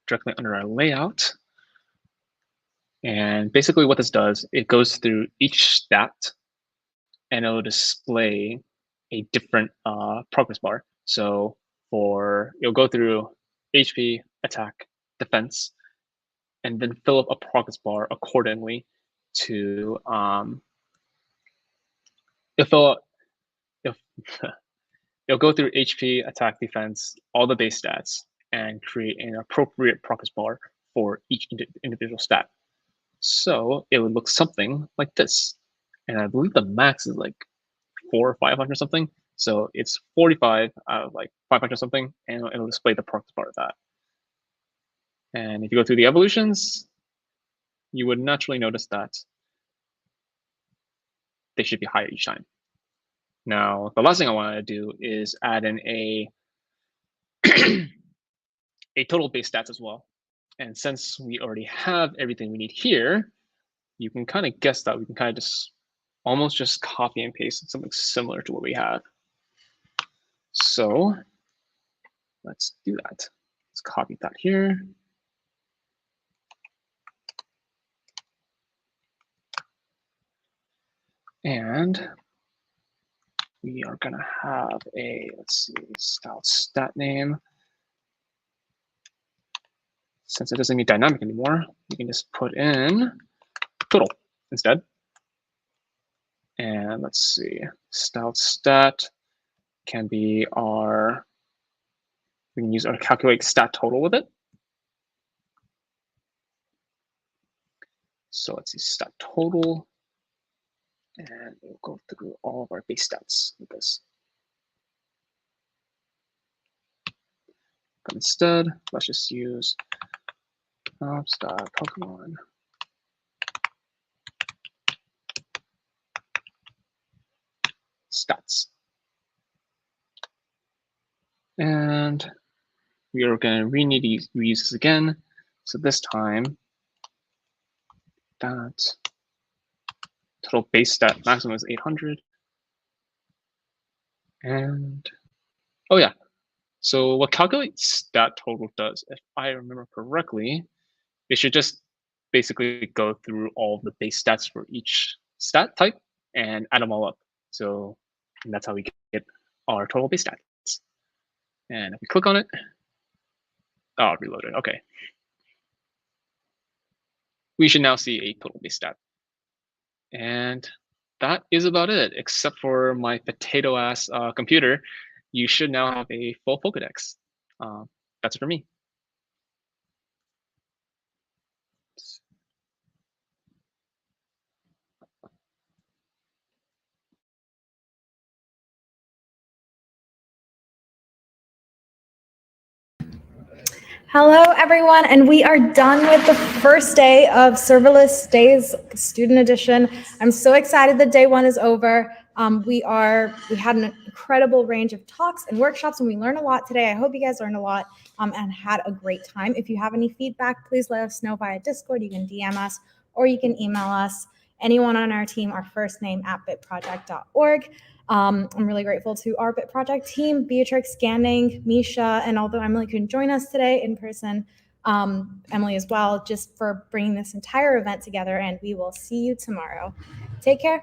Directly under our layout. And basically what this does, it goes through each stat and it'll display a different progress bar. So you'll go through HP, attack, defense, and then fill up a progress bar accordingly to you'll go through HP, attack, defense, all the base stats, and create an appropriate progress bar for each individual stat. So it would look something like this. And I believe the max is like 400 or 500 something. So it's 45 out of like 500 something, and it'll display the progress bar of that. And if you go through the evolutions, you would naturally notice that they should be higher each time. Now, the last thing I want to do is add in a total base stats as well. And since we already have everything we need here, you can kind of guess that we can kind of just almost just copy and paste something similar to what we have. So let's do that. Let's copy that here. And we are going to have a, let's see, style stat name. Since it doesn't need dynamic anymore, we can just put in total instead. And let's see, style stat can be our, we can use our calculate stat total with it. So let's see, stat total. And we'll go through all of our base stats with this. But instead, let's just use Pokemon. Stats. And we are going to reuse this again. So this time, that total base stat maximum is 800. And, oh yeah. So what calculate stat total does, if I remember correctly, it should just basically go through all the base stats for each stat type and add them all up. So and that's how we get our total base stats. And if we click on it, oh, reloaded. Okay. We should now see a total base stat. And that is about it, except for my potato ass computer. You should now have a full Pokedex. That's it for me. Hello, everyone, and we are done with the first day of Serverless Days Student Edition. I'm so excited that day one is over. We had an incredible range of talks and workshops, and we learned a lot today. I hope you guys learned a lot and had a great time. If you have any feedback, please let us know via Discord. You can DM us or you can email us. Anyone on our team, our first name @bitproject.org. I'm really grateful to our Bit Project team, Beatrix, Ganning, Misha, and although Emily couldn't join us today in person, Emily as well, just for bringing this entire event together, and we will see you tomorrow. Take care.